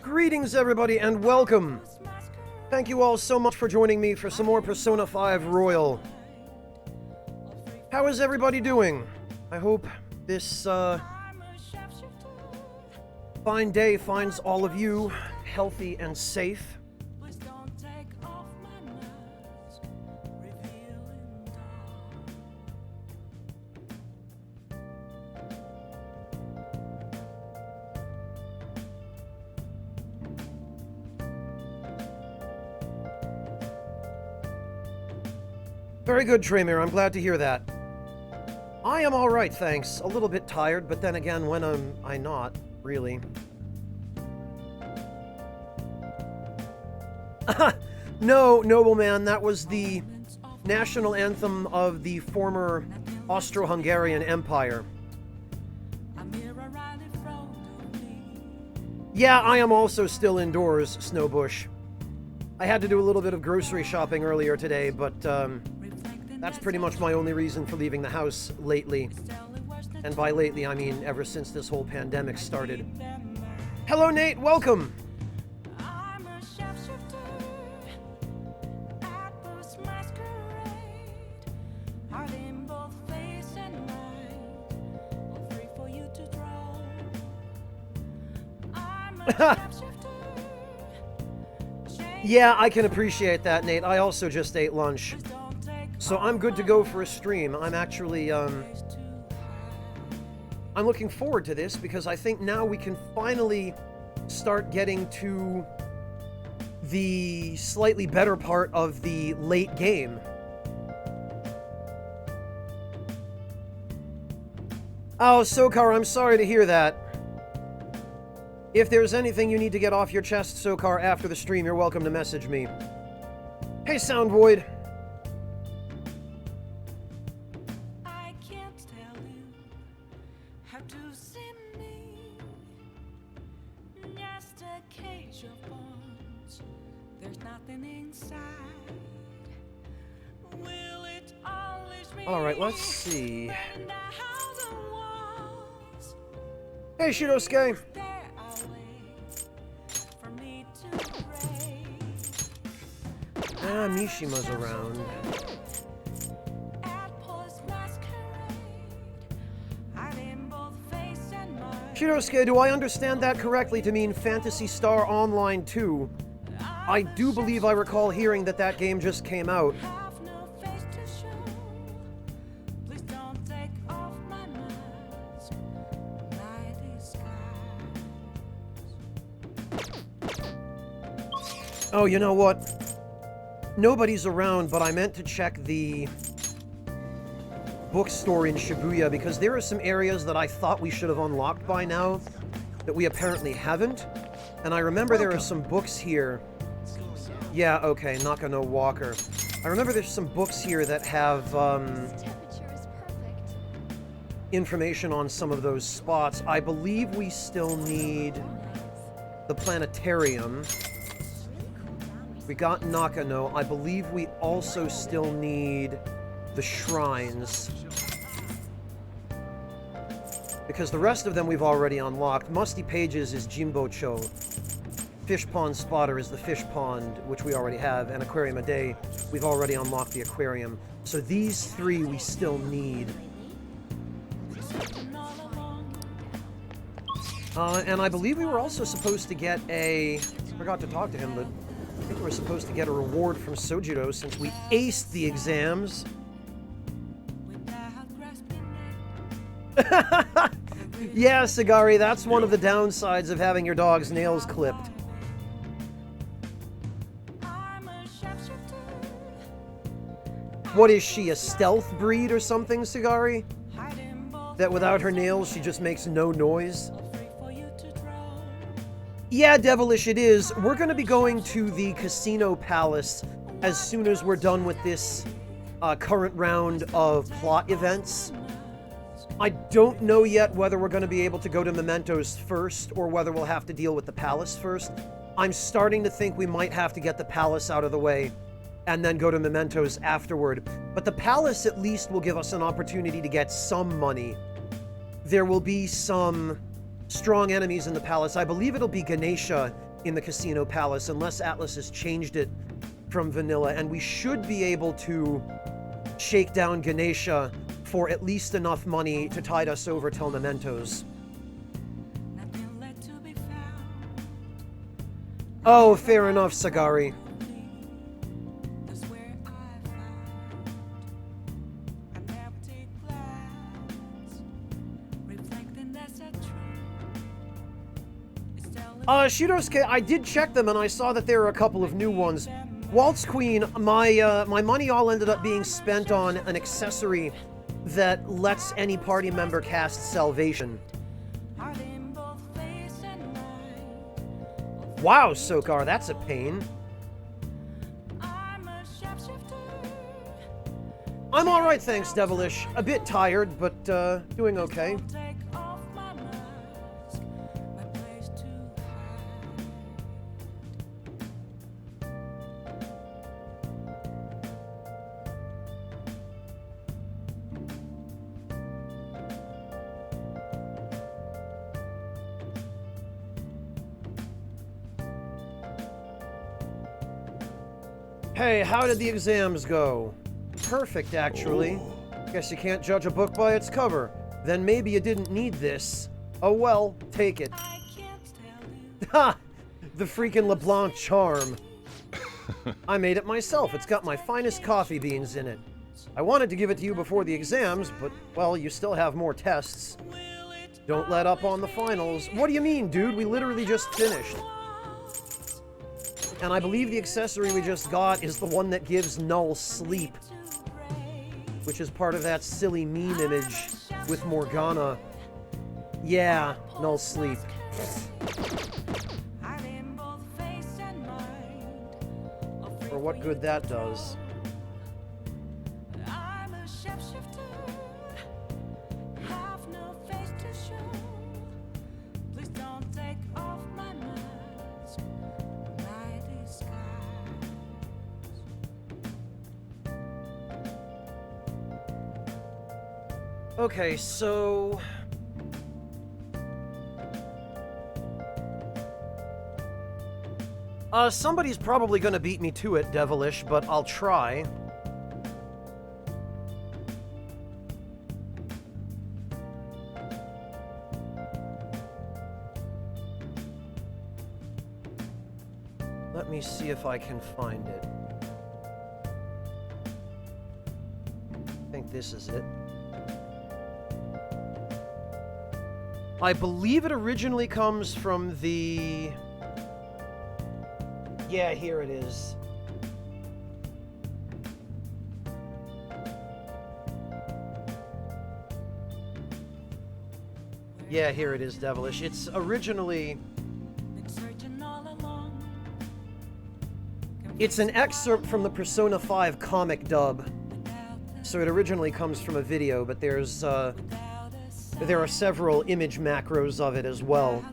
Greetings, everybody, and welcome. Thank you all so much for joining me for some more Persona 5 Royal. How is everybody doing? I hope this fine day finds all of you healthy and safe. Very good, Tremere. I'm glad to hear that. I am alright, thanks. A little bit tired, but then again, when am I not, really? No, nobleman, that was the national anthem of the former Austro-Hungarian Empire. Yeah, I am also still indoors, Snowbush. I had to do a little bit of grocery shopping earlier today, but that's pretty much my only reason for leaving the house lately. And by lately, I mean ever since this whole pandemic started. Hello, Nate. Welcome. Yeah, I can appreciate that, Nate. I also just ate lunch. So I'm good to go for a stream. I'm actually, I'm looking forward to this because I think now we can finally start getting to the slightly better part of the late game. Oh, Sokar, I'm sorry to hear that. If there's anything you need to get off your chest, Sokar, after the stream, you're welcome to message me. Hey, Sound Void. Alright, let's see. Hey, Shidosuke! Ah, Mishima's around. Shidosuke, do I understand that correctly to mean Phantasy Star Online 2? I do believe I recall hearing that that game just came out. Oh, you know what? Nobody's around, but I meant to check the bookstore in Shibuya because there are some areas that I thought we should have unlocked by now that we apparently haven't. And I remember there are some books here. Yeah, okay, Nakano Walker. I remember there's some books here that have information on some of those spots. I believe we still need the planetarium. We got Nakano. I believe we also still need the shrines. Because the rest of them we've already unlocked. Musty Pages is Jimbocho. Fish Pond Spotter is the fish pond, which we already have. And Aquarium a Day, we've already unlocked the aquarium. So these three we still need. And I believe we were also supposed to get a... I forgot to talk to him, but I think we're supposed to get a reward from Sojiro since we aced the exams. Yeah, Sagari, that's one of the downsides of having your dog's nails clipped. What is she, a stealth breed or something, Sagari? That without her nails she just makes no noise? Yeah, Devilish, it is. We're going to be going to the Casino Palace as soon as we're done with this current round of plot events. I don't know yet whether we're going to be able to go to Mementos first or whether we'll have to deal with the palace first. I'm starting to think we might have to get the palace out of the way and then go to Mementos afterward. But the palace at least will give us an opportunity to get some money. There will be some strong enemies in the palace. I believe it'll be Ganesha in the Casino Palace, unless Atlas has changed it from vanilla, and we should be able to shake down Ganesha for at least enough money to tide us over till Mementos. Oh, fair enough, Sagari. Shirosuke, I did check them and I saw that there are a couple of new ones. Waltz Queen, my money all ended up being spent on an accessory that lets any party member cast Salvation. Wow, Sokar, that's a pain. I'm alright, thanks, Devilish. A bit tired, but doing okay. Hey, how did the exams go? Perfect, actually. Guess you can't judge a book by its cover. Then maybe you didn't need this. Oh well, take it. Ha! The freaking LeBlanc charm. I made it myself. It's got my finest coffee beans in it. I wanted to give it to you before the exams, but, well, you still have more tests. Don't let up on the finals. What do you mean, dude? We literally just finished. And I believe the accessory we just got is the one that gives Null sleep, which is part of that silly meme image with Morgana. Yeah, Null sleep. For what good that does. Okay, so... somebody's probably gonna beat me to it, Devilish, but I'll try. Let me see if I can find it. I think this is it. I believe it originally comes from the... Yeah, here it is. Yeah, here it is, Devilish. It's originally... It's an excerpt from the Persona 5 comic dub. So it originally comes from a video, but there are several image macros of it as well.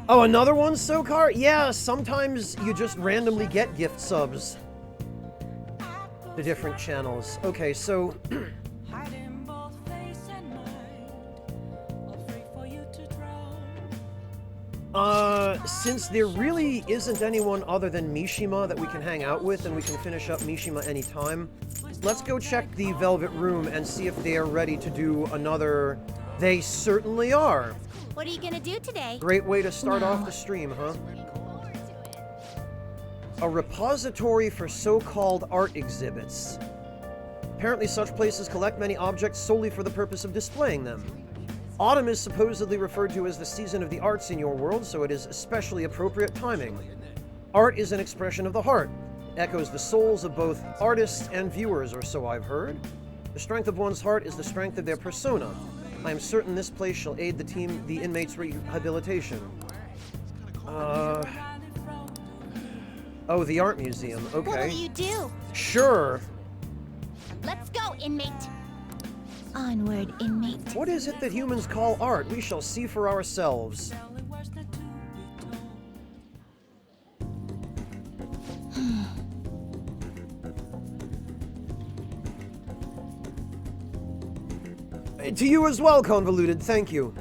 Oh, another one, Sokar? Yeah, sometimes you just randomly get gift subs to different channels. Okay, so... since there really isn't anyone other than Mishima that we can hang out with, and we can finish up Mishima anytime, let's go check the Velvet Room and see if they are ready to do another... They certainly are! What are you gonna do today? Great way to start off the stream, huh? A repository for so-called art exhibits. Apparently such places collect many objects solely for the purpose of displaying them. Autumn is supposedly referred to as the season of the arts in your world, so it is especially appropriate timing. Art is an expression of the heart, echoes the souls of both artists and viewers, or so I've heard. The strength of one's heart is the strength of their persona. I am certain this place shall aid the inmates' rehabilitation. Oh, the art museum, okay. What will you do? Sure. Let's go, inmate. Onward, inmate. What is it that humans call art? We shall see for ourselves. To you as well, Convoluted, thank you.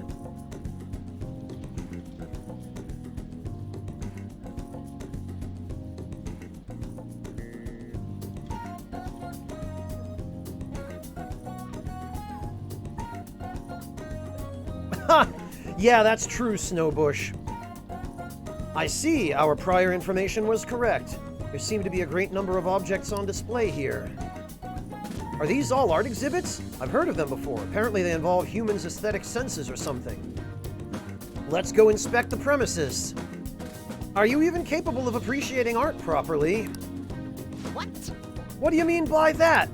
Ha! Yeah, that's true, Snowbush. I see, our prior information was correct. There seem to be a great number of objects on display here. Are these all art exhibits? I've heard of them before. Apparently they involve humans' aesthetic senses or something. Let's go inspect the premises. Are you even capable of appreciating art properly? What? What do you mean by that?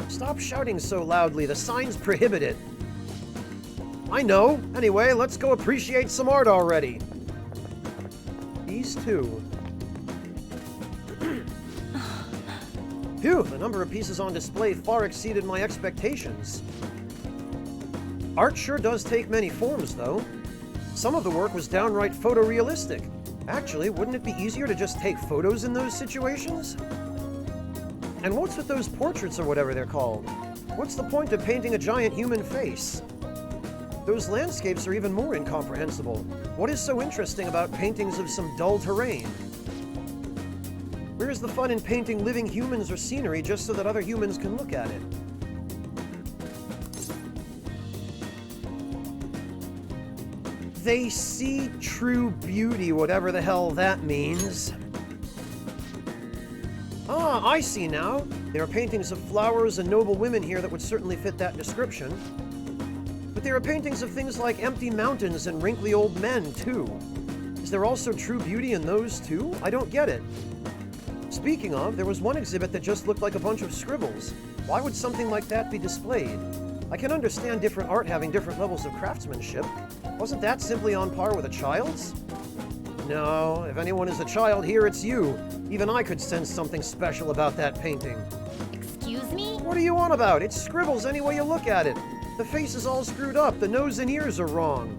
Stop shouting so loudly. The signs prohibit it. I know. Anyway, let's go appreciate some art already. These two. Phew, the number of pieces on display far exceeded my expectations. Art sure does take many forms, though. Some of the work was downright photorealistic. Actually, wouldn't it be easier to just take photos in those situations? And what's with those portraits or whatever they're called? What's the point of painting a giant human face? Those landscapes are even more incomprehensible. What is so interesting about paintings of some dull terrain? Where's the fun in painting living humans or scenery just so that other humans can look at it? They see true beauty, whatever the hell that means. Ah, I see now. There are paintings of flowers and noble women here that would certainly fit that description. But there are paintings of things like empty mountains and wrinkly old men, too. Is there also true beauty in those, too? I don't get it. Speaking of, there was one exhibit that just looked like a bunch of scribbles. Why would something like that be displayed? I can understand different art having different levels of craftsmanship. Wasn't that simply on par with a child's? No, if anyone is a child here, it's you. Even I could sense something special about that painting. Excuse me? What are you on about? It's scribbles any way you look at it. The face is all screwed up, the nose and ears are wrong.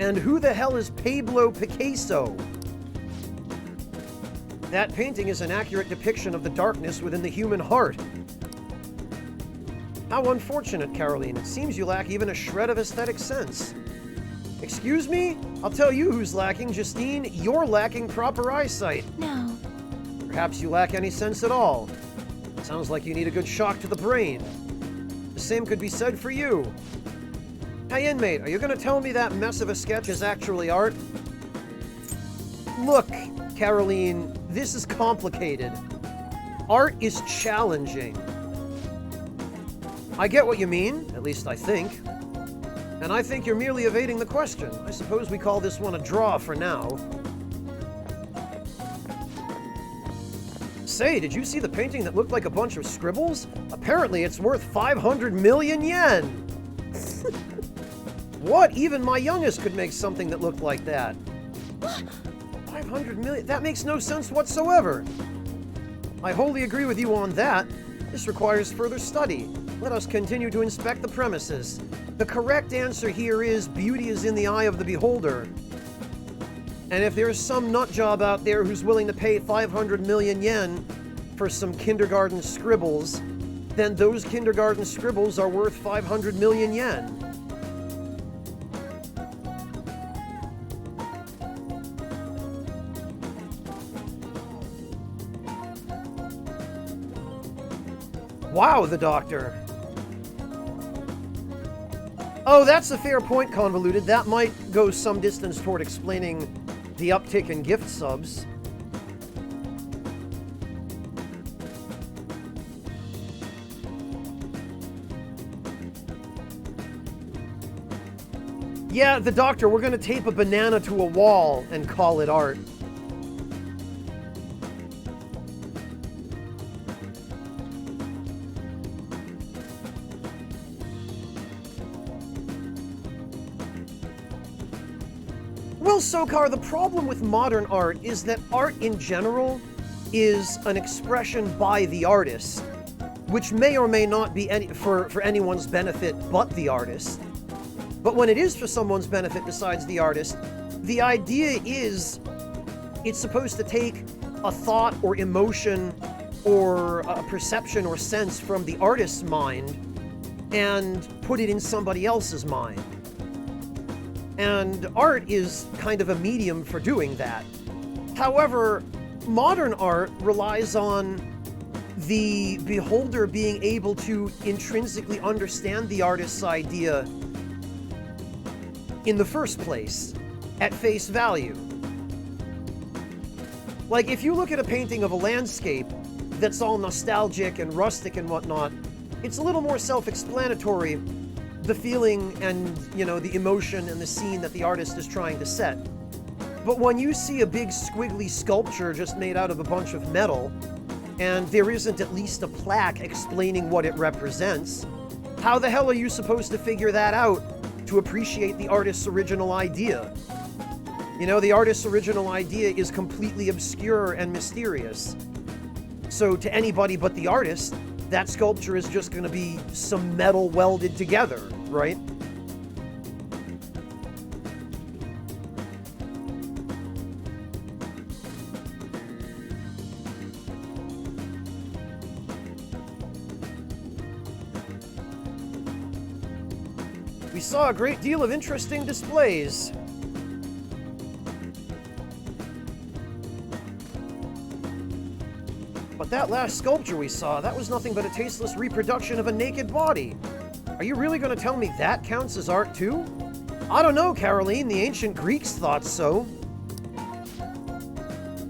And who the hell is Pablo Picasso? That painting is an accurate depiction of the darkness within the human heart. How unfortunate, Caroline. It seems you lack even a shred of aesthetic sense. Excuse me? I'll tell you who's lacking, Justine. You're lacking proper eyesight. No. Perhaps you lack any sense at all. Sounds like you need a good shock to the brain. The same could be said for you. Hey, inmate, are you going to tell me that mess of a sketch is actually art? Look, Caroline, this is complicated. Art is challenging. I get what you mean, at least I think. And I think you're merely evading the question. I suppose we call this one a draw for now. Say, did you see the painting that looked like a bunch of scribbles? Apparently it's worth 500 million yen! What? Even my youngest could make something that looked like that. 500 million? That makes no sense whatsoever. I wholly agree with you on that. This requires further study. Let us continue to inspect the premises. The correct answer here is beauty is in the eye of the beholder. And if there's some nutjob out there who's willing to pay 500 million yen for some kindergarten scribbles, then those kindergarten scribbles are worth 500 million yen. Wow, the doctor. Oh, that's a fair point, Convoluted. That might go some distance toward explaining the uptick in gift subs. Yeah, the doctor, we're gonna tape a banana to a wall and call it art. Well, Sokar, the problem with modern art is that art in general is an expression by the artist, which may or may not be for anyone's benefit but the artist. But when it is for someone's benefit besides the artist, the idea is it's supposed to take a thought or emotion or a perception or sense from the artist's mind and put it in somebody else's mind. And art is kind of a medium for doing that. However, modern art relies on the beholder being able to intrinsically understand the artist's idea in the first place, at face value. Like, if you look at a painting of a landscape that's all nostalgic and rustic and whatnot, it's a little more self-explanatory, the feeling and, you know, the emotion and the scene that the artist is trying to set. But when you see a big squiggly sculpture just made out of a bunch of metal, and there isn't at least a plaque explaining what it represents, how the hell are you supposed to figure that out to appreciate the artist's original idea? You know, the artist's original idea is completely obscure and mysterious. So to anybody but the artist, that sculpture is just going to be some metal welded together, right? We saw a great deal of interesting displays. But that last sculpture we saw, that was nothing but a tasteless reproduction of a naked body. Are you really going to tell me that counts as art too? I don't know, Caroline. The ancient Greeks thought so.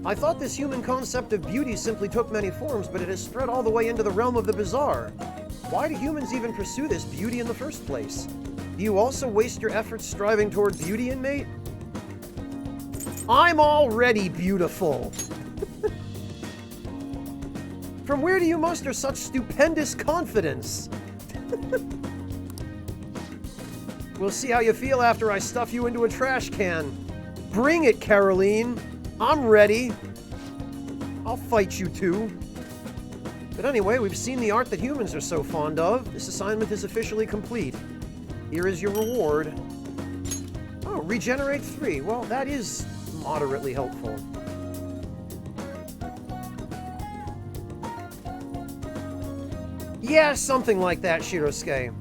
I thought this human concept of beauty simply took many forms, but it has spread all the way into the realm of the bizarre. Why do humans even pursue this beauty in the first place? Do you also waste your efforts striving toward beauty, inmate? I'm already beautiful. From where do you muster such stupendous confidence? We'll see how you feel after I stuff you into a trash can. Bring it, Caroline. I'm ready. I'll fight you too. But anyway, we've seen the art that humans are so fond of. This assignment is officially complete. Here is your reward. Oh, regenerate 3. Well, that is moderately helpful. Yeah, something like that, Shirosuke.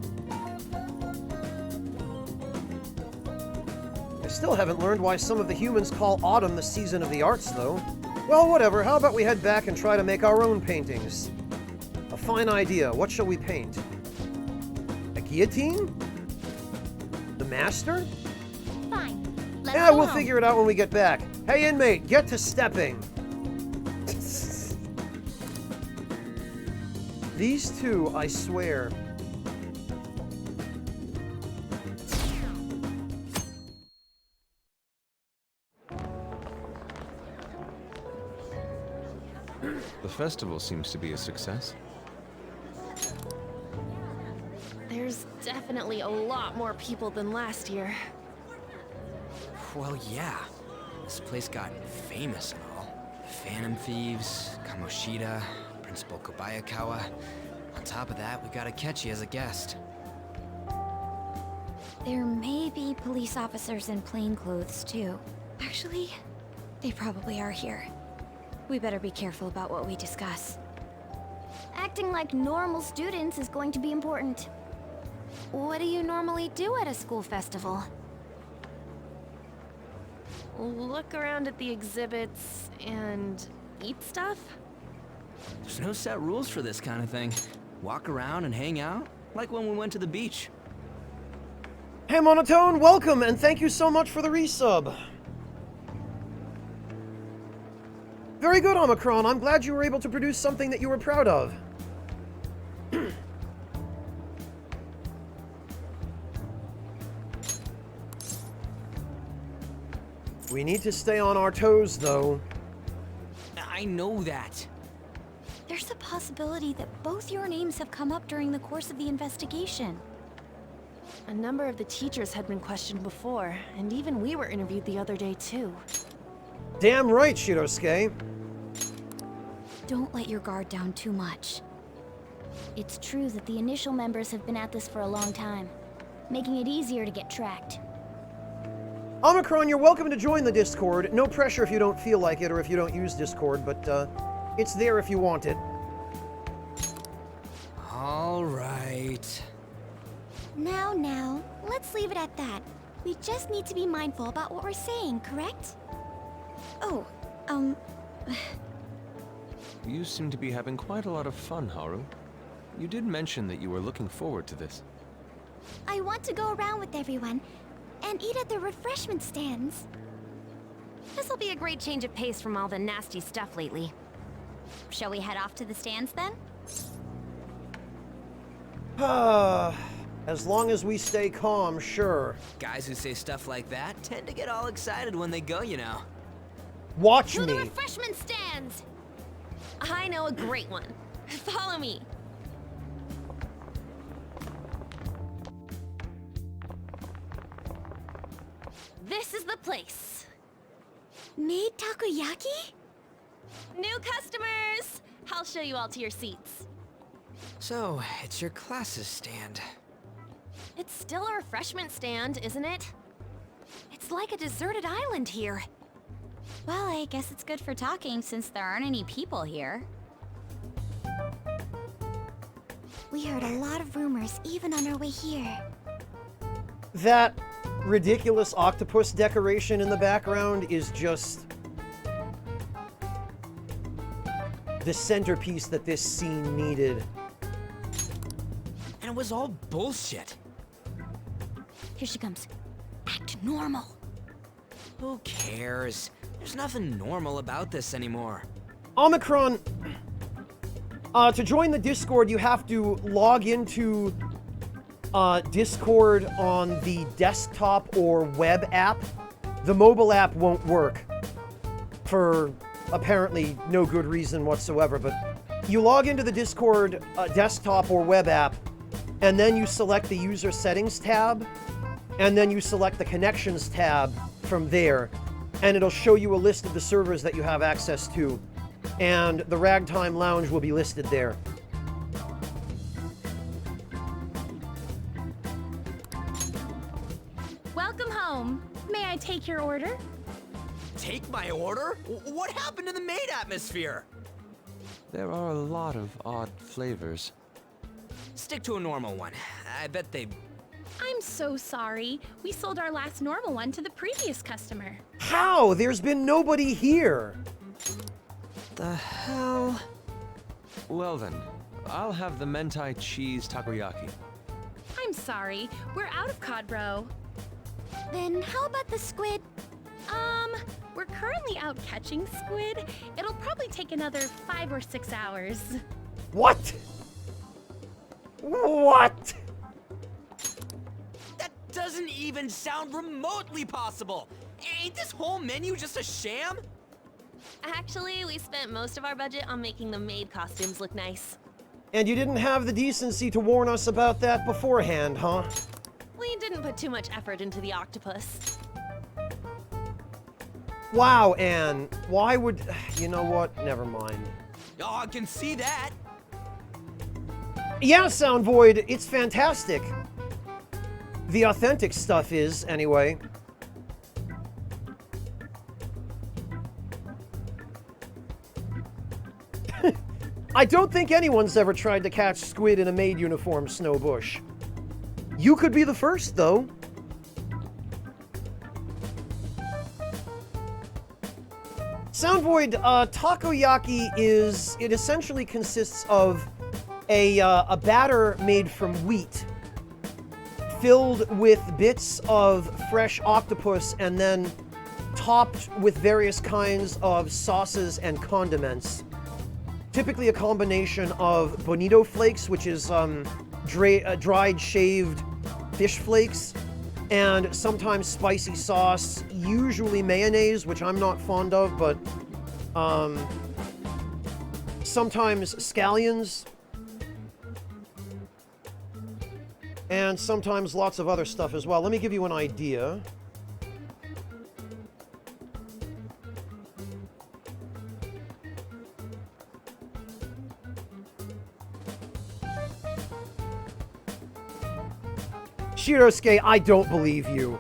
I still haven't learned why some of the humans call autumn the season of the arts, though. Well, whatever. How about we head back and try to make our own paintings? A fine idea. What shall we paint? A guillotine? The master? Fine. Let's Yeah, go we'll home. figure it out when we get back. Hey, inmate, get to stepping. These two, I swear. The festival seems to be a success. There's definitely a lot more people than last year. Well, yeah. This place got famous and all. The Phantom Thieves, Kamoshida, Principal Kobayakawa. On top of that, we got Akechi as a guest. There may be police officers in plain clothes, too. Actually, they probably are here. We better be careful about what we discuss. Acting like normal students is going to be important. What do you normally do at a school festival? Look around at the exhibits and eat stuff? There's no set rules for this kind of thing. Walk around and hang out, like when we went to the beach. Hey, Monotone, welcome, and thank you so much for the resub. Very good, Omicron. I'm glad you were able to produce something that you were proud of. We need to stay on our toes, though. I know that. There's a possibility that both your names have come up during the course of the investigation. A number of the teachers had been questioned before, and even we were interviewed the other day too. Damn right, Shirosuke. Don't let your guard down too much. It's true that the initial members have been at this for a long time, making it easier to get tracked. Omicron, you're welcome to join the Discord. No pressure if you don't feel like it or if you don't use Discord, but it's there if you want it. All right. at that. We just need to be mindful about what we're saying, correct? Oh, You seem to be having quite a lot of fun, Haru. You did mention that you were looking forward to this. I want to go around with everyone and eat at the refreshment stands. This'll be a great change of pace from all the nasty stuff lately. Shall we head off to the stands then? As long as we stay calm, sure. Guys who say stuff like that tend to get all excited when they go, you know. Watch To the me. refreshment stands! I know a great one. Follow me. This is the place. Made takoyaki? New customers! I'll show you all to your seats. So, it's your class's stand. It's still a refreshment stand, isn't it? It's like a deserted island here. Well, I guess it's good for talking since there aren't any people here. We heard a lot of rumors even on our way here. That ridiculous octopus decoration in the background is just the centerpiece that this scene needed. And it was all bullshit. Here she comes. Act normal. Who cares? There's nothing normal about this anymore. Omicron, to join the Discord, you have to log into Discord on the desktop or web app. The mobile app won't work for apparently no good reason whatsoever, but you log into the Discord desktop or web app, and then you select the user settings tab, and then you select the connections tab from there, and it'll show you a list of the servers that you have access to, and the Ragtime Lounge will be listed there. Welcome home. May I take your order? Take my order? What happened to the maid atmosphere? There are a lot of odd flavors. Stick to a normal one. I bet they... I'm so sorry. We sold our last normal one to the previous customer. How? There's been nobody here. The hell? Well then, I'll have the mentai cheese takoyaki. I'm sorry. We're out of cod roe. Then how about the squid? We're currently out catching squid. It'll probably take another 5 or 6 hours. What? What? That doesn't even sound remotely possible. Ain't this whole menu just a sham? Actually, we spent most of our budget on making the maid costumes look nice. And you didn't have the decency to warn us about that beforehand, huh? We didn't put too much effort into the octopus. Wow, Anne. Why would... You know what? Never mind. Oh, I can see that. Yeah, Sound Void, it's fantastic. The authentic stuff is, anyway. I don't think anyone's ever tried to catch squid in a maid uniform, Snowbush. You could be the first, though. Sound Void, takoyaki is... It essentially consists of a batter made from wheat, filled with bits of fresh octopus, and then topped with various kinds of sauces and condiments. Typically a combination of bonito flakes, which is dried shaved fish flakes, and sometimes spicy sauce, usually mayonnaise, which I'm not fond of, but sometimes scallions, and sometimes lots of other stuff as well. Let me give you an idea. Shirosuke, I don't believe you.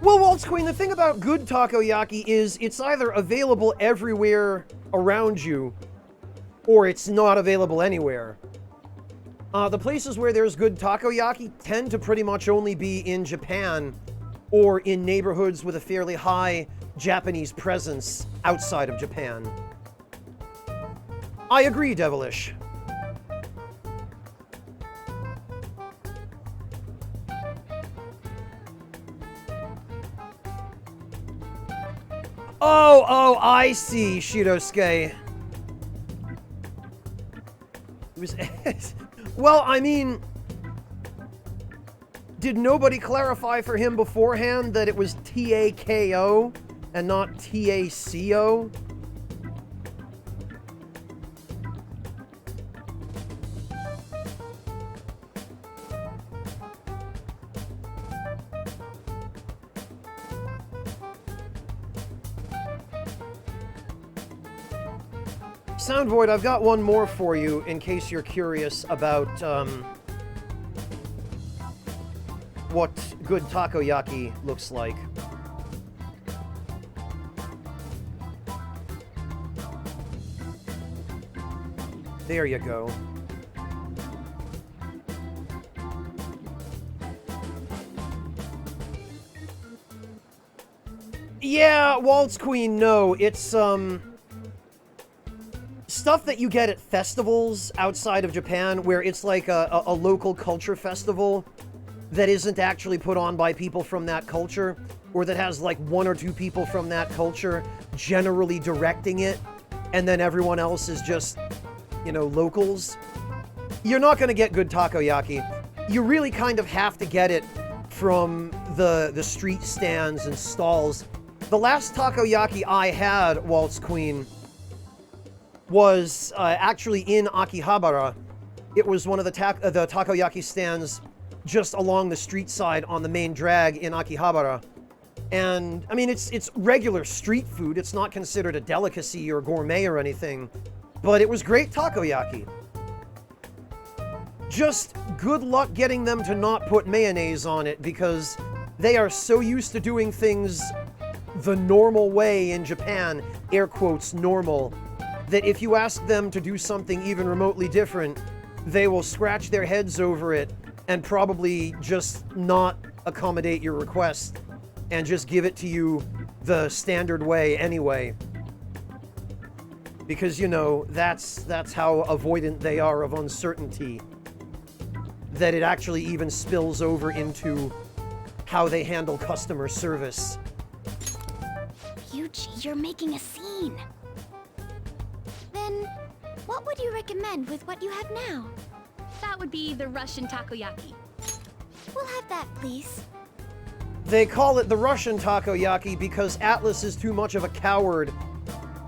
Well, Waltz Queen, the thing about good takoyaki is it's either available everywhere around you, or it's not available anywhere. The places where there's good takoyaki tend to pretty much only be in Japan, or in neighborhoods with a fairly high Japanese presence outside of Japan. I agree, Devilish. Oh, I see, Shirosuke. It was... Well, I mean... Did nobody clarify for him beforehand that it was T-A-K-O and not T-A-C-O? Soundvoid, I've got one more for you in case you're curious about what good takoyaki looks like. There you go. Yeah, Waltz Queen, no, it's stuff that you get at festivals outside of Japan, where it's like a local culture festival that isn't actually put on by people from that culture, or that has like one or two people from that culture generally directing it, and then everyone else is just, you know, locals. You're not going to get good takoyaki. You really kind of have to get it from the street stands and stalls. The last takoyaki I had, Waltz Queen, was actually in Akihabara. It was one of the takoyaki stands just along the street side on the main drag in Akihabara. And, I mean, it's regular street food. It's not considered a delicacy or gourmet or anything. But it was great takoyaki. Just good luck getting them to not put mayonnaise on it, because they are so used to doing things the normal way in Japan, air quotes, normal, that if you ask them to do something even remotely different, they will scratch their heads over it and probably just not accommodate your request and just give it to you the standard way anyway. Because, you know, that's how avoidant they are of uncertainty, that it actually even spills over into how they handle customer service. Yuji, you're making a scene. Then, what would you recommend with what you have now? That would be the Russian takoyaki. We'll have that, please. They call it the Russian takoyaki because Atlas is too much of a coward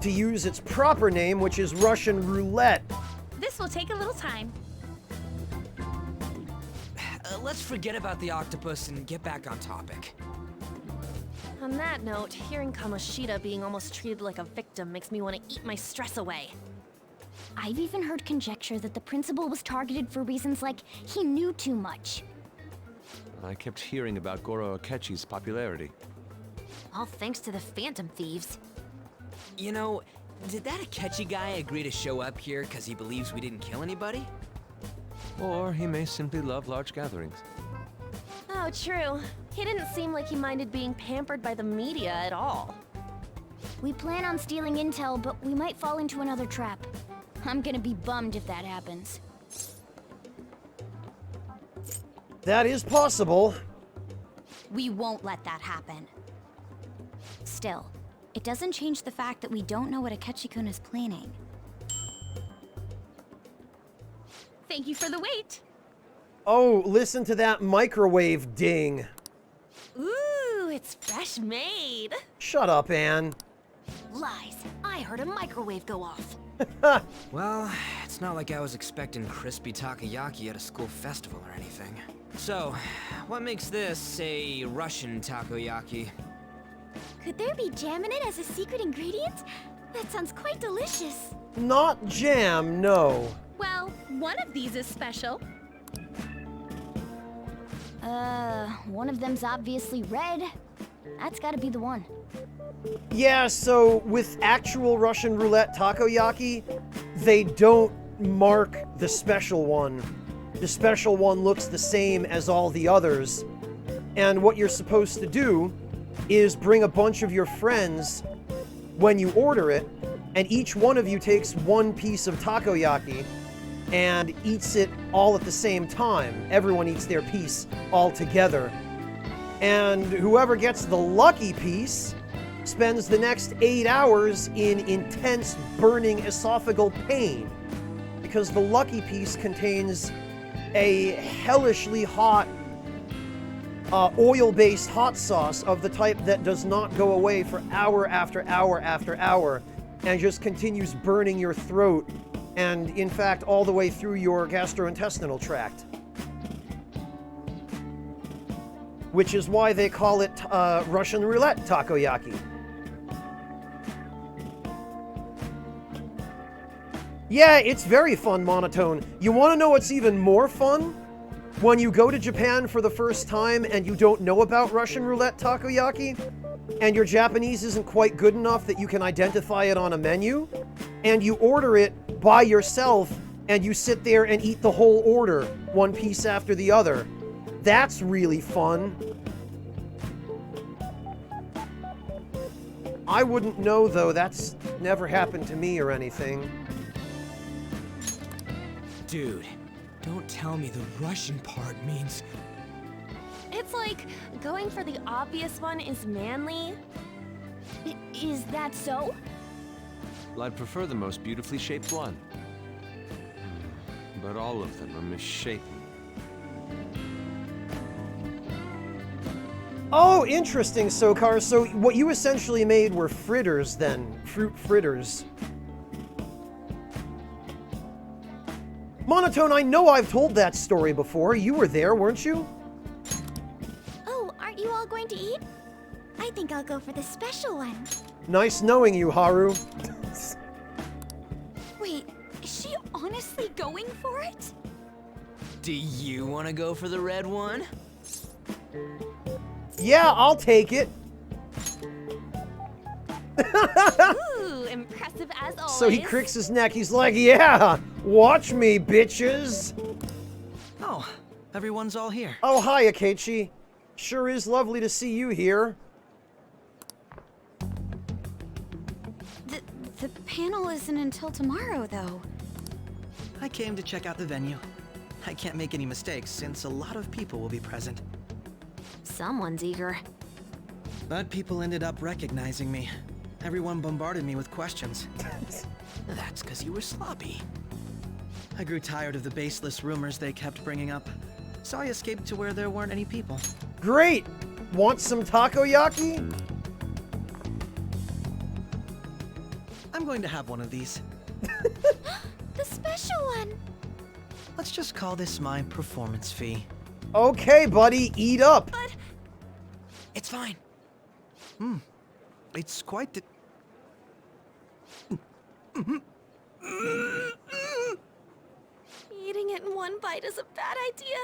to use its proper name, which is Russian roulette. This will take a little time. Let's forget about the octopus and get back on topic. On that note, hearing Kamoshida being almost treated like a victim makes me want to eat my stress away. I've even heard conjecture that the principal was targeted for reasons like he knew too much. I kept hearing about Goro Akechi's popularity. All thanks to the Phantom Thieves. You know, did that Akechi guy agree to show up here because he believes we didn't kill anybody? Or he may simply love large gatherings. Oh, true. He didn't seem like he minded being pampered by the media at all. We plan on stealing intel, but we might fall into another trap. I'm gonna be bummed if that happens. That is possible. We won't let that happen. Still, it doesn't change the fact that we don't know what Akechi-kun is planning. Thank you for the wait. Oh, listen to that microwave ding. Ooh, it's fresh made. Shut up, Anne. Lies. I heard a microwave go off. Well, it's not like I was expecting crispy takoyaki at a school festival or anything. So, what makes this a Russian takoyaki? Could there be jam in it as a secret ingredient? That sounds quite delicious. Not jam, no. Well, one of these is special. One of them's obviously red. That's gotta be the one. Yeah, so with actual Russian roulette takoyaki, they don't mark the special one. The special one looks the same as all the others. And what you're supposed to do is bring a bunch of your friends when you order it, and each one of you takes one piece of takoyaki and eats it all at the same time. Everyone eats their piece all together. And whoever gets the lucky piece spends the next 8 hours in intense burning esophageal pain, because the lucky piece contains a hellishly hot oil-based hot sauce of the type that does not go away for hour after hour after hour and just continues burning your throat and, in fact, all the way through your gastrointestinal tract. Which is why they call it Russian roulette takoyaki. Yeah, it's very fun, Monotone. You want to know what's even more fun? When you go to Japan for the first time and you don't know about Russian roulette takoyaki, and your Japanese isn't quite good enough that you can identify it on a menu, and you order it by yourself, and you sit there and eat the whole order, one piece after the other. That's really fun. I wouldn't know, though. That's never happened to me or anything. Dude, don't tell me the Russian part means... It's like going for the obvious one is manly. Is that so? Well, I'd prefer the most beautifully shaped one. But all of them are misshapen. Oh, interesting, Sokar. So what you essentially made were fritters, then. Fruit fritters. Monotone, I know I've told that story before. You were there, weren't you? Oh, aren't you all going to eat? I think I'll go for the special one. Nice knowing you, Haru. Wait, is she honestly going for it? Do you want to go for the red one? Yeah, I'll take it. Ooh, impressive as always. So he cricks his neck. He's like, yeah, watch me, bitches. Oh, everyone's all here. Oh, hi, Akechi. Sure is lovely to see you here. The panel isn't until tomorrow, though. I came to check out the venue. I can't make any mistakes since a lot of people will be present. Someone's eager. But people ended up recognizing me. Everyone bombarded me with questions. That's because you were sloppy. I grew tired of the baseless rumors they kept bringing up, so I escaped to where there weren't any people. Great. Want some takoyaki? I'm going to have one of these. The special one! Let's just call this my performance fee. Okay, buddy, eat up. It's fine. It's quite the... Eating it in one bite is a bad idea.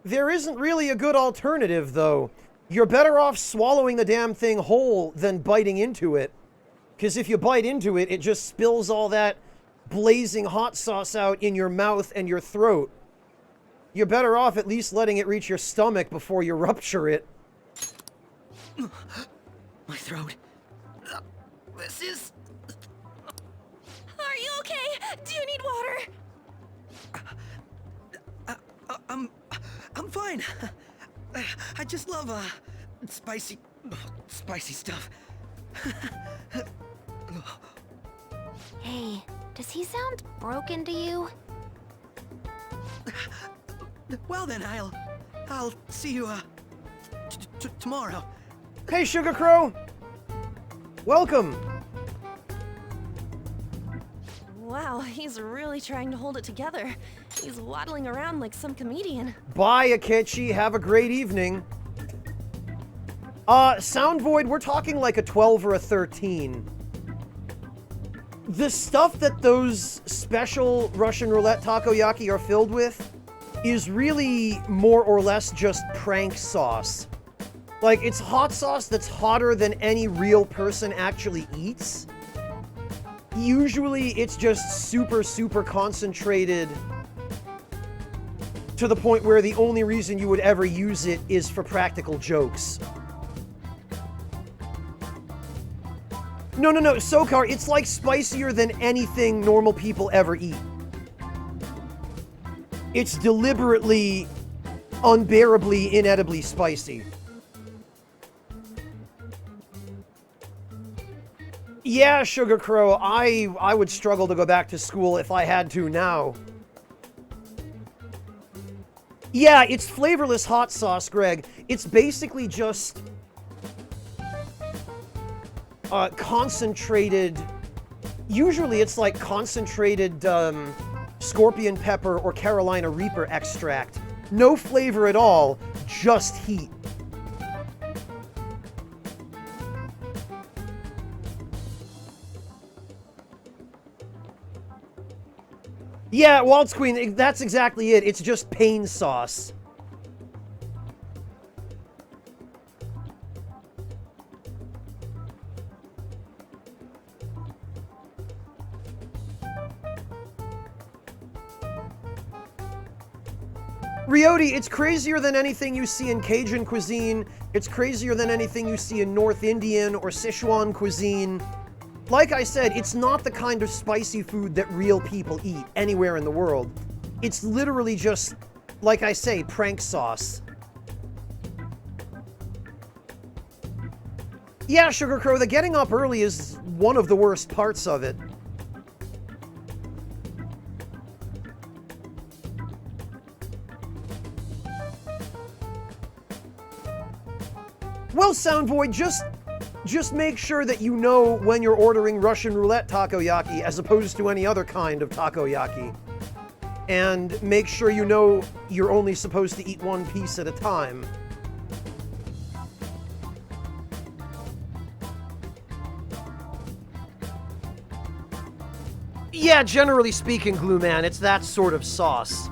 There isn't really a good alternative, though. You're better off swallowing the damn thing whole than biting into it. Because if you bite into it, it just spills all that blazing hot sauce out in your mouth and your throat. You're better off at least letting it reach your stomach before you rupture it. My throat. This is... Are you okay? Do you need water? I'm fine. I just love, spicy stuff. Hey, does he sound broken to you? Well then, I'll see you, tomorrow. Hey, Sugar Crow! Welcome! Wow, he's really trying to hold it together. He's waddling around like some comedian. Bye, Akechi. Have a great evening. Sound Void, we're talking like a 12 or a 13. The stuff that those special Russian roulette takoyaki are filled with is really more or less just prank sauce. Like, it's hot sauce that's hotter than any real person actually eats. Usually, it's just super, super concentrated to the point where the only reason you would ever use it is for practical jokes. No, Sokar, it's like spicier than anything normal people ever eat. It's deliberately, unbearably, inedibly spicy. Yeah, Sugar Crow, I would struggle to go back to school if I had to now. Yeah, it's flavorless hot sauce, Greg. It's basically just concentrated. Usually it's like concentrated scorpion pepper or Carolina Reaper extract. No flavor at all, just heat. Yeah, Waltz Queen, that's exactly it. It's just pain sauce. Ryoti, it's crazier than anything you see in Cajun cuisine. It's crazier than anything you see in North Indian or Sichuan cuisine. Like I said, it's not the kind of spicy food that real people eat anywhere in the world. It's literally just, like I say, prank sauce. Yeah, Sugar Crow, the getting up early is one of the worst parts of it. Well, Soundvoid, just make sure that you know when you're ordering Russian roulette takoyaki as opposed to any other kind of takoyaki. And make sure you know you're only supposed to eat one piece at a time. Yeah, generally speaking, Glue Man, it's that sort of sauce.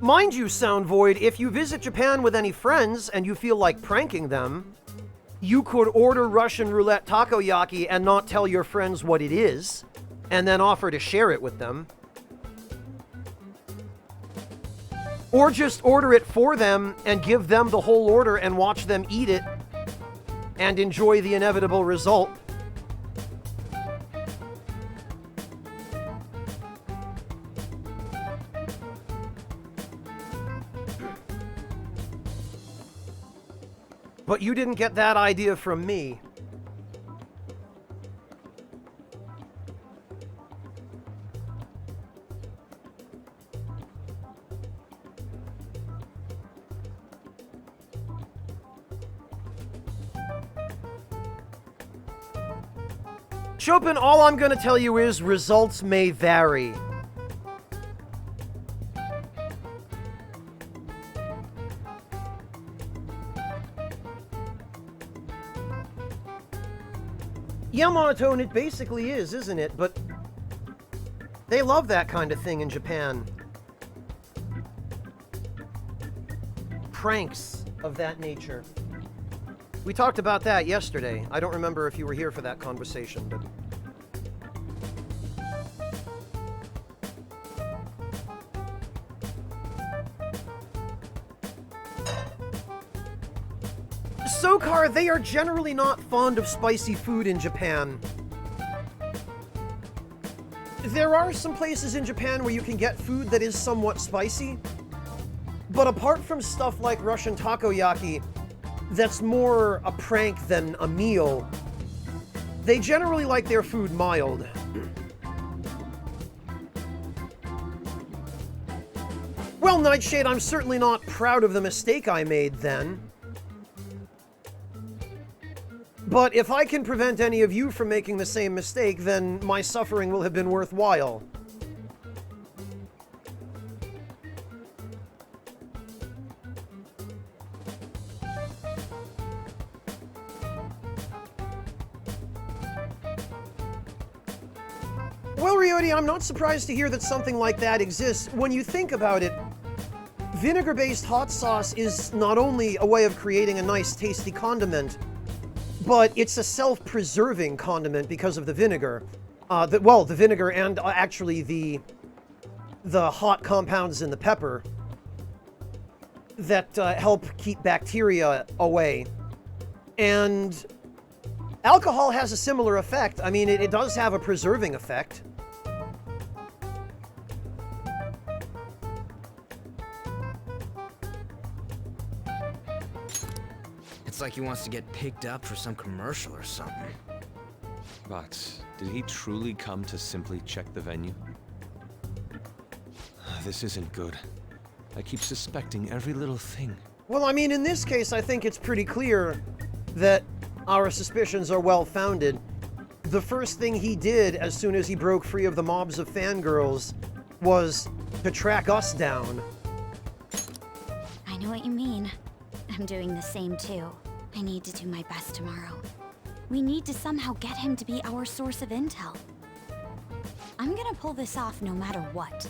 Mind you, Soundvoid, if you visit Japan with any friends and you feel like pranking them, you could order Russian roulette takoyaki and not tell your friends what it is, and then offer to share it with them. Or just order it for them and give them the whole order and watch them eat it and enjoy the inevitable result. But you didn't get that idea from me. Chopin, all I'm gonna tell you is results may vary. Yeah, Monotone, it basically is, isn't it? But they love that kind of thing in Japan. Pranks of that nature. We talked about that yesterday. I don't remember if you were here for that conversation, but... Sokar, they are generally not fond of spicy food in Japan. There are some places in Japan where you can get food that is somewhat spicy, but apart from stuff like Russian takoyaki, that's more a prank than a meal, they generally like their food mild. Well, Nightshade, I'm certainly not proud of the mistake I made then. But if I can prevent any of you from making the same mistake, then my suffering will have been worthwhile. Well, Ryoti, I'm not surprised to hear that something like that exists. When you think about it, vinegar-based hot sauce is not only a way of creating a nice, tasty condiment, but it's a self-preserving condiment because of the vinegar. The vinegar and actually the hot compounds in the pepper that help keep bacteria away. And alcohol has a similar effect. I mean, it does have a preserving effect. It's like he wants to get picked up for some commercial or something. But did he truly come to simply check the venue? This isn't good. I keep suspecting every little thing. Well, I mean, in this case, I think it's pretty clear that our suspicions are well-founded. The first thing he did as soon as he broke free of the mobs of fangirls was to track us down. I know what you mean. I'm doing the same too. I need to do my best tomorrow. We need to somehow get him to be our source of intel. I'm gonna pull this off no matter what.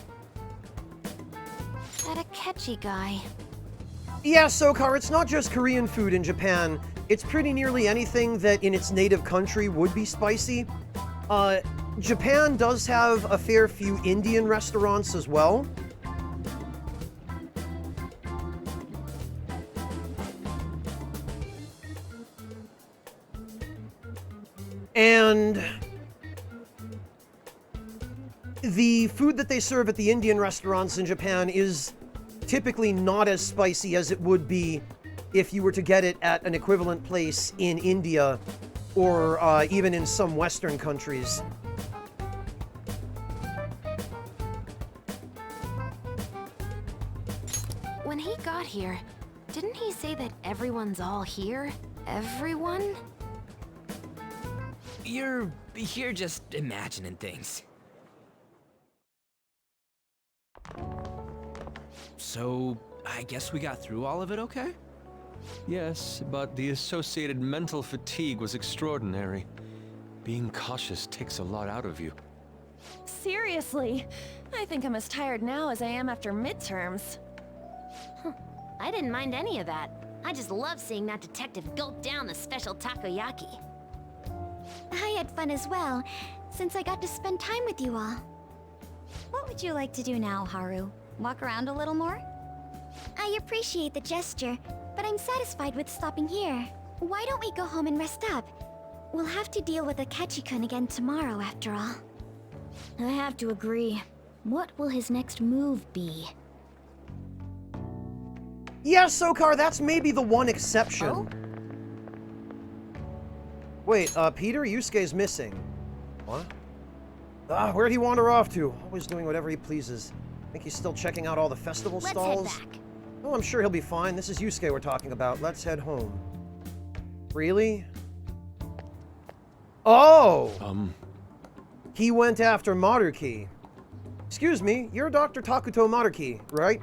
That Akechi guy. Yeah, Sokar, it's not just Korean food in Japan. It's pretty nearly anything that in its native country would be spicy. Japan does have a fair few Indian restaurants as well. And the food that they serve at the Indian restaurants in Japan is typically not as spicy as it would be if you were to get it at an equivalent place in India or even in some Western countries. When he got here, didn't he say that everyone's all here? Everyone? You're just imagining things. So, I guess we got through all of it okay? Yes, but the associated mental fatigue was extraordinary. Being cautious takes a lot out of you. Seriously, I think I'm as tired now as I am after midterms. I didn't mind any of that. I just love seeing that detective gulp down the special takoyaki. I had fun as well, since I got to spend time with you all. What would you like to do now, Haru? Walk around a little more? I appreciate the gesture, but I'm satisfied with stopping here. Why don't we go home and rest up? We'll have to deal with Akechi-kun again tomorrow, after all. I have to agree. What will his next move be? Yeah, Sokar, that's maybe the one exception. Oh? Wait, Peter, Yusuke's missing. What? Where'd he wander off to? Always doing whatever he pleases. Think he's still checking out all the festival stalls? Let's head back. Oh, I'm sure he'll be fine. This is Yusuke we're talking about. Let's head home. Really? Oh! He went after Maruki. Excuse me, you're Dr. Takuto Maruki, right?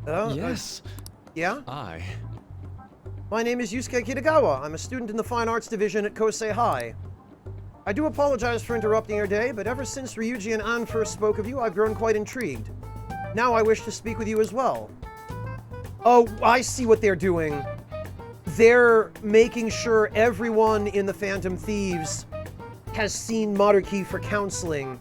Yes. Yeah? I. My name is Yusuke Kitagawa. I'm a student in the Fine Arts Division at Kosei High. I do apologize for interrupting your day, but ever since Ryuji and Ann first spoke of you, I've grown quite intrigued. Now I wish to speak with you as well. Oh, I see what they're doing. They're making sure everyone in the Phantom Thieves has seen Maruki for counseling.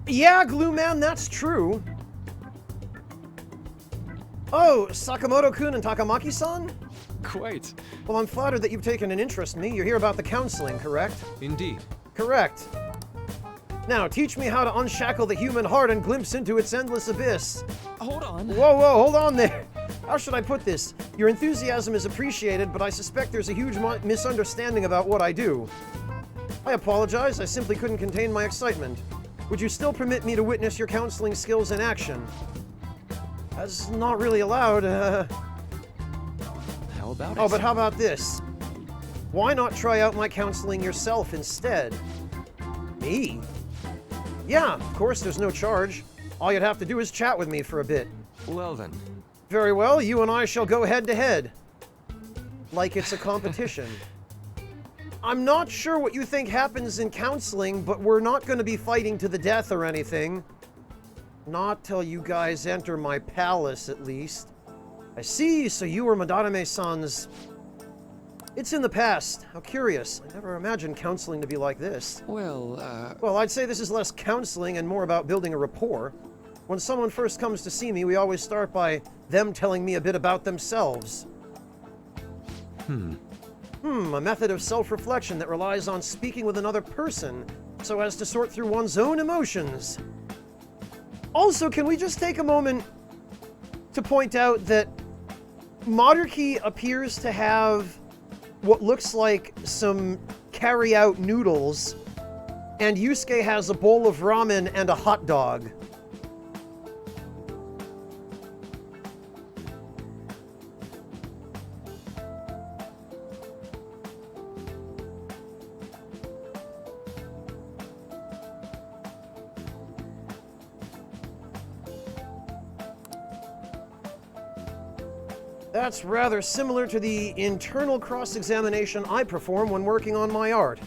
Yeah, Glue Man, that's true. Oh, Sakamoto-kun and Takamaki-san? Quite. Well, I'm flattered that you've taken an interest in me. You're here about the counseling, correct? Indeed. Correct. Now, teach me how to unshackle the human heart and glimpse into its endless abyss. Hold on. Whoa, hold on there. How should I put this? Your enthusiasm is appreciated, but I suspect there's a huge misunderstanding about what I do. I apologize, I simply couldn't contain my excitement. Would you still permit me to witness your counseling skills in action? That's not really allowed, How about it? Oh, but how about this? Why not try out my counseling yourself instead? Me? Yeah, of course, there's no charge. All you'd have to do is chat with me for a bit. Well then, Very well, you and I shall go head to head. Like it's a competition. I'm not sure what you think happens in counseling, but we're not going to be fighting to the death or anything. Not till you guys enter my palace, at least. I see, so you were Madarame-san's... It's in the past. How curious. I never imagined counseling to be like this. Well, I'd say this is less counseling and more about building a rapport. When someone first comes to see me, we always start by them telling me a bit about themselves. A method of self-reflection that relies on speaking with another person so as to sort through one's own emotions. Also, can we just take a moment to point out that Madarky appears to have what looks like some carry-out noodles, and Yusuke has a bowl of ramen and a hot dog. That's rather similar to the internal cross-examination I perform when working on my art.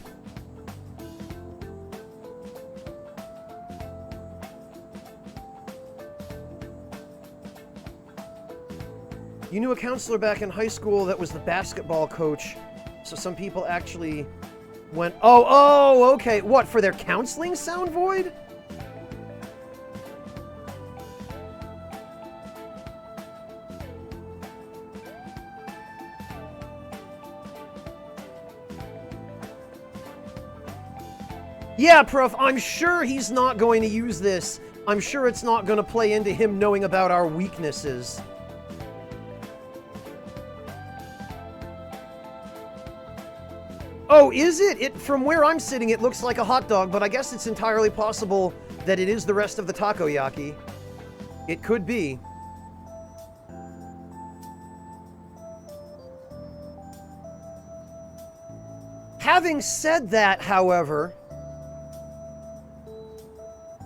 You knew a counselor back in high school that was the basketball coach, so some people actually went, oh, okay, what, for their counseling sound void? Yeah, Prof, I'm sure he's not going to use this. I'm sure it's not going to play into him knowing about our weaknesses. Oh, is it? From where I'm sitting, it looks like a hot dog, but I guess it's entirely possible that it is the rest of the takoyaki. It could be. Having said that, however,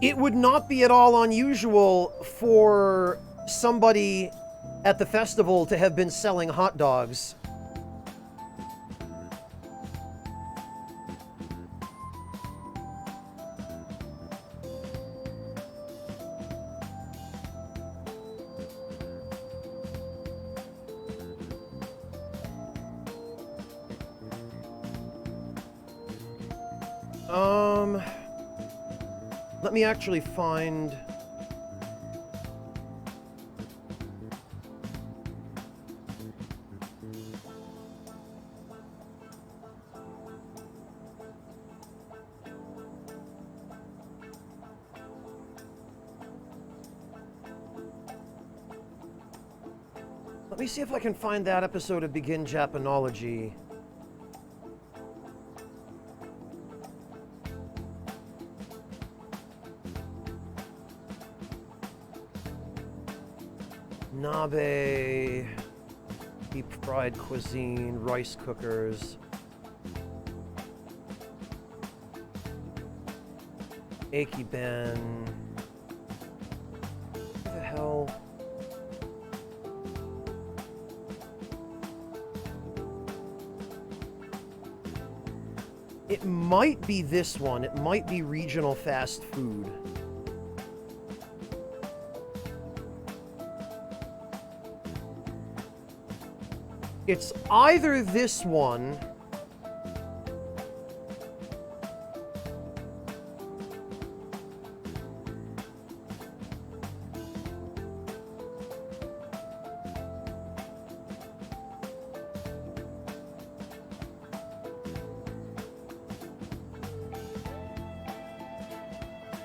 it would not be at all unusual for somebody at the festival to have been selling hot dogs. Let me actually find... Let me see if I can find that episode of Begin Japanology. Nabe, deep fried cuisine, rice cookers. Aikiben. What the hell? It might be this one. It might be regional fast food. It's either this one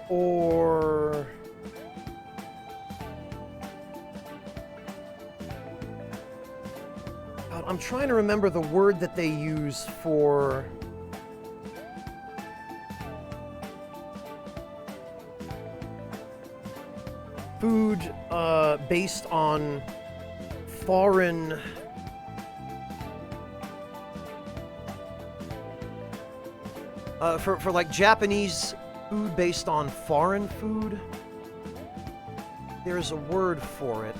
or I'm trying to remember the word that they use for food based on foreign for like Japanese food based on foreign food. There's a word for it.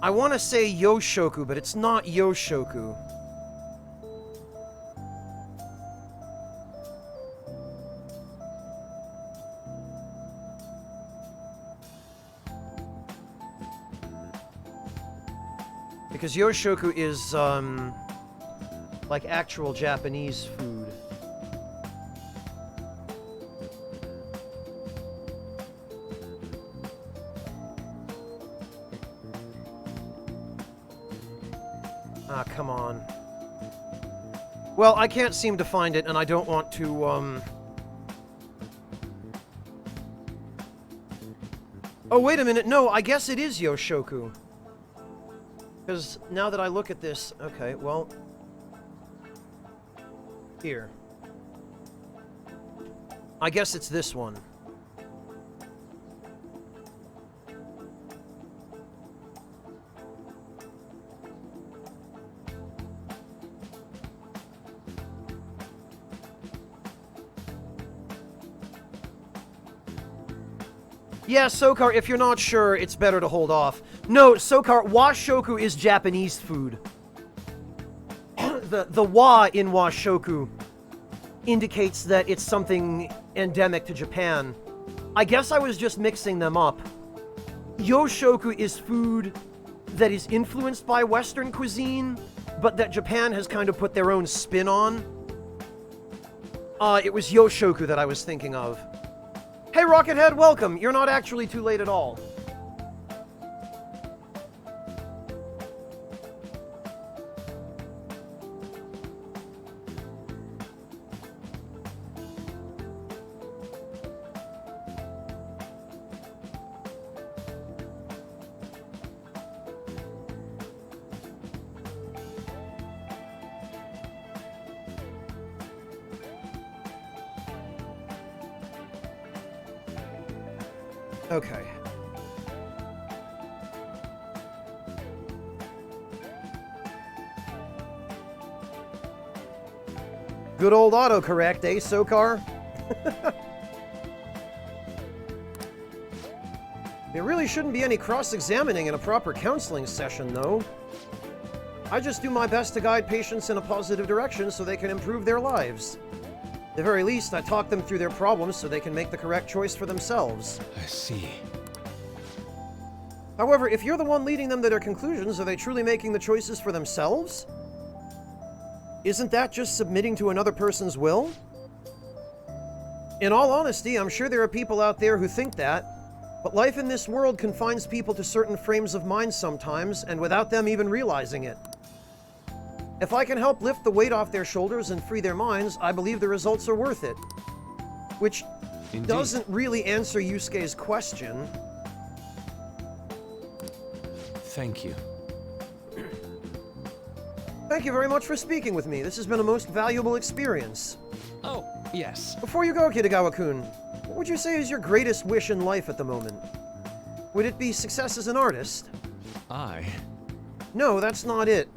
I want to say Yoshoku, but it's not Yoshoku. Because Yoshoku is, like actual Japanese food. Ah, come on. Well, I can't seem to find it, and I don't want to, Oh, wait a minute. No, I guess it is Yoshoku. Because now that I look at this... Okay, well... Here. I guess it's this one. Yeah, Sokar, if you're not sure, it's better to hold off. No, Sokar, washoku is Japanese food. The wa in washoku indicates that it's something endemic to Japan. I guess I was just mixing them up. Yoshoku is food that is influenced by Western cuisine, but that Japan has kind of put their own spin on. It was Yoshoku that I was thinking of. Hey, Rockethead, welcome. You're not actually too late at all. Okay. Good old autocorrect, eh, Sokar? There really shouldn't be any cross-examining in a proper counseling session, though. I just do my best to guide patients in a positive direction so they can improve their lives. At the very least, I talk them through their problems so they can make the correct choice for themselves. I see. However, if you're the one leading them to their conclusions, are they truly making the choices for themselves? Isn't that just submitting to another person's will? In all honesty, I'm sure there are people out there who think that, but life in this world confines people to certain frames of mind sometimes, and without them even realizing it. If I can help lift the weight off their shoulders and free their minds, I believe the results are worth it. Which Indeed. doesn't really answer Yusuke's question. Thank you. Thank you very much for speaking with me. This has been a most valuable experience. Oh, yes. Before you go, Kitagawa-kun, what would you say is your greatest wish in life at the moment? Would it be success as an artist? No, that's not it.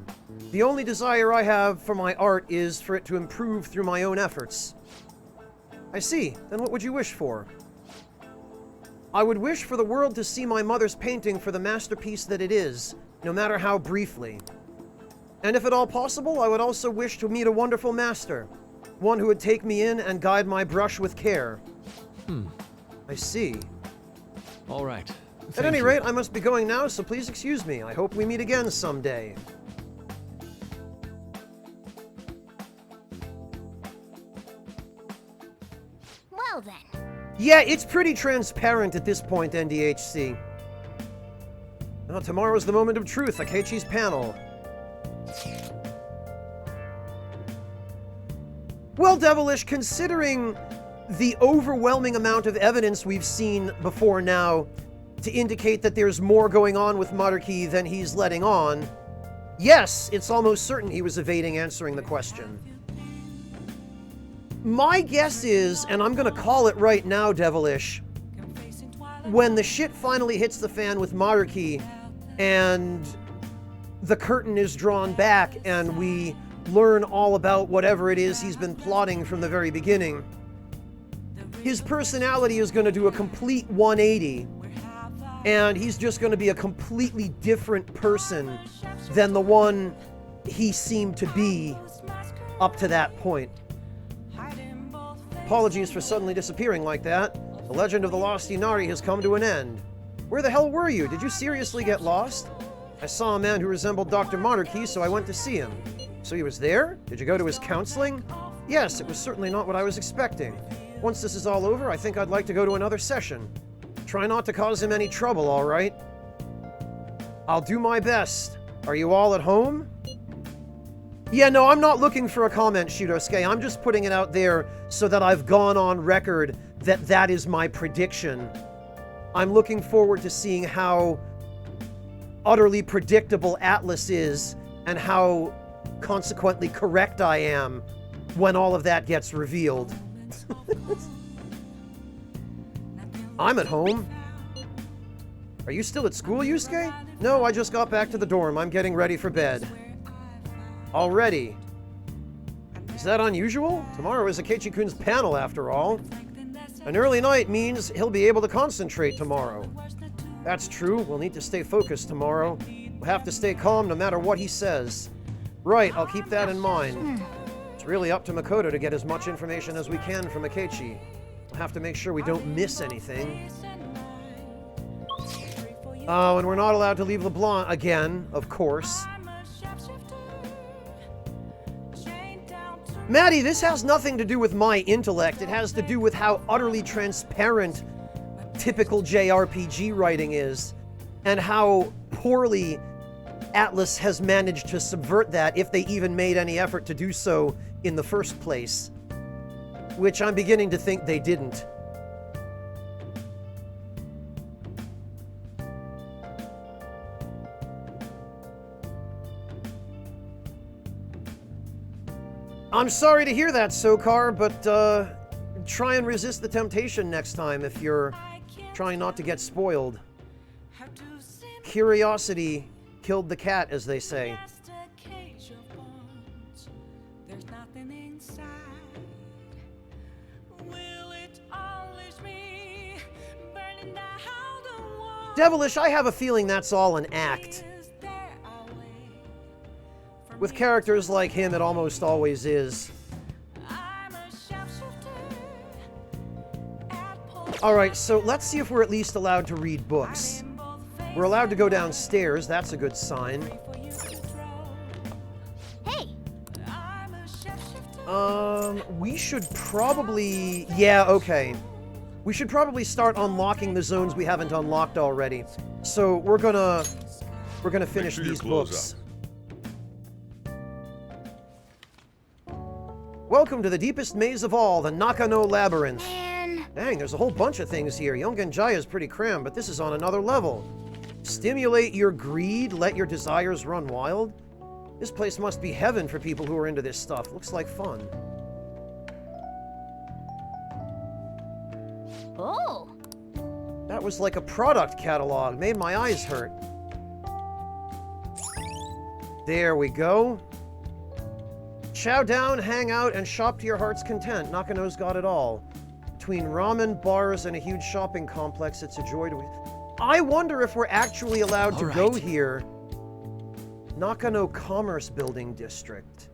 The only desire I have for my art is for it to improve through my own efforts. I see. Then what would you wish for? I would wish for the world to see my mother's painting for the masterpiece that it is, no matter how briefly. And if at all possible, I would also wish to meet a wonderful master, one who would take me in and guide my brush with care. I see. All right. At any rate, I must be going now, so please excuse me. I hope we meet again someday. Well then. Yeah, it's pretty transparent at this point, NDHC. Now, tomorrow's the moment of truth, Akechi's panel. Well, Devilish, considering the overwhelming amount of evidence we've seen before now to indicate that there's more going on with Maruki than he's letting on, yes, it's almost certain he was evading answering the question. My guess is, and I'm gonna call it right now, Devilish, when the shit finally hits the fan with Maruki and the curtain is drawn back and we learn all about whatever it is he's been plotting from the very beginning, his personality is going to do a complete 180, and he's just going to be a completely different person than the one he seemed to be up to that point. Apologies for suddenly disappearing like that. The legend of the lost Inari has come to an end. Where the hell were you? Did you seriously get lost? I saw a man who resembled Dr. Monarchy, so I went to see him. So he was there? Did you go to his counseling? Yes, it was certainly not what I was expecting. Once this is all over, I think I'd like to go to another session. Try not to cause him any trouble, all right? I'll do my best. Are you all at home? Yeah, no, I'm not looking for a comment, Shidosuke. I'm just putting it out there so that I've gone on record that that is my prediction. I'm looking forward to seeing how utterly predictable Atlas is and how consequently correct I am when all of that gets revealed. I'm at home. Are you still at school, Yusuke? No, I just got back to the dorm. I'm getting ready for bed. Already? Is that unusual? Tomorrow is Akechi-kun's panel, after all. An early night means he'll be able to concentrate tomorrow. That's true. We'll need to stay focused tomorrow. We'll have to stay calm no matter what he says. Right, I'll keep that in mind. It's really up to Makoto to get as much information as we can from Akechi. We'll have to make sure we don't miss anything. Oh, and we're not allowed to leave LeBlanc again, of course. Maddie, this has nothing to do with my intellect. It has to do with how utterly transparent typical JRPG writing is, and how poorly Atlas has managed to subvert that, if they even made any effort to do so in the first place. Which I'm beginning to think they didn't. I'm sorry to hear that, Sokar, but try and resist the temptation next time if you're trying not to get spoiled. Curiosity killed the cat, as they say. Devilish, I have a feeling that's all an act. With characters like him, it almost always is. Alright, so let's see if we're at least allowed to read books. We're allowed to go downstairs, that's a good sign. Hey! We should probably... Yeah, okay. We should probably start unlocking the zones we haven't unlocked already. So we're gonna finish these books. Welcome to the deepest maze of all, the Nakano Labyrinth. Man. Dang, there's a whole bunch of things here. Yongen Jaya is pretty crammed, but this is on another level. Stimulate your greed, let your desires run wild. This place must be heaven for people who are into this stuff. Looks like fun. Oh! That was like a product catalog. Made my eyes hurt. There we go. Chow down, hang out, and shop to your heart's content. Nakano's got it all. Between ramen, bars, and a huge shopping complex, it's a joy to... I wonder if we're actually allowed to go here. Nakano Commerce Building District.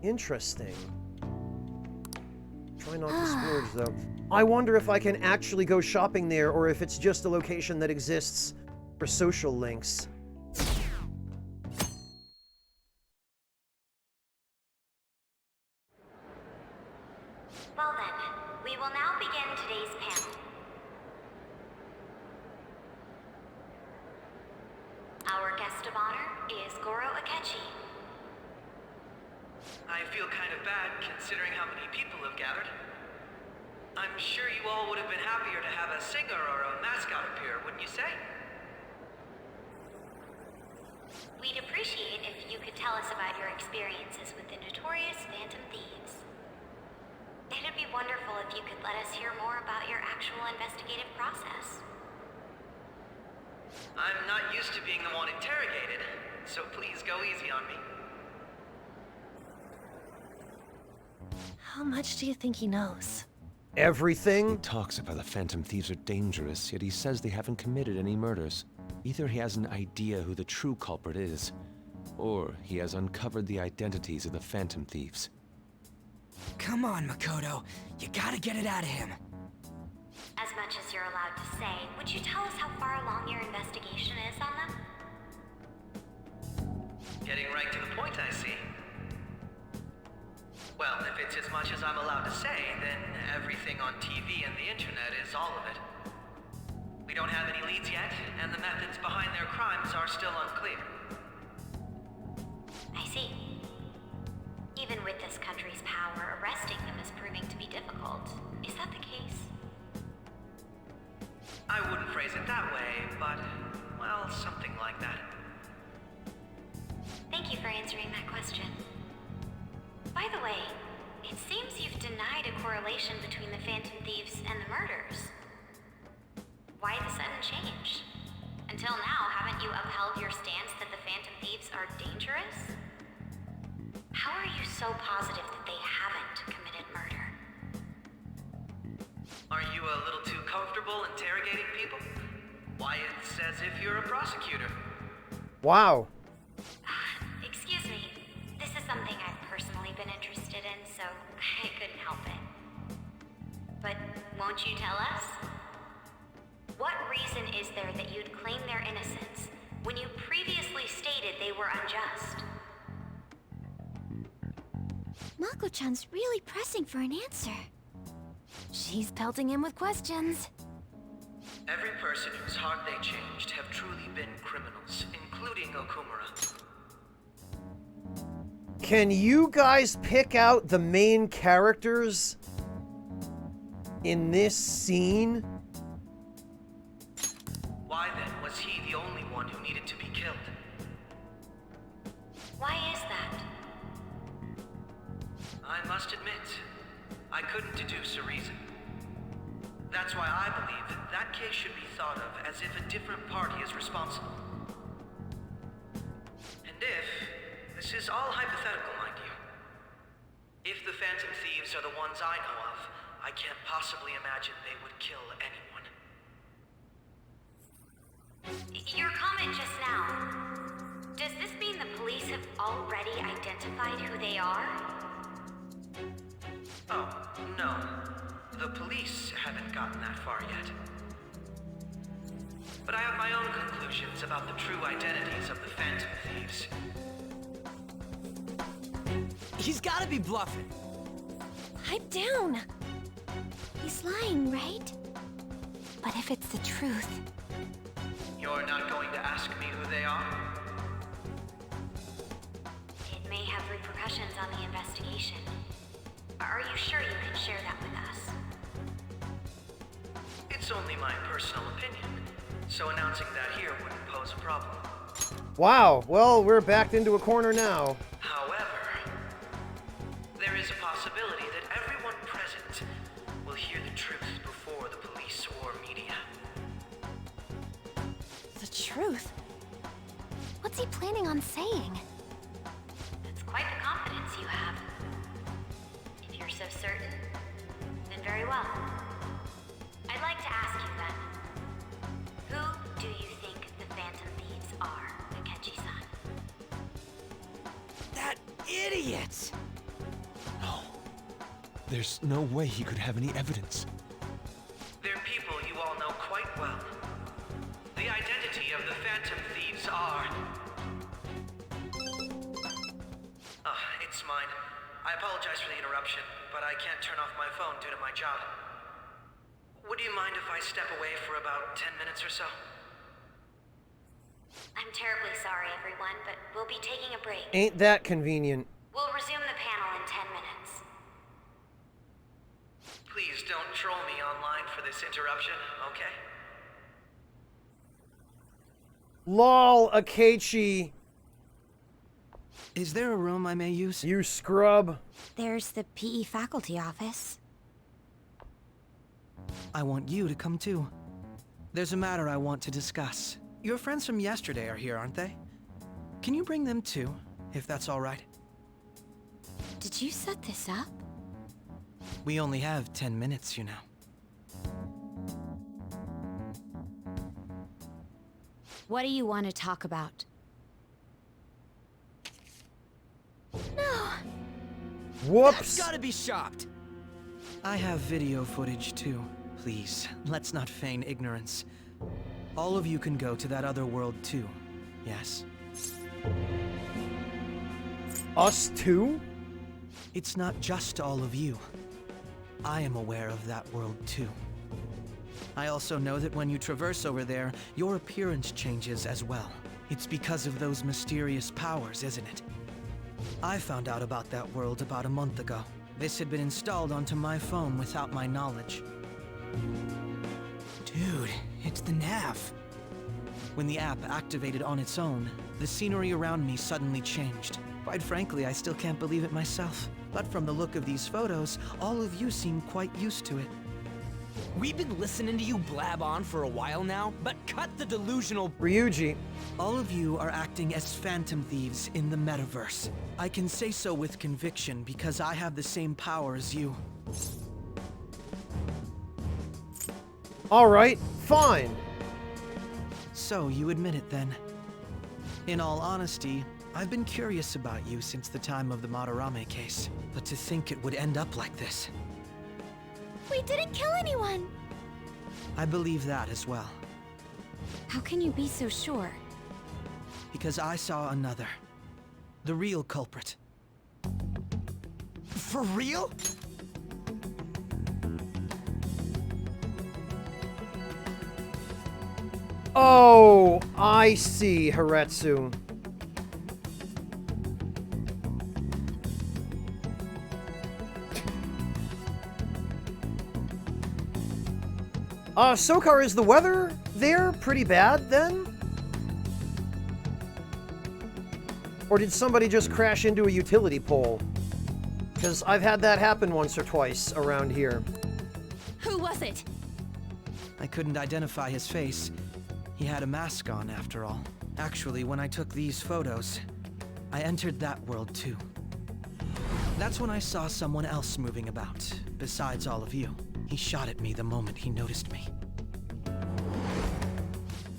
Interesting. Try not to splurge, though. I wonder if I can actually go shopping there, or if it's just a location that exists for social links. Well then, we will now begin today's panel. Our guest of honor is Goro Akechi. I feel kind of bad considering how many people have gathered. I'm sure you all would have been happier to have a singer or a mascot appear, wouldn't you say? We'd appreciate if you could tell us about your experiences with the notorious Phantom Thieves. It'd be wonderful if you could let us hear more about your actual investigative process. I'm not used to being the one interrogated, so please go easy on me. How much do you think he knows? everything? He talks about the Phantom Thieves are dangerous, yet he says they haven't committed any murders. Either he has an idea who the true culprit is, or he has uncovered the identities of the Phantom Thieves. Come on, Makoto. You gotta get it out of him. As much as you're allowed to say, would you tell us how far along your investigation is on them? Getting right to the point, I see. Well, if it's as much as I'm allowed to say, then everything on TV and the internet is all of it. We don't have any leads yet, and the methods behind their crimes are still unclear. I see. Even with this country's power, arresting them is proving to be difficult. Is that the case? I wouldn't phrase it that way, but, well, something like that. Thank you for answering that question. By the way, it seems you've denied a correlation between the Phantom Thieves and the murders. Why the sudden change? Until now, haven't you upheld your stance that the Phantom Thieves are dangerous? How are you so positive that they haven't committed murder? Are you a little too comfortable interrogating people? Why, it's as if you're a prosecutor. Wow. Excuse me. This is something I've personally been interested in, so I couldn't help it. But won't you tell us? What reason is there that you'd claim their innocence when you previously stated they were unjust? Mako-chan's really pressing for an answer. She's pelting him with questions. Every person whose heart they changed have truly been criminals, including Okumura. Can you guys pick out the main characters in this scene? Why then was he the only one who needed to be killed? Why is that? I must admit, I couldn't deduce a reason. That's why I believe that case should be thought of as if a different party is responsible. And if, this is all hypothetical, mind you, if the Phantom Thieves are the ones I know of, I can't possibly imagine they would kill anyone. Your comment just now, does this mean the police have already identified who they are? Oh, no. The police haven't gotten that far yet. But I have my own conclusions about the true identities of the Phantom Thieves. He's gotta be bluffing. Pipe down. He's lying, right? But if it's the truth, You're not going to ask me who they are? It may have repercussions on the investigation. Are you sure you can share that with us? It's only my personal opinion, so announcing that here wouldn't pose a problem. Wow, well, we're backed into a corner now. However, there is a possibility that everyone present will hear the truth before the police or media. the truth. What's he planning on saying? That's quite the confidence you have. If you're so certain, then very well. I'd like to ask you then, who do you think the Phantom Thieves are, Akechi-san? That idiot! No. There's no way he could have any evidence. They're people you all know quite well. The identity of the Phantom Thieves are... it's mine. I apologize for the interruption, but I can't turn off my phone due to my job. Would you mind if I step away for about 10 minutes or so? I'm terribly sorry, everyone, but we'll be taking a break. Ain't that convenient? We'll resume the panel in 10 minutes. Please don't troll me online for this interruption, okay? Lol, Akechi, Is there a room I may use? you scrub. There's the PE faculty office. I want you to come too. There's a matter I want to discuss. Your friends from yesterday are here, aren't they? Can you bring them too, if that's all right? Did you set this up? We only have 10 minutes, you know. What do you want to talk about? Whoops! Gotta be shopped. I have video footage too. Please, let's not feign ignorance. All of you can go to that other world too. Yes? Us too? It's not just all of you. I am aware of that world too. I also know that when you traverse over there, your appearance changes as well. It's because of those mysterious powers, isn't it? I found out about that world about a month ago. This had been installed onto my phone without my knowledge. Dude, it's the nav. When the app activated on its own, the scenery around me suddenly changed. Quite frankly, I still can't believe it myself. But from the look of these photos, all of you seem quite used to it. We've been listening to you blab on for a while now, but cut the delusional. Ryuji. All of you are acting as phantom thieves in the metaverse. I can say so with conviction because I have the same power as you. Alright, fine. So you admit it then. In all honesty, I've been curious about you since the time of the Madarame case. But to think it would end up like this. We didn't kill anyone! I believe that as well. How can you be so sure? Because I saw another. The real culprit. For real? Oh, I see, Haretsu. Sokar, is the weather there pretty bad, then? Or did somebody just crash into a utility pole? Because I've had that happen once or twice around here. Who was it? I couldn't identify his face. He had a mask on, after all. Actually, when I took these photos, I entered that world too. That's when I saw someone else moving about, besides all of you. He shot at me the moment he noticed me.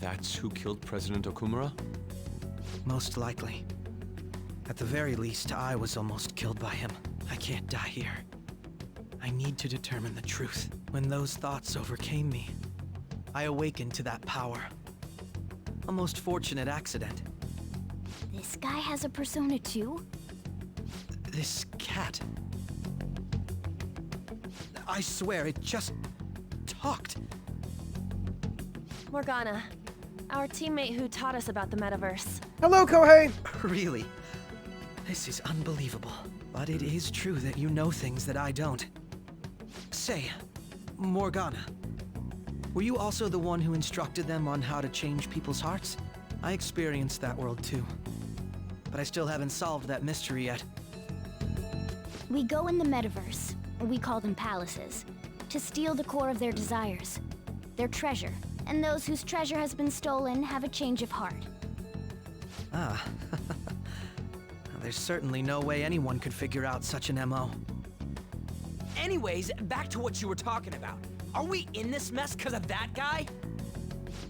That's who killed President Okumura? Most likely. At the very least, I was almost killed by him. I can't die here. I need to determine the truth. When those thoughts overcame me, I awakened to that power. A most fortunate accident. This guy has a persona too? This cat. I swear, it just talked. Morgana, our teammate who taught us about the metaverse. Hello, Kohei! Really? This is unbelievable. But it is true that you know things that I don't. Say, Morgana, were you also the one who instructed them on how to change people's hearts? I experienced that world too. But I still haven't solved that mystery yet. We go in the metaverse, we call them palaces, to steal the core of their desires, their treasure. And those whose treasure has been stolen have a change of heart. Ah. There's certainly no way anyone could figure out such an MO. Anyways, back to what you were talking about. Are we in this mess because of that guy?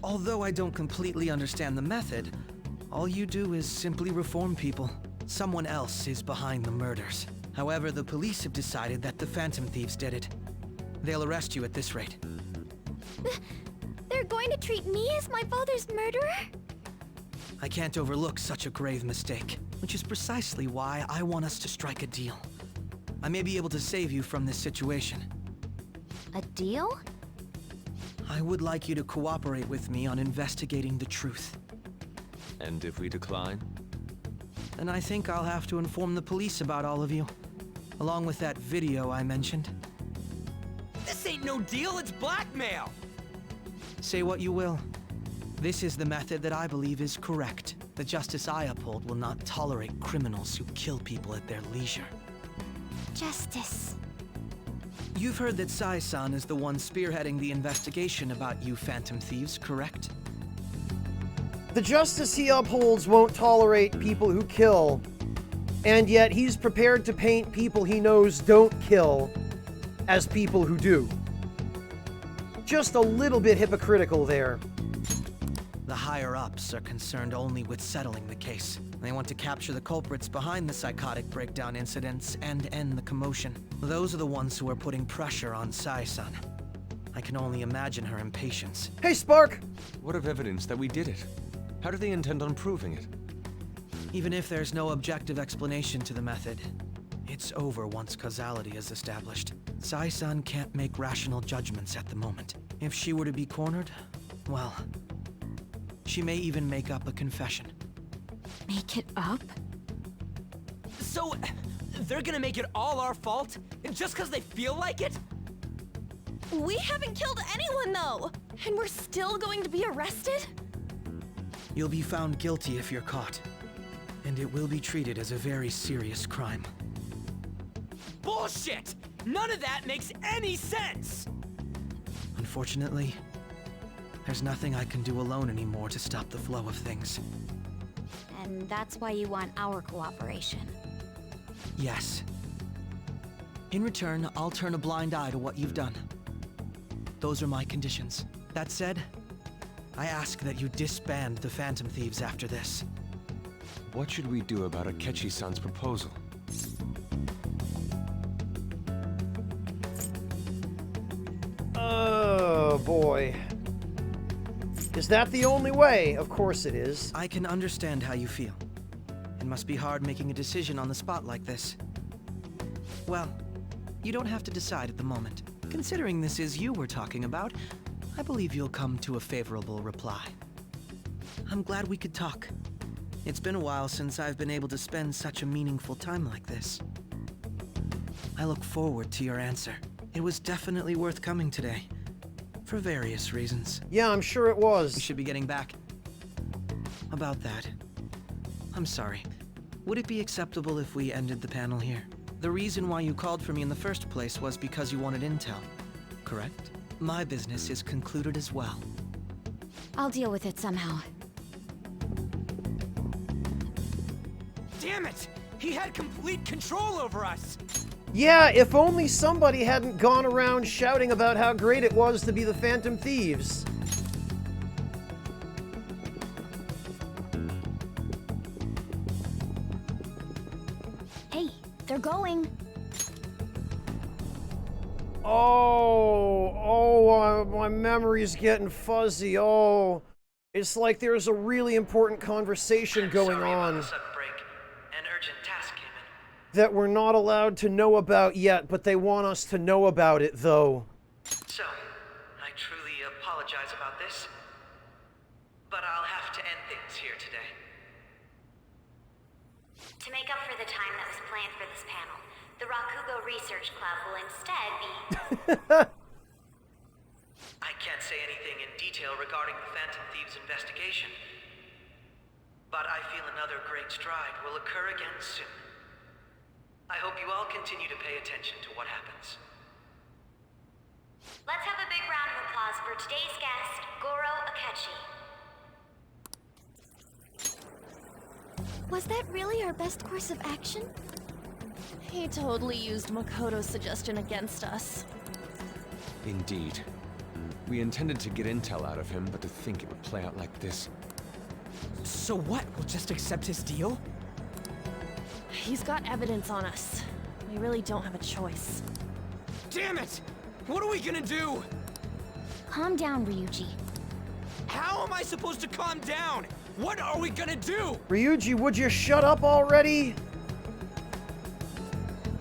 Although I don't completely understand the method, all you do is simply reform people. Someone else is behind the murders. However, the police have decided that the Phantom Thieves did it. They'll arrest you at this rate. They're going to treat me as my father's murderer? I can't overlook such a grave mistake, which is precisely why I want us to strike a deal. I may be able to save you from this situation. A deal? I would like you to cooperate with me on investigating the truth. And if we decline? And I think I'll have to inform the police about all of you, along with that video I mentioned. This ain't no deal, it's blackmail! Say what you will. This is the method that I believe is correct. The justice I uphold will not tolerate criminals who kill people at their leisure. Justice. You've heard that Sai-san is the one spearheading the investigation about you Phantom Thieves, correct? The justice he upholds won't tolerate people who kill, and yet he's prepared to paint people he knows don't kill as people who do. Just a little bit hypocritical there. The higher-ups are concerned only with settling the case. They want to capture the culprits behind the psychotic breakdown incidents and end the commotion. Those are the ones who are putting pressure on Sai-san. I can only imagine her impatience. Hey, Spark! What of evidence that we did it? How do they intend on proving it? Even if there's no objective explanation to the method, it's over once causality is established. Sai-san can't make rational judgments at the moment. If she were to be cornered, well, she may even make up a confession. Make it up? So, they're gonna make it all our fault? Just because they feel like it? We haven't killed anyone, though! And we're still going to be arrested? You'll be found guilty if you're caught, and it will be treated as a very serious crime. Bullshit! None of that makes any sense! Unfortunately, there's nothing I can do alone anymore to stop the flow of things. And that's why you want our cooperation. Yes. In return, I'll turn a blind eye to what you've done. Those are my conditions. That said, I ask that you disband the Phantom Thieves after this. What should we do about Akechi-san's proposal? Oh, boy. Is that the only way? Of course it is. I can understand how you feel. It must be hard making a decision on the spot like this. Well, you don't have to decide at the moment. Considering this is you we're talking about, I believe you'll come to a favorable reply. I'm glad we could talk. It's been a while since I've been able to spend such a meaningful time like this. I look forward to your answer. It was definitely worth coming today. For various reasons. Yeah, I'm sure it We was. should be getting back. About that, I'm sorry. Would it be acceptable if we ended the panel here? The reason why you called for me in the first place was because you wanted intel, correct? My business is concluded as well. I'll deal with it somehow. Damn it! He had complete control over us! Yeah, if only somebody hadn't gone around shouting about how great it was to be the Phantom Thieves. Hey, they're going. My memory's getting fuzzy. Oh, it's like there's a really important conversation going Sorry about on the sudden break. An urgent task came in. that we're not allowed to know about yet, but they want us to know about it, though. So, I truly apologize about this, but I'll have to end things here today. To make up for the time that was planned for this panel, the Rakugo Research Club will instead be... I can't say anything in detail regarding the Phantom Thieves investigation, but I feel another great stride will occur again soon. I hope you all continue to pay attention to what happens. Let's have a big round of applause for today's guest, Goro Akechi. Was that really our best course of action? He totally used Makoto's suggestion against us. Indeed. We intended to get intel out of him, but to think it would play out like this. So what? We'll just accept his deal? He's got evidence on us. We really don't have a choice. Damn it! What are we gonna do? Calm down, Ryuji. How am I supposed to calm down? What are we gonna do? Ryuji, would you shut up already?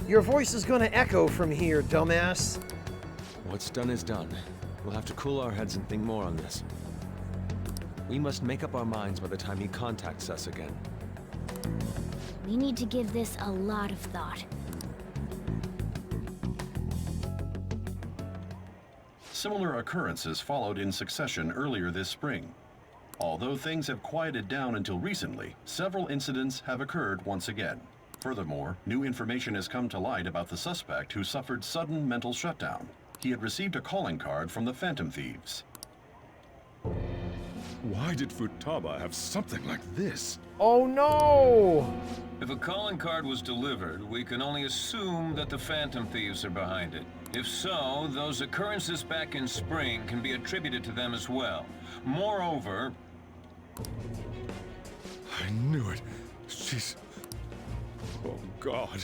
Your voice is gonna echo from here, dumbass. What's done is done. We'll have to cool our heads and think more on this. We must make up our minds by the time he contacts us again. We need to give this a lot of thought. Similar occurrences followed in succession earlier this spring. Although things have quieted down until recently, several incidents have occurred once again. Furthermore, new information has come to light about the suspect who suffered sudden mental shutdown. He had received a calling card from the Phantom Thieves. Why did Futaba have something like this? Oh no! If a calling card was delivered, we can only assume that the Phantom Thieves are behind it. If so, those occurrences back in spring can be attributed to them as well. Moreover... I knew it. She's... Oh, God.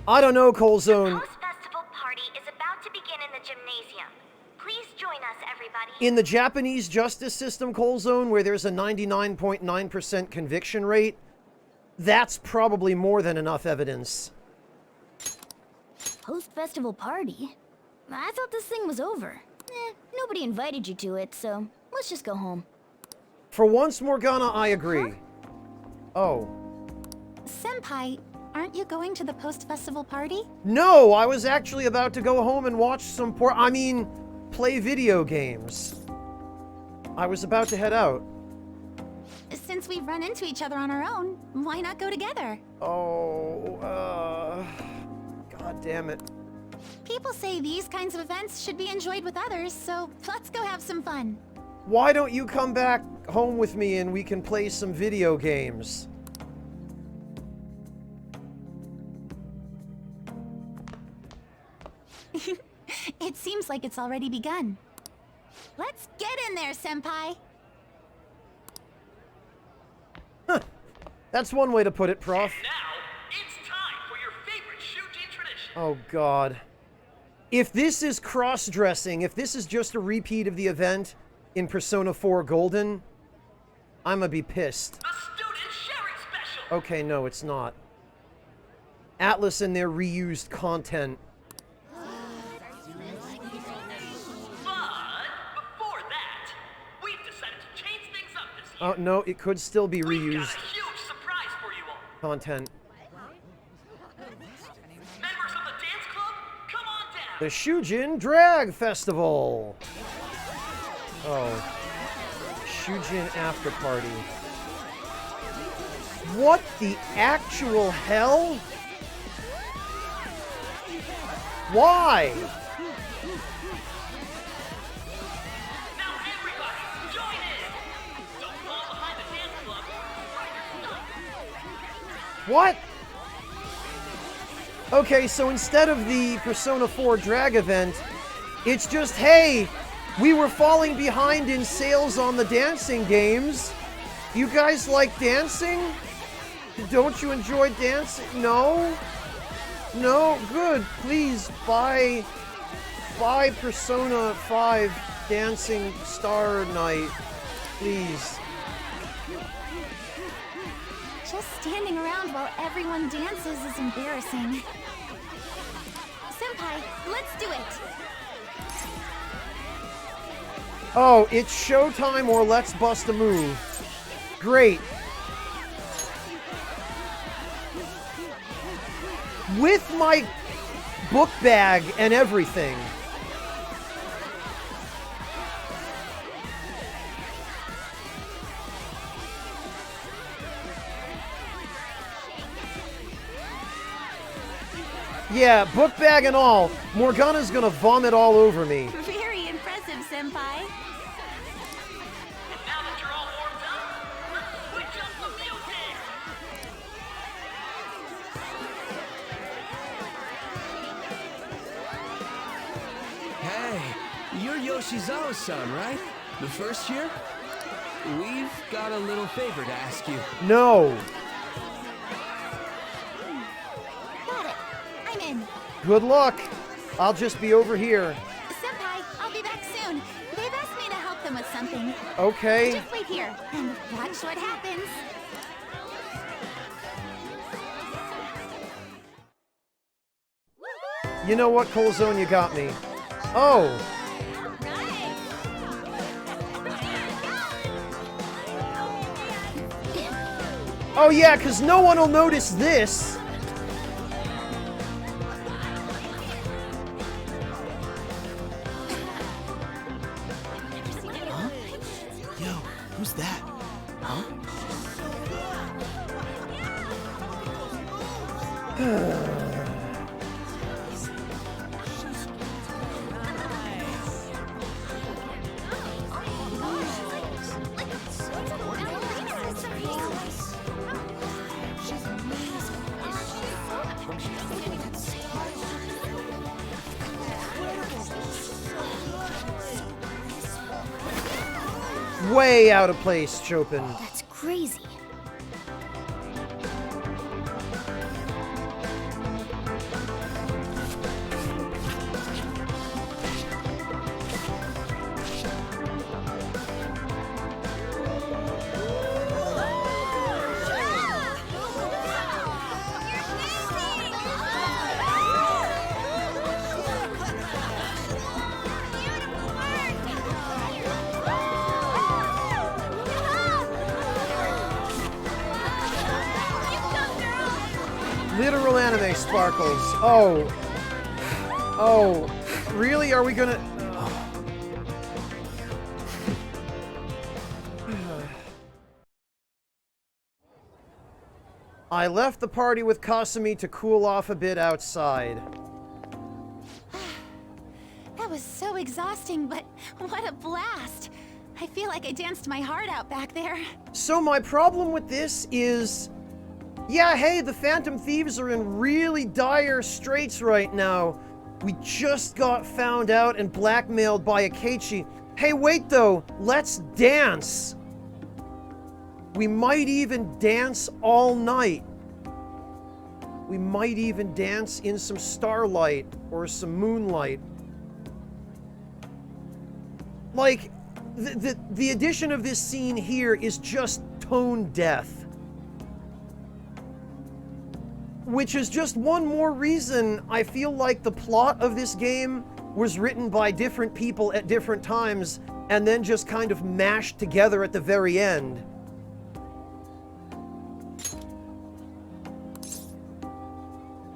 I don't know, Coalzone. Post-festival party is about to begin in the gymnasium. Please join us, everybody. In the Japanese justice system, Coalzone, where there's a 99.9% conviction rate, that's probably more than enough evidence. Post-festival party? I thought this thing was over. Nobody invited you to it, so let's just go home. For once, Morgana, I agree. Oh. Senpai, aren't you going to the post-festival party? No, I was actually about to go home and watch some play video games. I was about to head out. Since we've run into each other on our own, why not go together? God damn it. People say these kinds of events should be enjoyed with others, so let's go have some fun. Why don't you come back home with me and we can play some video games? It seems like it's already begun. Let's get in there, Senpai! That's one way to put it, Prof. And now, it's time for your favorite Shujin tradition. Oh, God. If this is cross-dressing, if this is just a repeat of the event in Persona 4 Golden, I'm gonna be pissed. The student sharing special. Okay, no, it's not. Atlas and their reused content. Oh, no, it could still be reused. Got a huge surprise for you all. Content. Members of the dance club, come on down. The Shujin Drag Festival. Oh. Shujin After Party. What the actual hell? Why? What? Okay, so instead of the Persona 4 drag event, it's just, hey, we were falling behind in sales on the dancing games. You guys like dancing? Don't you enjoy dancing? No? No? Good. Please buy Persona 5 Dancing Star Night. Please. Just standing around while everyone dances is embarrassing. Senpai, let's do it! Oh, it's showtime or let's bust a move. Great. With my book bag and everything. Yeah, book bag and all. Morgana's gonna vomit all over me. Very impressive, Senpai. Now that you're all warmed up, let's switch up the music. Hey, you're Yoshizawa-san, right? The first year? We've got a little favor to ask you. No. Got it. I'm in. Good luck. I'll just be over here. Senpai, I'll be back soon. They've asked me to help them with something. Okay. Just wait here and watch what happens. You know what, Coalzone, you got me. Oh. Oh yeah, because no one will notice this. Huh? Yo, who's that? Huh? way out of place, Chopin. That's crazy. Literal anime sparkles. Oh. Oh. Really? Are we gonna... I left the party with Kasumi to cool off a bit outside. That was so exhausting, but what a blast. I feel like I danced my heart out back there. So my problem with this is... Yeah, hey, the Phantom Thieves are in really dire straits right now. We just got found out and blackmailed by Akechi. Hey, wait though, let's dance. We might even dance all night. We might even dance in some starlight or some moonlight. Like, the addition of this scene here is just tone deaf. Which is just one more reason I feel like the plot of this game was written by different people at different times and then just kind of mashed together at the very end.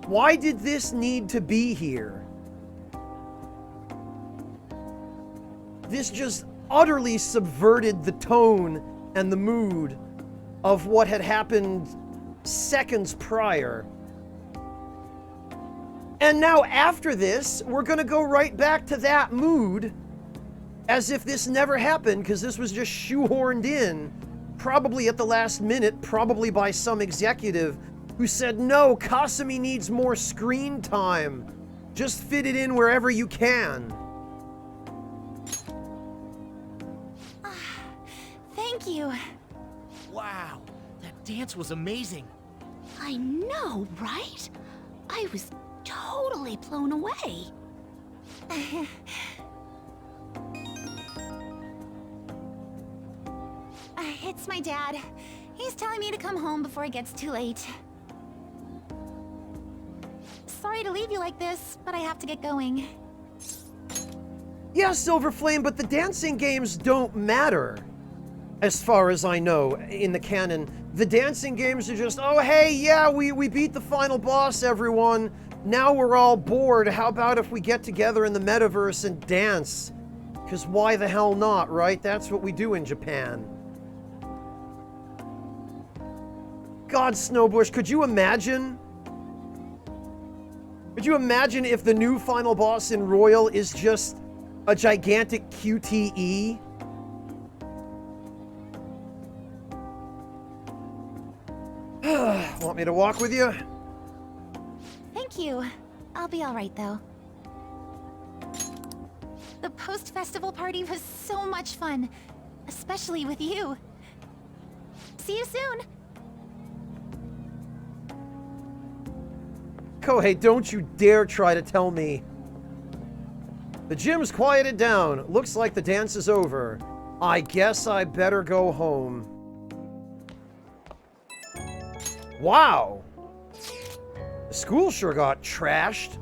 Why did this need to be here? This just utterly subverted the tone and the mood of what had happened seconds prior. And now after this, we're gonna go right back to that mood as if this never happened, because this was just shoehorned in, probably at the last minute, probably by some executive who said, no, Kasumi needs more screen time. Just fit it in wherever you can. Thank you. Wow, that dance was amazing. I know, right? I was totally blown away. It's my dad. He's telling me to come home before it gets too late. Sorry to leave you like this, but I have to get going. Yeah, Silver Flame, but the dancing games don't matter. As far as I know, in the canon. The dancing games are just, oh hey, yeah, we beat the final boss, everyone. Now we're all bored. How about if we get together in the metaverse and dance? Because why the hell not, right? That's what we do in Japan. God, Snowbush, could you imagine? Could you imagine if the new final boss in Royal is just a gigantic QTE? Want me to walk with you? Thank you. I'll be all right, though. The post-festival party was so much fun, especially with you. See you soon! Kohei, don't you dare try to tell me. The gym's quieted down. Looks like the dance is over. I guess I better go home. Wow! The school sure got trashed.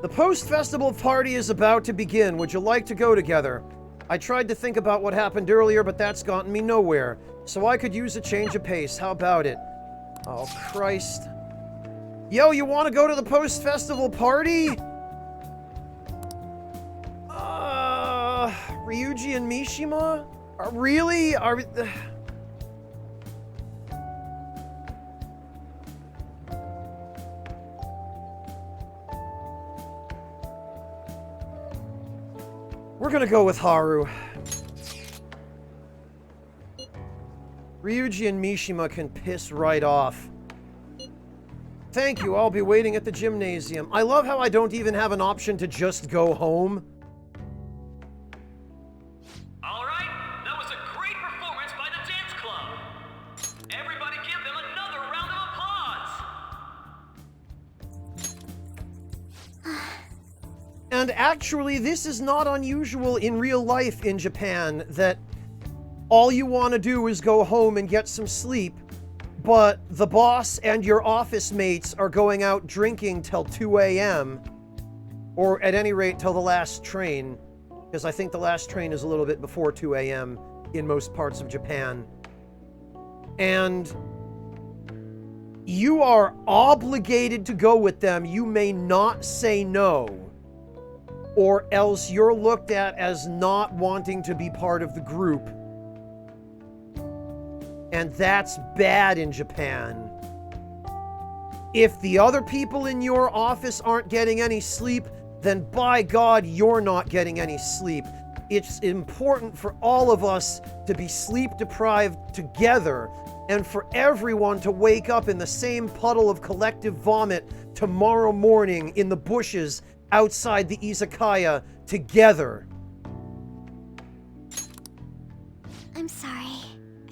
The post-festival party is about to begin. Would you like to go together? I tried to think about what happened earlier, but that's gotten me nowhere. So I could use a change of pace. How about it? Oh, Christ. Yo, you want to go to the post-festival party? Ryuji and Mishima? Really? We're gonna go with Haru. Ryuji and Mishima can piss right off. Thank you, I'll be waiting at the gymnasium. I love how I don't even have an option to just go home. And actually, this is not unusual in real life in Japan, that all you want to do is go home and get some sleep, but the boss and your office mates are going out drinking till 2 a.m., or at any rate till the last train, because I think the last train is a little bit before 2 a.m. in most parts of Japan. And you are obligated to go with them. You may not say no, or else you're looked at as not wanting to be part of the group. And that's bad in Japan. If the other people in your office aren't getting any sleep, then by God, you're not getting any sleep. It's important for all of us to be sleep deprived together, and for everyone to wake up in the same puddle of collective vomit tomorrow morning in the bushes outside the izakaya together. I'm sorry.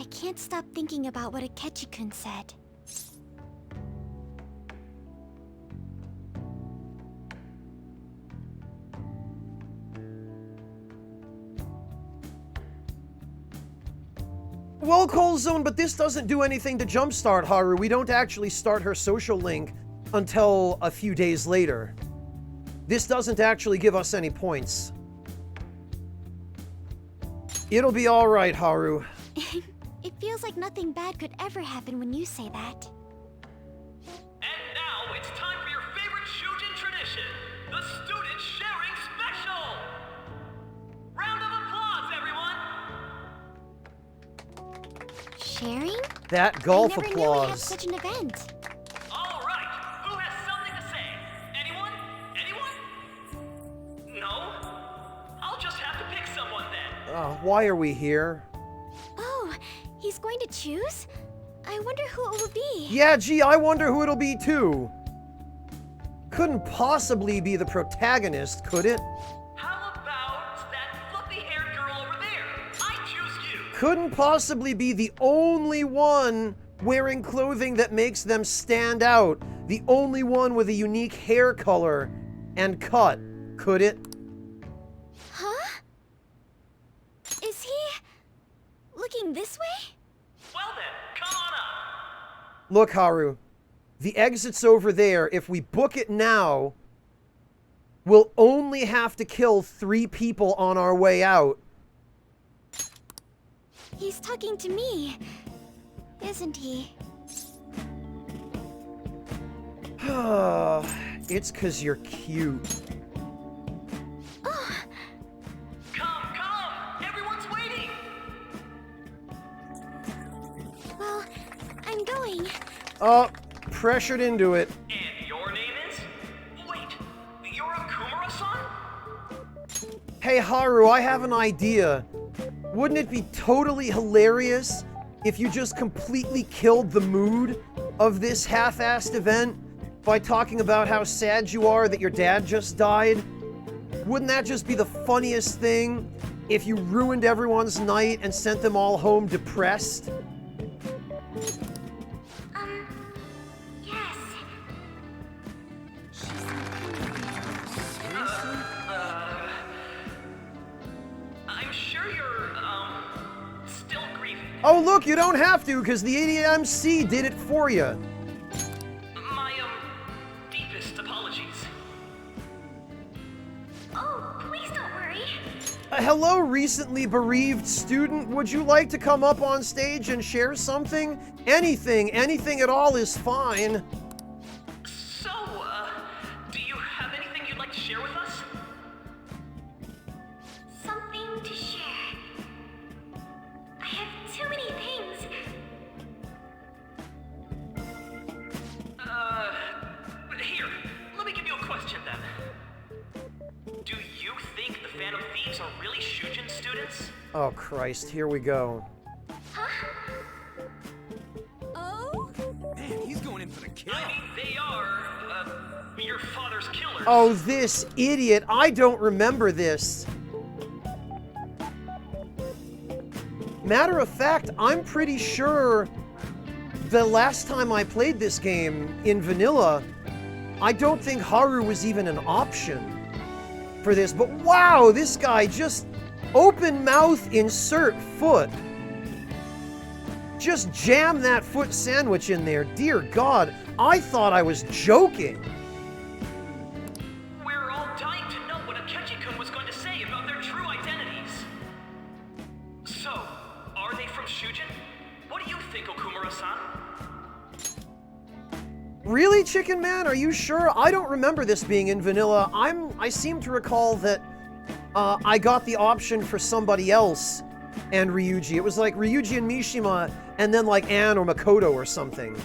I can't stop thinking about what Akechi-kun said. Well, Cold Zone, but this doesn't do anything to jumpstart Haru. We don't actually start her social link until a few days later. This doesn't actually give us any points. It'll be alright, Haru. It feels like nothing bad could ever happen when you say that. And now it's time for your favorite Shujin tradition, the Student Sharing Special! Round of applause, everyone! Sharing? That golf I never knew we had applause. such an event. All right, who has something to say? Anyone? Anyone? No? I'll just have to pick someone then. Why are we here? Oh, he's going to choose? I wonder who it will be. Yeah, gee, I wonder who it'll be too. Couldn't possibly be the protagonist, could it? How about that fluffy-haired girl over there? I choose you. Couldn't possibly be the only one wearing clothing that makes them stand out. The only one with a unique hair color and cut, could it? Huh? Is he looking this way? Well then, come on up. Look, Haru, the exit's over there. If we book it now, we'll only have to kill 3 people on our way out. He's talking to me, isn't he? It's 'cause you're cute. Oh, Come! Everyone's waiting! well, I'm going. Pressured into it. And your name is? Wait, you're Akumura-san? Hey, Haru, I have an idea. Wouldn't it be totally hilarious if you just completely killed the mood of this half-assed event by talking about how sad you are that your dad just died? Wouldn't that just be the funniest thing if you ruined everyone's night and sent them all home depressed? Yes. I'm sure you're, still grieving. Oh, look, you don't have to, because the ADMC did it for you. My, deepest apologies. Oh, please don't worry. Hello, recently bereaved student. Would you like to come up on stage and share something? Anything at all is fine. So, do you have anything you'd like to share with us? Something to share. I have too many things. Here, let me give you a question then. Do you think the Phantom Thieves are really Shujin students? Oh, Christ, here we go. Oh? Man, he's going in for the kill. I mean, they are, your father's killers. Oh, this idiot. I don't remember this. Matter of fact, I'm pretty sure the last time I played this game in vanilla, I don't think Haru was even an option. for this, but wow, this guy just open mouth, insert foot. Just jam that foot sandwich in there. Dear God, I thought I was joking. We're all dying to know what Akechi-kun was going to say about their true identities. So, are they from Shujin? What do you think, Okumura-san? Really, Chicken Man? Are you sure? I don't remember this being in vanilla. I seem to recall that I got the option for somebody else and Ryuji. It was like Ryuji and Mishima, and then like Anne or Makoto or something.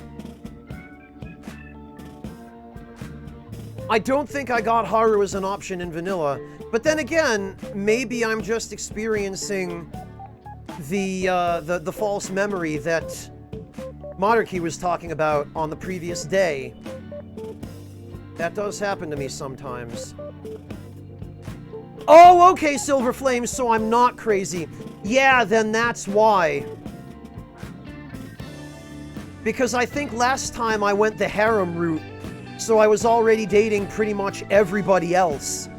I don't think I got Haru as an option in vanilla, but then again, maybe I'm just experiencing the false memory that Maruki was talking about on the previous day. That does happen to me sometimes. Oh, okay, Silver Flame, so I'm not crazy. Yeah, then that's why. Because I think last time I went the harem route, so I was already dating pretty much everybody else.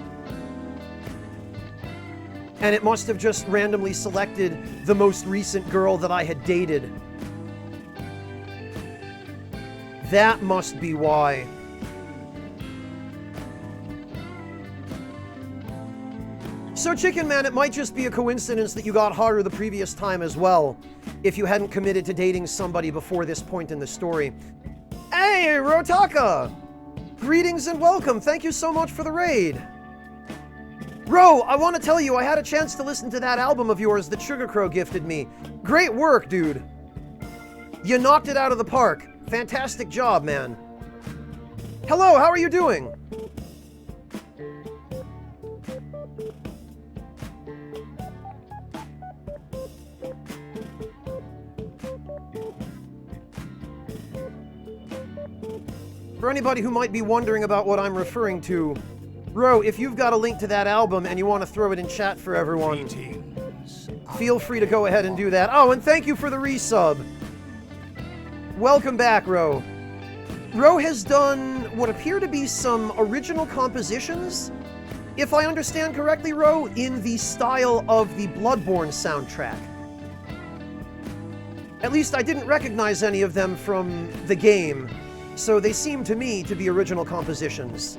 And it must have just randomly selected the most recent girl that I had dated. That must be why. So, Chicken Man, it might just be a coincidence that you got Haru the previous time as well, if you hadn't committed to dating somebody before this point in the story. Hey, Rotaka! Greetings and welcome. Thank you so much for the raid. Ro, I want to tell you, I had a chance to listen to that album of yours that Sugar Crow gifted me. Great work, dude. You knocked it out of the park. Fantastic job, man. Hello, how are you doing? For anybody who might be wondering about what I'm referring to, Ro, if you've got a link to that album and you want to throw it in chat for everyone, feel free to go ahead and do that. Oh, and thank you for the resub. Welcome back, Ro. Ro has done what appear to be some original compositions, if I understand correctly, Ro, in the style of the Bloodborne soundtrack. At least I didn't recognize any of them from the game, so they seem to me to be original compositions.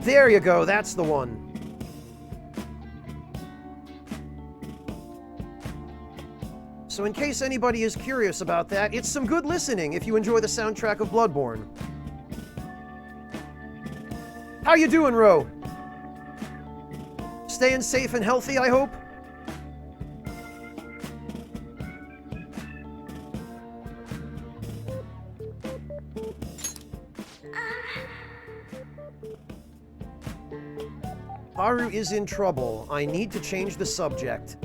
There you go, that's the one. So in case anybody is curious about that, it's some good listening if you enjoy the soundtrack of Bloodborne. How you doing, Ro? Staying safe and healthy, I hope? Haru is in trouble. I need to change the subject.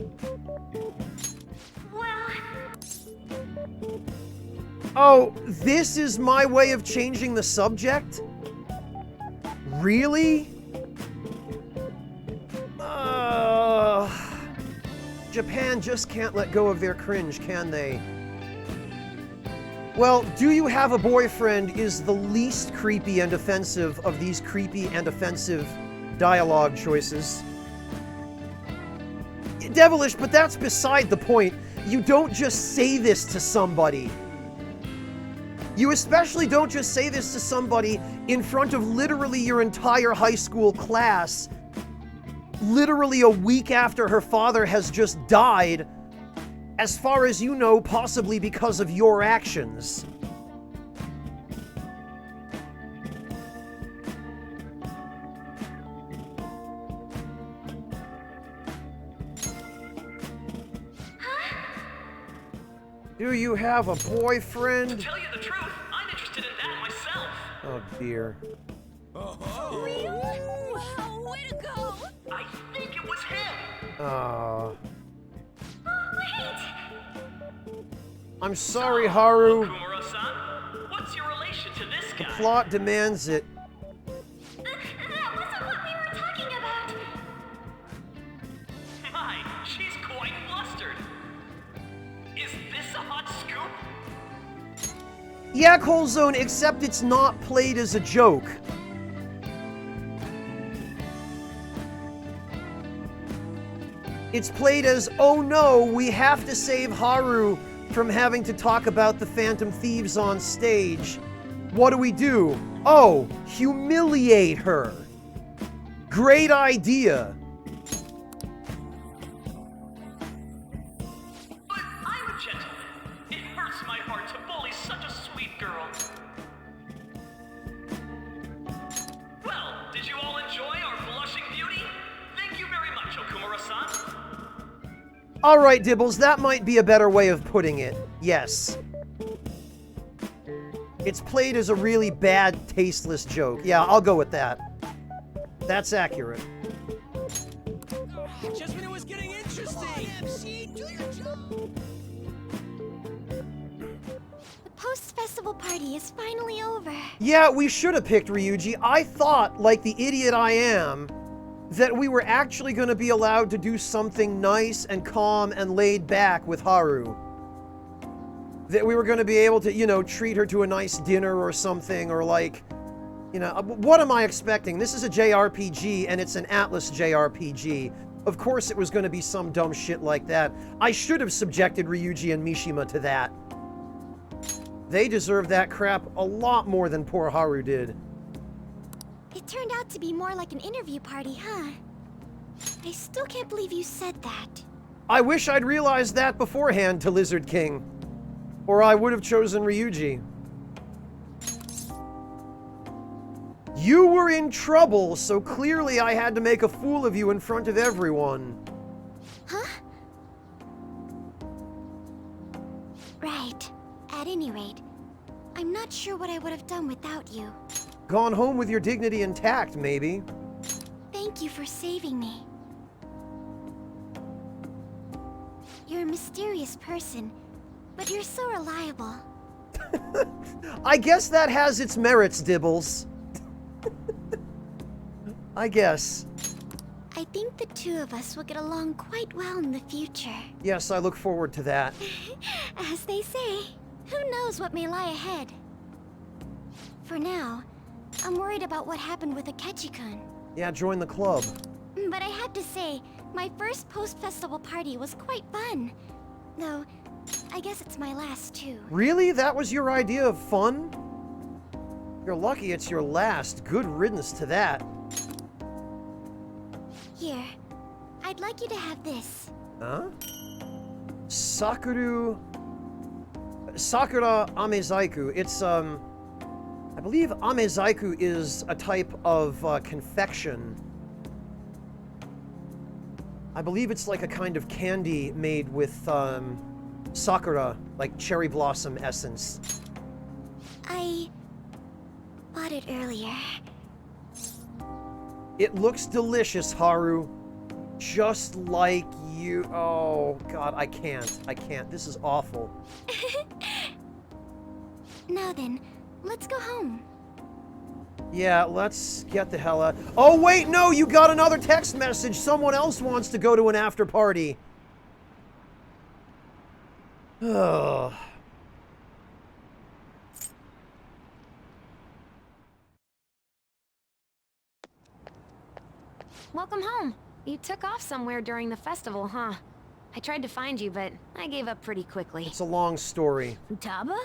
Oh, this is my way of changing the subject? Really? Japan just can't let go of their cringe, can they? Well, do you have a boyfriend is the least creepy and offensive of these creepy and offensive dialogue choices. Devilish, but that's beside the point. You don't just say this to somebody. You especially don't just say this to somebody in front of literally your entire high school class, literally a week after her father has just died, as far as you know, possibly because of your actions. Do you have a boyfriend? To tell you the truth, I'm interested in that myself. Oh dear. Really? Wow, way to go! I think it was him. Oh, wait! I'm sorry, Haru. Okumura-san, what's your relation to this The guy? plot demands it. That wasn't what we were talking about. My, she's quite flustered. Is this a hot scoop? Yeah, Cold Zone, except it's not played as a joke. It's played as, oh no, we have to save Haru from having to talk about the Phantom Thieves on stage. What do? Oh, humiliate her. Great idea. But I'm a gentleman. It hurts my heart to bully such a sweet girl. Well, did you all enjoy our blushing beauty? Thank you very much, Okumura-san. All right, Dibbles, that might be a better way of putting it. Yes. It's played as a really bad, tasteless joke. Yeah, I'll go with that. That's accurate. Just when it was getting interesting! MC, do your job! The post-festival party is finally over. Yeah, we should have picked Ryuji. I thought, like the idiot I am, that we were actually going to be allowed to do something nice and calm and laid back with Haru. That we were going to be able to, you know, treat her to a nice dinner or something, or like, you know, what am I expecting? This is a JRPG, and it's an Atlas JRPG. Of course it was going to be some dumb shit like that. I should have subjected Ryuji and Mishima to that. They deserve that crap a lot more than poor Haru did. It turned out to be more like an interview party, huh? I still can't believe you said that. I wish I'd realized that beforehand to Lizard King. Or I would have chosen Ryuji. You were in trouble, so clearly I had to make a fool of you in front of everyone. Huh? Right. At any rate, I'm not sure what I would have done without you. Gone home with your dignity intact, maybe. Thank you for saving me. You're a mysterious person, but you're so reliable. I guess that has its merits, Dibbles. I guess. I think the two of us will get along quite well in the future. Yes, I look forward to that. As they say, who knows what may lie ahead? For now, I'm worried about what happened with Akechi-kun. Yeah, join the club. But I have to say, my first post-festival party was quite fun. Though, I guess it's my last too. Really? That was your idea of fun? You're lucky it's your last. Good riddance to that. Here, I'd like you to have this. Huh? Sakura Amezaiku. It's, I believe Amezaiku is a type of confection. I believe it's like a kind of candy made with sakura, like cherry blossom essence. I bought it earlier. It looks delicious, Haru. Just like you. Oh, God, I can't. This is awful. Now then, let's go home. Yeah, let's get the hell out. Oh, wait, no, you got another text message. Someone else wants to go to an after party. Ugh. Welcome home. You took off somewhere during the festival, huh? I tried to find you, but I gave up pretty quickly. It's a long story. Futaba?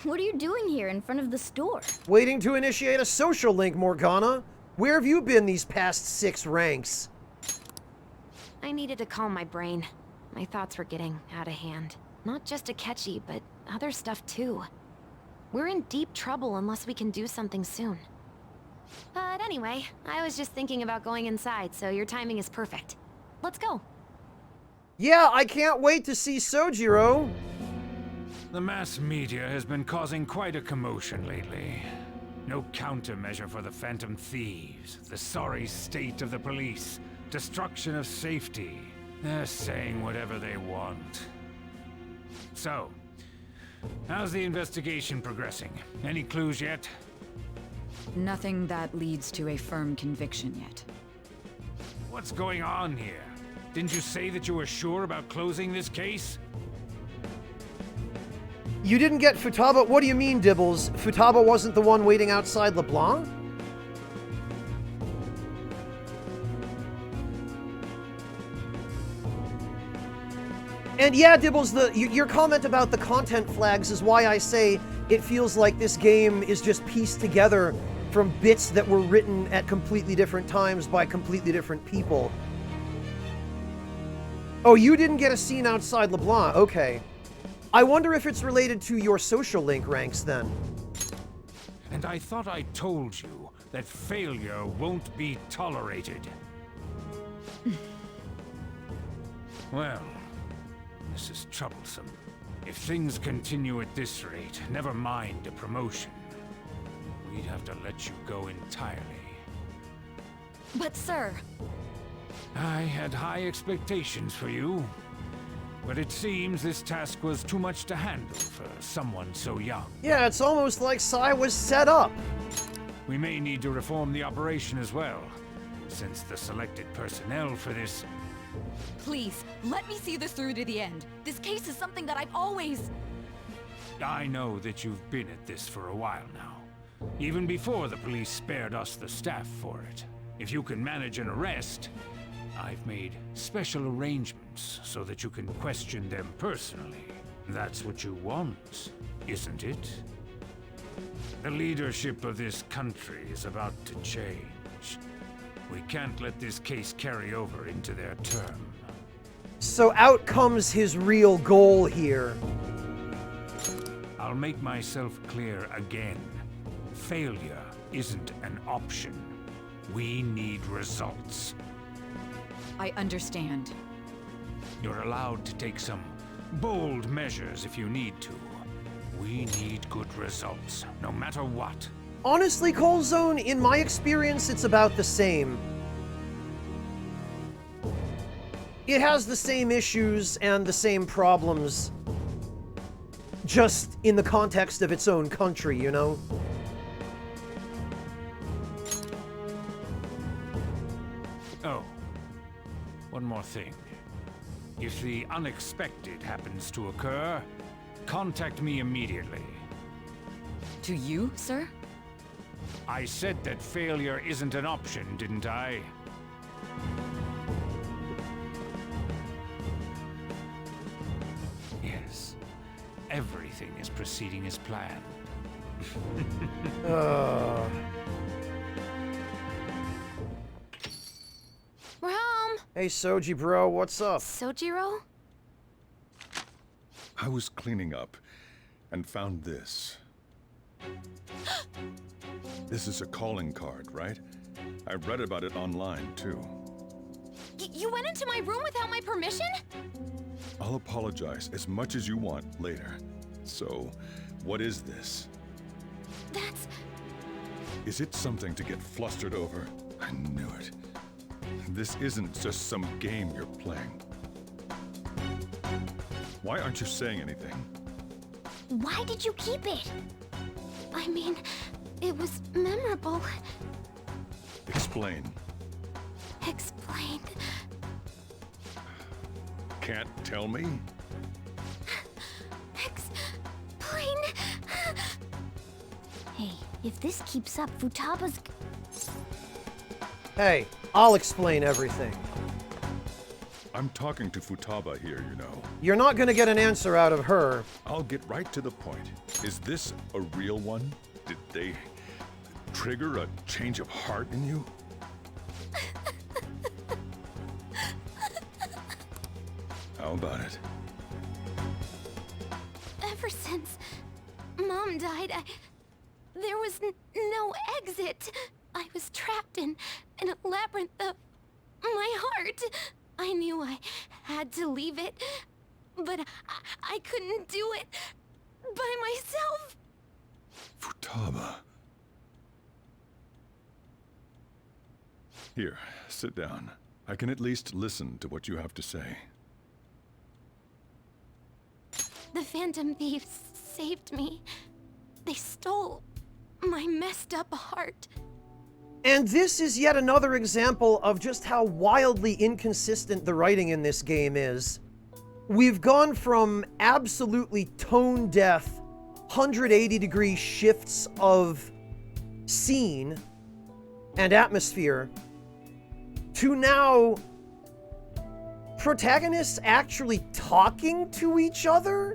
What are you doing here in front of the store? Waiting to initiate a social link, Morgana. Where have you been these past 6 ranks? I needed to calm my brain. My thoughts were getting out of hand. Not just Akechi, but other stuff too. We're in deep trouble unless we can do something soon. But anyway, I was just thinking about going inside, so your timing is perfect. Let's go. Yeah, I can't wait to see Sojiro. The mass media has been causing quite a commotion lately. No countermeasure for the Phantom Thieves, the sorry state of the police, destruction of safety. They're saying whatever they want. So, how's the investigation progressing? Any clues yet? Nothing that leads to a firm conviction yet. What's going on here? Didn't you say that you were sure about closing this case? You didn't get Futaba? What do you mean, Dibbles? Futaba wasn't the one waiting outside LeBlanc? And yeah, Dibbles, your comment about the content flags is why I say it feels like this game is just pieced together from bits that were written at completely different times by completely different people. Oh, you didn't get a scene outside LeBlanc. Okay. I wonder if it's related to your social link ranks then. And I thought I told you that failure won't be tolerated. Well, this is troublesome. If things continue at this rate, never mind a promotion. We'd have to let you go entirely. But sir... I had high expectations for you. But it seems this task was too much to handle for someone so young. Yeah, it's almost like Sai was set up. We may need to reform the operation as well, since the selected personnel for this... Please, let me see this through to the end. This case is something that I've always... I know that you've been at this for a while now. Even before the police spared us the staff for it. If you can manage an arrest, I've made special arrangements so that you can question them personally. That's what you want, isn't it? The leadership of this country is about to change. We can't let this case carry over into their term. So out comes his real goal here. I'll make myself clear again. Failure isn't an option. We need results. I understand. You're allowed to take some bold measures if you need to. We need good results, no matter what. Honestly, Coalzone, in my experience, it's about the same. It has the same issues and the same problems, just in the context of its own country, you know? Oh, one more thing. If the unexpected happens to occur, contact me immediately. To you, sir? I said that failure isn't an option, didn't I? Yes. Everything is proceeding as planned. We're home! Hey, Soji bro, what's up? Sojiro? I was cleaning up and found this. This is a calling card, right? I read about it online, too. You went into my room without my permission? I'll apologize as much as you want later. So, what is this? That's... Is it something to get flustered over? I knew it. This isn't just some game you're playing. Why aren't you saying anything? Why did you keep it? I mean, it was memorable. Explain. Explain. Can't tell me? Explain. Hey, if this keeps up, Futaba's... Hey, I'll explain everything. I'm talking to Futaba here, you know. You're not gonna get an answer out of her. I'll get right to the point. Is this a real one? Did they trigger a change of heart in you? How about it? Ever since Mom died, there was no exit. I was trapped in a labyrinth of my heart. I knew I had to leave it, but I couldn't do it by myself. Futaba. Here, sit down. I can at least listen to what you have to say. The Phantom Thieves saved me. They stole my messed up heart. And this is yet another example of just how wildly inconsistent the writing in this game is. We've gone from absolutely tone-deaf, 180-degree shifts of scene and atmosphere to now protagonists actually talking to each other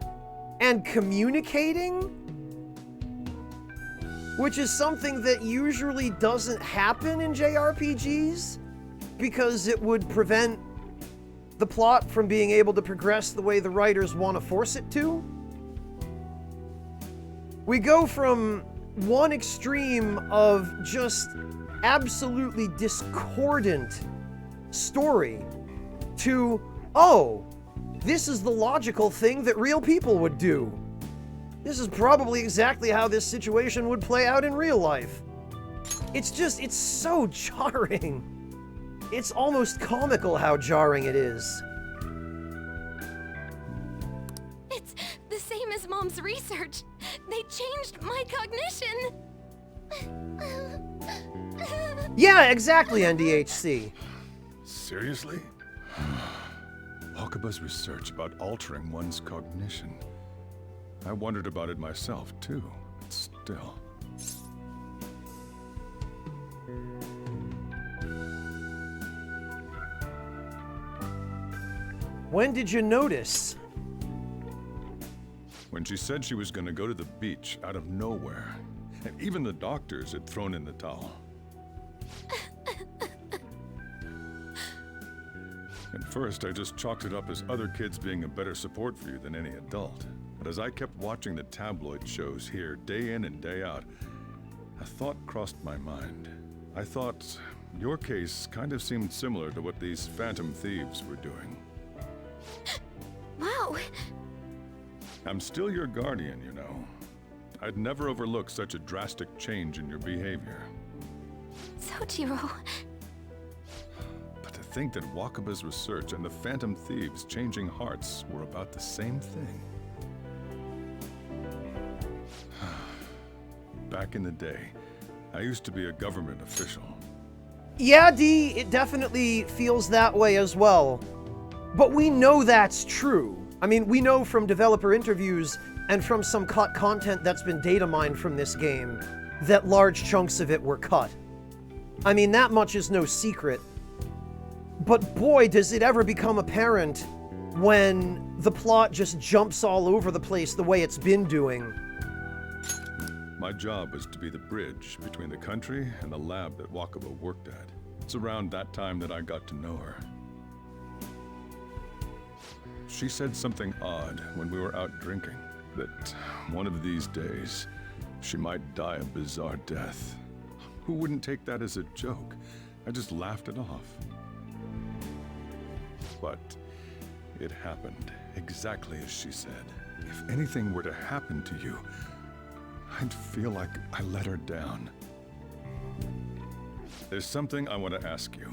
and communicating, which is something that usually doesn't happen in JRPGs because it would prevent the plot from being able to progress the way the writers want to force it to. We go from one extreme of just absolutely discordant story to, oh, this is the logical thing that real people would do. This is probably exactly how this situation would play out in real life. It's so jarring. It's almost comical how jarring it is. It's the same as Mom's research. They changed my cognition. Yeah, exactly, NDHC. Seriously? Wakuba's research about altering one's cognition. I wondered about it myself, too, but still. When did you notice? When she said she was going to go to the beach out of nowhere. And even the doctors had thrown in the towel. At first, I just chalked it up as other kids being a better support for you than any adult. But as I kept watching the tabloid shows here, day in and day out, a thought crossed my mind. I thought your case kind of seemed similar to what these Phantom Thieves were doing. Wow. I'm still your guardian, you know. I'd never overlook such a drastic change in your behavior. Sojiro. But to think that Wakuba's research and the Phantom Thieves changing hearts were about the same thing. Back in the day, I used to be a government official. Yeah, D, it definitely feels that way as well. But we know that's true. I mean, we know from developer interviews and from some cut content that's been data mined from this game that large chunks of it were cut. I mean, that much is no secret. But boy, does it ever become apparent when the plot just jumps all over the place the way it's been doing. My job was to be the bridge between the country and the lab that Wakuba worked at. It's around that time that I got to know her. She said something odd when we were out drinking, that one of these days, she might die a bizarre death. Who wouldn't take that as a joke? I just laughed it off. But it happened exactly as she said. If anything were to happen to you, I'd feel like I let her down. There's something I want to ask you.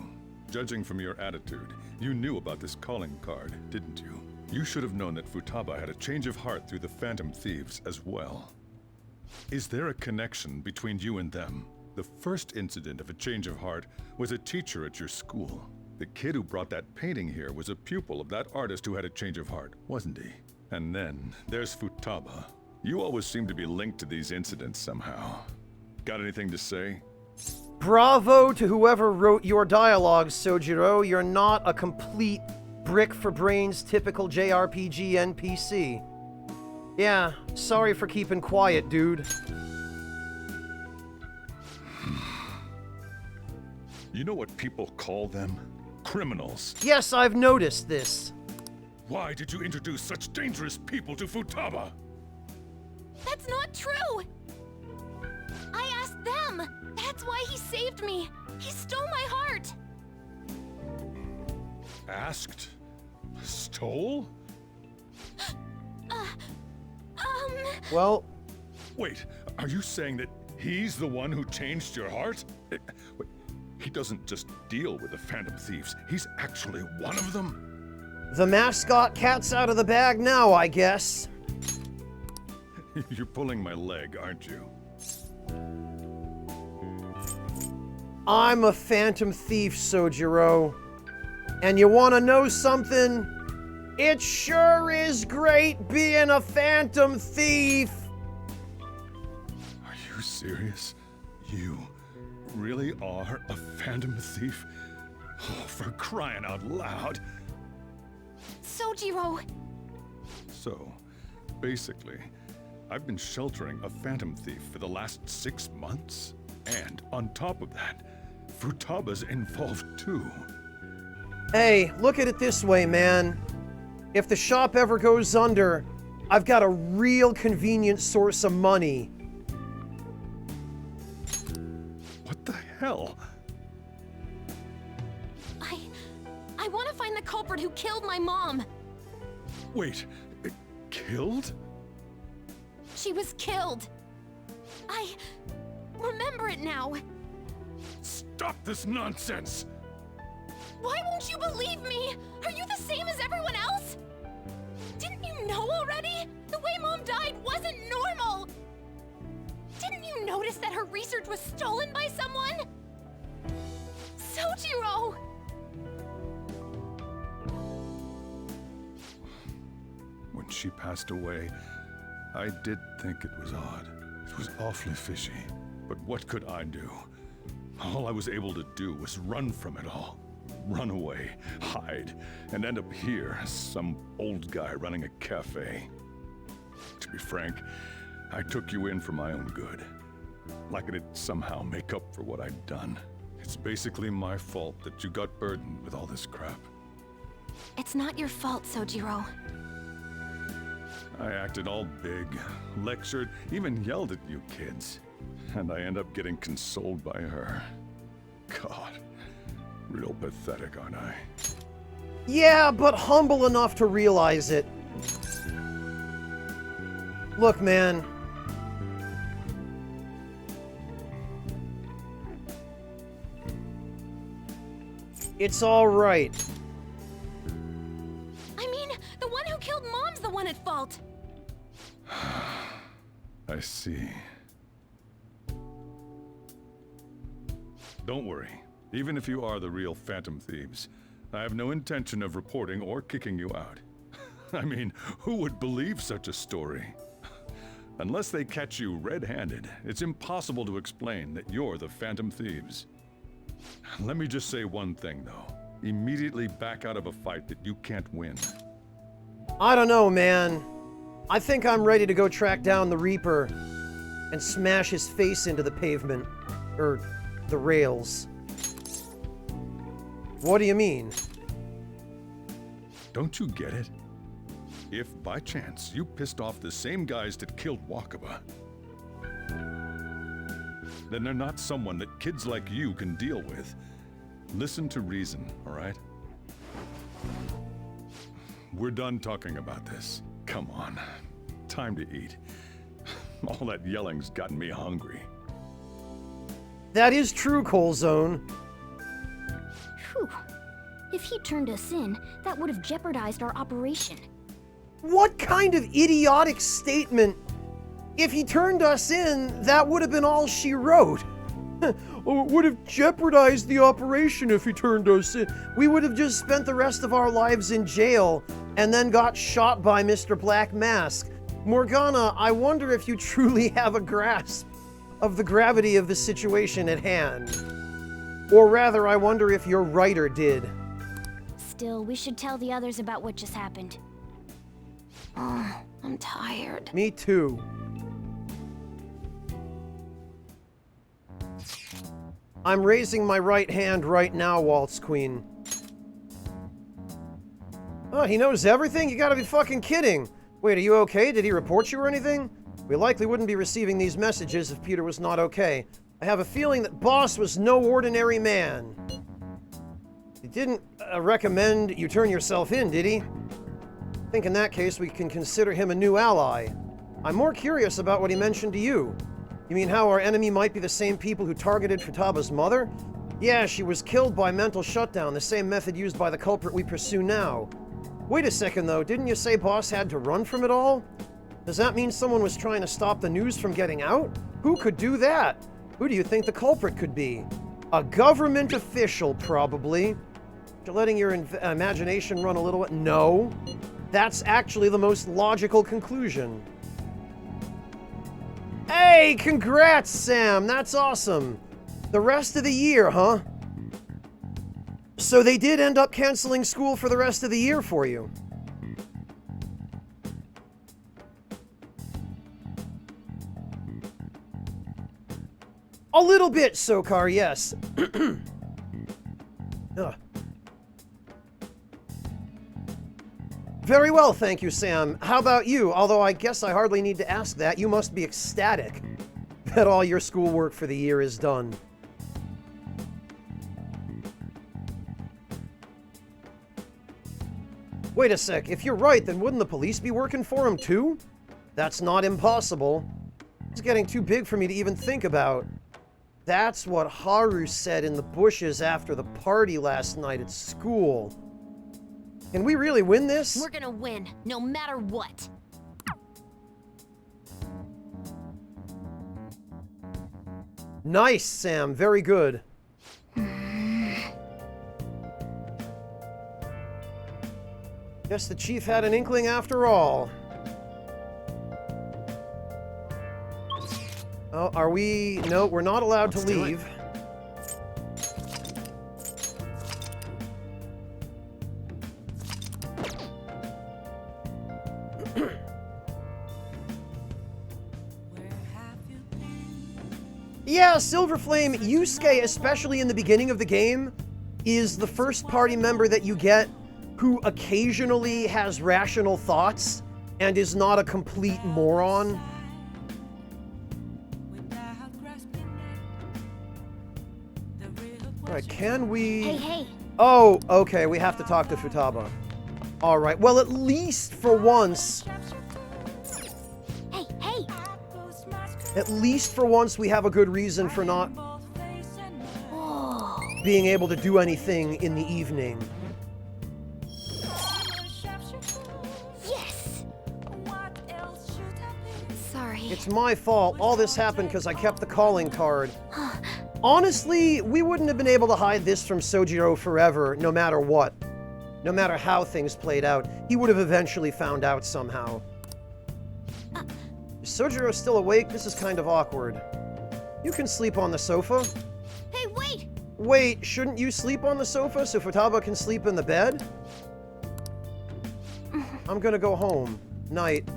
Judging from your attitude, you knew about this calling card, didn't you? You should have known that Futaba had a change of heart through the Phantom Thieves as well. Is there a connection between you and them? The first incident of a change of heart was a teacher at your school. The kid who brought that painting here was a pupil of that artist who had a change of heart, wasn't he? And then there's Futaba. You always seem to be linked to these incidents somehow. Got anything to say? Bravo to whoever wrote your dialogue, Sojiro. You're not a complete brick for brains typical JRPG NPC. Yeah, sorry for keeping quiet, dude. You know what people call them? Criminals. Yes, I've noticed this. Why did you introduce such dangerous people to Futaba? That's not true! I asked them! That's why he saved me! He stole my heart! Asked? Stole? Well... Wait, are you saying that he's the one who changed your heart? Wait, he doesn't just deal with the Phantom Thieves, he's actually one of them? The mascot cat's out of the bag now, I guess. You're pulling my leg, aren't you? I'm a Phantom Thief, Sojiro. And you wanna know something? It sure is great being a Phantom Thief! Are you serious? You really are a Phantom Thief? Oh, for crying out loud! Sojiro! So, basically, I've been sheltering a phantom thief for the last 6 months. And on top of that, Futaba's involved too. Hey, look at it this way, man. If the shop ever goes under, I've got a real convenient source of money. What the hell? I want to find the culprit who killed my mom. Wait, killed? She was killed. I remember it now. Stop this nonsense! Why won't you believe me? Are you the same as everyone else? Didn't you know already? The way Mom died wasn't normal. Didn't you notice that her research was stolen by someone? Sojiro! When she passed away, I did think it was odd. It was awfully fishy. But what could I do? All I was able to do was run from it all. Run away, hide, and end up here as some old guy running a cafe. To be frank, I took you in for my own good. Like it'd somehow make up for what I'd done. It's basically my fault that you got burdened with all this crap. It's not your fault, Sojiro. I acted all big, lectured, even yelled at you kids. And I end up getting consoled by her. God, real pathetic, aren't I? Yeah, but humble enough to realize it. Look, man. It's all right. I mean, the one who killed Mom's the one at fault. I see. Don't worry. Even if you are the real Phantom Thieves, I have no intention of reporting or kicking you out. I mean, who would believe such a story? Unless they catch you red-handed, it's impossible to explain that you're the Phantom Thieves. Let me just say one thing, though. Immediately back out of a fight that you can't win. I don't know, man. I think I'm ready to go track down the Reaper and smash his face into the pavement. Or the rails. What do you mean? Don't you get it? If, by chance, you pissed off the same guys that killed Wakaba, then they're not someone that kids like you can deal with. Listen to reason, all right? We're done talking about this. Come on. Time to eat. All that yelling's gotten me hungry. That is true, Coalzone. Phew. If he turned us in, that would have jeopardized our operation. What kind of idiotic statement? If he turned us in, that would have been all she wrote. Oh, it would have jeopardized the operation if he turned us in. We would have just spent the rest of our lives in jail and then got shot by Mr. Black Mask. Morgana, I wonder if you truly have a grasp of the gravity of the situation at hand. Or rather, I wonder if your writer did. Still, we should tell the others about what just happened. Oh, I'm tired. Me too. I'm raising my right hand right now, Waltz Queen. Oh, he knows everything? You gotta be fucking kidding. Wait, are you okay? Did he report you or anything? We likely wouldn't be receiving these messages if Peter was not okay. I have a feeling that Boss was no ordinary man. He didn't recommend you turn yourself in, did he? I think in that case we can consider him a new ally. I'm more curious about what he mentioned to you. You mean how our enemy might be the same people who targeted Futaba's mother? Yeah, she was killed by mental shutdown, the same method used by the culprit we pursue now. Wait a second though, didn't you say Boss had to run from it all? Does that mean someone was trying to stop the news from getting out? Who could do that? Who do you think the culprit could be? A government official, probably. You're letting your imagination run a little bit? No. That's actually the most logical conclusion. Hey, congrats, Sam! That's awesome! The rest of the year, huh? So they did end up canceling school for the rest of the year for you? A little bit, Sokar, yes. Ugh. Very well, thank you, Sam. How about you? Although I guess I hardly need to ask that. You must be ecstatic that all your schoolwork for the year is done. Wait a sec, if you're right, then wouldn't the police be working for him too? That's not impossible. It's getting too big for me to even think about. That's what Haru said in the bushes after the party last night at school. Can we really win this? We're gonna win, no matter what. Nice, Sam. Very good. Guess the chief had an inkling after all. Oh, are we... No, we're not allowed to leave. Yeah, Silverflame, Yusuke, especially in the beginning of the game, is the first party member that you get who occasionally has rational thoughts and is not a complete moron. Alright, can we... Hey. Oh, okay, we have to talk to Futaba. Alright, well, at least for once... Hey! At least for once we have a good reason for not being able to do anything in the evening. Yes! Sorry. It's my fault. All this happened because I kept the calling card. Honestly, we wouldn't have been able to hide this from Sojiro forever, no matter what. No matter how things played out. He would have eventually found out somehow. Is Sojiro still awake? This is kind of awkward. You can sleep on the sofa. Hey, wait! Wait, shouldn't you sleep on the sofa so Futaba can sleep in the bed? I'm gonna go home. Night.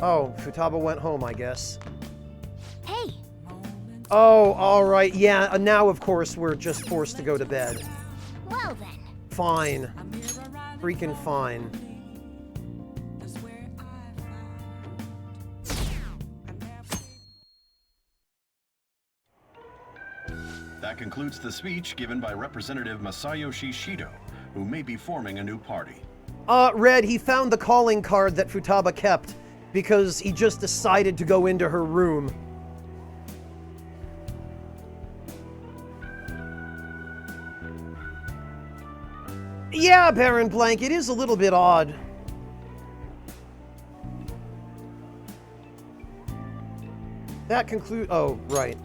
Oh, Futaba went home, I guess. Hey! Oh, alright, yeah, now of course we're just forced to go to bed. Well then. Fine. Freaking fine. That concludes the speech given by Representative Masayoshi Shido, who may be forming a new party. Red, he found the calling card that Futaba kept because he just decided to go into her room. Yeah, Baron Blank, it is a little bit odd. That concludes... Oh, right.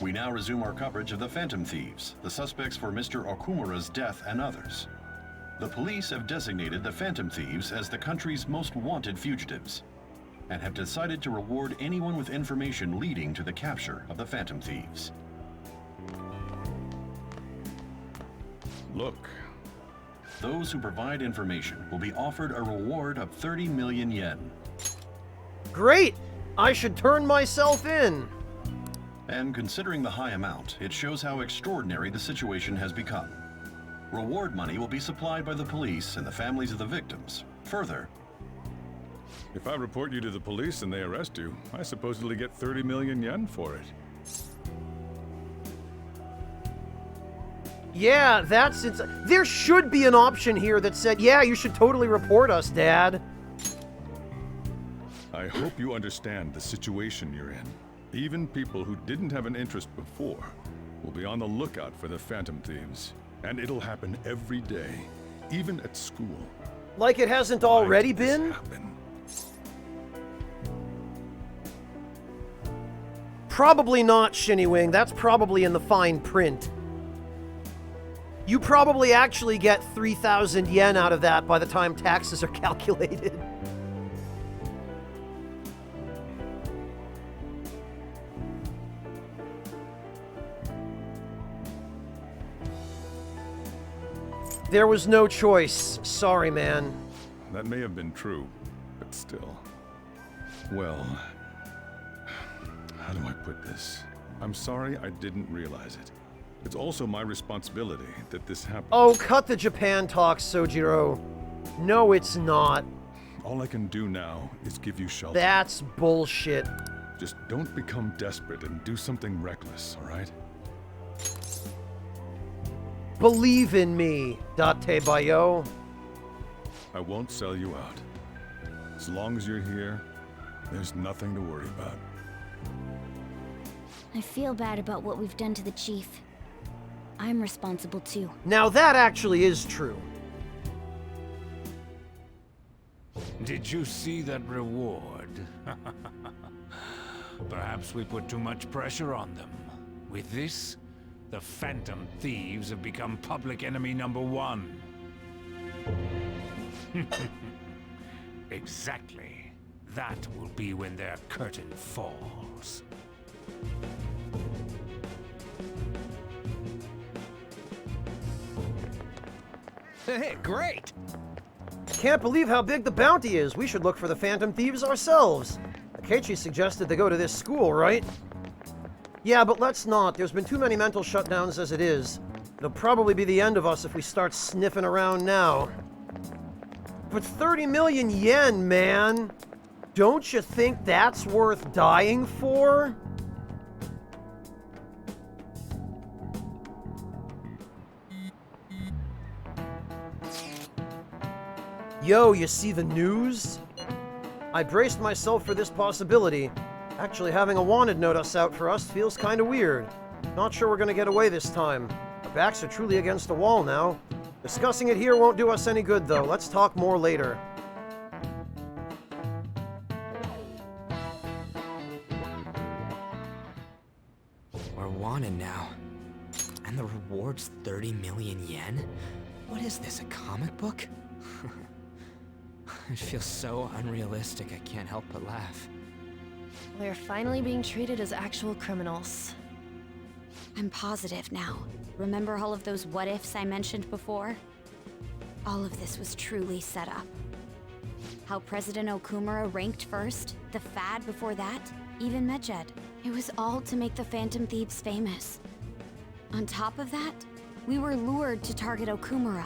We now resume our coverage of the Phantom Thieves, the suspects for Mr. Okumura's death and others. The police have designated the Phantom Thieves as the country's most wanted fugitives, and have decided to reward anyone with information leading to the capture of the Phantom Thieves. Look. Those who provide information will be offered a reward of 30 million yen. Great! I should turn myself in! And considering the high amount, it shows how extraordinary the situation has become. Reward money will be supplied by the police and the families of the victims. Further, if I report you to the police and they arrest you, I supposedly get 30 million yen for it. Yeah, that's... There should be an option here that said, yeah, you should totally report us, Dad. I hope you understand the situation you're in. Even people who didn't have an interest before will be on the lookout for the Phantom Thieves. And it'll happen every day, even at school. Like it hasn't already been? Probably not, Shinny-Wing. That's probably in the fine print. You probably actually get 3,000 yen out of that by the time taxes are calculated. There was no choice. Sorry, man. That may have been true, but still. Well, How do I put this? I'm sorry I didn't realize it. It's also my responsibility that this happened. Oh, cut the Japan talk, Sojiro. No, it's not. All I can do now is give you shelter. That's bullshit. Just don't become desperate and do something reckless, alright? Believe in me, Date Bayo. I won't sell you out. As long as you're here, there's nothing to worry about. I feel bad about what we've done to the chief. I'm responsible too. Now that actually is true. Did you see that reward? Perhaps we put too much pressure on them. With this, the Phantom Thieves have become public enemy #1. Exactly. That will be when their curtain falls. Hey, great! Can't believe how big the bounty is. We should look for the Phantom Thieves ourselves. Akechi suggested they go to this school, right? Yeah, but let's not. There's been too many mental shutdowns as it is. It'll probably be the end of us if we start sniffing around now. But 30 million yen, man! Don't you think that's worth dying for? Yo, you see the news? I braced myself for this possibility. Actually, having a wanted notice out for us feels kinda weird. Not sure we're gonna get away this time. Our backs are truly against the wall now. Discussing it here won't do us any good, though. Let's talk more later. We're wanted now. And the reward's 30 million yen? What is this, a comic book? It feels so unrealistic I can't help but laugh. We're finally being treated as actual criminals. I'm positive now. Remember all of those what-ifs I mentioned before? All of this was truly set up. How President Okumura ranked first, the Fad before that, even Medjed. It was all to make the Phantom Thieves famous. On top of that, we were lured to target Okumura.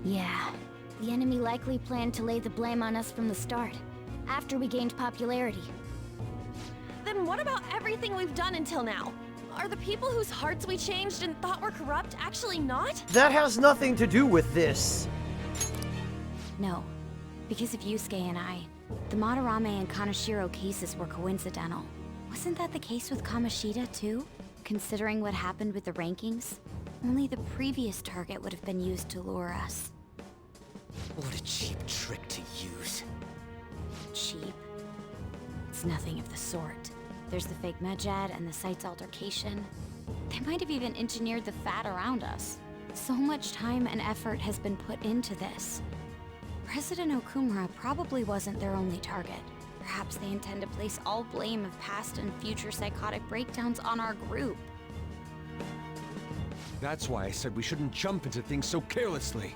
Yeah, the enemy likely planned to lay the blame on us from the start, after we gained popularity. Then what about everything we've done until now? Are the people whose hearts we changed and thought were corrupt actually not? That has nothing to do with this. No, because of Yusuke and I, the Madarame and Kaneshiro cases were coincidental. Wasn't that the case with Kamoshida too? Considering what happened with the rankings, only the previous target would have been used to lure us. What a cheap trick to use. Cheap? It's nothing of the sort. There's the fake Medjed and the site's altercation. They might have even engineered the Fat around us. So much time and effort has been put into this. President Okumura probably wasn't their only target. Perhaps they intend to place all blame of past and future psychotic breakdowns on our group. That's why I said we shouldn't jump into things so carelessly.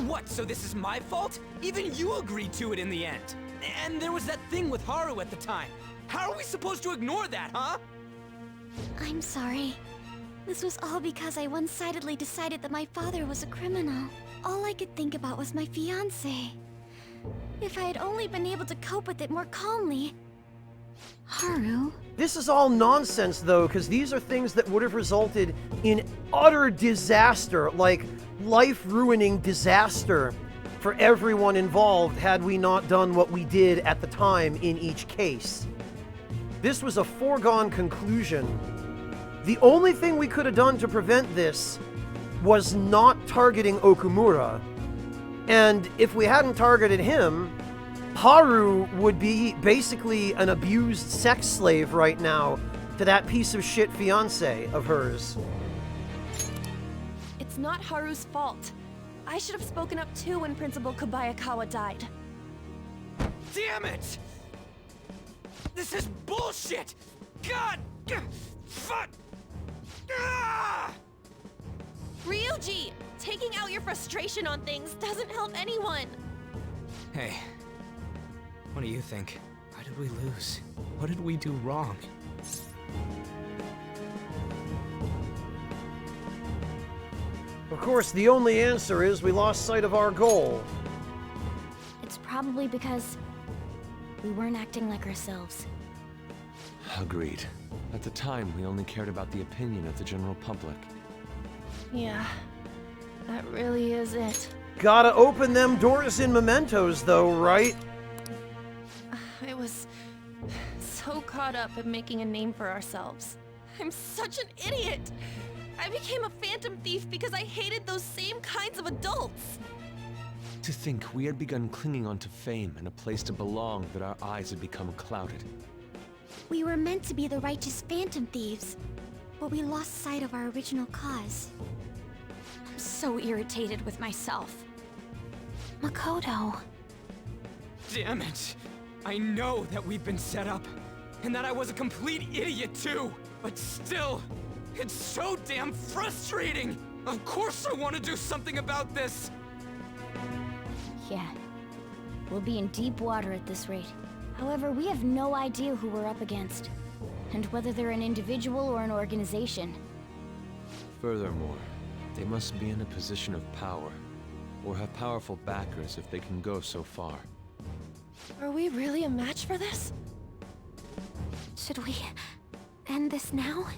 What, so this is my fault? Even you agreed to it in the end. And there was that thing with Haru at the time. How are we supposed to ignore that, huh? I'm sorry. This was all because I one-sidedly decided that my father was a criminal. All I could think about was my fiancé. If I had only been able to cope with it more calmly. Haru? This is all nonsense, though, because these are things that would have resulted in utter disaster, like life-ruining disaster for everyone involved had we not done what we did at the time in each case. This was a foregone conclusion. The only thing we could have done to prevent this was not targeting Okumura. And if we hadn't targeted him, Haru would be basically an abused sex slave right now to that piece of shit fiancé of hers. It's not Haru's fault. I should have spoken up too when Principal Kobayakawa died. Damn it! This is bullshit! God! Fuck! Ah! Ryuji! Taking out your frustration on things doesn't help anyone! Hey, what do you think? did we lose? What did we do wrong? Of course, the only answer is we lost sight of our goal. It's probably because we weren't acting like ourselves. Agreed. At the time, we only cared about the opinion of the general public. Yeah, that really is it. Gotta open them doors in mementos, though, right? I was so caught up in making a name for ourselves. I'm such an idiot! I became a phantom thief because I hated those same kinds of adults! To think we had begun clinging onto fame and a place to belong, that our eyes had become clouded. We were meant to be the righteous phantom thieves, but we lost sight of our original cause. I'm so irritated with myself. Makoto. Damn it! I know that we've been set up, and that I was a complete idiot too! But still, it's so damn frustrating! Of course I want to do something about this! Yeah. We'll be in deep water at this rate. However, we have no idea who we're up against, and whether they're an individual or an organization. Furthermore, they must be in a position of power, or have powerful backers if they can go so far. Are we really a match for this? Should we end this now?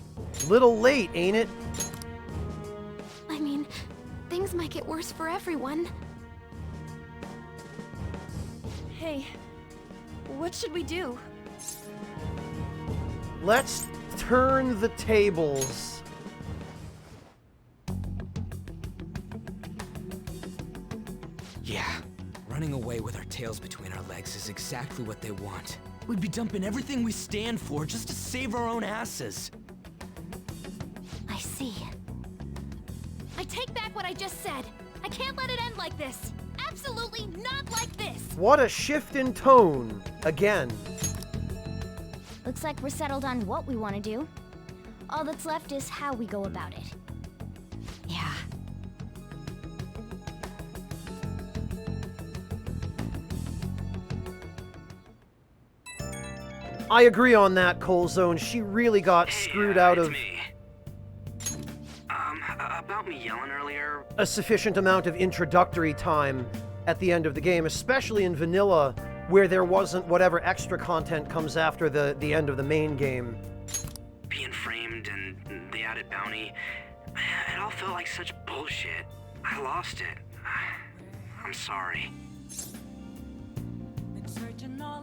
Little late, ain't it? I mean, things might get worse for everyone. Hey, what should we do? Let's turn the tables. Yeah, running away with our tails between our legs is exactly what they want. We'd be dumping everything we stand for just to save our own asses. I see. I take back what I just said. I can't let it end like this. Absolutely not like this. What a shift in tone. Again. Looks like we're settled on what we want to do. All that's left is how we go about it. Yeah. I agree on that, Coalzone. She really got screwed out of Me. About me yelling earlier. a sufficient amount of introductory time at the end of the game, especially in vanilla, where there wasn't whatever extra content comes after the end of the main game. Being framed and the added bounty. It all felt like such bullshit. I lost it. I'm sorry.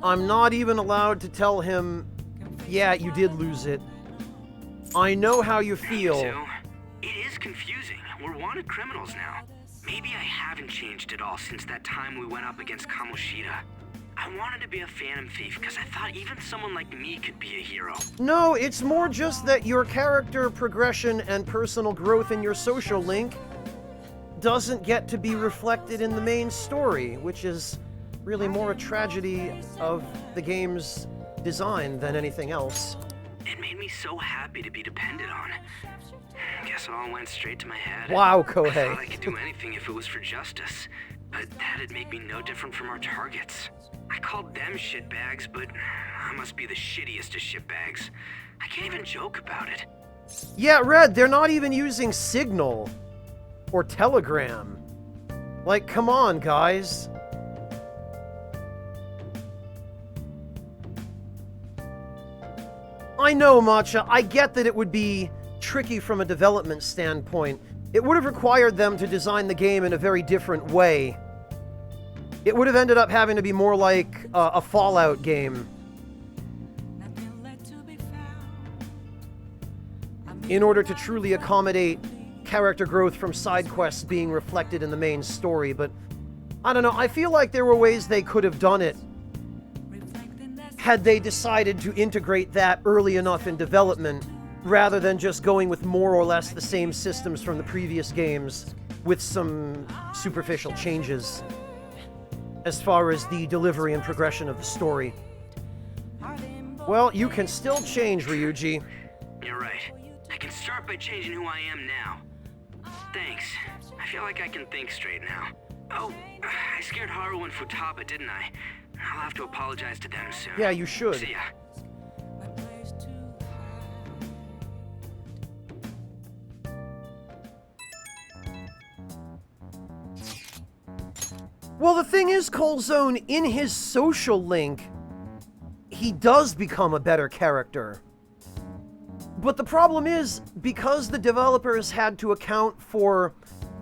I'm not even allowed to tell him, yeah, you did lose it. I know how you feel. Me too. It is confusing. We're wanted criminals now. Maybe I haven't changed at all since that time we went up against Kamoshida. I wanted to be a phantom thief because I thought even someone like me could be a hero. No, it's more just that your character progression and personal growth in your social link doesn't get to be reflected in the main story, which is really more a tragedy of the game's design than anything else. It made me so happy to be depended on. Guess it all went straight to my head. Wow, I Kohei. thought I could do anything if it was for justice, but that'd make me no different from our targets. I called them shitbags, but I must be the shittiest of shitbags. I can't even joke about it. Yeah, Red, they're not even using Signal or Telegram. Like, come on, guys. I know, Matcha. I get that it would be tricky from a development standpoint. It would have required them to design the game in a very different way. It would have ended up having to be more like a Fallout game. In order to truly accommodate character growth from side quests being reflected in the main story, but I don't know, I feel like there were ways they could have done it had they decided to integrate that early enough in development, rather than just going with more or less the same systems from the previous games with some superficial changes as far as the delivery and progression of the story. Well, you can still change, Ryuji. You're right. I can start by changing who I am now. Thanks. I feel like I can think straight now. Oh, I scared Haru and Futaba, didn't I? I'll have to apologize to them soon. Yeah, you should. See ya. Well, the thing is, Coalzone, in his social link, he does become a better character. But the problem is, because the developers had to account for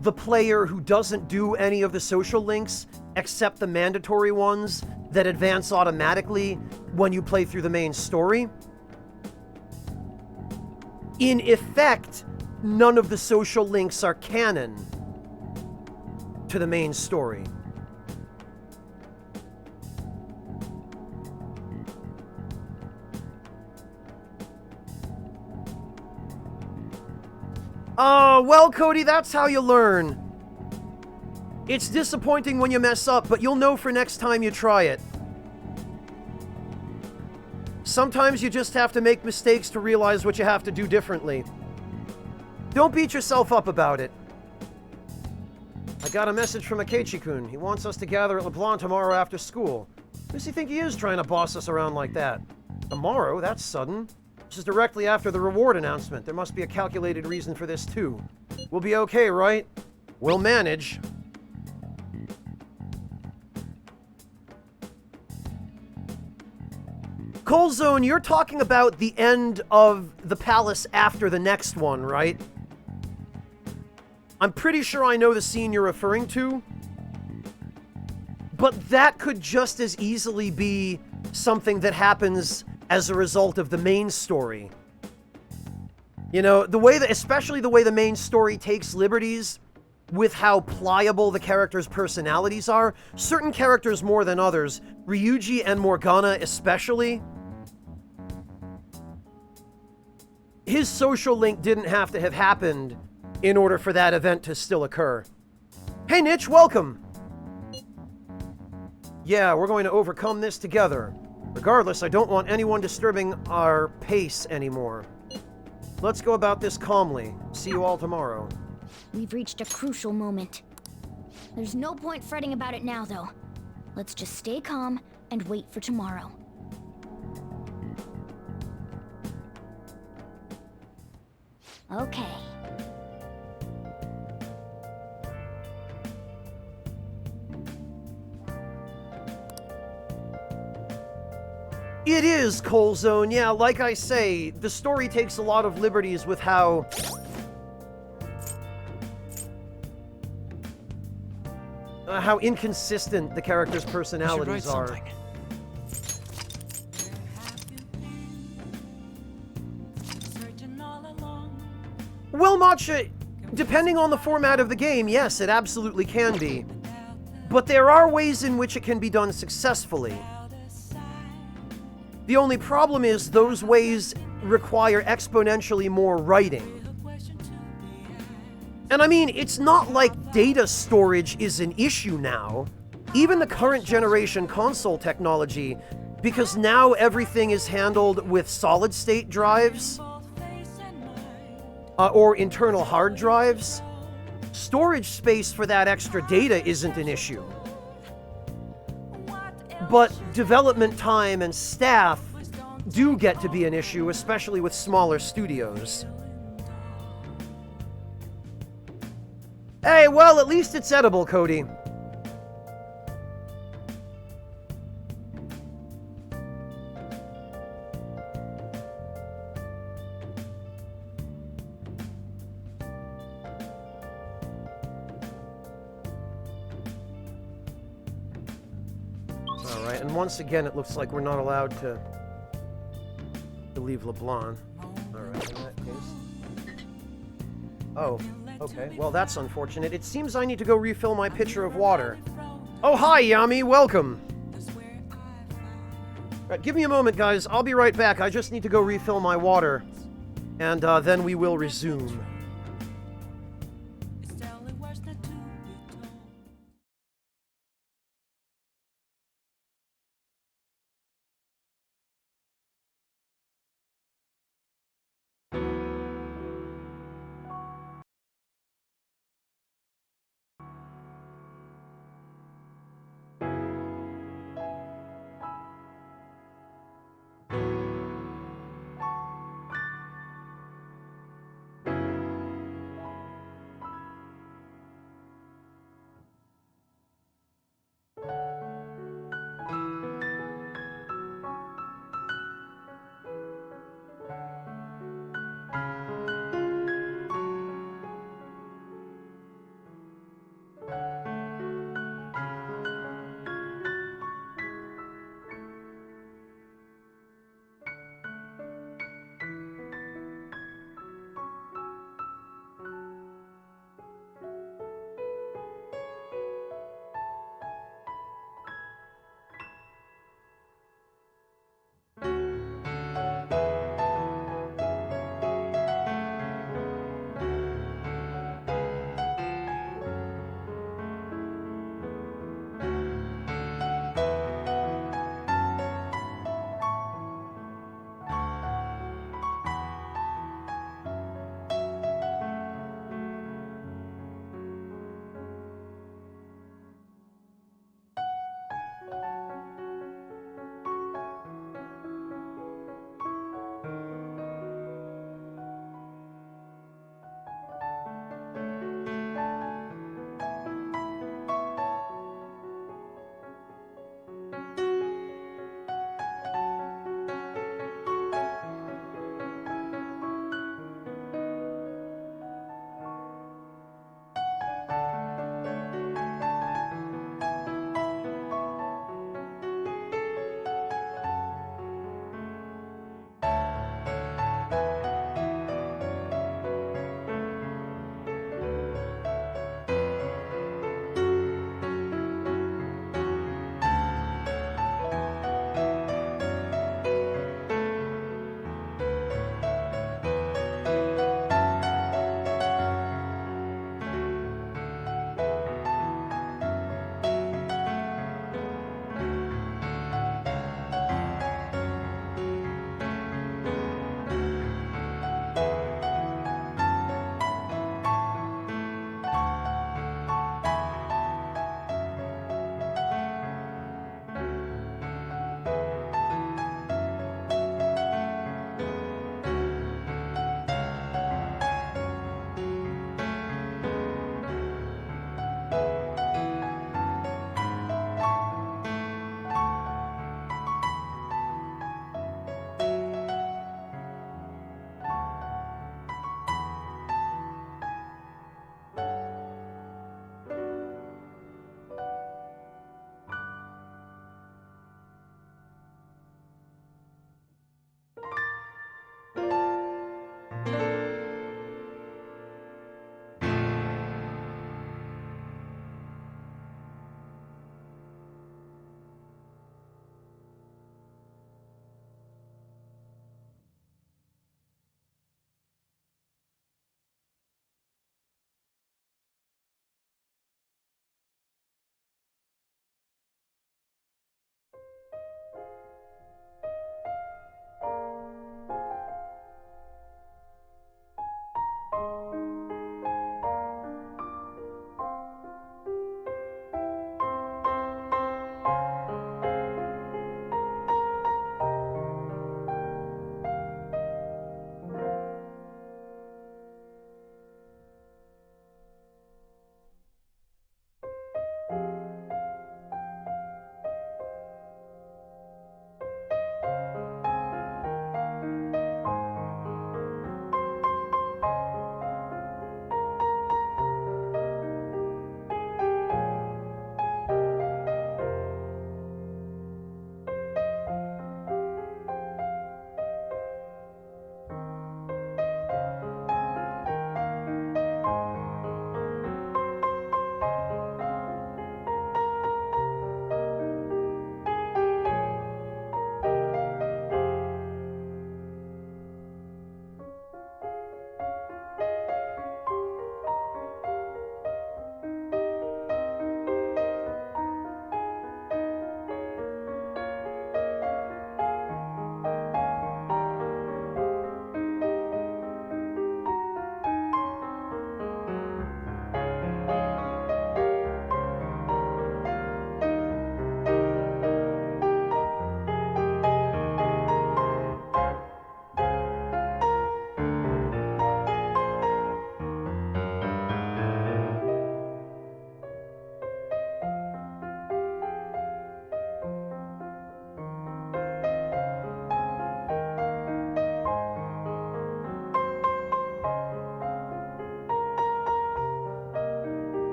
the player who doesn't do any of the social links, except the mandatory ones that advance automatically when you play through the main story, in effect, none of the social links are canon to the main story. Well, Cody, that's how you learn. It's disappointing when you mess up, but you'll know for next time you try it. Sometimes you just have to make mistakes to realize what you have to do differently. Don't beat yourself up about it. I got a message from Akechi-kun. He wants us to gather at LeBlanc tomorrow after school. Who does he think he is trying to boss us around like that? Tomorrow? That's sudden. This is directly after the reward announcement. There must be a calculated reason for this, too. We'll be okay, right? We'll manage. Coalzone, you're talking about the end of the palace after the next one, right? I'm pretty sure I know the scene you're referring to. But that could just as easily be something that happens as a result of the main story. You know, the way that, especially the way the main story takes liberties with how pliable the characters' personalities are. Certain characters more than others. Ryuji and Morgana especially. His social link didn't have to have happened in order for that event to still occur. Hey Nitch, welcome! Yeah, we're going to overcome this together. Regardless, I don't want anyone disturbing our pace anymore. Let's go about this calmly. See you all tomorrow. We've reached a crucial moment. There's no point fretting about it now, though. Let's just stay calm and wait for tomorrow. Okay. It is Coalzone, yeah, like I say, the story takes a lot of liberties with how inconsistent the characters' personalities are. Something. Well, Matcha, depending on the format of the game, yes, it absolutely can be. But there are ways in which it can be done successfully. The only problem is those ways require exponentially more writing. And I mean, it's not like data storage is an issue now. Even the current generation console technology, because now everything is handled with solid-state drives, or internal hard drives, storage space for that extra data isn't an issue. But development time and staff do get to be an issue, especially with smaller studios. Hey, well, at least it's edible, Cody. Alright, and once again, it looks like we're not allowed to leave LeBlanc. Alright, in that case. Oh, okay. Well, that's unfortunate. It seems I need to go refill my pitcher of water. Oh, hi, Yami. Welcome. Right, give me a moment, guys. I'll be right back. I just need to go refill my water. And then we will resume.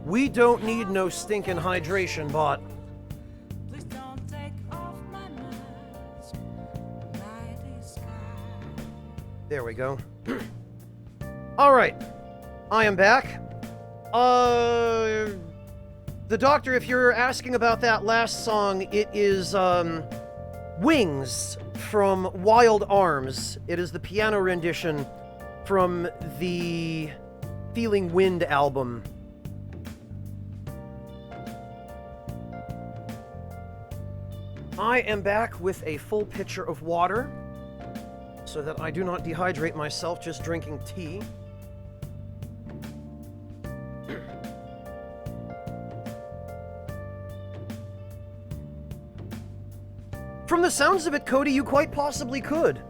We don't need no stinking hydration bot. There we go. Alright. I am back. The Doctor, if you're asking about that last song, it is, Wings from Wild Arms. It is the piano rendition from the Feeling Wind album. I am back with a full pitcher of water, so that I do not dehydrate myself just drinking tea. From the sounds of it, Cody, you quite possibly could.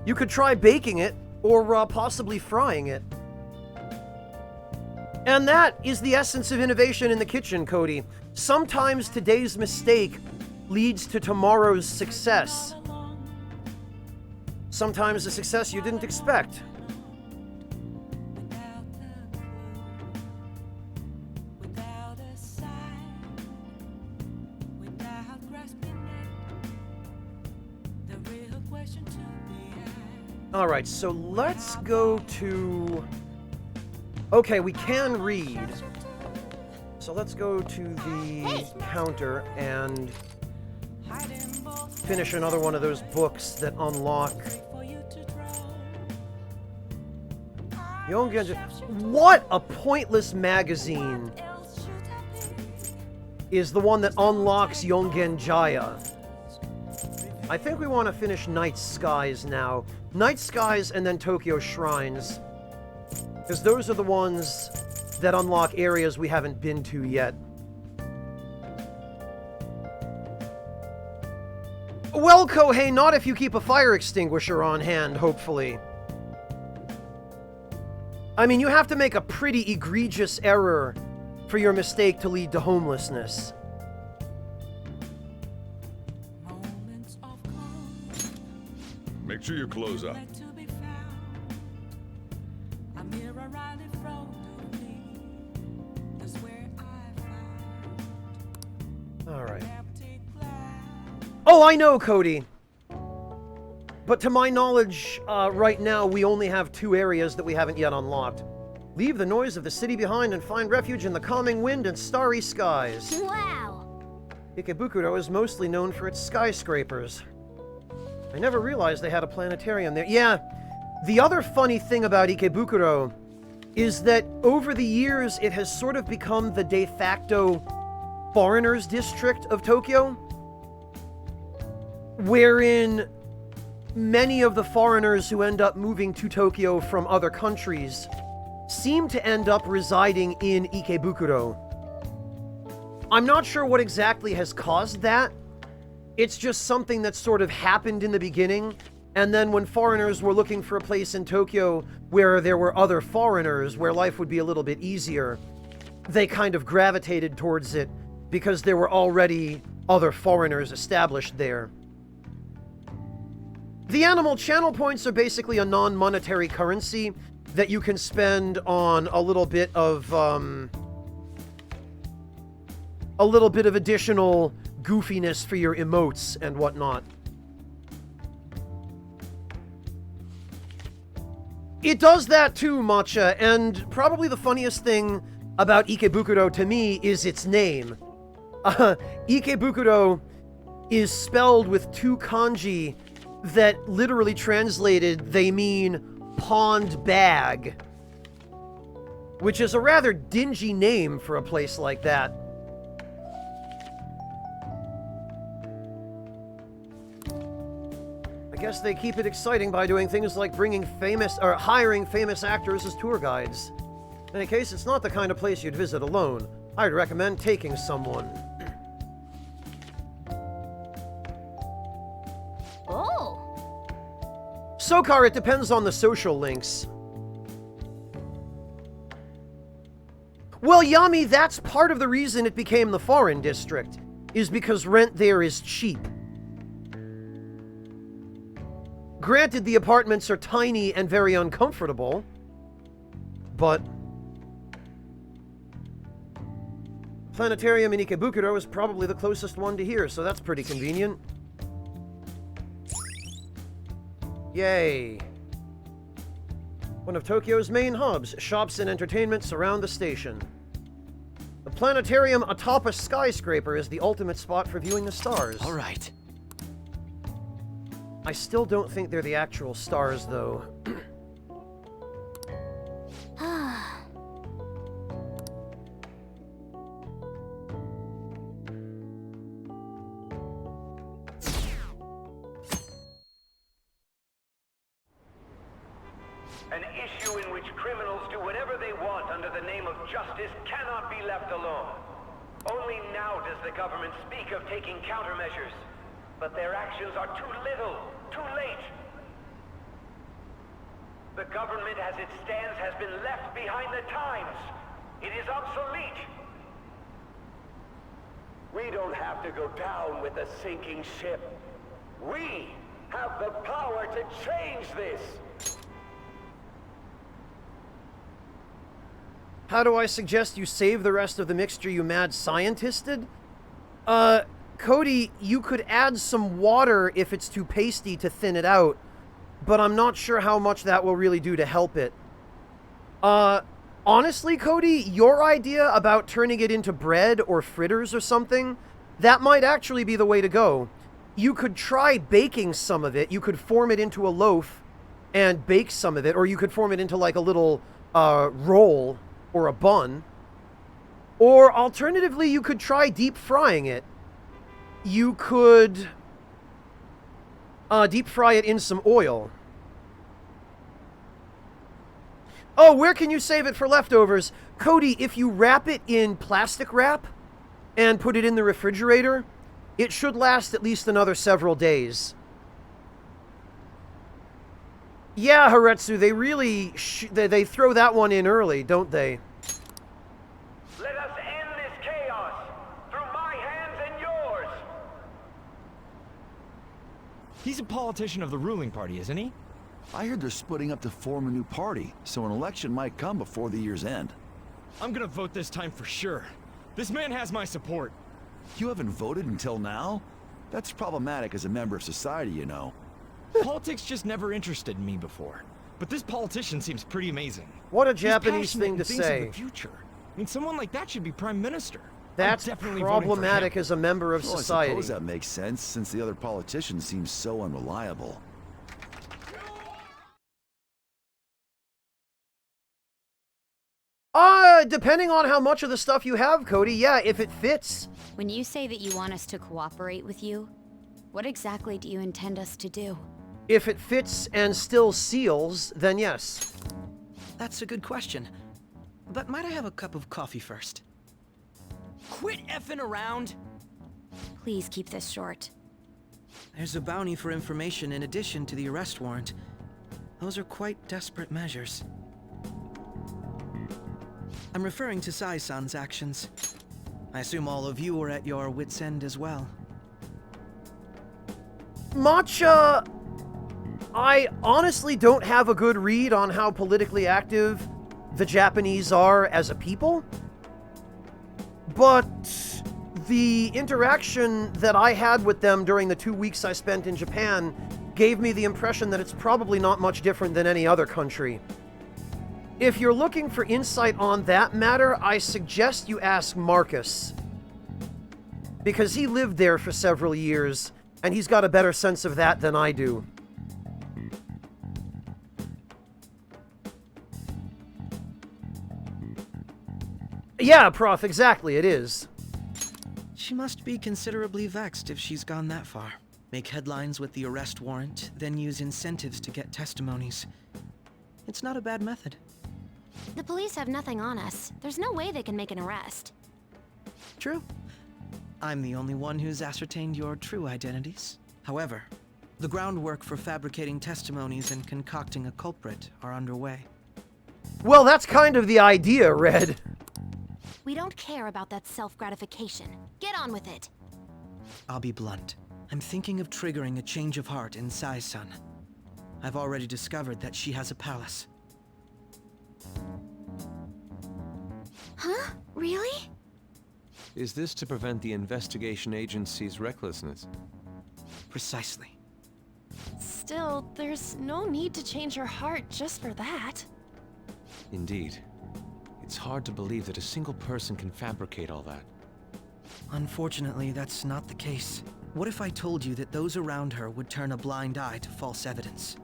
You could try baking it, or possibly frying it. And that is the essence of innovation in the kitchen, Cody. Sometimes today's mistake leads to tomorrow's success. Sometimes a success you didn't expect. Alright, so let's go to... Okay, we can read. So let's go to the counter and finish another one of those books that unlock... What a pointless magazine is the one that unlocks Yongen Jaya. I think we want to finish Night Skies now. Night Skies and then Tokyo Shrines. Because those are the ones that unlock areas we haven't been to yet. Well, Kohei, not if you keep a fire extinguisher on hand, hopefully. I mean, you have to make a pretty egregious error for your mistake to lead to homelessness. Make sure you close up. Alright. Oh, I know, Cody! But to my knowledge, right now, we only have 2 areas that we haven't yet unlocked. Leave the noise of the city behind and find refuge in the calming wind and starry skies. Wow! Ikebukuro is mostly known for its skyscrapers. I never realized they had a planetarium there. Yeah, the other funny thing about Ikebukuro is that over the years, it has sort of become the de facto foreigners district of Tokyo, wherein many of the foreigners who end up moving to Tokyo from other countries seem to end up residing in Ikebukuro. I'm not sure what exactly has caused that. It's just something that sort of happened in the beginning, and then when foreigners were looking for a place in Tokyo where there were other foreigners, where life would be a little bit easier, they kind of gravitated towards it because there were already other foreigners established there. The animal channel points are basically a non-monetary currency that you can spend on a little bit of additional goofiness for your emotes and whatnot. It does that too, Matcha, and probably the funniest thing about Ikebukuro to me is its name. Ikebukuro is spelled with 2 kanji that literally translated, they mean pond bag, which is a rather dingy name for a place like that. I guess they keep it exciting by doing things like hiring famous actors as tour guides. In any case, it's not the kind of place you'd visit alone. I'd recommend taking someone. Oh! Sokar, it depends on the social links. Well, Yami, that's part of the reason it became the foreign district, is because rent there is cheap. Granted, the apartments are tiny and very uncomfortable, but planetarium in Ikebukuro is probably the closest one to here, so that's pretty convenient. Yay. One of Tokyo's main hubs, shops and entertainment surround the station. The planetarium atop a skyscraper is the ultimate spot for viewing the stars. All right. I still don't think they're the actual stars, though. An issue in which criminals do whatever they want under the name of justice cannot be left alone. Only now does the government speak of taking countermeasures. But their actions are too little, too late. The government as it stands has been left behind the times. It is obsolete. We don't have to go down with a sinking ship. We have the power to change this. How do I suggest you save the rest of the mixture, you mad scientisted? Cody, you could add some water if it's too pasty to thin it out, but I'm not sure how much that will really do to help it. Honestly, Cody, your idea about turning it into bread or fritters or something, that might actually be the way to go. You could try baking some of it. You could form it into a loaf and bake some of it, or you could form it into like a little roll or a bun. Or alternatively, you could try deep frying it. You could deep fry it in some oil. Oh, where can you save it for leftovers? Cody, if you wrap it in plastic wrap and put it in the refrigerator, it should last at least another several days. Yeah, Haretsu, they really they throw that one in early, don't they? Let us end this chaos through my hands and yours. He's a politician of the ruling party, isn't he? I heard they're splitting up to form a new party, so an election might come before the year's end. I'm gonna vote this time for sure. This man has my support. You haven't voted until now? That's problematic as a member of society, you know. Politics just never interested me before. But this politician seems pretty amazing. What a He's Japanese passionate thing and to thinks say. of the future. I mean, someone like that should be prime minister. That's definitely voting for problematic him. as a member of Well, society. I suppose that makes sense, since the other politicians seem so unreliable. Depending on how much of the stuff you have, Cody, yeah, if it fits. When you say that you want us to cooperate with you, what exactly do you intend us to do? If it fits and still seals, then yes. That's a good question. But might I have a cup of coffee first? Quit effing around! Please keep this short. There's a bounty for information in addition to the arrest warrant. Those are quite desperate measures. I'm referring to Sai-san's actions. I assume all of you are at your wits' end as well. Matcha, I honestly don't have a good read on how politically active the Japanese are as a people. But the interaction that I had with them during the 2 weeks I spent in Japan gave me the impression that it's probably not much different than any other country. If you're looking for insight on that matter, I suggest you ask Marcus. Because he lived there for several years, and he's got a better sense of that than I do. Yeah, Prof, exactly, it is. She must be considerably vexed if she's gone that far. Make headlines with the arrest warrant, then use incentives to get testimonies. It's not a bad method. The police have nothing on us. There's no way they can make an arrest. True. I'm the only one who's ascertained your true identities. However, the groundwork for fabricating testimonies and concocting a culprit are underway. Well, that's kind of the idea, Red. We don't care about that self-gratification. Get on with it. I'll be blunt. I'm thinking of triggering a change of heart in Sai-san. I've already discovered that she has a palace. Huh? Really? Is this to prevent the investigation agency's recklessness? Precisely. Still, there's no need to change her heart just for that. Indeed. It's hard to believe that a single person can fabricate all that. Unfortunately, that's not the case. What if I told you that those around her would turn a blind eye to false evidence?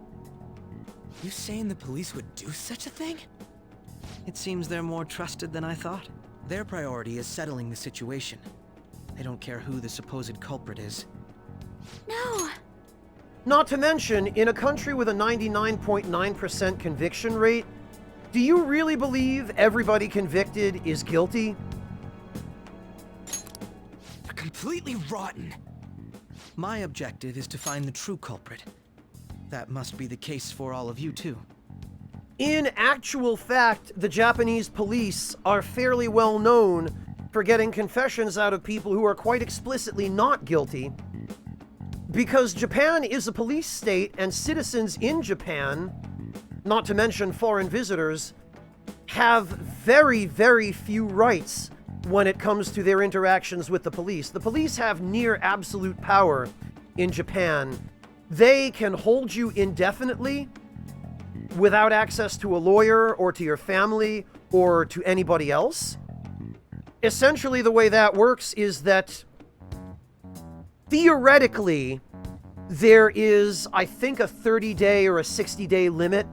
You saying the police would do such a thing? It seems they're more trusted than I thought. Their priority is settling the situation. They don't care who the supposed culprit is. No! Not to mention, in a country with a 99.9% conviction rate, do you really believe everybody convicted is guilty? They're completely rotten. My objective is to find the true culprit. That must be the case for all of you, too. In actual fact, the Japanese police are fairly well known for getting confessions out of people who are quite explicitly not guilty. Because Japan is a police state, and citizens in Japan, not to mention foreign visitors, have very, very few rights when it comes to their interactions with the police. The police have near absolute power in Japan. They can hold you indefinitely without access to a lawyer or to your family or to anybody else. Essentially, the way that works is that theoretically, there is, I think, a 30-day or a 60-day limit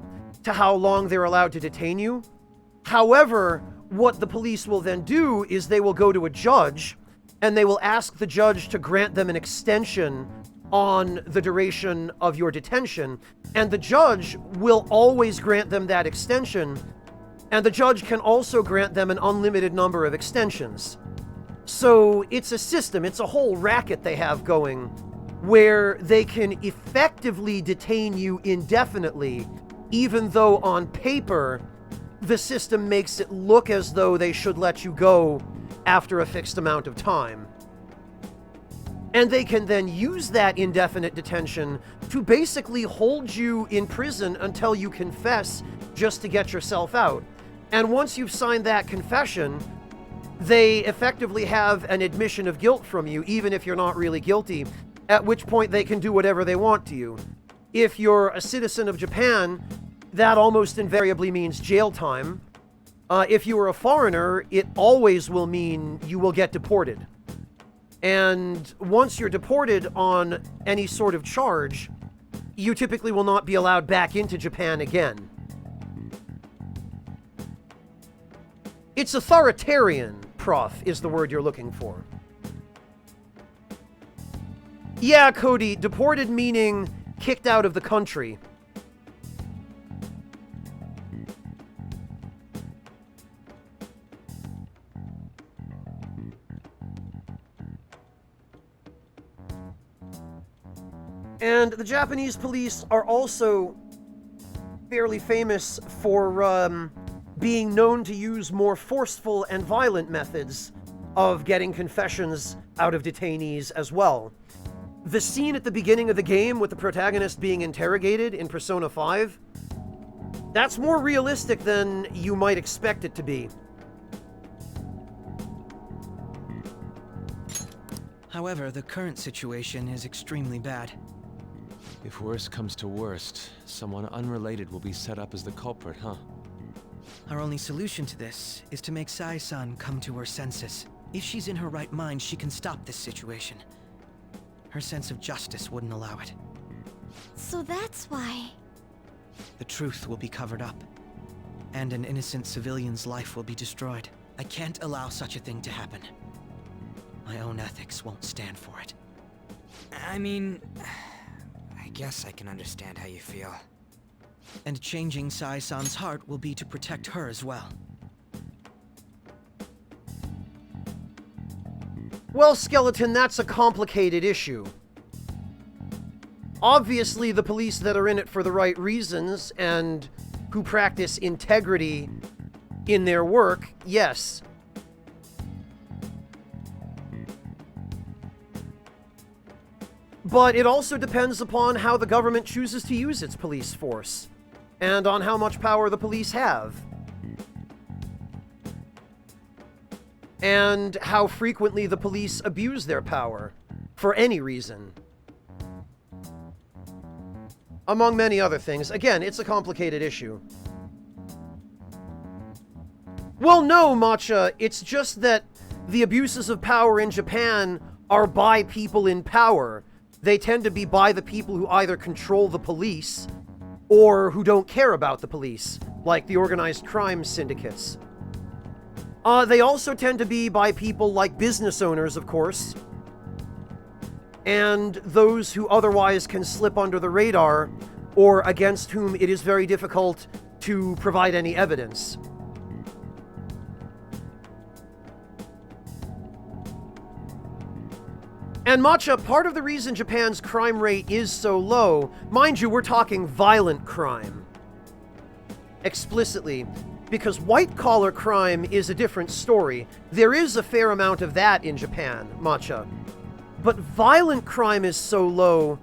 to how long they're allowed to detain you. However, what the police will then do is they will go to a judge and they will ask the judge to grant them an extension on the duration of your detention, and the judge will always grant them that extension, and the judge can also grant them an unlimited number of extensions. So it's a system, it's a whole racket they have going, where they can effectively detain you indefinitely, even though on paper, the system makes it look as though they should let you go after a fixed amount of time. And they can then use that indefinite detention to basically hold you in prison until you confess just to get yourself out. And once you've signed that confession, they effectively have an admission of guilt from you, even if you're not really guilty, at which point they can do whatever they want to you. If you're a citizen of Japan, that almost invariably means jail time. If you are a foreigner, it always will mean you will get deported. And once you're deported on any sort of charge, you typically will not be allowed back into Japan again. It's authoritarian, Prof, is the word you're looking for. Yeah, Cody, deported meaning kicked out of the country. And the Japanese police are also fairly famous for being known to use more forceful and violent methods of getting confessions out of detainees as well. The scene at the beginning of the game with the protagonist being interrogated in Persona 5, that's more realistic than you might expect it to be. However, the current situation is extremely bad. If worst comes to worst, someone unrelated will be set up as the culprit, huh? Our only solution to this is to make Sai-san come to her senses. If she's in her right mind, she can stop this situation. Her sense of justice wouldn't allow it. So that's why... The truth will be covered up, and an innocent civilian's life will be destroyed. I can't allow such a thing to happen. My own ethics won't stand for it. I mean... I guess I can understand how you feel. And changing Sai-san's heart will be to protect her as well. Well, Skeleton, that's a complicated issue. Obviously, the police that are in it for the right reasons and who practice integrity in their work, yes. But it also depends upon how the government chooses to use its police force, and on how much power the police have. and how frequently the police abuse their power, for any reason. Among many other things. Again, it's a complicated issue. Well, no, Matcha, it's just that the abuses of power in Japan are by people in power. They tend to be by the people who either control the police or who don't care about the police, like the organized crime syndicates. They also tend to be by people like business owners, of course, and those who otherwise can slip under the radar, or against whom it is very difficult to provide any evidence. And Matcha, part of the reason Japan's crime rate is so low, mind you, we're talking violent crime, explicitly, because white-collar crime is a different story. There is a fair amount of that in Japan, Matcha. But violent crime is so low,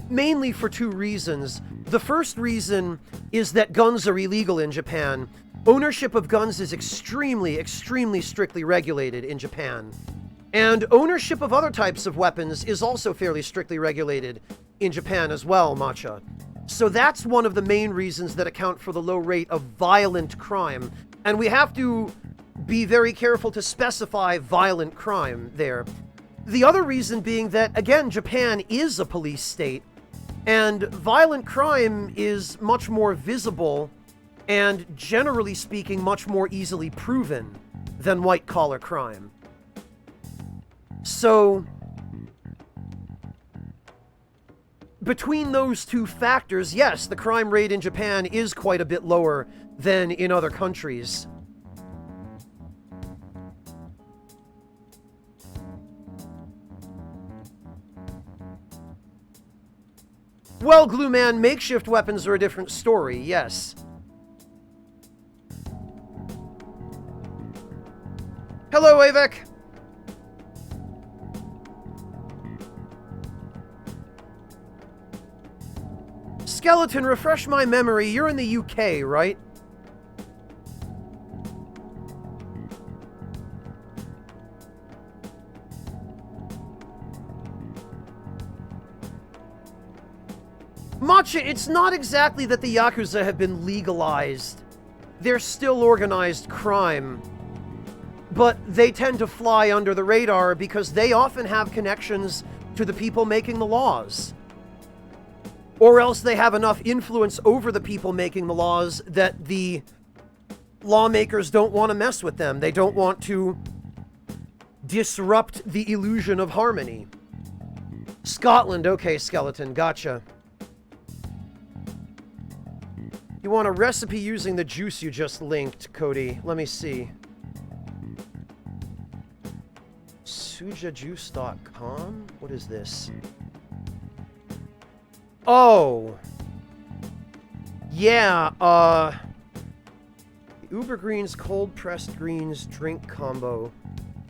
mainly for two reasons. The first reason is that guns are illegal in Japan. Ownership of guns is extremely, extremely strictly regulated in Japan. And ownership of other types of weapons is also fairly strictly regulated in Japan as well, Matcha. So that's one of the main reasons that account for the low rate of violent crime. And we have to be very careful to specify violent crime there. The other reason being that, again, Japan is a police state, and violent crime is much more visible and, generally speaking, much more easily proven than white-collar crime. So, between those two factors, yes, the crime rate in Japan is quite a bit lower than in other countries. Well, Glue Man, makeshift weapons are a different story, yes. Hello, Avek! Skeleton, refresh my memory, you're in the UK, right? Matcha, it's not exactly that the Yakuza have been legalized. They're still organized crime. But they tend to fly under the radar because they often have connections to the people making the laws. Or else they have enough influence over the people making the laws that the lawmakers don't want to mess with them. They don't want to disrupt the illusion of harmony. Scotland, okay, Skeleton, gotcha. You want a recipe using the juice you just linked, Cody. Let me see. Sujajuice.com? What is this? Oh. Yeah, Uber Greens Cold Pressed Greens Drink Combo.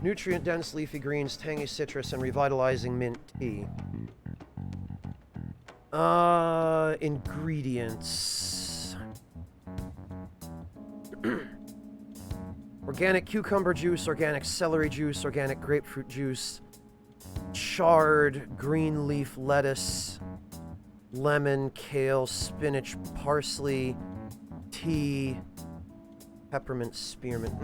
Nutrient-dense leafy greens, tangy citrus, and revitalizing mint tea. Ingredients. Organic cucumber juice, organic celery juice, organic grapefruit juice, charred green leaf lettuce, lemon, kale, spinach, parsley, tea, peppermint spearmint.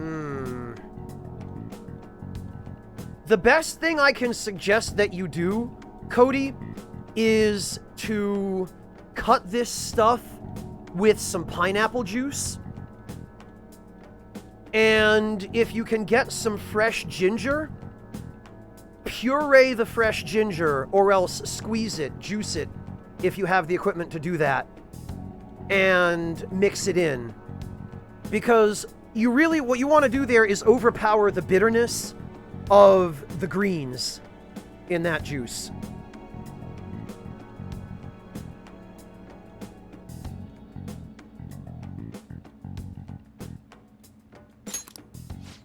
The best thing I can suggest that you do, Cody, is to cut this stuff with some pineapple juice. And if you can get some fresh ginger, puree the fresh ginger, or else squeeze it, juice it, if you have the equipment to do that, and mix it in. Because you really, what you want to do there is overpower the bitterness of the greens in that juice.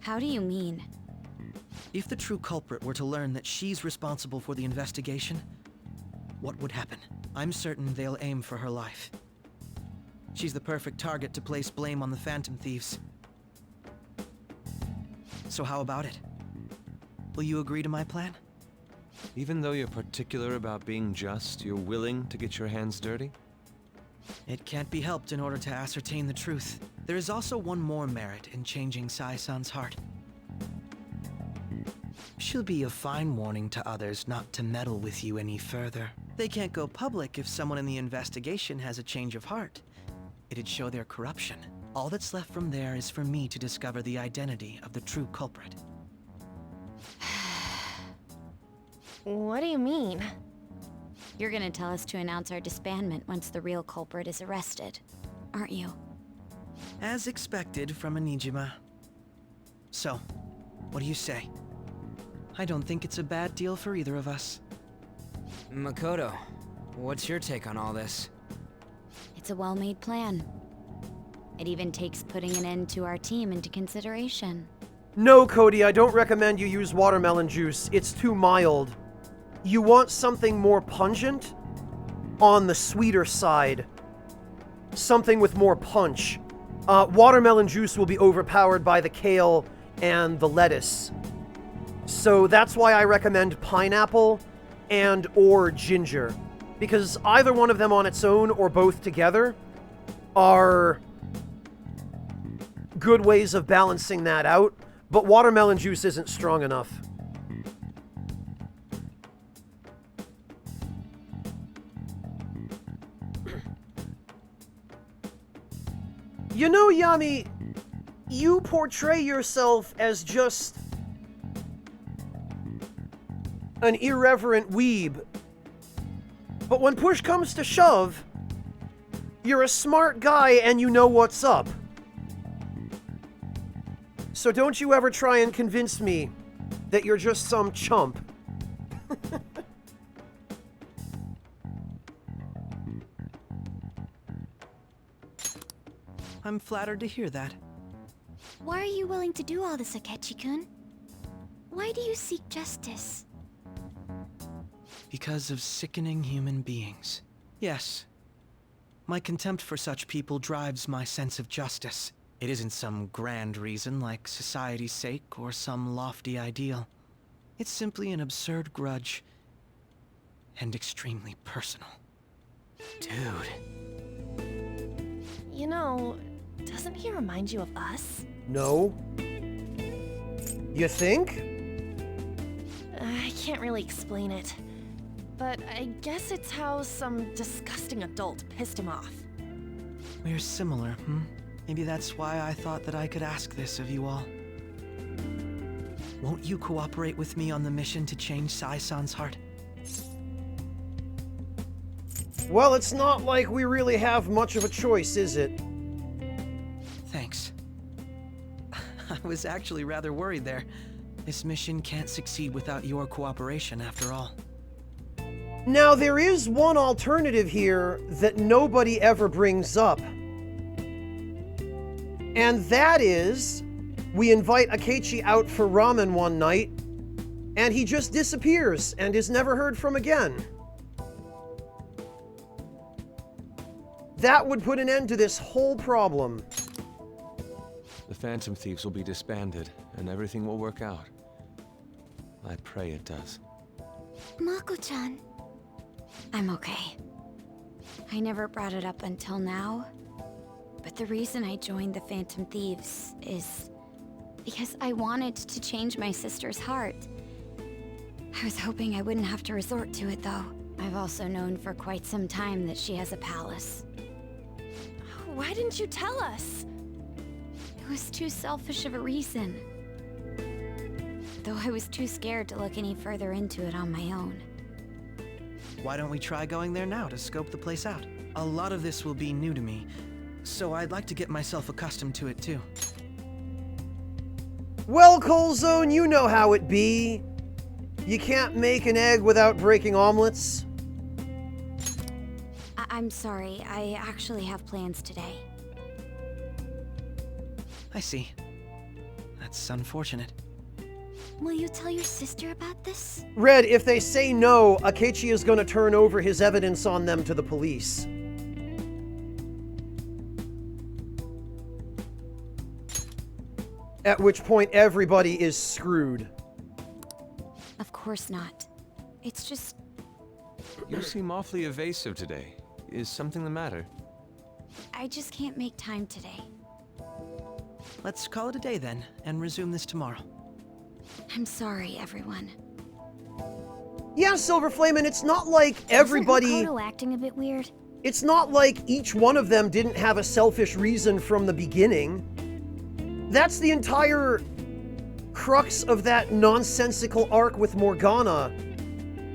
How do you mean? If the true culprit were to learn that she's responsible for the investigation, what would happen? I'm certain they'll aim for her life. She's the perfect target to place blame on the Phantom Thieves. So how about it? Will you agree to my plan? Even though you're particular about being just, you're willing to get your hands dirty? It can't be helped in order to ascertain the truth. There is also one more merit in changing Sai-san's heart. She'll be a fine warning to others not to meddle with you any further. They can't go public if someone in the investigation has a change of heart. It'd show their corruption. All that's left from there is for me to discover the identity of the true culprit. What do you mean? You're gonna tell us to announce our disbandment once the real culprit is arrested, aren't you? As expected from Onijima. So, what do you say? I don't think it's a bad deal for either of us. Makoto, what's your take on all this? It's a well-made plan. It even takes putting an end to our team into consideration. No, Cody, I don't recommend you use watermelon juice. It's too mild. You want something more pungent? On the sweeter side. Something with more punch. Watermelon juice will be overpowered by the kale and the lettuce. So that's why I recommend pineapple and or ginger. Because either one of them on its own or both together are good ways of balancing that out. But watermelon juice isn't strong enough. You know, Yami, you portray yourself as just an irreverent weeb. But when push comes to shove, you're a smart guy and you know what's up. So don't you ever try and convince me that you're just some chump. I'm flattered to hear that. Why are you willing to do all this, Akechi-kun? Why do you seek justice? Because of sickening human beings. Yes. My contempt for such people drives my sense of justice. It isn't some grand reason like society's sake or some lofty ideal. It's simply an absurd grudge. And extremely personal. Dude. You know, doesn't he remind you of us? No. You think? I can't really explain it. But I guess it's how some disgusting adult pissed him off. We're similar, Maybe that's why I thought that I could ask this of you all. Won't you cooperate with me on the mission to change Sai-san's heart? Well, it's not like we really have much of a choice, is it? Thanks. I was actually rather worried there. This mission can't succeed without your cooperation, after all. Now, there is one alternative here that nobody ever brings up. And that is, we invite Akechi out for ramen one night, and he just disappears and is never heard from again. That would put an end to this whole problem. The Phantom Thieves will be disbanded, and everything will work out. I pray it does. Mako-chan. I'm okay. I never brought it up until now, but the reason I joined the Phantom Thieves is because I wanted to change my sister's heart. I was hoping I wouldn't have to resort to it, though. I've also known for quite some time that she has a palace. Why didn't you tell us? It was too selfish of a reason. Though I was too scared to look any further into it on my own. Why don't we try going there now to scope the place out? A lot of this will be new to me, so I'd like to get myself accustomed to it too. Well, Coalzone, you know how it be. You can't make an egg without breaking omelets. I'm sorry, I actually have plans today. I see. That's unfortunate. Will you tell your sister about this? Red, if they say no, Akechi is going to turn over his evidence on them to the police. At which point everybody is screwed. course not. It's just... You seem awfully evasive today. Is something the matter? I just can't make time today. Let's call it a day then, and resume this tomorrow. I'm sorry, everyone. Yeah, Silver Flame, and it's not like everybody... Isn't Makoto acting a bit weird? It's not like each one of them didn't have a selfish reason from the beginning. That's the entire crux of that nonsensical arc with Morgana,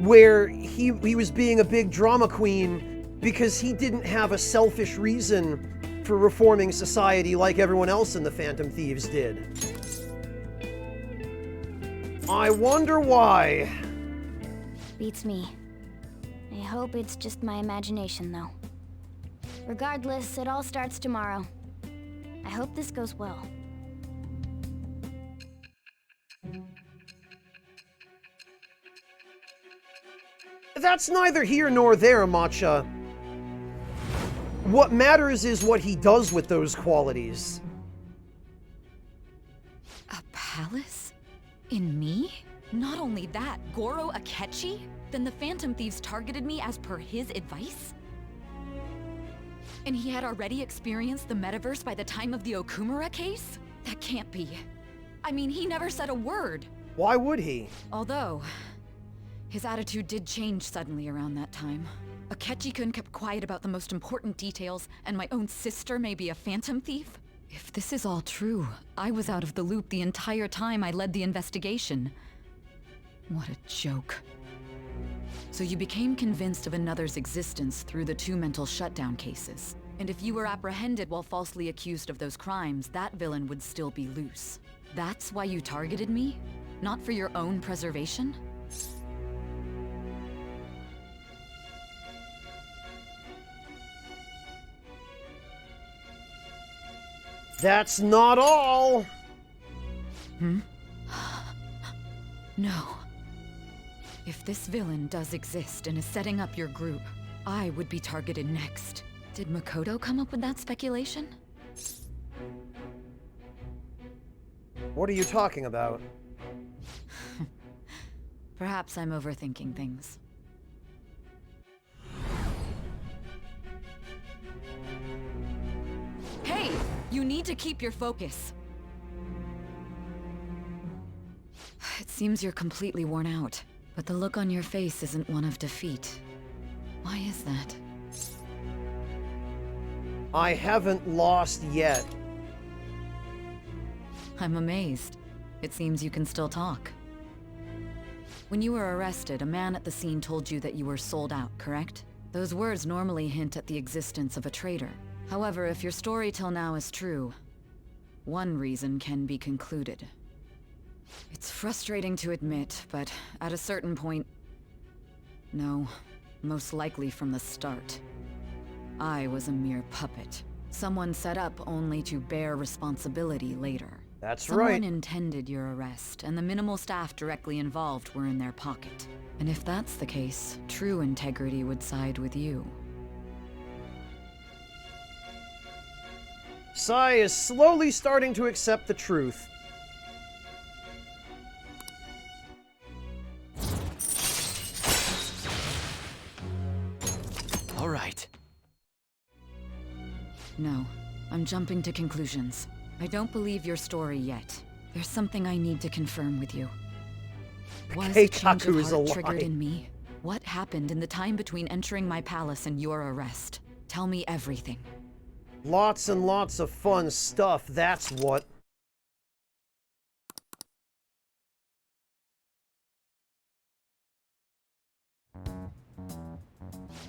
where he was being a big drama queen because he didn't have a selfish reason for reforming society like everyone else in the Phantom Thieves did. I wonder why. Beats me. I hope it's just my imagination, though. Regardless, it all starts tomorrow. I hope this goes well. That's neither here nor there, Matcha. What matters is what he does with those qualities. A palace? In me? Not only that, Goro Akechi? Then the Phantom Thieves targeted me as per his advice? And he had already experienced the metaverse by the time of the Okumura case? That can't be. I mean, he never said a word. Why would he? Although, his attitude did change suddenly around that time. Akechi-kun kept quiet about the most important details, and my own sister may be a Phantom Thief? If this is all true, I was out of the loop the entire time I led the investigation. What a joke. So you became convinced of another's existence through the 2 mental shutdown cases. And if you were apprehended while falsely accused of those crimes, that villain would still be loose. That's why you targeted me? Not for your own preservation? That's not all! No. If this villain does exist and is setting up your group, I would be targeted next. Did Makoto come up with that speculation? What are you talking about? Perhaps I'm overthinking things. Hey! You need to keep your focus. It seems you're completely worn out, but the look on your face isn't one of defeat. Why is that? I haven't lost yet. I'm amazed. It seems you can still talk. When you were arrested, a man at the scene told you that you were sold out, correct? Those words normally hint at the existence of a traitor. However, if your story till now is true, one reason can be concluded. It's frustrating to admit, but at a certain point... No, most likely from the start. I was a mere puppet. Someone set up only to bear responsibility later. That's right. Someone intended your arrest, and the minimal staff directly involved were in their pocket. And if that's the case, true integrity would side with you. Sai is slowly starting to accept the truth. All right. No, I'm jumping to conclusions. I don't believe your story yet. There's something I need to confirm with you. Was change of heart triggered in me? What happened in the time between entering my palace and your arrest? Tell me everything. Lots and lots of fun stuff, that's what.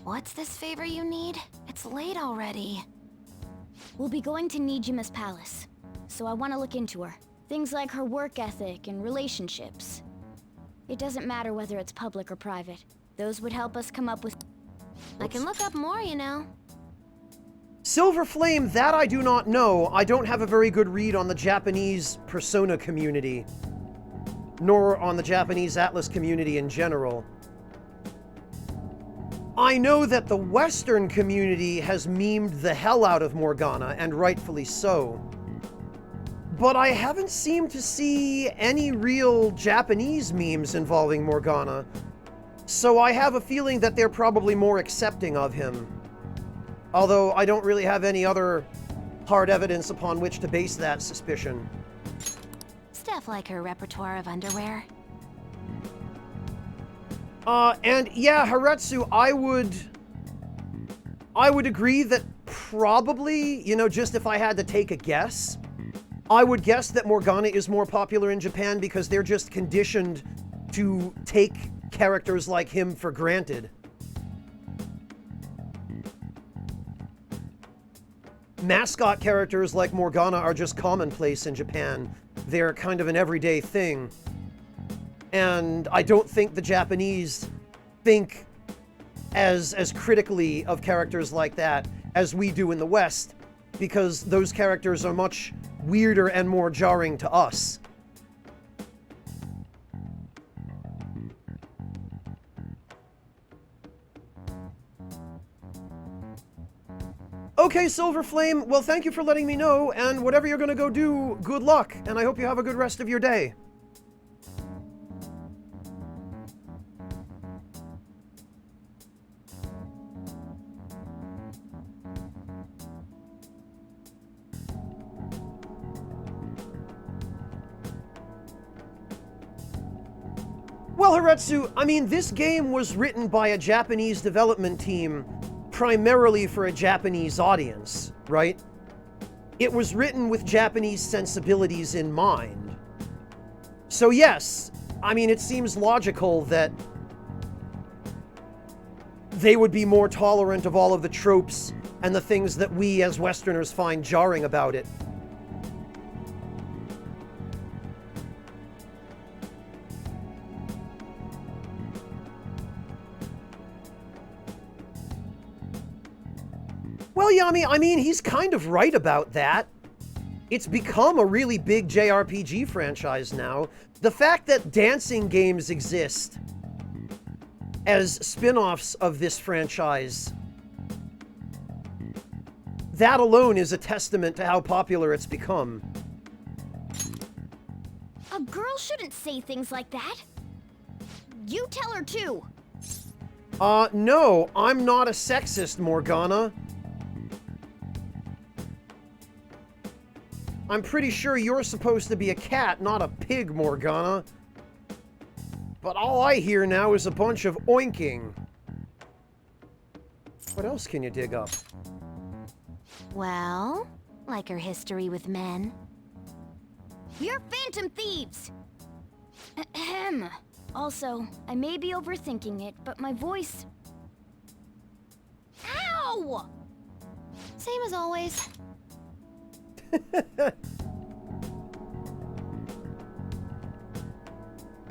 What's this favor you need? It's late already. We'll be going to Nijima's palace, so I want to look into her. Things like her work ethic and relationships. It doesn't matter whether it's public or private. Those would help us come up with... I can look up more, you know. Silver Flame, that I do not know. I don't have a very good read on the Japanese Persona community, nor on the Japanese Atlas community in general. I know that the Western community has memed the hell out of Morgana, and rightfully so. but I haven't seemed to see any real Japanese memes involving Morgana, so I have a feeling that they're probably more accepting of him. Although I don't really have any other hard evidence upon which to base that suspicion. Stuff like her repertoire of underwear. And yeah, Haretsu, I would agree that probably, you know, just if I had to take a guess, I would guess that Morgana is more popular in Japan because they're just conditioned to take characters like him for granted. Mascot characters like Morgana are just commonplace in Japan. They're kind of an everyday thing. And I don't think the Japanese think as critically of characters like that as we do in the West, because those characters are much weirder and more jarring to us. Okay, Silver Flame, well, thank you for letting me know, and whatever you're gonna go do, good luck, and I hope you have a good rest of your day. Well, Haretsu, I mean, this game was written by a Japanese development team primarily for a Japanese audience, right? It was written with Japanese sensibilities in mind. So yes, I mean, it seems logical that they would be more tolerant of all of the tropes and the things that we as Westerners find jarring about it. Well, Yami, I mean, he's kind of right about that. It's become a really big JRPG franchise now. The fact that dancing games exist as spin-offs of this franchise, that alone is a testament to how popular it's become. A girl shouldn't say things like that. You tell her too. No, I'm not a sexist, Morgana. I'm pretty sure you're supposed to be a cat, not a pig, Morgana. But all I hear now is a bunch of oinking. What else can you dig up? Well, like her history with men. You're phantom thieves! Ahem. Also, I may be overthinking it, but my voice... Ow! Same as always.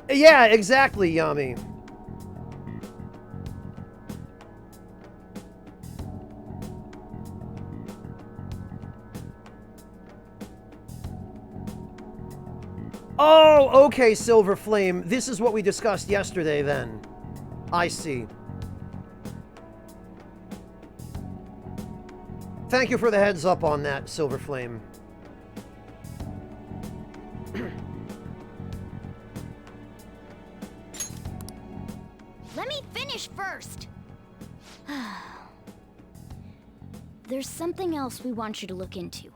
Yeah, exactly, Yami. Oh, okay, Silver Flame. This is what we discussed yesterday, then. I see. Thank you for the heads up on that, Silver Flame. Let me finish first! There's something else we want you to look into.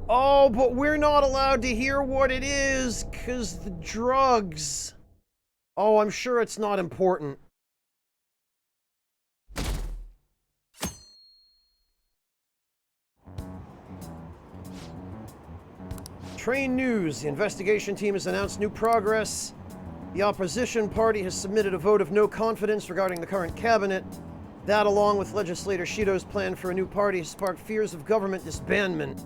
Oh, but we're not allowed to hear what it is, 'cause the drugs. Oh, I'm sure it's not important. Train news. The investigation team has announced new progress. The opposition party has submitted a vote of no confidence regarding the current cabinet. That, along with legislator Shido's plan for a new party, has sparked fears of government disbandment.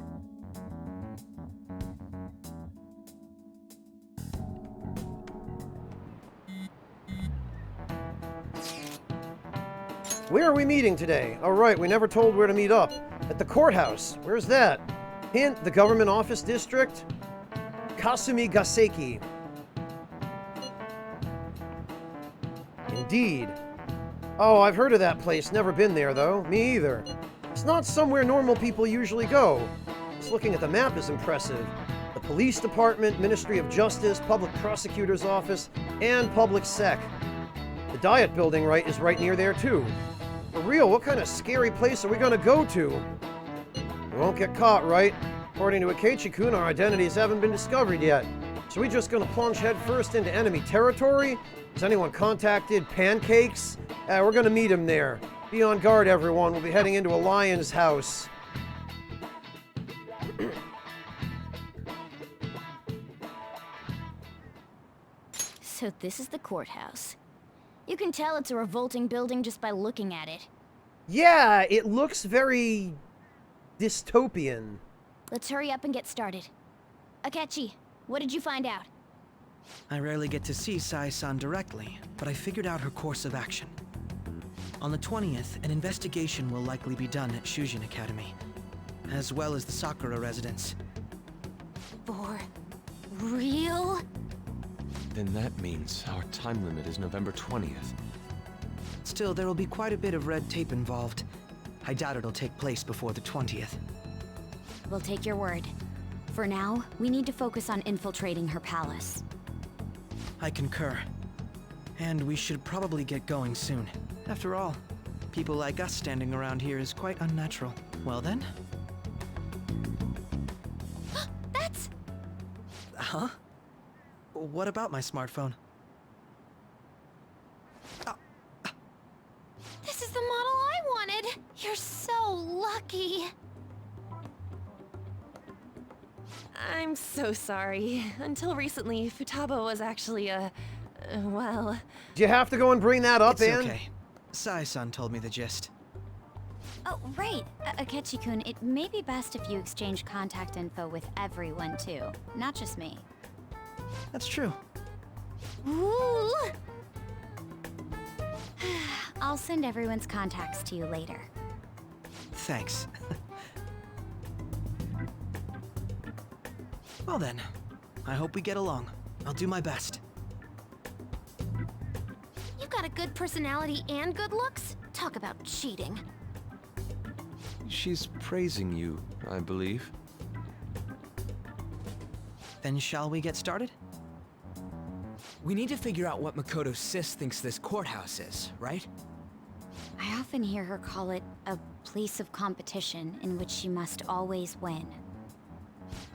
Where are we meeting today? Oh, right, we never told where to meet up. At the courthouse. Where's that? Hint, the government office district? Kasumi Gaseki. Indeed. Oh, I've heard of that place. Never been there, though. Me either. It's not somewhere normal people usually go. Just looking at the map is impressive. The Police Department, Ministry of Justice, Public Prosecutor's Office, and Public Sec. The Diet Building, right, is right near there, too. For real, what kind of scary place are we gonna go to? We won't get caught, right? According to Akechi-kun, our identities haven't been discovered yet. So we just gonna plunge headfirst into enemy territory? Has anyone contacted Pancakes? We're gonna meet him there. Be on guard, everyone. We'll be heading into a lion's house. So this is the courthouse. You can tell it's a revolting building just by looking at it. Yeah, it looks very dystopian. Let's hurry up and get started. Akechi, what did you find out? I rarely get to see Sai-san directly, but I figured out her course of action. On the 20th, an investigation will likely be done at Shujin Academy, as well as the Sakura residence. For real? Then that means our time limit is November 20th. Still, there will be quite a bit of red tape involved. I doubt it'll take place before the 20th. We'll take your word. For now, we need to focus on infiltrating her palace. I concur. And we should probably get going soon. After all, people like us standing around here is quite unnatural. Well then? That's... Huh? What about my smartphone? This is the model I wanted! You're so lucky! I'm so sorry. Until recently, Futaba was actually well... Do you have to go and bring that up, It's Anne? okay. Sai-san told me the gist. Oh, right. Akechi-kun, it may be best if you exchange contact info with everyone, too. Not just me. That's true. Ooh! I'll send everyone's contacts to you later. Thanks. Well then, I hope we get along. I'll do my best. You've got a good personality and good looks? Talk about cheating. She's praising you, I believe. Then shall we get started? We need to figure out what Makoto Sis thinks this courthouse is, right? I often hear her call it a place of competition in which she must always win.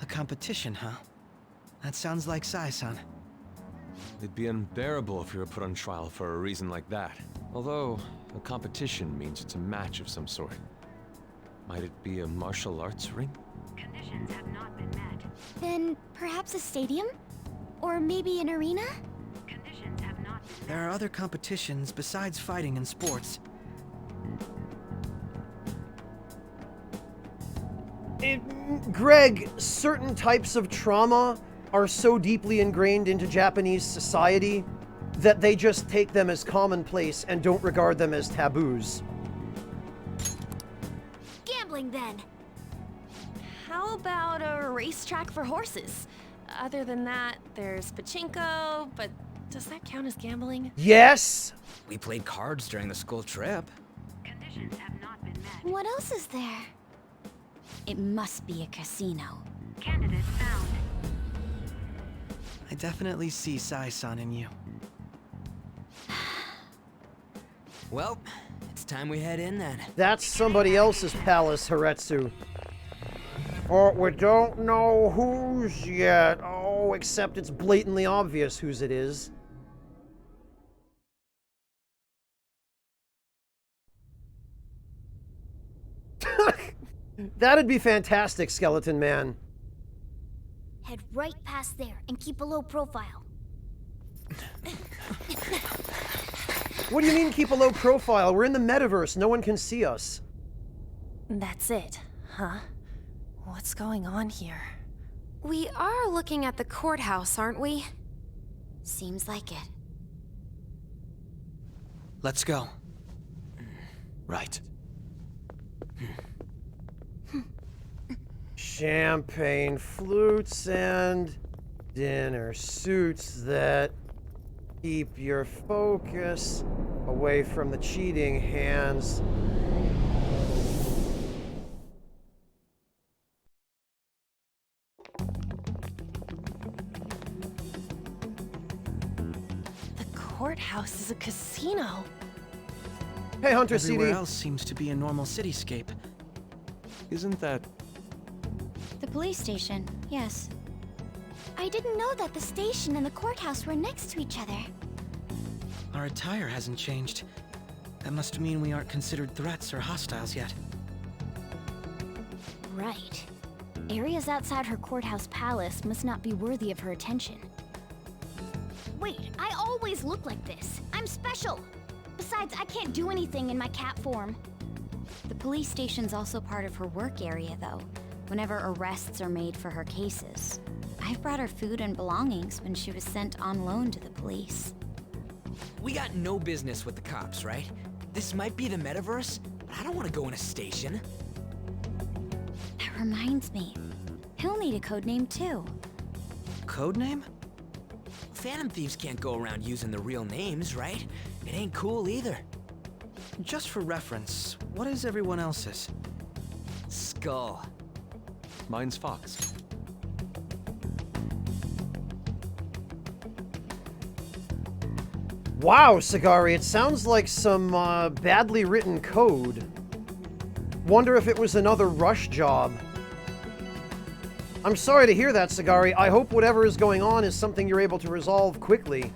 A competition, huh? That sounds like Sai-san. It'd be unbearable if you were put on trial for a reason like that. Although, a competition means it's a match of some sort. Might it be a martial arts ring? Conditions have not been met. Then perhaps a stadium? Or maybe an arena? Conditions have not been met. There are other competitions besides fighting and sports. Greg, certain types of trauma are so deeply ingrained into Japanese society that they just take them as commonplace and don't regard them as taboos. Gambling, then. How about a racetrack for horses? Other than that, there's pachinko, but does that count as gambling? Yes! We played cards during the school trip. Conditions have not been met. What else is there? It must be a casino. Candidate found. I definitely see Sai-san in you. Well, it's time we head in then. That's somebody else's palace, Haretsu. Or we don't know whose yet. Oh, except it's blatantly obvious whose it is. That'd be fantastic, Skeleton Man. Head right past there and keep a low profile. What do you mean keep a low profile? We're in the metaverse. No one can see us. That's it, huh? What's going on here? We are looking at the courthouse, aren't we? Seems like it. Let's go. Right. Champagne flutes and dinner suits that keep your focus away from the cheating hands. courthouse is a casino. Hey, Hunter Everywhere CD. else seems to be a normal cityscape. Isn't that... The police station, yes. I didn't know that the station and the courthouse were next to each other. Our attire hasn't changed. That must mean we aren't considered threats or hostiles yet. Right. Areas outside her courthouse palace must not be worthy of her attention. Wait, I always look like this. I'm special. Besides, I can't do anything in my cat form. The police station's also part of her work area, though, whenever arrests are made for her cases. I've brought her food and belongings when she was sent on loan to the police. We got no business with the cops, right? This might be the metaverse, but I don't want to go in a station. That reminds me. He'll need a code name, too. Code name? Phantom thieves can't go around using the real names, right? It ain't cool either. Just for reference, what is everyone else's? Skull. Mine's Fox. Wow, Sagari, it sounds like some badly written code. Wonder if it was another rush job. I'm sorry to hear that, Sagari. I hope whatever is going on is something you're able to resolve quickly.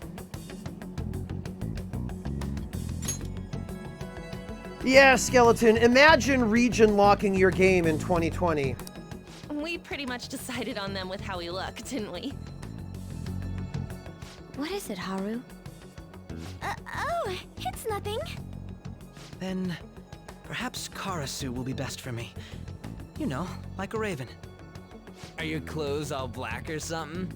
Yeah, Skeleton, imagine region locking your game in 2020. We pretty much decided on them with how we look, didn't we? What is it, Haru? Oh, it's nothing. Then, perhaps Karasu will be best for me. You know, like a raven. Are your clothes all black or something?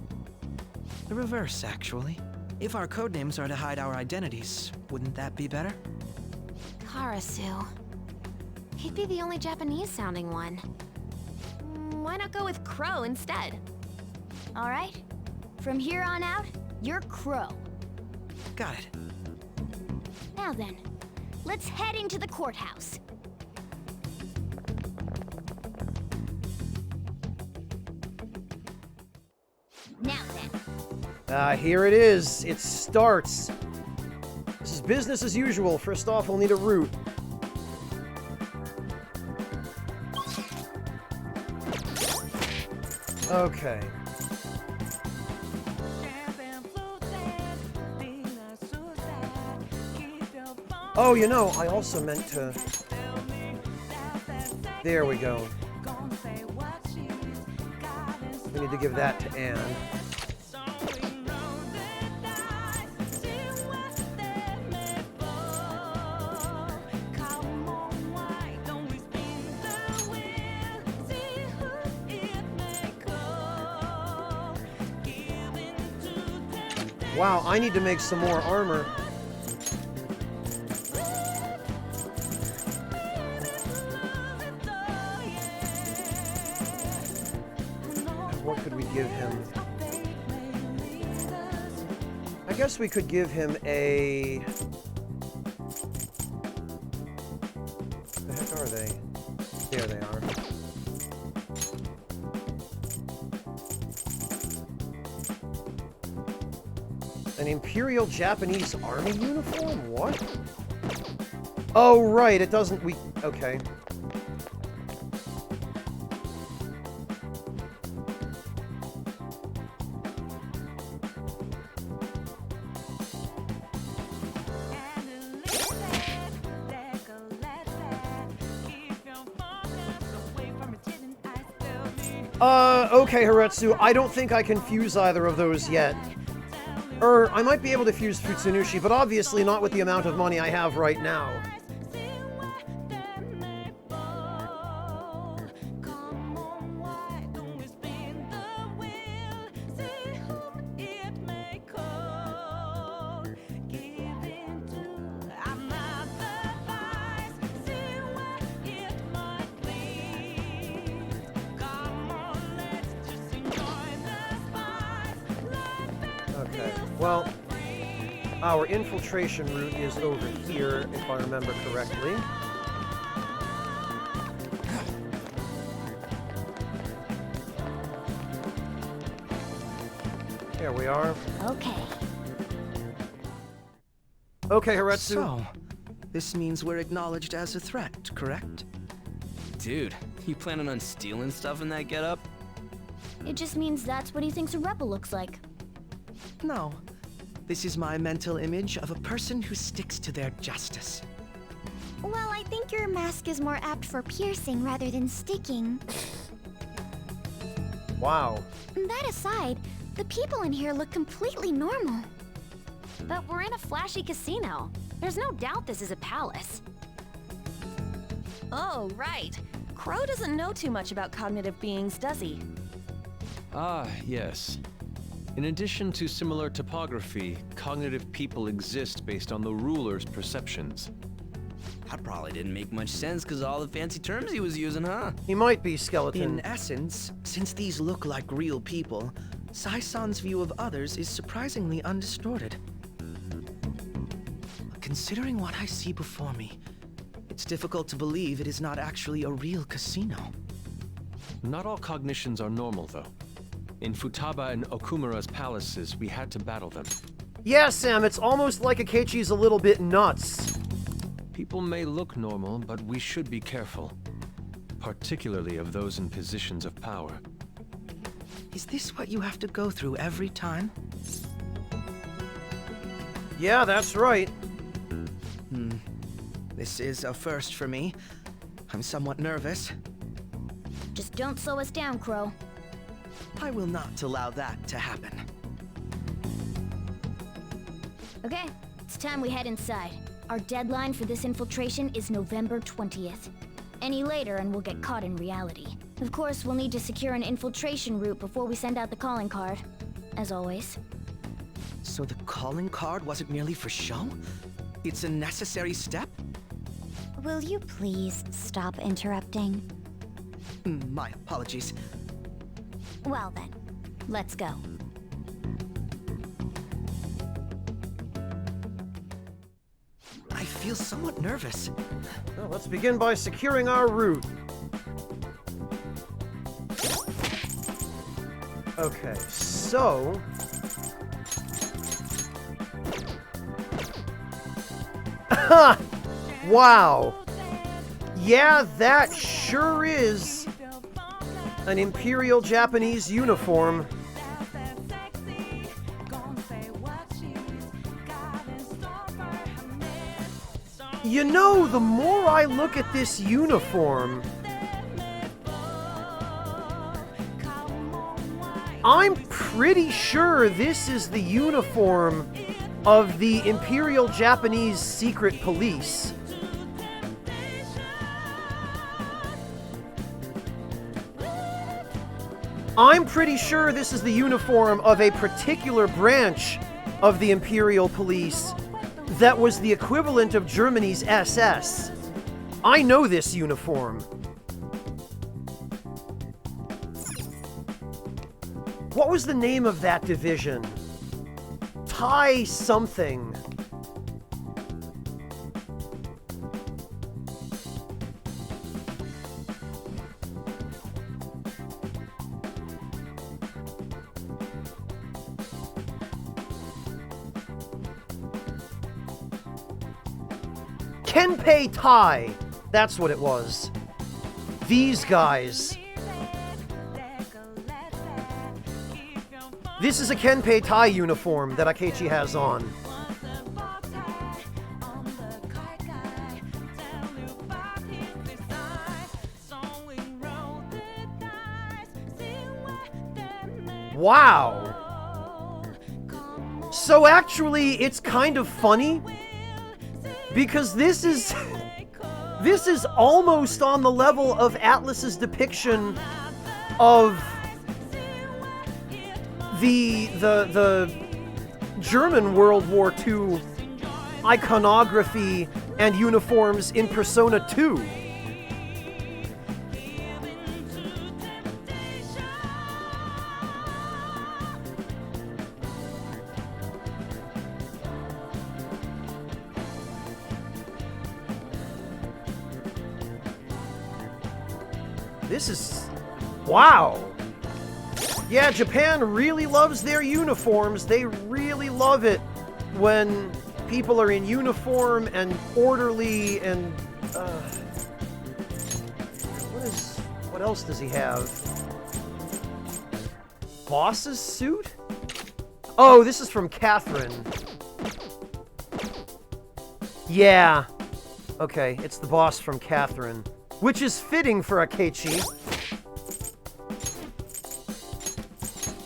The reverse, actually. If our codenames are to hide our identities, wouldn't that be better? Karasu. He'd be the only Japanese-sounding one. Why not go with Crow instead? All right. From here on out, you're Crow. Got it. Now then, let's head into the courthouse. Now then. Here it is. It starts. This is business as usual. First off, we'll need a route. Okay. Oh, you know, I also meant to... There we go. We need to give that to Anne. Wow, I need to make some more armor. What could we give him? I guess we could give him a... The heck are they? There they are. An Imperial Japanese Army uniform? What? Oh, right, it doesn't... Okay. Okay, Haretsu, I don't think I can fuse either of those yet. I might be able to fuse Futsunushi, but obviously not with the amount of money I have right now. Well, our infiltration route is over here, if I remember correctly. There we are. Okay. Okay, Haretsu. So, this means we're acknowledged as a threat, correct? Dude, you planning on stealing stuff in that getup? It just means that's what he thinks a rebel looks like. No. This is my mental image of a person who sticks to their justice. Well, I think your mask is more apt for piercing rather than sticking. Wow. That aside, the people in here look completely normal. But we're in a flashy casino. There's no doubt this is a palace. Oh, right. Crow doesn't know too much about cognitive beings, does he? Ah, yes. In addition to similar topography, cognitive people exist based on the ruler's perceptions. That probably didn't make much sense because all the fancy terms he was using, huh? He might be, Skeleton. In essence, since these look like real people, Sai-san's view of others is surprisingly undistorted. Considering what I see before me, it's difficult to believe it is not actually a real casino. Not all cognitions are normal, though. In Futaba and Okumura's palaces, we had to battle them. Yeah, Sam, it's almost like Akechi's a little bit nuts. People may look normal, but we should be careful. Particularly of those in positions of power. Is this what you have to go through every time? Yeah, that's right. This is a first for me. I'm somewhat nervous. Just don't slow us down, Crow. I will not allow that to happen. Okay, it's time we head inside. Our deadline for this infiltration is November 20th. Any later and we'll get caught in reality. Of course, we'll need to secure an infiltration route before we send out the calling card. As always. So the calling card wasn't merely for show? It's a necessary step? Will you please stop interrupting? My apologies. Well then, let's go. I feel somewhat nervous. Well, let's begin by securing our route. Okay, so... Wow! Yeah, that sure is an Imperial Japanese uniform. You know, the more I look at this uniform, I'm pretty sure this is the uniform of the Imperial Japanese Secret Police. I'm pretty sure this is the uniform of a particular branch of the Imperial Police that was the equivalent of Germany's SS. I know this uniform. What was the name of that division? Thai something. Kenpei Thai. That's what it was. These guys. This is a Kenpei Thai uniform that Akechi has on. Wow. So actually, it's kind of funny because this is almost on the level of Atlas's depiction of the German World War II iconography and uniforms in Persona 2. This is... wow! Yeah, Japan really loves their uniforms. They really love it when People are in uniform and orderly and... What else does he have? Boss's suit? Oh, this is from Catherine. Yeah. Okay, it's the boss from Catherine. Which is fitting for Akechi.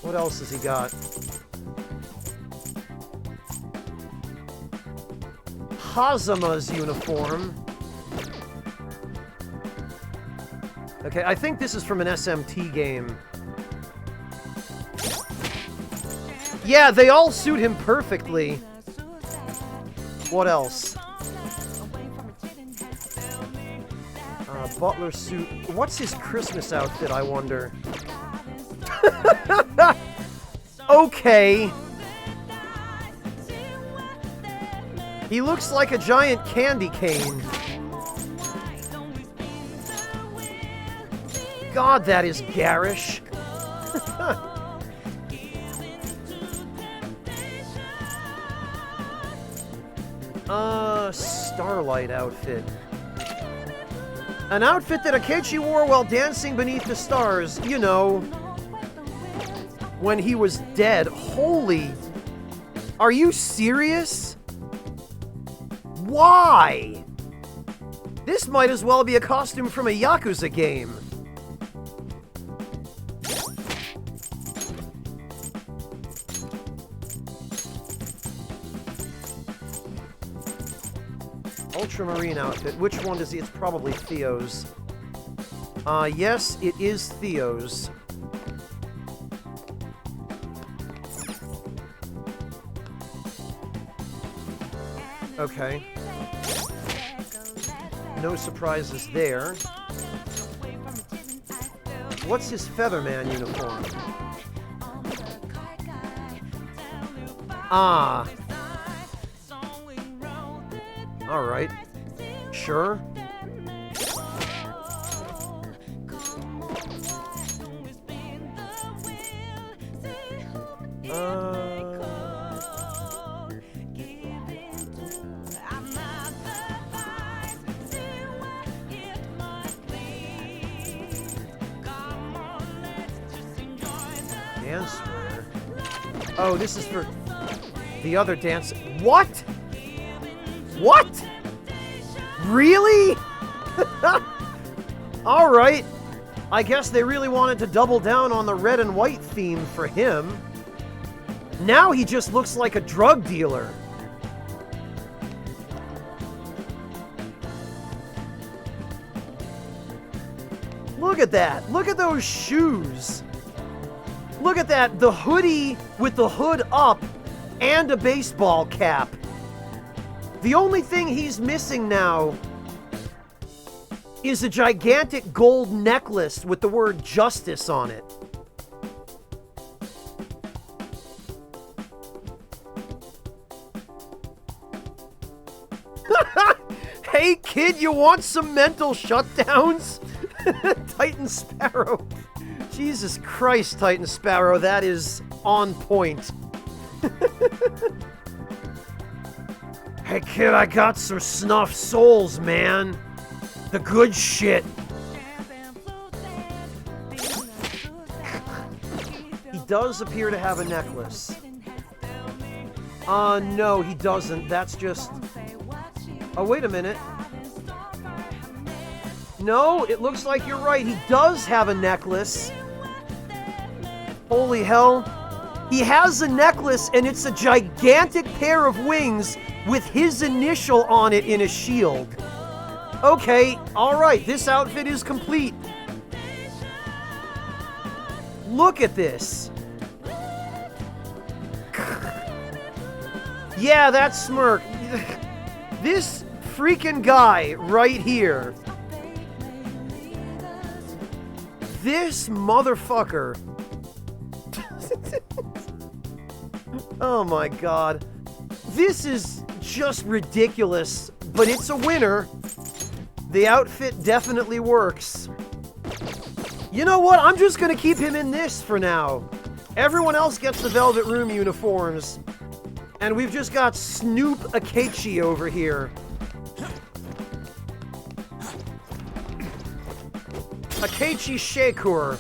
What else has he got? Hazama's uniform. Okay, I think this is from an SMT game. Yeah, they all suit him perfectly. What else? Butler suit. What's his Christmas outfit, I wonder? Okay. He looks like a giant candy cane. God, that is garish. Starlight outfit. An outfit that Akechi wore while dancing beneath the stars, you know, when he was dead. Holy... Are you serious? Why? This might as well be a costume from a Yakuza game. Ultramarine outfit. Which one does he? It's probably Theo's. Yes, it is Theo's. Okay. No surprises there. What's his Featherman uniform? Ah. Alright. Sure. Dancewear. Oh, this is for the other dance. What? What? Really? Alright. I guess they really wanted to double down on the red and white theme for him. Now he just looks like a drug dealer. Look at that. Look at those shoes. Look at that. The hoodie with the hood up and a baseball cap. The only thing he's missing now is a gigantic gold necklace with the word justice on it. Hey kid, you want some mental shutdowns? Titan Sparrow. Jesus Christ, Titan Sparrow, that is on point. Hey kid, I got some snuff souls, man. The good shit. He does appear to have a necklace. No, he doesn't. That's just... Oh, wait a minute. No, it looks like you're right. He does have a necklace. Holy hell. He has a necklace, and it's a gigantic pair of wings with his initial on it in a shield. Okay, alright, this outfit is complete. Look at this. Yeah, that smirk. This freaking guy right here. This motherfucker. Oh my god. This is just ridiculous, but it's a winner. The outfit definitely works. You know what? I'm just gonna keep him in this for now. Everyone else gets the Velvet Room uniforms. And we've just got Snoop Akechi over here. Akechi Shakur.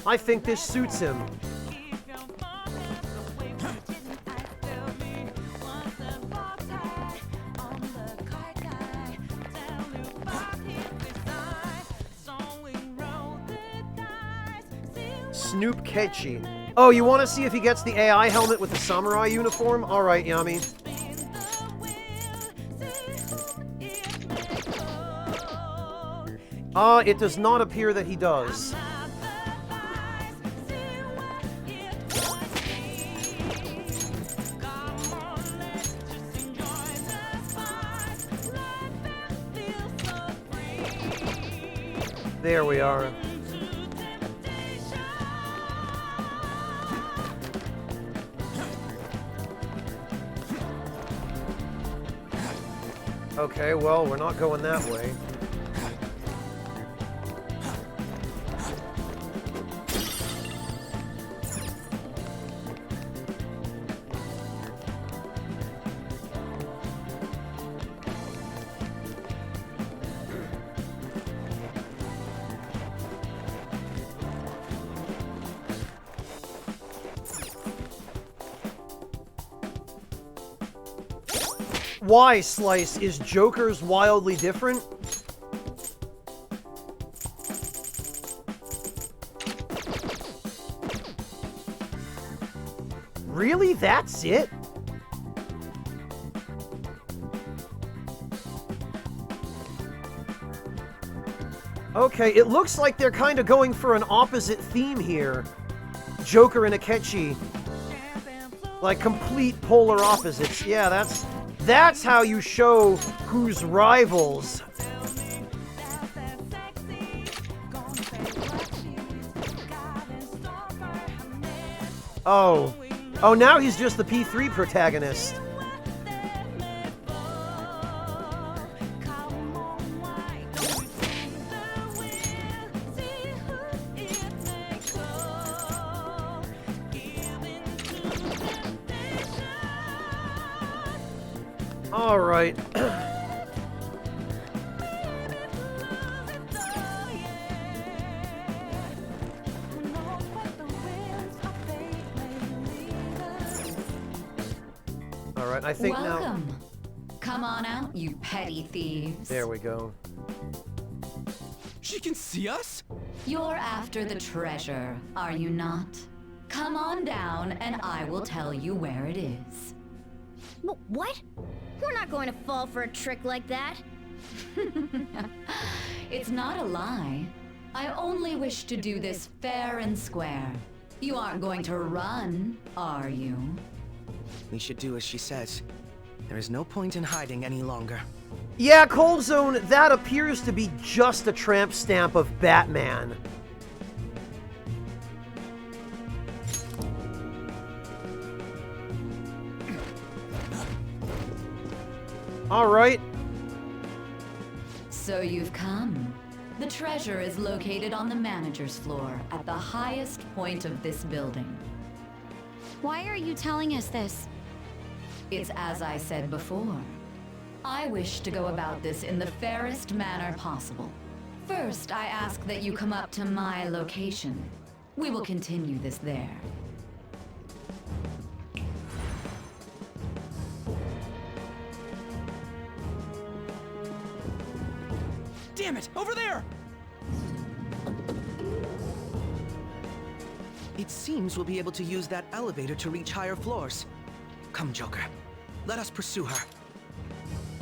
I think this suits him. Snoop Kechi. Oh, you want to see if he gets the AI helmet with the samurai uniform? Alright, Yami. It does not appear that he does. There we are. Okay, well, we're not going that way. Why, Slice? Is Joker's wildly different? Really? That's it? Okay, it looks like they're kind of going for an opposite theme here. Joker and Akechi. Like complete polar opposites. Yeah, that's how you show who's rivals. Oh. Oh, now he's just the P3 protagonist. All right. All right, I think Welcome. Now. Come on out, you petty thieves. There we go. She can see us? You're after the treasure, are you not? Come on down and I will tell you where it is. What? We're not going to fall for a trick like that. It's not a lie. I only wish to do this fair and square. You aren't going to run, are you? We should do as she says. There is no point in hiding any longer. Yeah, Cold Zone, that appears to be just a tramp stamp of Batman. All right. So you've come. The treasure is located on the manager's floor at the highest point of this building. Why are you telling us this? It's as I said before. I wish to go about this in the fairest manner possible. First, I ask that you come up to my location. We will continue this there. Damn it! Over there! It seems we'll be able to use that elevator to reach higher floors. Come, Joker. Let us pursue her.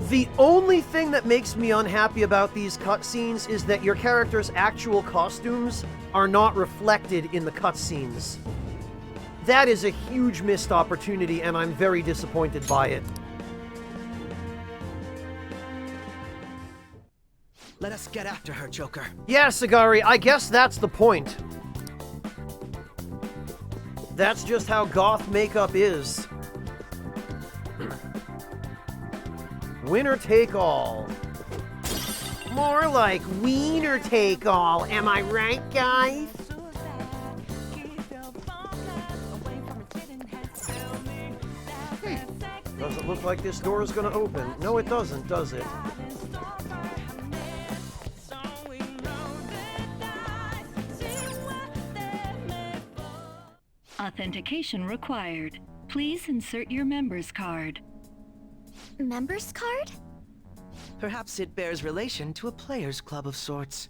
The only thing that makes me unhappy about these cutscenes is that your character's actual costumes are not reflected in the cutscenes. That is a huge missed opportunity, and I'm very disappointed by it. Let us get after her, Joker. Yeah, Sagari, I guess that's the point. That's just how goth makeup is. Winner take all. More like wiener take all, am I right, guys? Doesn't look like this door is gonna open. No, it doesn't, does it? Authentication required. Please insert your member's card. Member's card? Perhaps it bears relation to a player's club of sorts.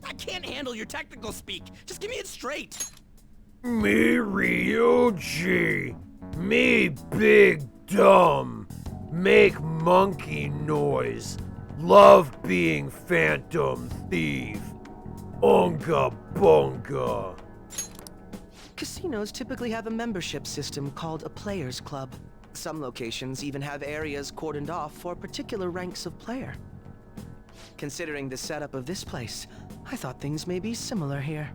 I can't handle your technical speak. Just give me it straight. Me Ryuji. Me big dumb. Make monkey noise. Love being phantom thief. Unga bunga. Casinos typically have a membership system called a player's club. Some locations even have areas cordoned off for particular ranks of player. Considering the setup of this place, I thought things may be similar here.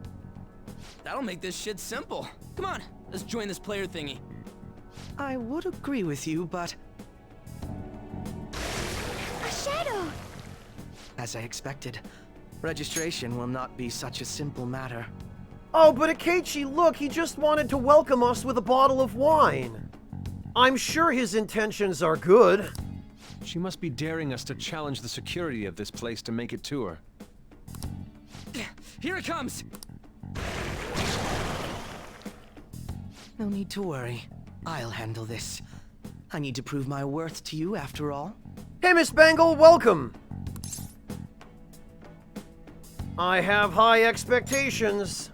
That'll make this shit simple. Come on, let's join this player thingy. I would agree with you, but... A shadow! as I expected, registration will not be such a simple matter. Oh, but Akechi, look, he just wanted to welcome us with a bottle of wine. I'm sure his intentions are good. She must be daring us to challenge the security of this place to make it to her. Here it comes! No need to worry. I'll handle this. I need to prove my worth to you after all. Hey, Miss Bangle, welcome! I have high expectations.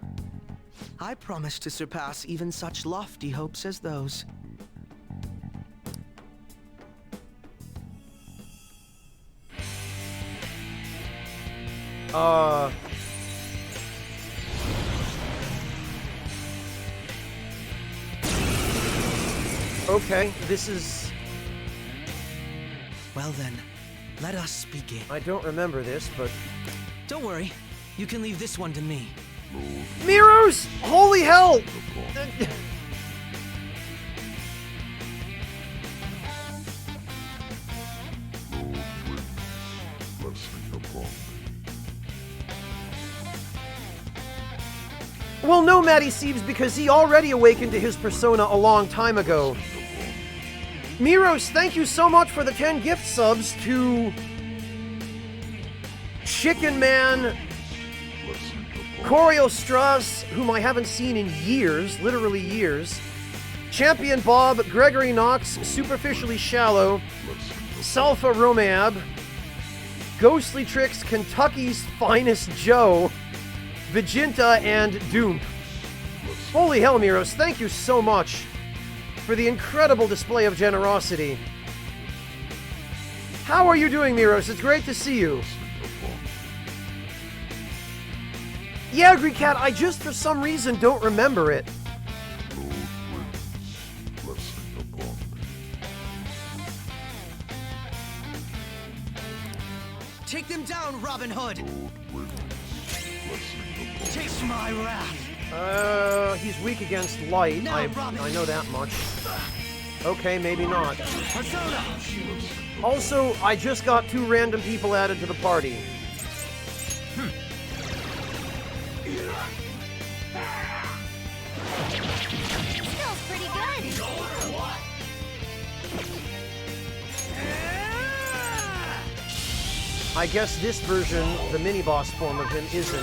I promise to surpass even such lofty hopes as those. Okay, this is... Well then, let us begin. I don't remember this, but... Don't worry, you can leave this one to me. Miros! Holy hell! Well, no, Matty Siebes, because he already awakened to his persona a long time ago. Miros, thank you so much for the 10 gift subs to... Chicken Man... Corio Strauss, whom I haven't seen in years, literally years. Champion Bob, Gregory Knox, Superficially Shallow, Salfa Romeab, Ghostly Tricks, Kentucky's Finest Joe, Vijinta, and Doom. Holy hell, Miros, thank you so much for the incredible display of generosity. How are you doing, Miros? It's great to see you. Yeah, Greek Cat, I just for some reason don't remember it. Take them down, Robin Hood! Taste my wrath! He's weak against light. I know that much. Okay, maybe not. Persona! Also, I just got 2 random people added to the party. Smells pretty good. I guess this version, the mini-boss form of him, isn't.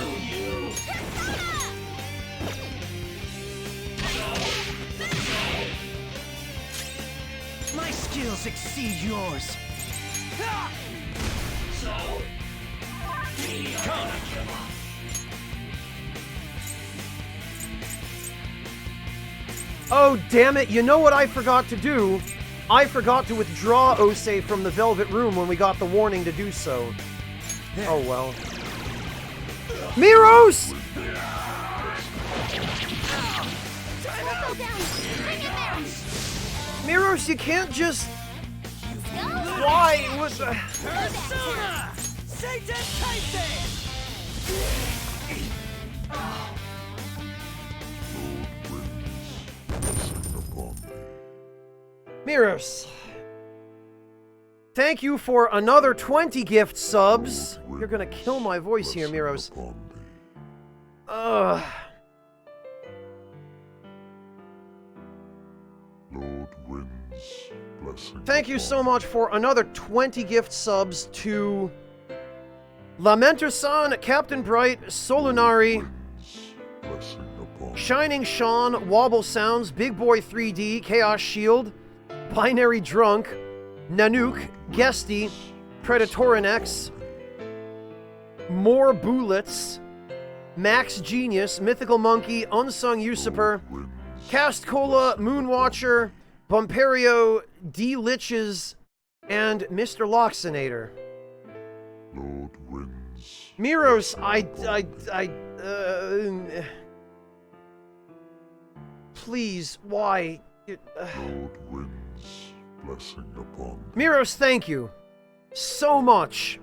My skills exceed yours. Oh, damn it, you know what I forgot to do? I forgot to withdraw Osei from the Velvet Room when we got the warning to do so. Oh well. Miros! Miros, you can't just... Why? What the... Persona! Satan Titan! Miros. Thank you for another 20 gift subs. You're gonna kill my voice here, Miros. Ugh. Thank you so much for another 20 gift subs to Lamenter-san, Captain Bright, Solunari, Shining Sean, Wobble Sounds, Big Boy 3D, Chaos Shield, Binary Drunk, Nanook, Guesty, Predatorin-X, More Bullets, Max Genius, Mythical Monkey, Unsung Usurper, Cast Cola, Moonwatcher, Bumperio, D. Liches, and Mr. Loxinator. Lord wins. Miros, please, why? Lord wins. Blessing upon thee. Miros, thank you so much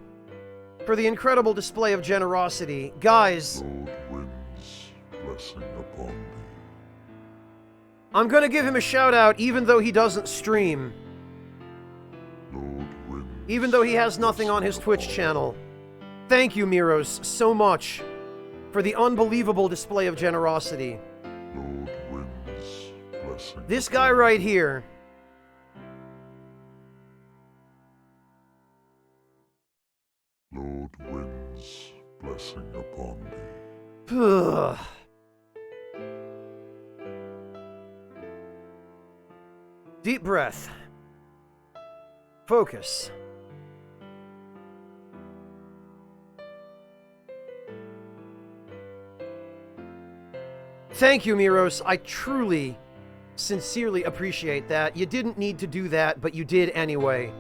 for the incredible display of generosity. Guys, Lord wins. Blessing upon thee. I'm gonna give him a shout out even though he doesn't stream. Lord wins. Even though he has nothing on his Twitch channel. Thank you, Miros, so much for the unbelievable display of generosity. Lord wins. Blessing. This guy right here. Lord wins. Blessing upon thee. Ugh. Deep breath. Focus. Thank you, Miros. I truly, sincerely appreciate that. You didn't need to do that, but you did anyway.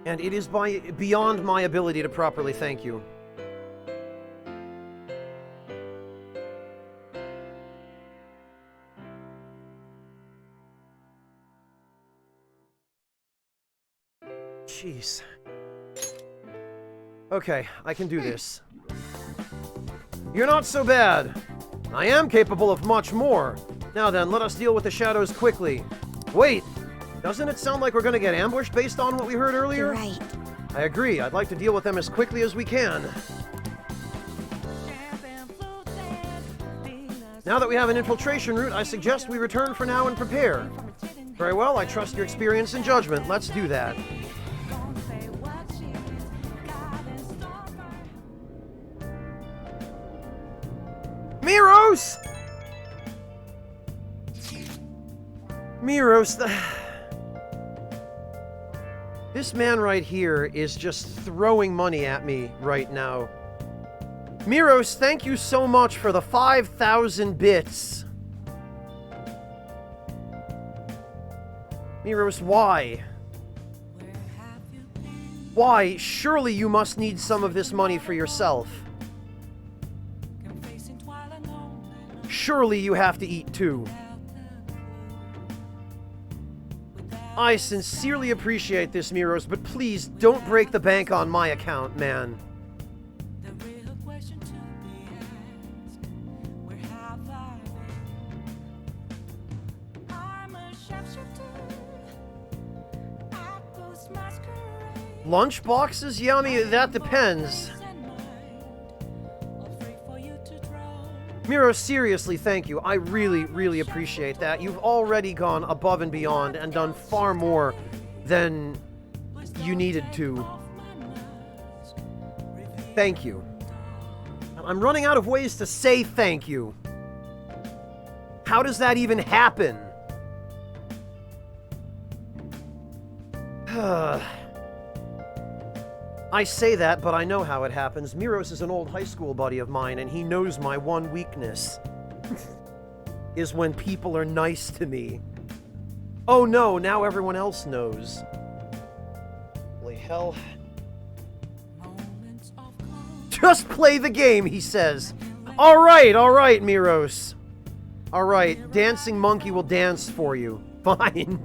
And it is beyond my ability to properly thank you. Jeez. Okay, I can do this. You're not so bad. I am capable of much more. Now then, let us deal with the shadows quickly. Wait, doesn't it sound like we're gonna get ambushed based on what we heard earlier? You're right. I agree. I'd like to deal with them as quickly as we can. Now that we have an infiltration route, I suggest we return for now and prepare. Very well, I trust your experience and judgment. Let's do that. Miros! Miros, this man right here is just throwing money at me right now. Miros, thank you so much for the 5,000 bits. Miros, why? Why? Surely you must need some of this money for yourself. Surely you have to eat too. I sincerely appreciate this, Miros, but please don't break the bank on my account, man. Lunch boxes? Yeah, I mean, that depends. Miro, seriously, thank you. I really, really appreciate that. You've already gone above and beyond and done far more than you needed to. Thank you. I'm running out of ways to say thank you. How does that even happen? I say that, but I know how it happens. Miros is an old high school buddy of mine, and he knows my one weakness is when people are nice to me. Oh no, now everyone else knows. Holy hell. Just play the game, he says. Alright, Miros. Alright, Dancing Monkey will dance for you. Fine.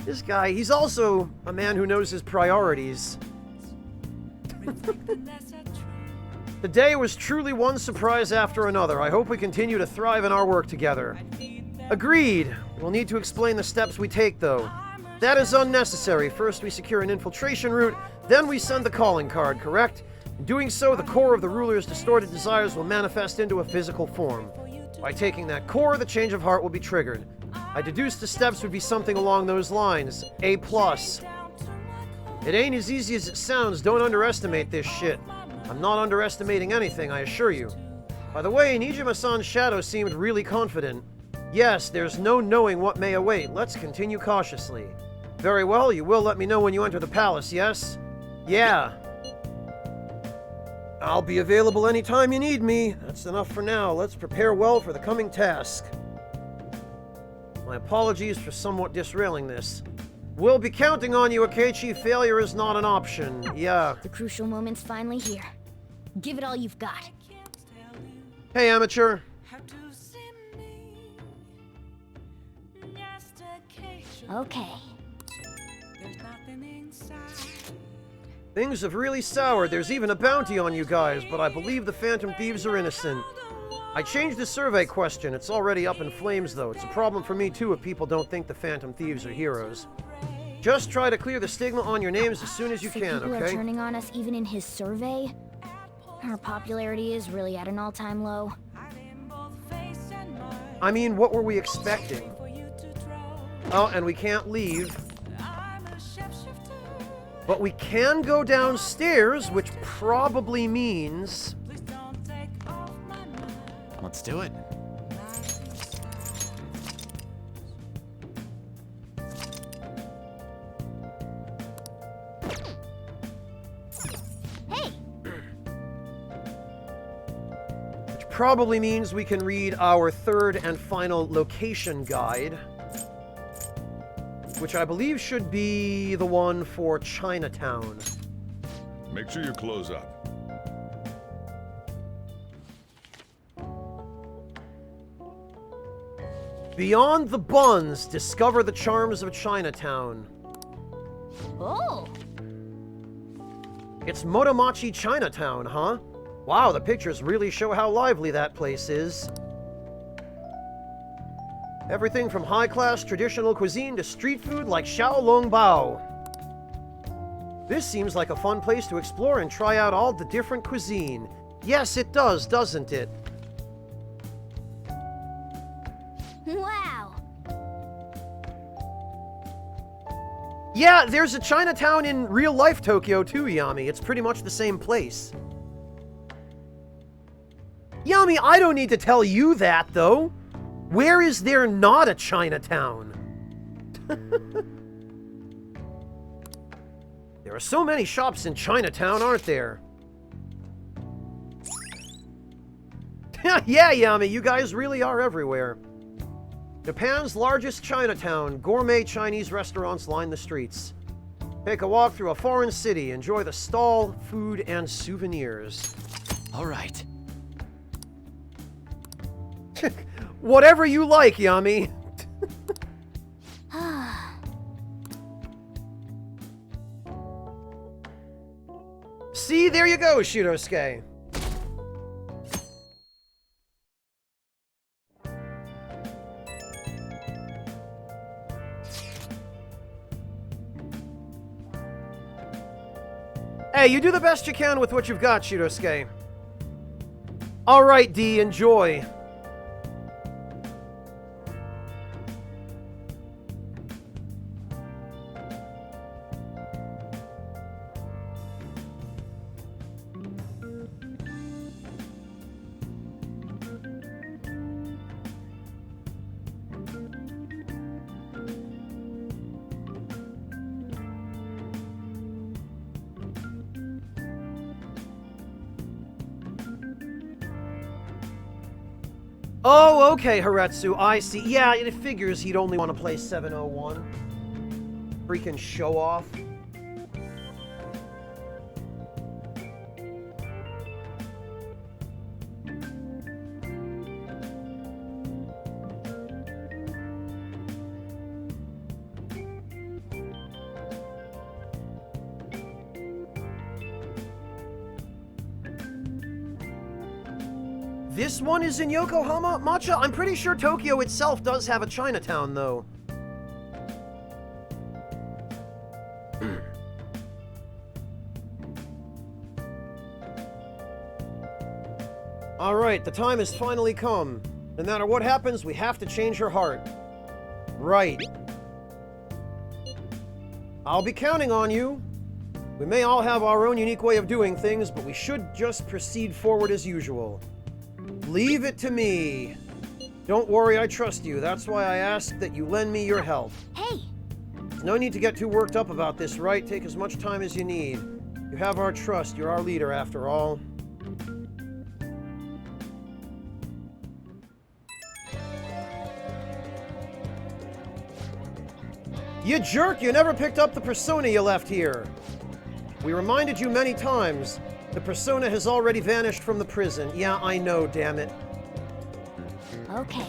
This guy, he's also a man who knows his priorities. The day was truly one surprise after another. I hope we continue to thrive in our work together. Agreed. We'll need to explain the steps we take, though. That is unnecessary. First, we secure an infiltration route, then we send the calling card, correct? In doing so, the core of the ruler's distorted desires will manifest into a physical form. By taking that core, the change of heart will be triggered. I deduced the steps would be something along those lines. A+. It ain't as easy as it sounds. Don't underestimate this shit. I'm not underestimating anything, I assure you. By the way, Nijima-san's shadow seemed really confident. Yes, there's no knowing what may await. Let's continue cautiously. Very well, you will let me know when you enter the palace, yes? Yeah. I'll be available anytime you need me. That's enough for now. Let's prepare well for the coming task. My apologies for somewhat disrailing this. We'll be counting on you, Akechi. Failure is not an option. Yeah. The crucial moment's finally here. Give it all you've got. Hey, amateur. Okay. Things have really soured. There's even a bounty on you guys, but I believe the Phantom Thieves are innocent. I changed the survey question. It's already up in flames, though. It's a problem for me, too, if people don't think the Phantom Thieves are heroes. Just try to clear the stigma on your names as soon as you can, people okay? Are turning on us even in his survey? Our popularity is really at an all-time low. I mean, what were we expecting? Oh, and we can't leave. But we can go downstairs, which probably means... Let's do it. Hey! Which probably means we can read our third and final location guide. Which I believe should be the one for Chinatown. Make sure you close up. Beyond the buns, discover the charms of Chinatown. Oh! It's Motomachi Chinatown, huh? Wow, the pictures really show how lively that place is. Everything from high-class traditional cuisine to street food like Xiaolongbao. This seems like a fun place to explore and try out all the different cuisine. Yes, it does, doesn't it? Wow! Yeah, there's a Chinatown in real-life Tokyo too, Yami. It's pretty much the same place. Yami, I don't need to tell you that, though. Where is there not a Chinatown? There are so many shops in Chinatown, aren't there? Yeah, Yami, you guys really are everywhere. Japan's largest Chinatown. Gourmet Chinese restaurants line the streets. Take a walk through a foreign city. Enjoy the stall, food, and souvenirs. All right. Whatever you like, Yami. See, there you go, Shirosuke. Hey, you do the best you can with what you've got, Shirosuke. Alright, D, enjoy. Oh, okay, Haretsu, I see. Yeah, it figures he'd only want to play 701. Freaking show off. This one is in Yokohama? Matcha, I'm pretty sure Tokyo itself does have a Chinatown, though. Alright, the time has finally come. No matter what happens, we have to change her heart. Right. I'll be counting on you. We may all have our own unique way of doing things, but we should just proceed forward as usual. Leave it to me. Don't worry, I trust you. That's why I ask that you lend me your help. Hey! There's no need to get too worked up about this, right? Take as much time as you need. You have our trust. You're our leader, after all. You jerk! You never picked up the persona you left here! We reminded you many times. The persona has already vanished from the prison. Yeah, I know, damn it. Okay.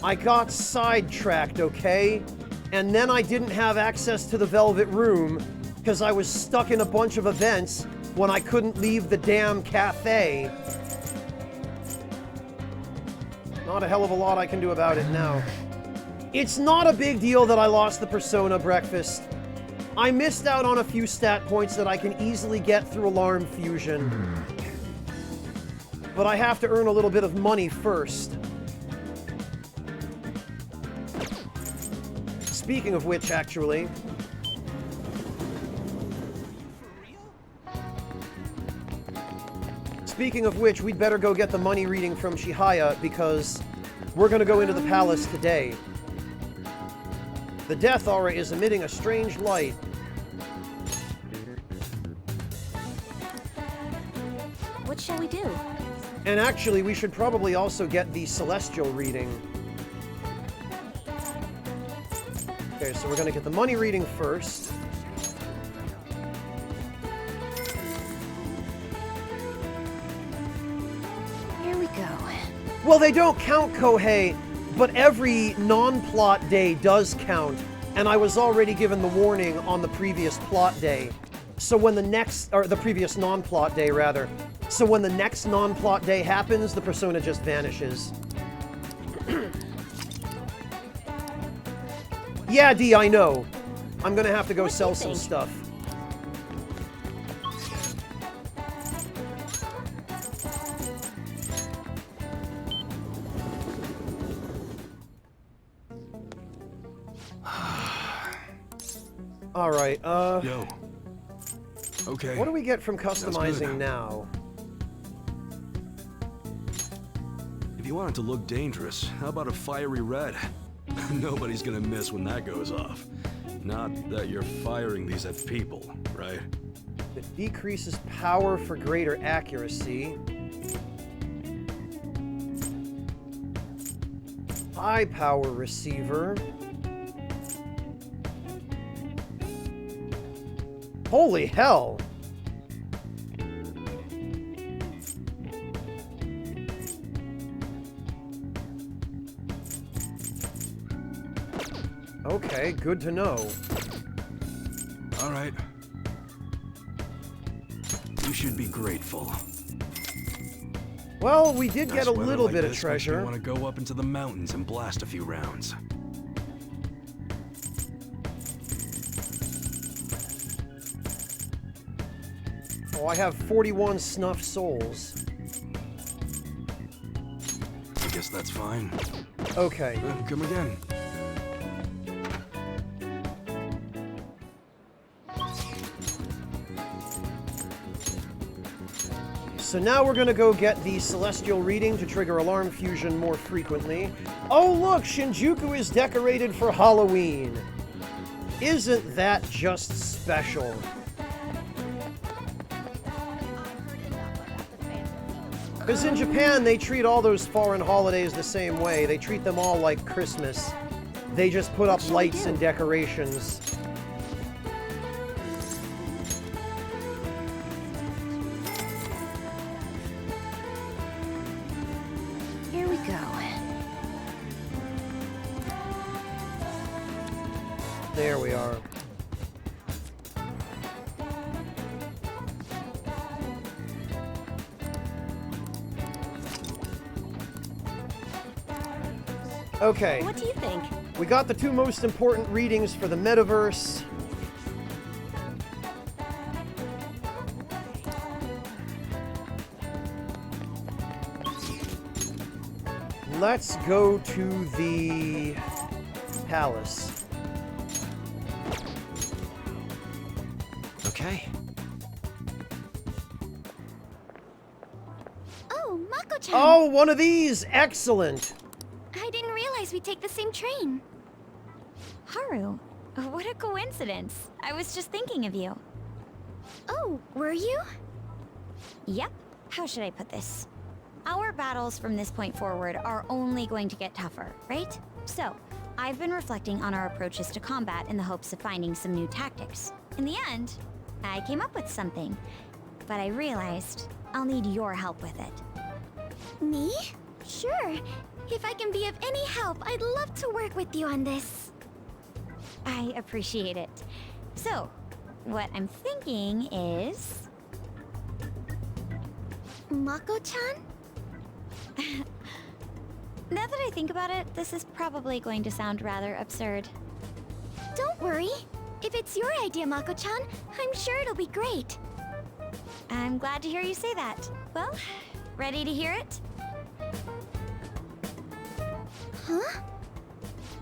I got sidetracked, okay? And then I didn't have access to the Velvet Room because I was stuck in a bunch of events when I couldn't leave the damn cafe. Not a hell of a lot I can do about it now. It's not a big deal that I lost the persona, Breakfast. I missed out on a few stat points that I can easily get through Alarm Fusion. But I have to earn a little bit of money first. Speaking of which, actually... Speaking of which, we'd better go get the money reading from Chihaya, because we're gonna go into the palace today. The Death Aura is emitting a strange light. What shall we do? And actually, we should probably also get the Celestial reading. Okay, so we're gonna get the money reading first. Here we go. Well, they don't count Kohei, but every non-plot day does count, and I was already given the warning on the previous plot day. So when the next, or the previous non-plot day, rather. So when the next non-plot day happens, the persona just vanishes. Yeah, D, I know. I'm gonna have to go sell some stuff. Alright, Yo. Okay. what do we get from customizing now? If you want it to look dangerous, how about a fiery red? Nobody's gonna miss when that goes off. Not that you're firing these at people, right? It decreases power for greater accuracy. High power receiver. Holy hell! Okay, good to know. All right. You should be grateful. Well, we did get a Nice weather little like bit of this makes me treasure. want to go up into the mountains and blast a few rounds. Oh, I have 41 snuff souls. I guess that's fine. Okay. Come again. So now we're gonna go get the Celestial reading to trigger Alarm Fusion more frequently. Oh look, Shinjuku is decorated for Halloween! Isn't that just special? Because in Japan, they treat all those foreign holidays the same way. They treat them all like Christmas. They just put up lights and decorations. Here we go. There we are. Okay. What do you think? We got the two most important readings for the metaverse. let's go to the palace. Okay. Oh, Mako-chan! Oh, one of these! Excellent! I didn't realize we'd take the same train. Haru, what a coincidence. I was just thinking of you. Oh, were you? Yep. How should I put this? Our battles from this point forward are only going to get tougher, right? So, I've been reflecting on our approaches to combat in the hopes of finding some new tactics. In the end, I came up with something, but I realized I'll need your help with it. Me? Sure. If I can be of any help, I'd love to work with you on this. I appreciate it. So, what I'm thinking is... Mako-chan? Now that I think about it, this is probably going to sound rather absurd. Don't worry. If it's your idea, Mako-chan, I'm sure it'll be great. I'm glad to hear you say that. Well, ready to hear it? Huh?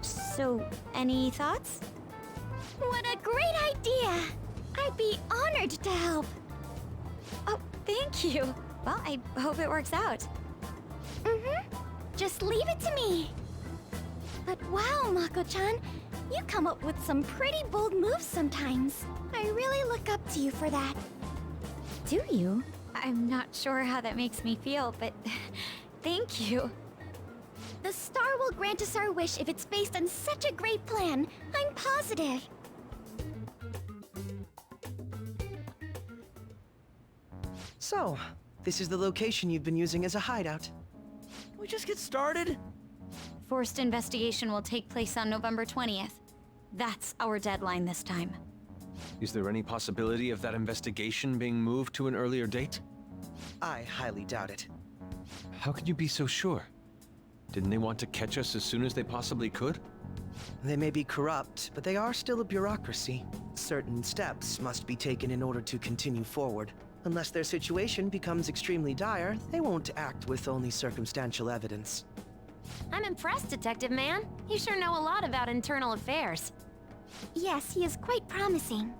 So, any thoughts? What a great idea! I'd be honored to help. Oh, thank you. Well, I hope it works out. Just leave it to me. But wow, Mako-chan, you come up with some pretty bold moves sometimes. I really look up to you for that. Do you? I'm not sure how that makes me feel, but thank you. The star will grant us our wish if it's based on such a great plan. I'm positive. So, this is the location you've been using as a hideout. Can we just get started? Forced investigation will take place on November 20th. That's our deadline this time. Is there any possibility of that investigation being moved to an earlier date? I highly doubt it. How can you be so sure? Didn't they want to catch us as soon as they possibly could? They may be corrupt, but they are still a bureaucracy. Certain steps must be taken in order to continue forward. Unless their situation becomes extremely dire, they won't act with only circumstantial evidence. I'm impressed, Detective Man. You sure know a lot about internal affairs. Yes, he is quite promising.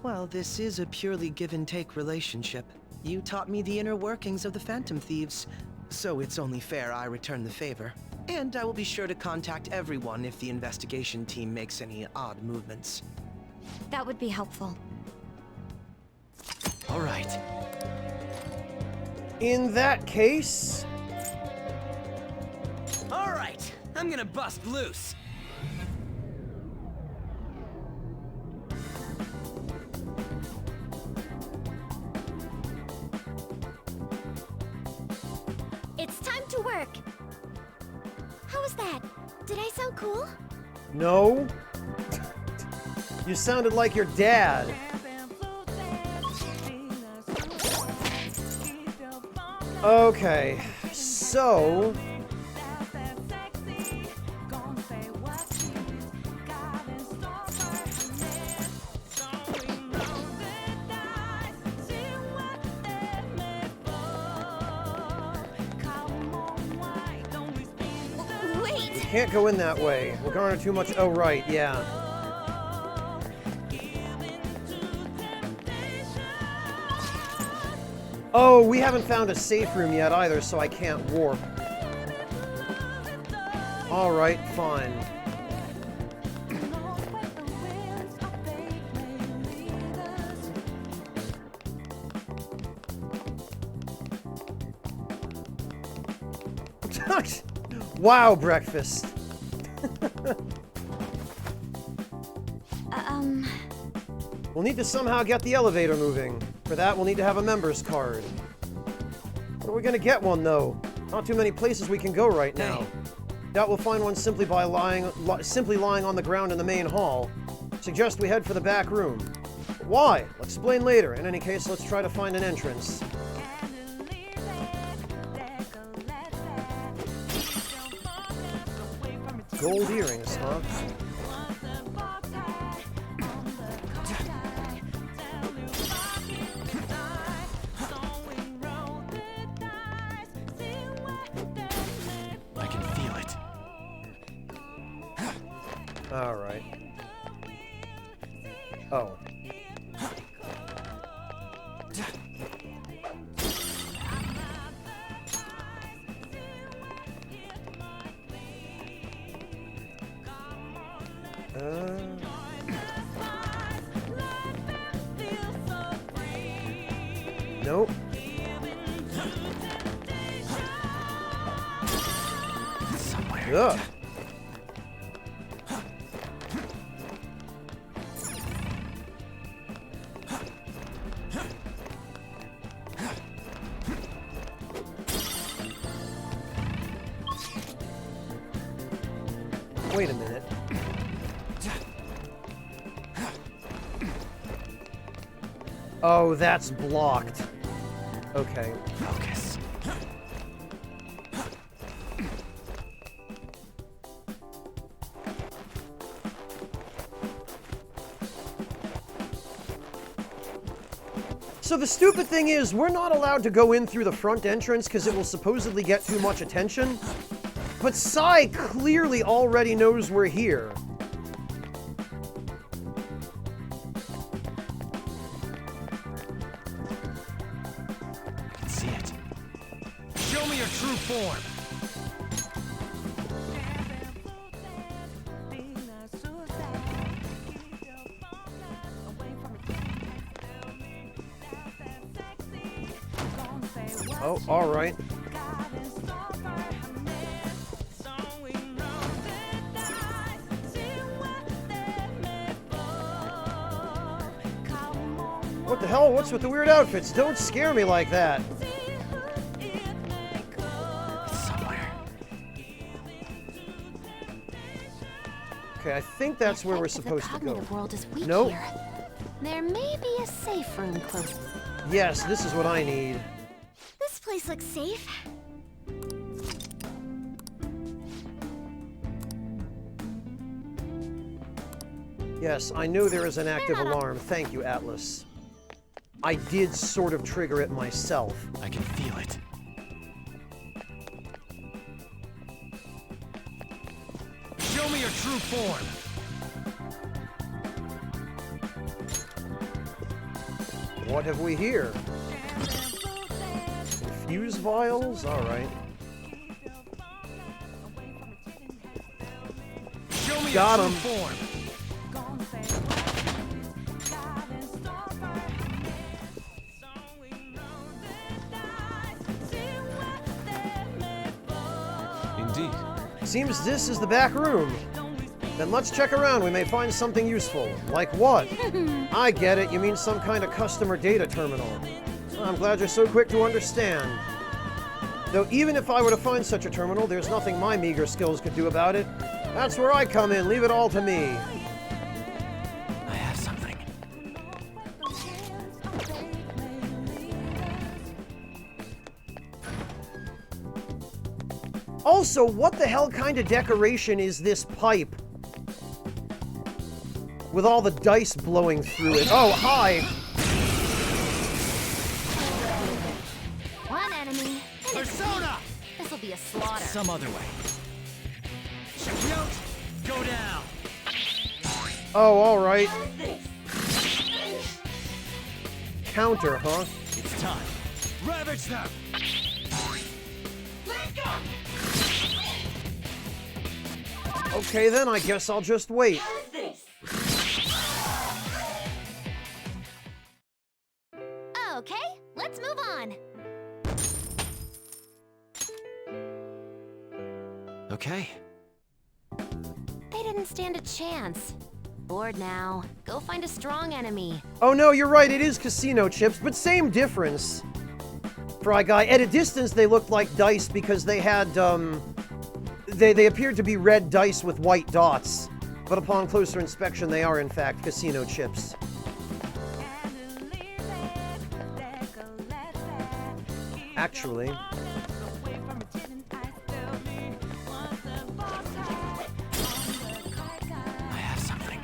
Well, this is a purely give-and-take relationship. You taught me the inner workings of the Phantom Thieves, so it's only fair I return the favor. And I will be sure to contact everyone if the investigation team makes any odd movements. That would be helpful. All right. In that case... All right, I'm gonna bust loose. It's time to work. How was that? Did I sound cool? No. You sounded like your dad. Okay, so... Wait! Can't go in that way. We're going too much... Oh, right, yeah. Oh, we haven't found a safe room yet either, so I can't warp. Alright, fine. Wow, breakfast. We'll need to somehow get the elevator moving. For that, we'll need to have a member's card. Where are we gonna get one, though? Not too many places we can go right now. Doubt we'll find one simply by lying on the ground in the main hall. Suggest we head for the back room. But why? I'll explain later. In any case, let's try to find an entrance. Gold earrings, huh? Alright. Oh. Nope. Somewhere. Ugh. Wait a minute. Oh, that's blocked. Okay. Focus. So the stupid thing is, we're not allowed to go in through the front entrance because it will supposedly get too much attention. But Sai clearly already knows we're here. I can see it. Show me your true form. Oh, alright. What the hell? What's with the weird outfits? Don't scare me like that. Somewhere. Okay, I think that's where we're The supposed to go. cognitive world is weak Nope. here. There may be a safe room close. Yes, this is what I need. This place looks safe. Yes, I know there is an active alarm. Thank you, Atlas. I did sort of trigger it myself. I can feel it. Show me your true form. What have we here? Fuse vials? Alright. Show me Got your him. true form. Indeed. Seems this is the back room. Then let's check around. We may find something useful. Like what? I get it. You mean some kind of customer data terminal. I'm glad you're so quick to understand. Though even if I were to find such a terminal, there's nothing my meager skills could do about it. That's where I come in. Leave it all to me. I have something. Also, what the hell kind of decoration is this pipe? With all the dice blowing through it. Oh, hi! One enemy. Persona! This'll be a slaughter. Some other way. Symbiote, go down. Oh, alright. Counter, huh? It's time. Ravage them. Okay then, I guess I'll just wait. Okay, let's move on. Okay. They didn't stand a chance. Bored now. Go find a strong enemy. Oh no, you're right, it is casino chips, but same difference. Fry Guy, at a distance they looked like dice because they had, they appeared to be red dice with white dots. But upon closer inspection, they are in fact casino chips. Actually... I have something.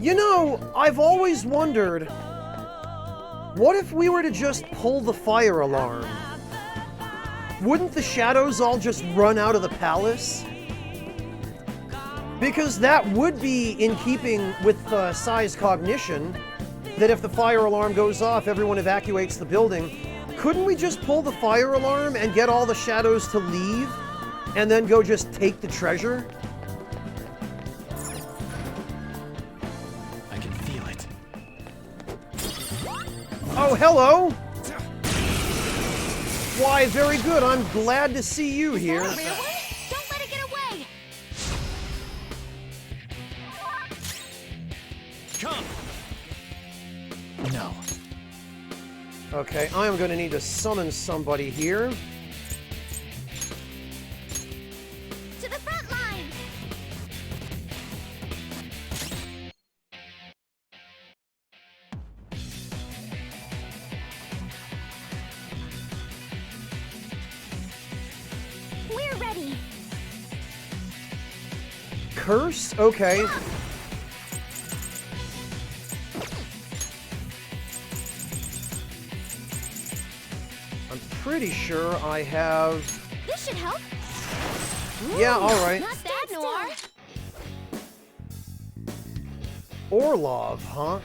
You know, I've always wondered, what if we were to just pull the fire alarm? Wouldn't the shadows all just run out of the palace? Because that would be in keeping with Sai's cognition, that if the fire alarm goes off, everyone evacuates the building. Couldn't we just pull the fire alarm and get all the shadows to leave, and then go just take the treasure? I can feel it. Oh, hello! Why, very good. I'm glad to see you here. Don't let it get away! Come! No. Okay, I am going to need to summon somebody here. To the front line! We're ready! Curse? Okay. I'm pretty sure I have... This should help! Yeah, alright. Not bad, Noir! Orlov, huh?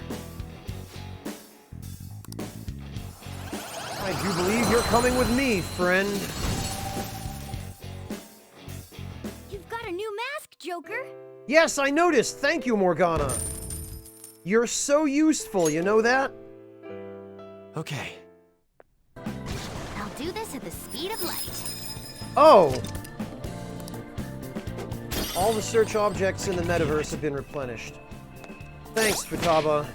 I do believe you're coming with me, friend. You've got a new mask, Joker! Yes, I noticed. Thank you, Morgana. You're so useful, you know that? Okay. I'll do this at the speed of light. Oh! All the search objects in the metaverse have been replenished. Thanks, Futaba.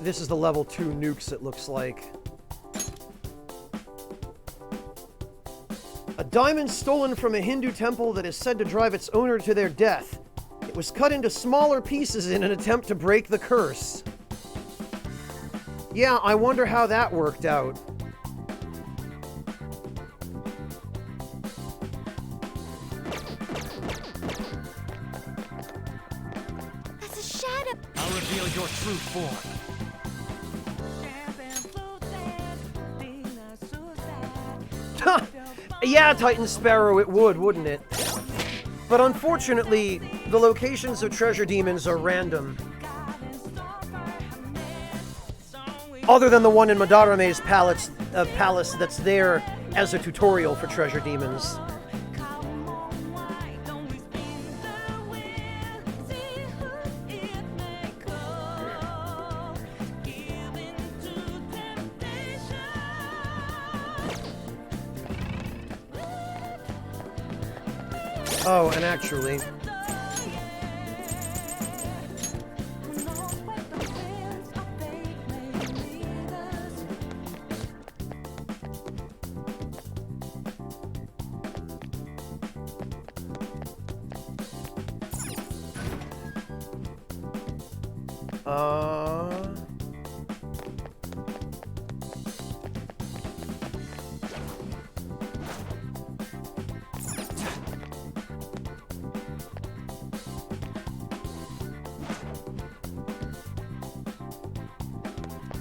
This is the level 2 nukes, it looks like. A diamond stolen from a Hindu temple that is said to drive its owner to their death. It was cut into smaller pieces in an attempt to break the curse. Yeah, I wonder how that worked out. That's a shadow! I'll reveal your true form. Yeah, Titan Sparrow, it would, wouldn't it? But unfortunately, the locations of treasure demons are random. Other than the one in Madarame's palace that's there as a tutorial for treasure demons. Oh, and actually...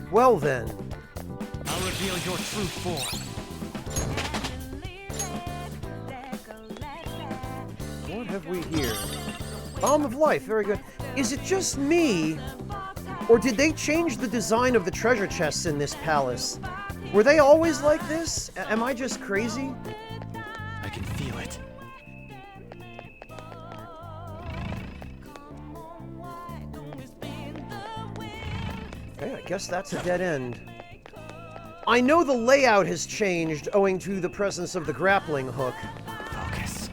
Well then. I'll reveal your true form. What have we here? Balm of Life, very good. Is it just me, or did they change the design of the treasure chests in this palace? Were they always like this? Am I just crazy? I can feel it. Okay, I guess that's a dead end. I know the layout has changed owing to the presence of the grappling hook. Focus.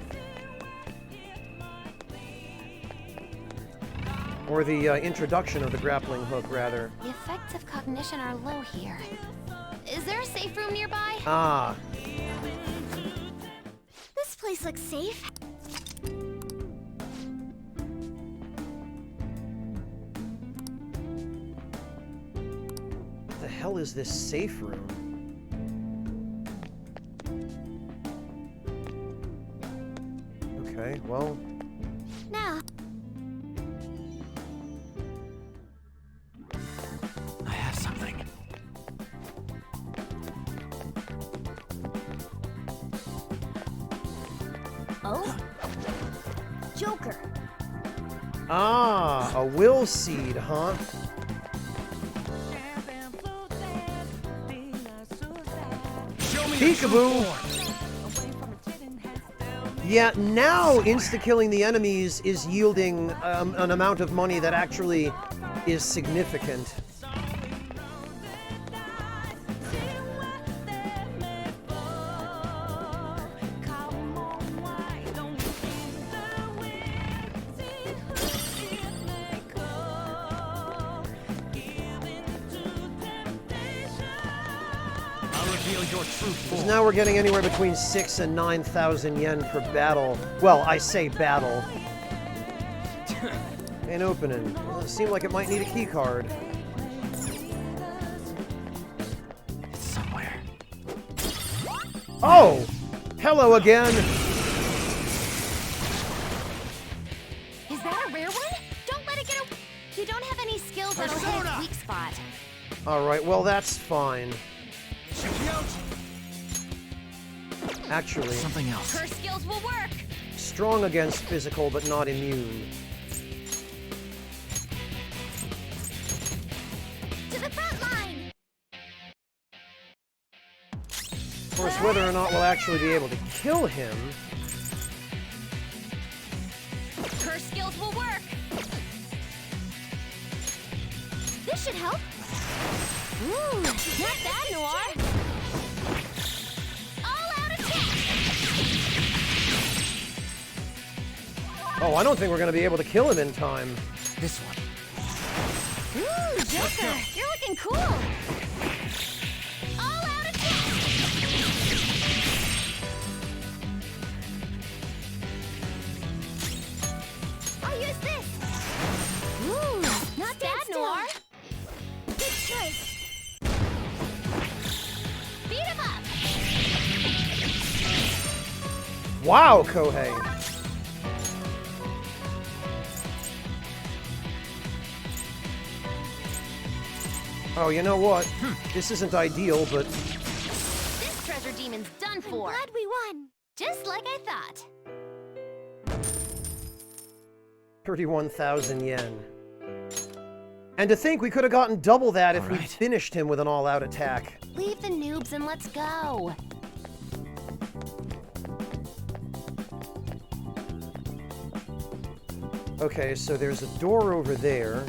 Or the introduction of the grappling hook, rather. The effects of cognition are low here. Is there a safe room nearby? Ah. This place looks safe. What the hell is this safe room? well... Now, I have something. Oh? Joker. Ah, a will seed, huh? Peekaboo! Yeah, now insta-killing the enemies is yielding an amount of money that actually is significant. Because now we're getting anywhere between 6,000 and 9,000 yen per battle. Well, I say battle. Ain't opening. Doesn't seem like it might need a key card. It's somewhere. Oh! Hello again! Is that a rare one? Don't let it get away. You don't have any skills that'll hit its weak spot. Alright, well that's fine. Actually, something else. Her skills will work. Strong against physical, but not immune. to the front line! Of course, whether or not we'll actually be able to kill him... Her skills will work. This should help. Ooh, not bad, Noir. Oh, I don't think we're going to be able to kill him in time. This one. Ooh, Joker, you're looking cool. All out attack! I'll use this. Ooh, not bad, Noir. Good choice. Beat him up. Wow, Kohei. Oh, you know what? This isn't ideal, but... This treasure demon's done for. I'm glad we won. Just like I thought. 31,000 yen. And to think we could have gotten double that if we finished him with an all-out attack. Leave the noobs and let's go. Okay, so there's a door over there.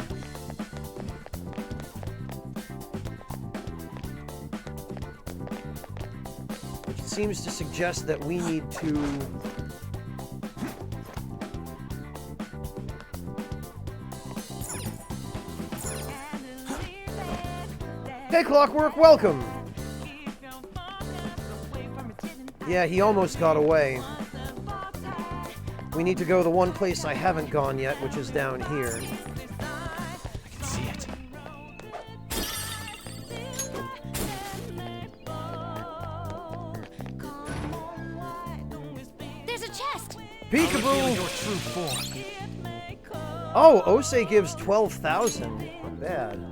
Which seems to suggest that we need to... Hey, Clockwork, welcome! Yeah, he almost got away. We need to go the one place I haven't gone yet, which is down here. I can see it. There's a chest. Peekaboo! Your true form. Oh, Ose gives 12,000. Not bad.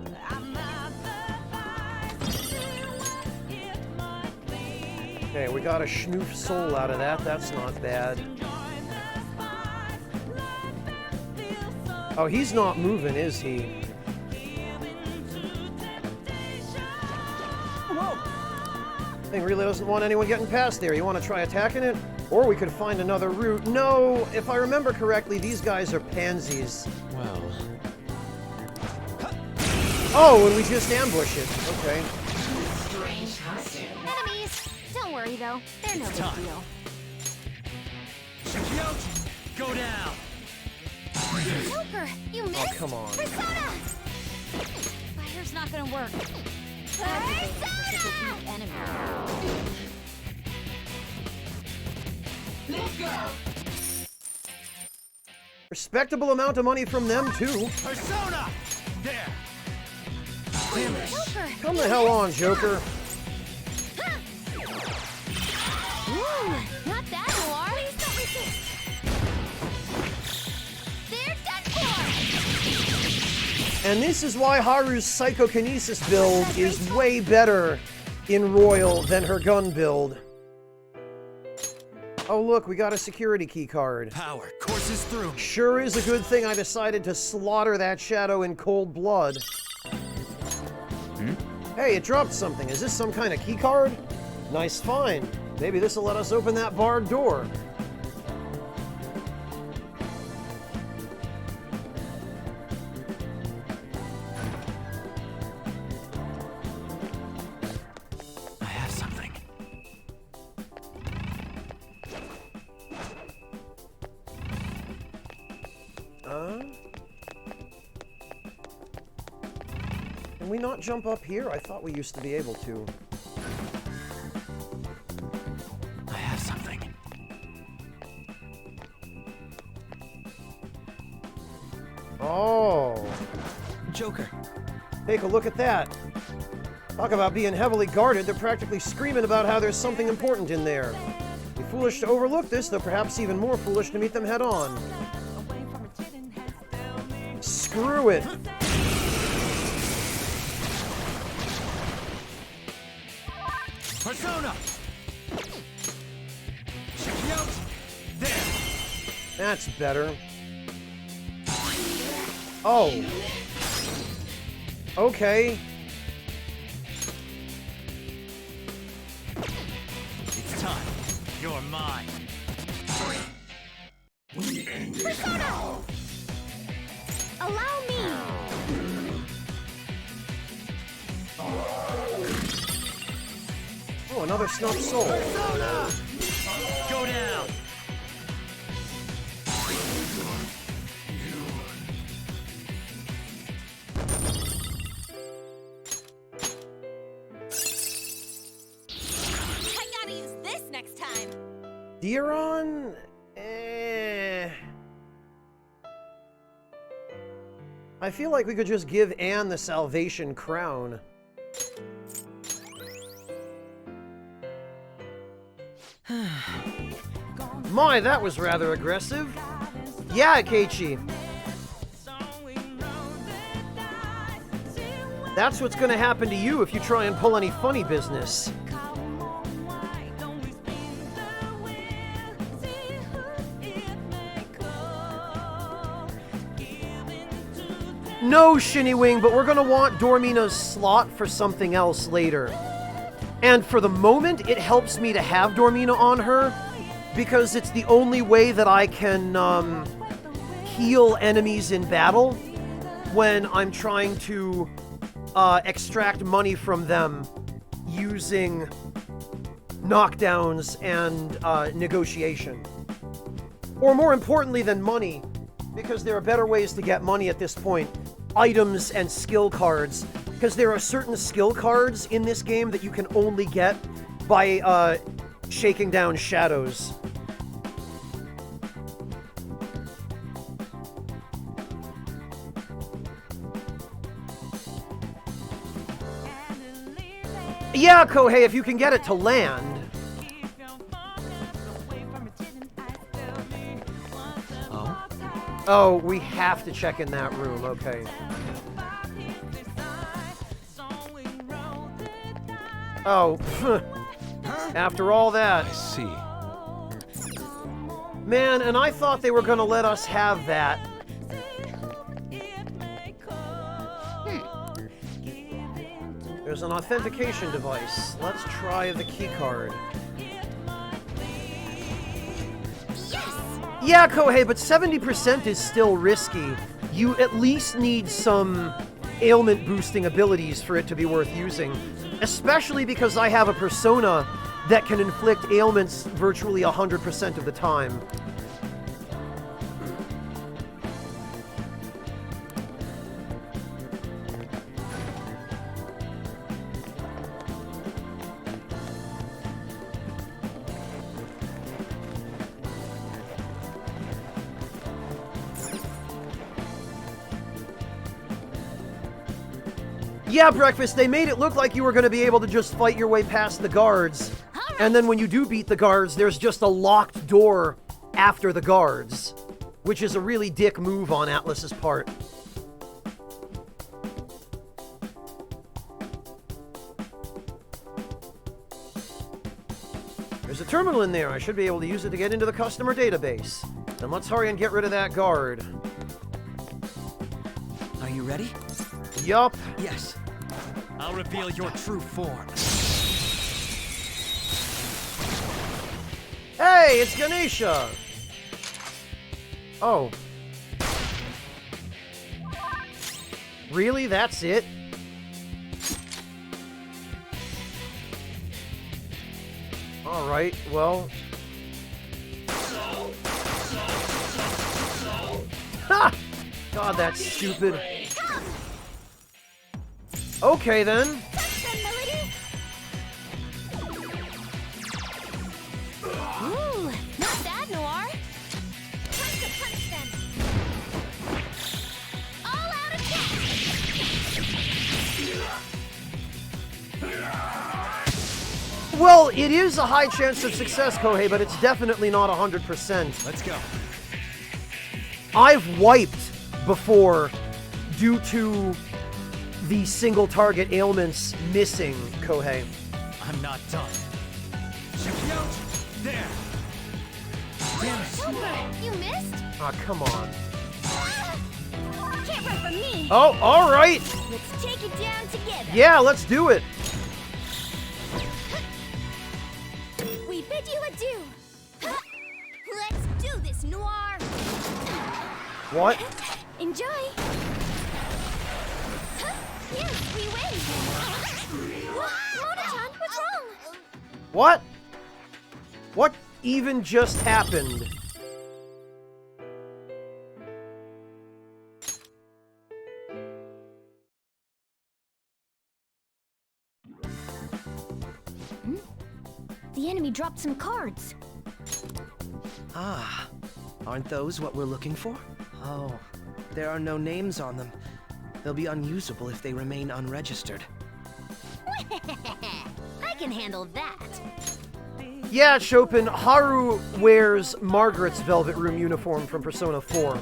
Okay, we got a Schnoof soul out of that. That's not bad. Oh, he's not moving, is he? Whoa! Thing really doesn't want anyone getting past there. You want to try attacking it? Or we could find another route. No, if I remember correctly, these guys are pansies. Well... Oh, and we just ambush it. Okay. Enemies. Don't worry, though. They're no big deal. Shikioji, go down. Joker, you missed? Oh, come on. Persona! Fire's not gonna work. Persona! Enemy. Let's go. Respectable amount of money from them, too. Persona! There. Joker, Come the hell on, Joker. Ooh, not that, Noir. Please don't resist. And this is why Haru's psychokinesis build is way better in Royal than her gun build. Oh look, we got a security key card. Power courses through. Sure is a good thing I decided to slaughter that shadow in cold blood. Hey, it dropped something. Is this some kind of key card? Nice find. Maybe this will let us open that barred door. I have something. Can we not jump up here? I thought we used to be able to. I have something. Oh. Joker. Take a look at that. Talk about being heavily guarded. They're practically screaming about how there's something important in there. Be foolish to overlook this, though perhaps even more foolish to meet them head on. Screw it. Persona! Check me out! There! That's better. Oh. Okay. It's time. You're mine. Persona! Allow me! Oh, another snuffed soul. Persona! Go down! I gotta use this next time. Diron? I feel like we could just give Anne the Salvation Crown. My, that was rather aggressive. Yeah, Keiichi. That's what's gonna happen to you if you try and pull any funny business. No, Shinny-Wing, but we're gonna want Dormina's slot for something else later. And for the moment, it helps me to have Dormina on her, because it's the only way that I can heal enemies in battle when I'm trying to extract money from them using knockdowns and negotiation. Or more importantly than money, because there are better ways to get money at this point, items and skill cards, because there are certain skill cards in this game that you can only get by shaking down shadows. Yeah, Kohei, if you can get it to land. Oh? Oh, we have to check in that room, okay. Oh, after all that. I see. Man, and I thought they were gonna let us have that. There's an authentication device. Let's try the keycard. Yeah, Kohei, but 70% is still risky. You at least need some ailment boosting abilities for it to be worth using. Especially because I have a persona that can inflict ailments virtually 100% of the time. Yeah, Breakfast, they made it look like you were going to be able to just fight your way past the guards. And then when you do beat the guards, there's just a locked door after the guards. Which is a really dick move on Atlas's part. a terminal in there. I should be able to use it to get into the customer database. Then let's hurry and get rid of that guard. Are you ready? Yup. Yes. I'll reveal your true form. Hey, it's Ganesha! Oh. Really? That's it? Alright, well... Ha! God, that's stupid. Okay, then. Ooh, not bad, Noir. Time to punch them. All out attack. Well, it is a high chance of success, Kohei, but it's definitely not 100%. Let's go. I've wiped before due to the single target ailments missing, Kohei. I'm not done. Check me out. There. Damn it. Super, you missed? Ah, come on. Can't run from me. Oh, alright! Let's take it down together. Yeah, let's do it! We bid you adieu. Let's do this, Noir. What? Enjoy. Yes, we win. Mona-chan, what's wrong? What? What even just happened? The enemy dropped some cards. Ah, aren't those what we're looking for? Oh, there are no names on them. They'll be unusable if they remain unregistered. I can handle that. Yeah, Chopin, Haru wears Margaret's Velvet Room uniform from Persona 4.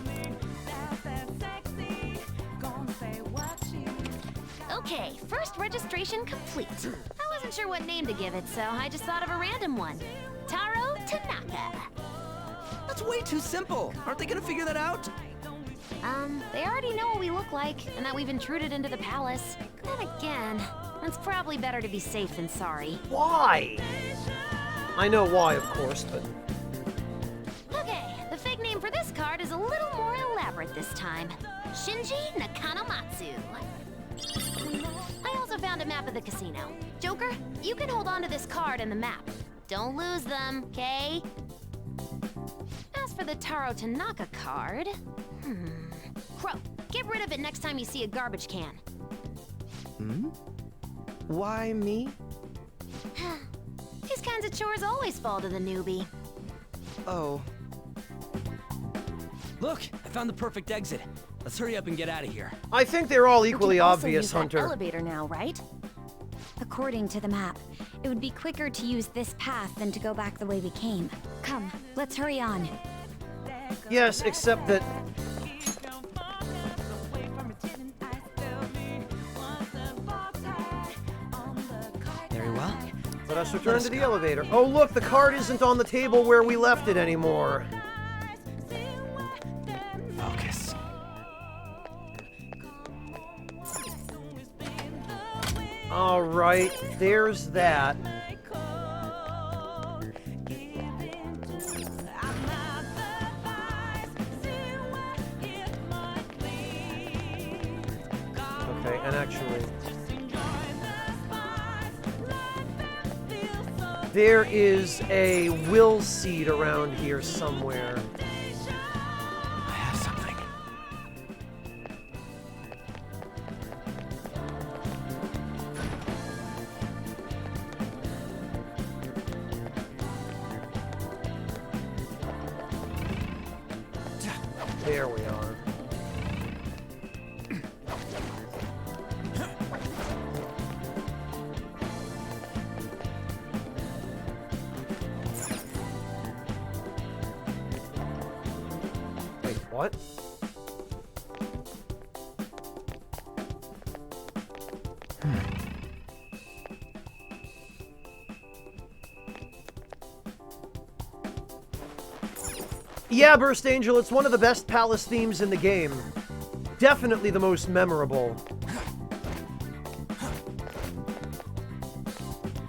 Okay, first registration complete. I wasn't sure what name to give it, so I just thought of a random one. Taro Tanaka. That's way too simple. Aren't they gonna figure that out? They already know what we look like, and that we've intruded into the palace. Then again, it's probably better to be safe than sorry. Why? I know why, of course, but... Okay, the fake name for this card is a little more elaborate this time. Shinji Nakanomatsu. I also found a map of the casino. Joker, you can hold on to this card and the map. Don't lose them, okay? As for the Taro Tanaka card... Crow, get rid of it next time you see a garbage can. Hmm? Why me? These kinds of chores always fall to the newbie. Oh. Look, I found the perfect exit. Let's hurry up and get out of here. I think they're all equally We can also obvious, use that Hunter. elevator now, right? According to the map, it would be quicker to use this path than to go back the way we came. Come, let's hurry on. Yes, except that... Very well. Let us return to the elevator. Oh, look, the card isn't on the table where we left it anymore. Focus. Alright, there's that. Okay, and actually... there is a will seed around here somewhere. I have something. There we are. Wait, what? Yeah, Burst Angel, it's one of the best palace themes in the game. Definitely the most memorable.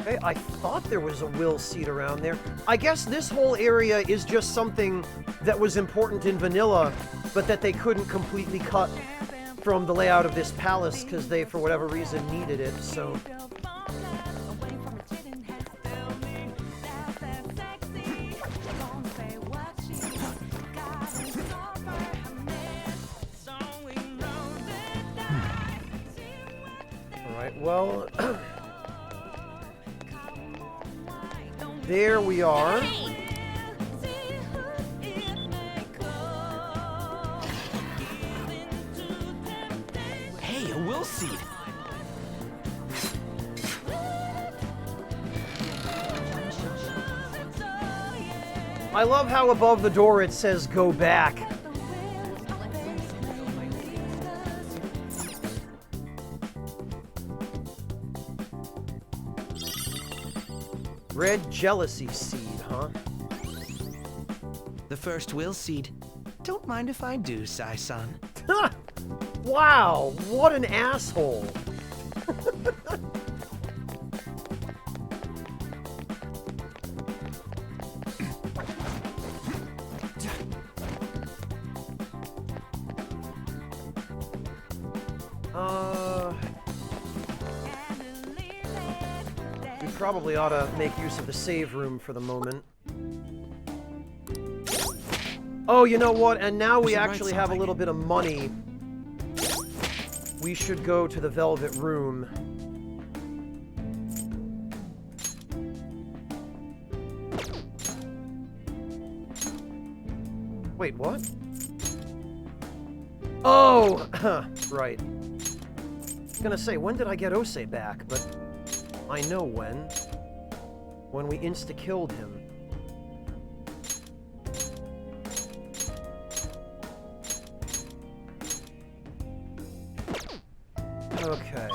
Okay, I thought there was a will seed around there. I guess this whole area is just something that was important in vanilla, but that they couldn't completely cut from the layout of this palace because they, for whatever reason, needed it, so... Alright, well... there we are. Hey, a will seed. I love how above the door it says go back. Red jealousy seed, huh? The first will seed. Don't mind if I do, Sai-san. Wow, what an asshole. We probably ought to make use of the save room for the moment. Oh, you know what? And now we actually have a little bit of money. We should go to the Velvet Room. Wait, what? Oh! Right. I was gonna say, when did I get Osei back? But I know when. When we insta-killed him. Okay.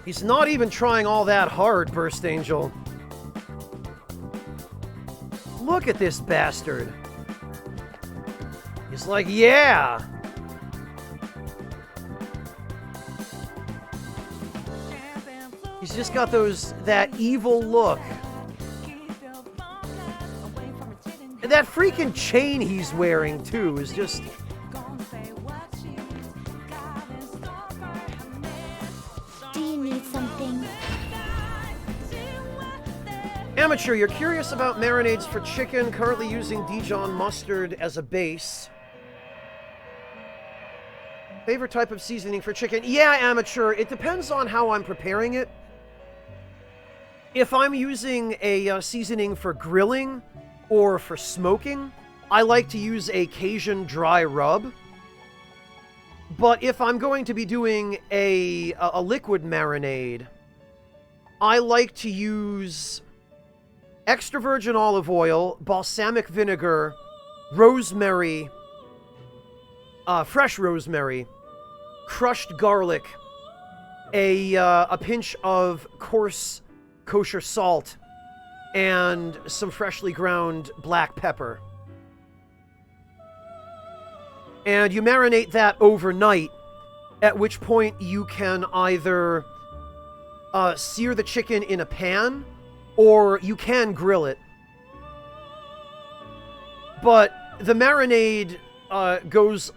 He's not even trying all that hard, Burst Angel. Look at this bastard. He's like, yeah! He's just got that evil look. And that freaking chain he's wearing, too, is just... Do you need something? Amateur, you're curious about marinades for chicken, currently using Dijon mustard as a base. Favorite type of seasoning for chicken? Yeah, Amateur, it depends on how I'm preparing it. If I'm using a seasoning for grilling or for smoking, I like to use a Cajun dry rub. But if I'm going to be doing a liquid marinade, I like to use extra virgin olive oil, balsamic vinegar, rosemary, fresh rosemary, crushed garlic, a pinch of coarse kosher salt, and some freshly ground black pepper. And you marinate that overnight, at which point you can either sear the chicken in a pan, or you can grill it. But the marinade goes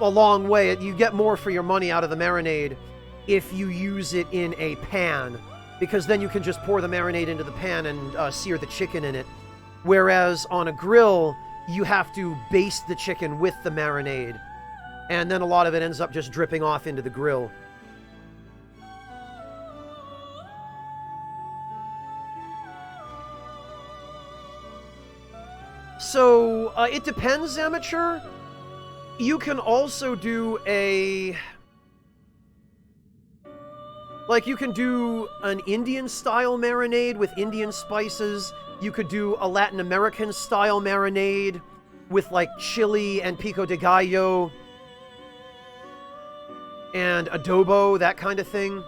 a long way. You get more for your money out of the marinade if you use it in a pan, because then you can just pour the marinade into the pan and sear the chicken in it. Whereas on a grill, you have to baste the chicken with the marinade, and then a lot of it ends up just dripping off into the grill. So, it depends, Amateur. You can also do like, you can do an Indian-style marinade with Indian spices. You could do a Latin American-style marinade with, like, chili and pico de gallo and adobo, that kind of thing.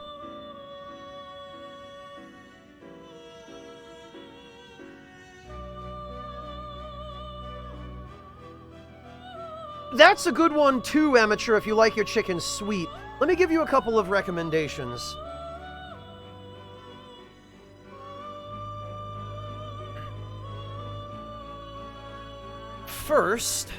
That's a good one too, Amateur, if you like your chicken sweet. Let me give you a couple of recommendations. First,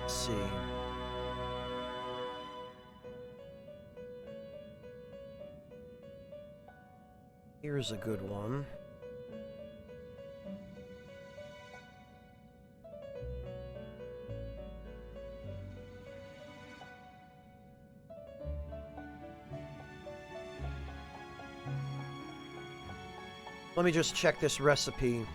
let's see. Here's a good one. Let me just check this recipe.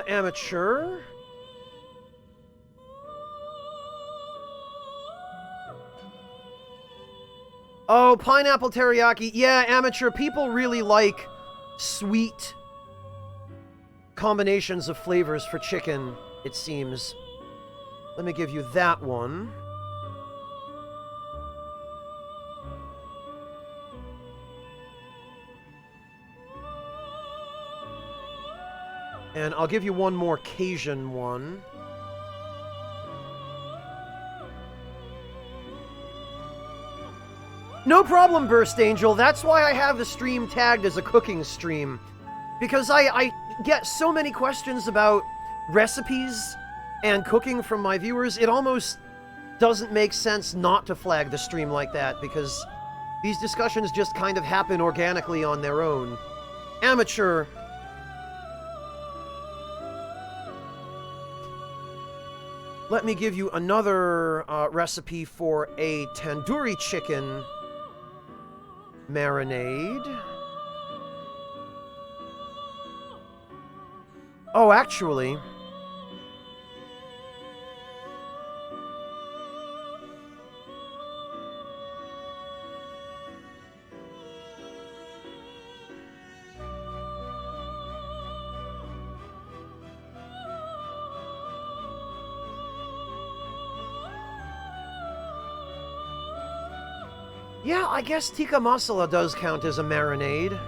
Amateur. Oh, pineapple teriyaki. Yeah, Amateur. People really like sweet combinations of flavors for chicken, it seems. Let me give you that one. And I'll give you one more Cajun one. No problem, Burst Angel. That's why I have the stream tagged as a cooking stream. Because I get so many questions about recipes and cooking from my viewers, it almost doesn't make sense not to flag the stream like that, because these discussions just kind of happen organically on their own. Amateur. Let me give you another recipe for a tandoori chicken marinade. Oh, actually... yeah, I guess tikka masala does count as a marinade.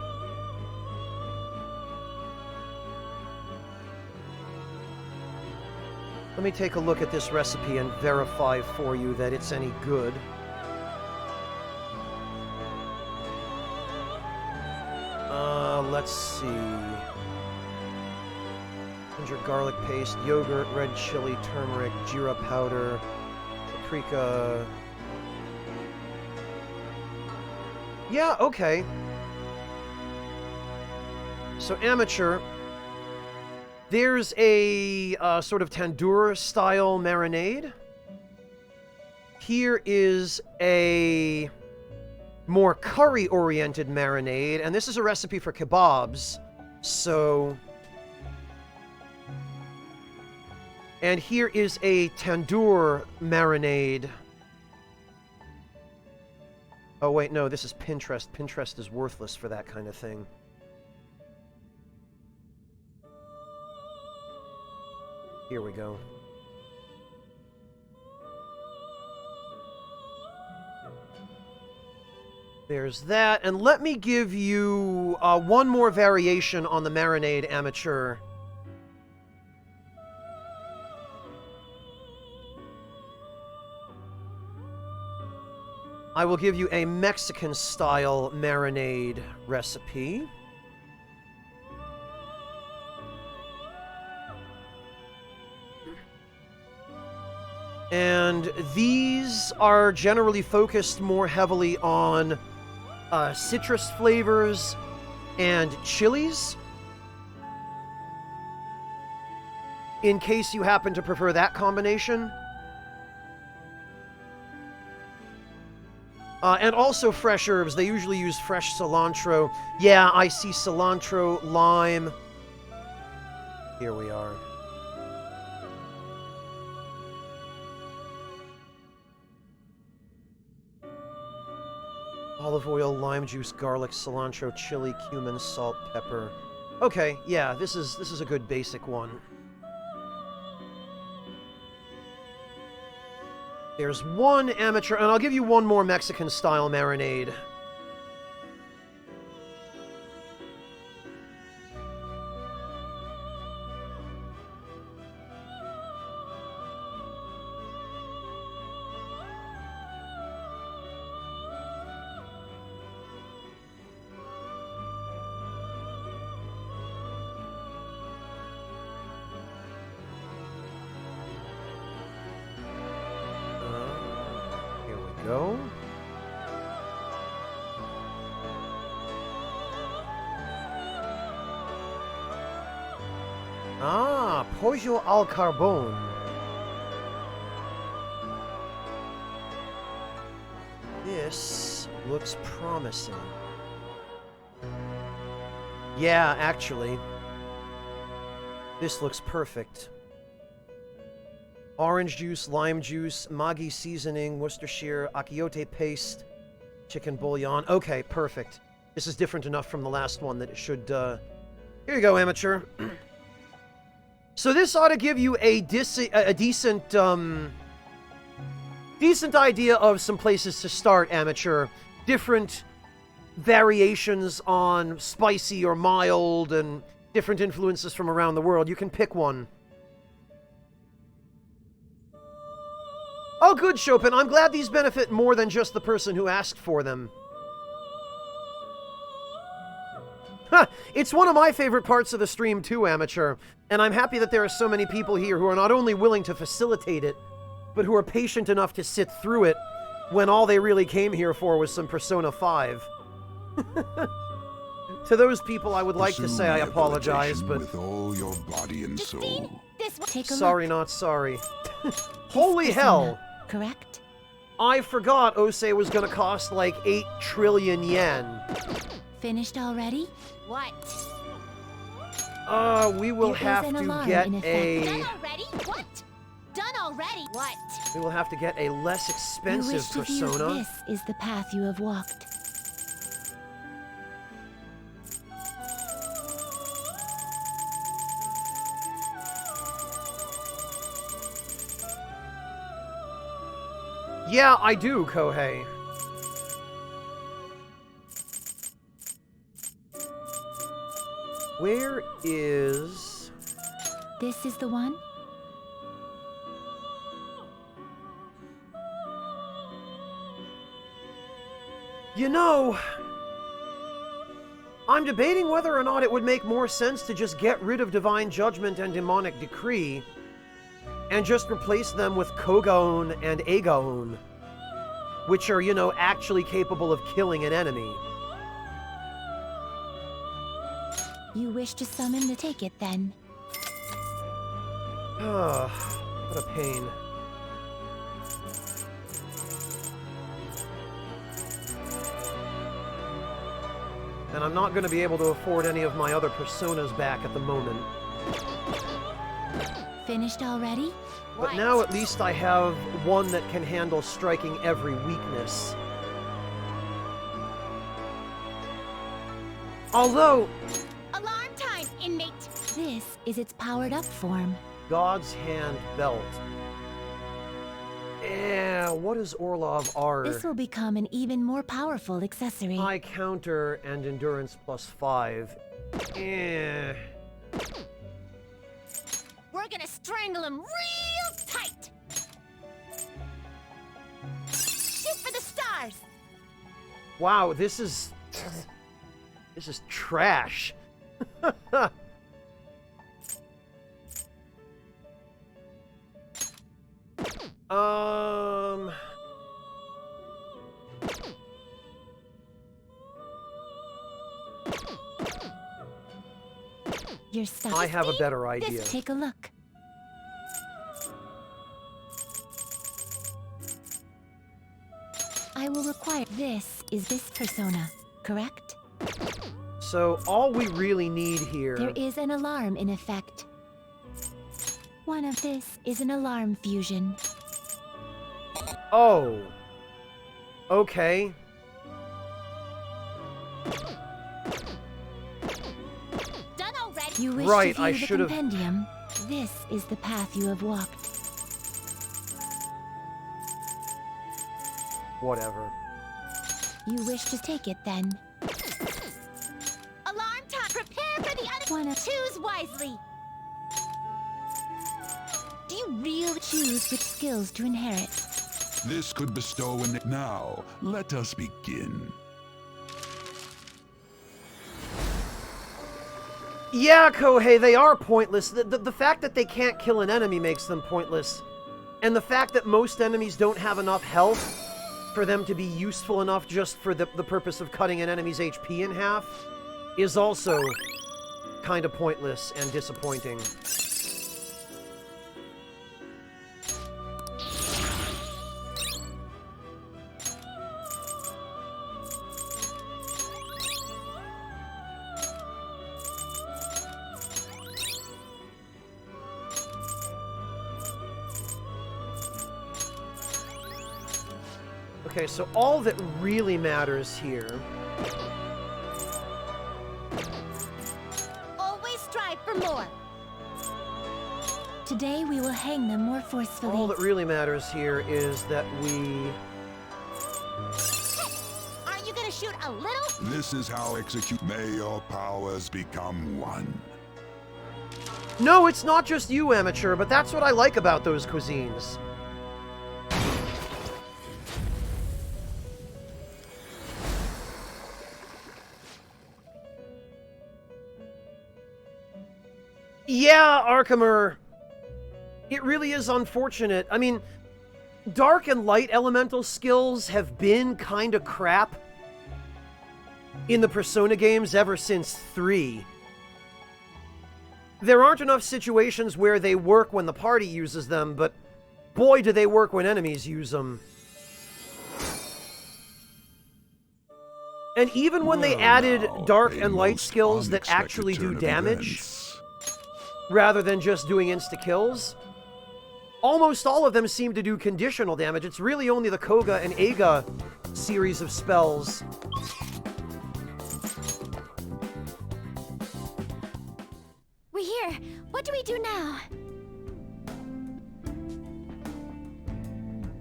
Let me take a look at this recipe and verify for you that it's any good. Let's see. Ginger garlic paste, yogurt, red chili, turmeric, jeera powder, paprika. Yeah, okay. So, Amateur, there's a sort of tandoor-style marinade. Here is a more curry-oriented marinade, and this is a recipe for kebabs. So... and here is a tandoor marinade. Oh, wait, no, this is Pinterest. Pinterest is worthless for that kind of thing. Here we go. There's that, and let me give you one more variation on the marinade, Amateur. I will give you a Mexican-style marinade recipe. And these are generally focused more heavily on citrus flavors and chilies. In case you happen to prefer that combination. And also fresh herbs. They usually use fresh cilantro. Yeah, I see cilantro, lime. Here we are. Olive oil, lime juice, garlic, cilantro, chili, cumin, salt, pepper. Okay, yeah, this is a good basic one. There's one amateur, and I'll give you one more Mexican-style marinade. Go. Ah, pollo al carbone. This looks promising. Yeah, actually. This looks perfect. Orange juice, lime juice, Maggi seasoning, Worcestershire, achiote paste, chicken bouillon. Okay, perfect. This is different enough from the last one that it should, Here you go, amateur. So this ought to give you a decent, decent idea of some places to start, amateur. Different variations on spicy or mild and different influences from around the world. You can pick one. Oh, good, Chopin. I'm glad these benefit more than just the person who asked for them. Ha! It's one of my favorite parts of the stream, too, amateur. And I'm happy that there are so many people here who are not only willing to facilitate it, but who are patient enough to sit through it when all they really came here for was some Persona 5. To those people, I would like to say I apologize, but... With all your body and soul. Sorry, not sorry. Holy hell! Correct? I forgot Ose was gonna cost like 8 trillion yen. Finished already? What? We will have to get a... Done already? What? Done already? What? We will have to get a less expensive Persona. This is the path you have walked. Yeah, I do, Kohei. Where is... This is the one? You know... I'm debating whether or not it would make more sense to just get rid of Divine Judgment and Demonic Decree and just replace them with Kogaon and Agaon, which are, you know, actually capable of killing an enemy. You wish to summon the take it, then? What a pain. And I'm not going to be able to afford any of my other Personas back at the moment. Finished already? But now at least I have one that can handle striking every weakness. Although... Alarm time, inmate! This is its powered-up form. God's Hand Belt. What is Orlov R? This will become an even more powerful accessory. High counter and endurance +5. We're gonna strangle him real tight! Shoot for the stars! Wow, this is trash. Your stuff. I have a better idea. Take a look. I will require... This is this persona, correct? So all we really need here... There is an alarm in effect. One of this is an alarm fusion. Oh. Okay. Done already. You wish Right, to I view the should've- compendium. This is the path you have walked. Whatever. You wish to take it then. Alarm time! Prepare for the Choose wisely! Do you really choose which skills to inherit? This could bestow an... Now, let us begin. Yeah, Kohei, they are pointless. The fact that they can't kill an enemy makes them pointless. And the fact that most enemies don't have enough health for them to be useful enough just for the purpose of cutting an enemy's HP in half is also kind of pointless and disappointing. Okay, so all that really matters here... Always strive for more. Today we will hang them more forcefully. All that really matters here is that we... Aren't you gonna shoot a little? This is how execute. May your powers become one. No, it's not just you, amateur, but that's what I like about those cuisines. Yeah, Arkamer. It really is unfortunate. I mean, dark and light elemental skills have been kind of crap in the Persona games ever since 3. There aren't enough situations where they work when the party uses them, but boy do they work when enemies use them. And even when they added dark and light skills that actually do damage, rather than just doing insta-kills, almost all of them seem to do conditional damage. It's really only the Koga and Eiga series of spells. We're here. What do we do now?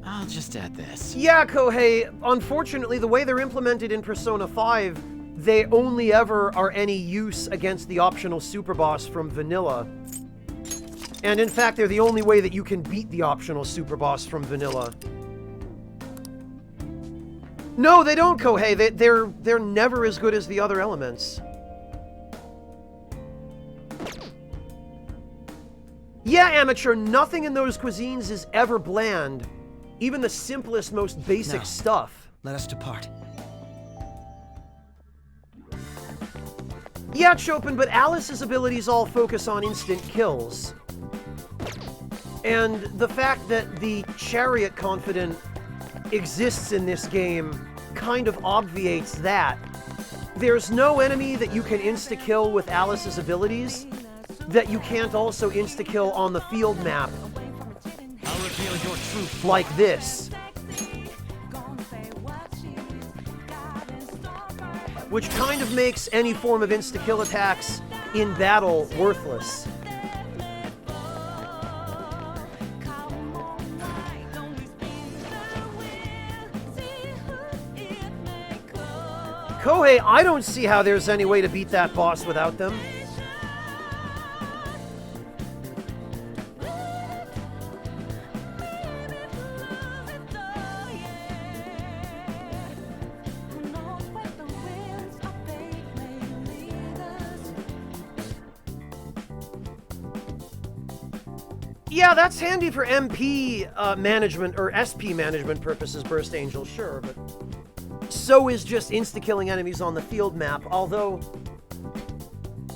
I'll just add this. Yeah, Kohei, unfortunately, the way they're implemented in Persona 5, they only ever are any use against the optional super boss from Vanilla. And in fact, they're the only way that you can beat the optional super boss from Vanilla. No, they don't, Kohei. They're never as good as the other elements. Yeah, amateur, nothing in those cuisines is ever bland. Even the simplest, most basic stuff. Let us depart. Yeah, Chopin, but Alice's abilities all focus on instant kills. And the fact that the Chariot Confidant exists in this game kind of obviates that. There's no enemy that you can insta-kill with Alice's abilities that you can't also insta-kill on the field map. I'll reveal your truth. Like this. Which kind of makes any form of insta-kill attacks in battle worthless. Kohei, I don't see how there's any way to beat that boss without them. Yeah, that's handy for MP management or SP management purposes, Burst Angel, sure, but so is just insta-killing enemies on the field map, although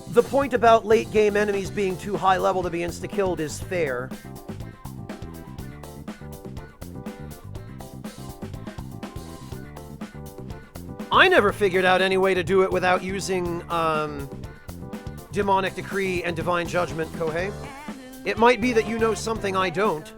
the point about late-game enemies being too high level to be insta-killed is fair. I never figured out any way to do it without using, Demonic Decree and Divine Judgment, Kohei. It might be that you know something I don't.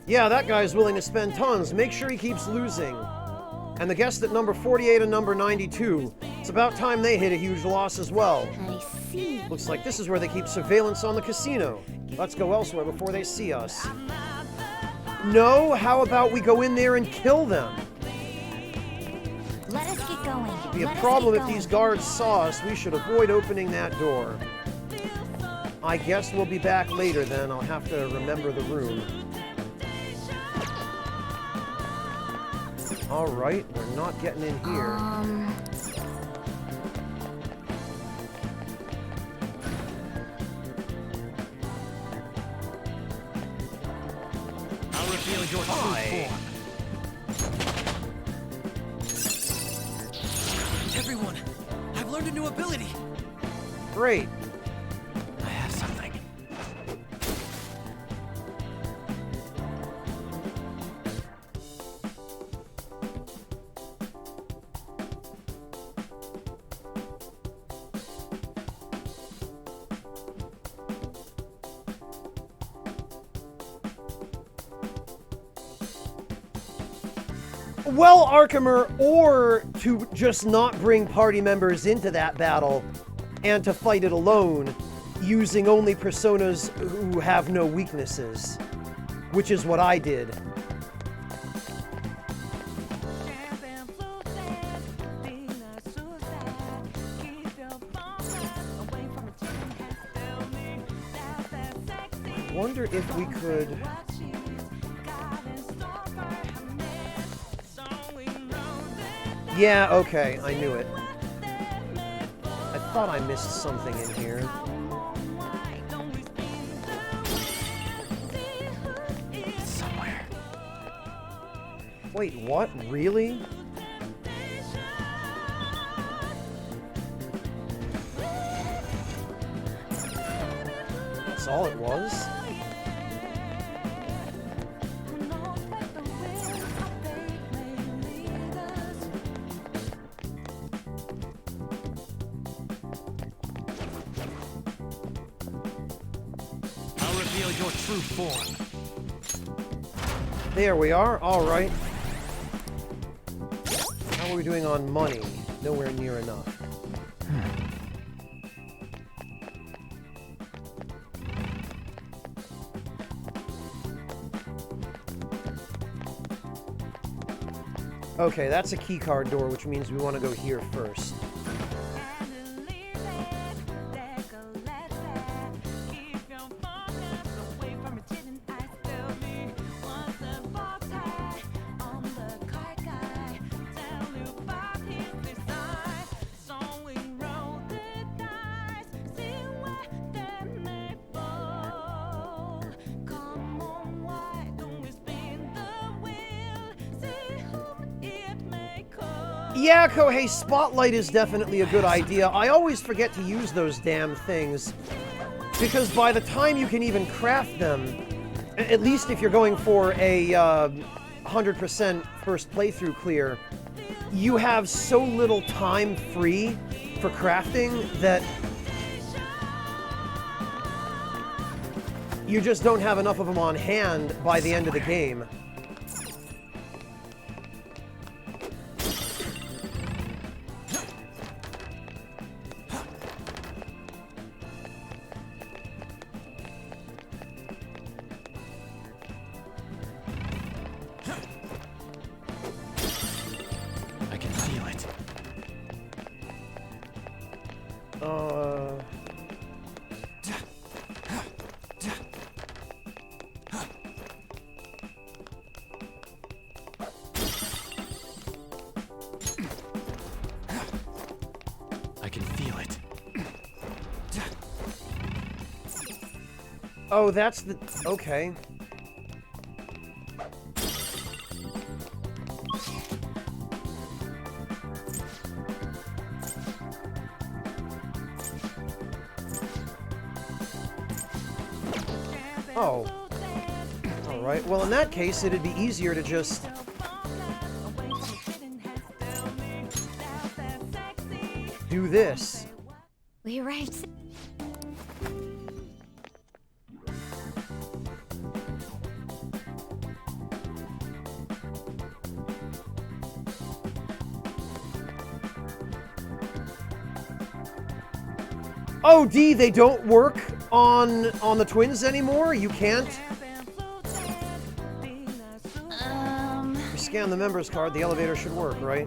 Yeah, that guy's willing to spend tons. Make sure he keeps losing. And the guest at number 48 and number 92. It's about time they hit a huge loss as well. I see. Looks like this is where they keep surveillance on the casino. Let's go elsewhere before they see us. No, how about we go in there and kill them? Let us get going. It'd be a problem if these guards saw us. We should avoid opening that door. I guess we'll be back later then. I'll have to remember the room. Alright, we're not getting in here. I'll reveal your true form. Everyone, I've learned a new ability. Great. I have something. Well, Archimer, or to just not bring party members into that battle and to fight it alone, using only personas who have no weaknesses, which is what I did. I wonder if we could... Yeah, okay, I knew it. I thought I missed something in here. Somewhere. Wait, what? Really? That's all it was? Your true form. There we are. All right. How are we doing on money? Nowhere near enough. Okay, that's a keycard door, which means we want to go here first. Yeah, Kohei, Spotlight is definitely a good idea. I always forget to use those damn things, because by the time you can even craft them, at least if you're going for a 100% first playthrough clear, you have so little time free for crafting that you just don't have enough of them on hand by the end of the game. Oh, that's the... okay. Oh. Alright, well in that case, it'd be easier to just... do this. We arrived. Oh, D, they don't work on the twins anymore? You can't? You scan the member's card, the elevator should work, right?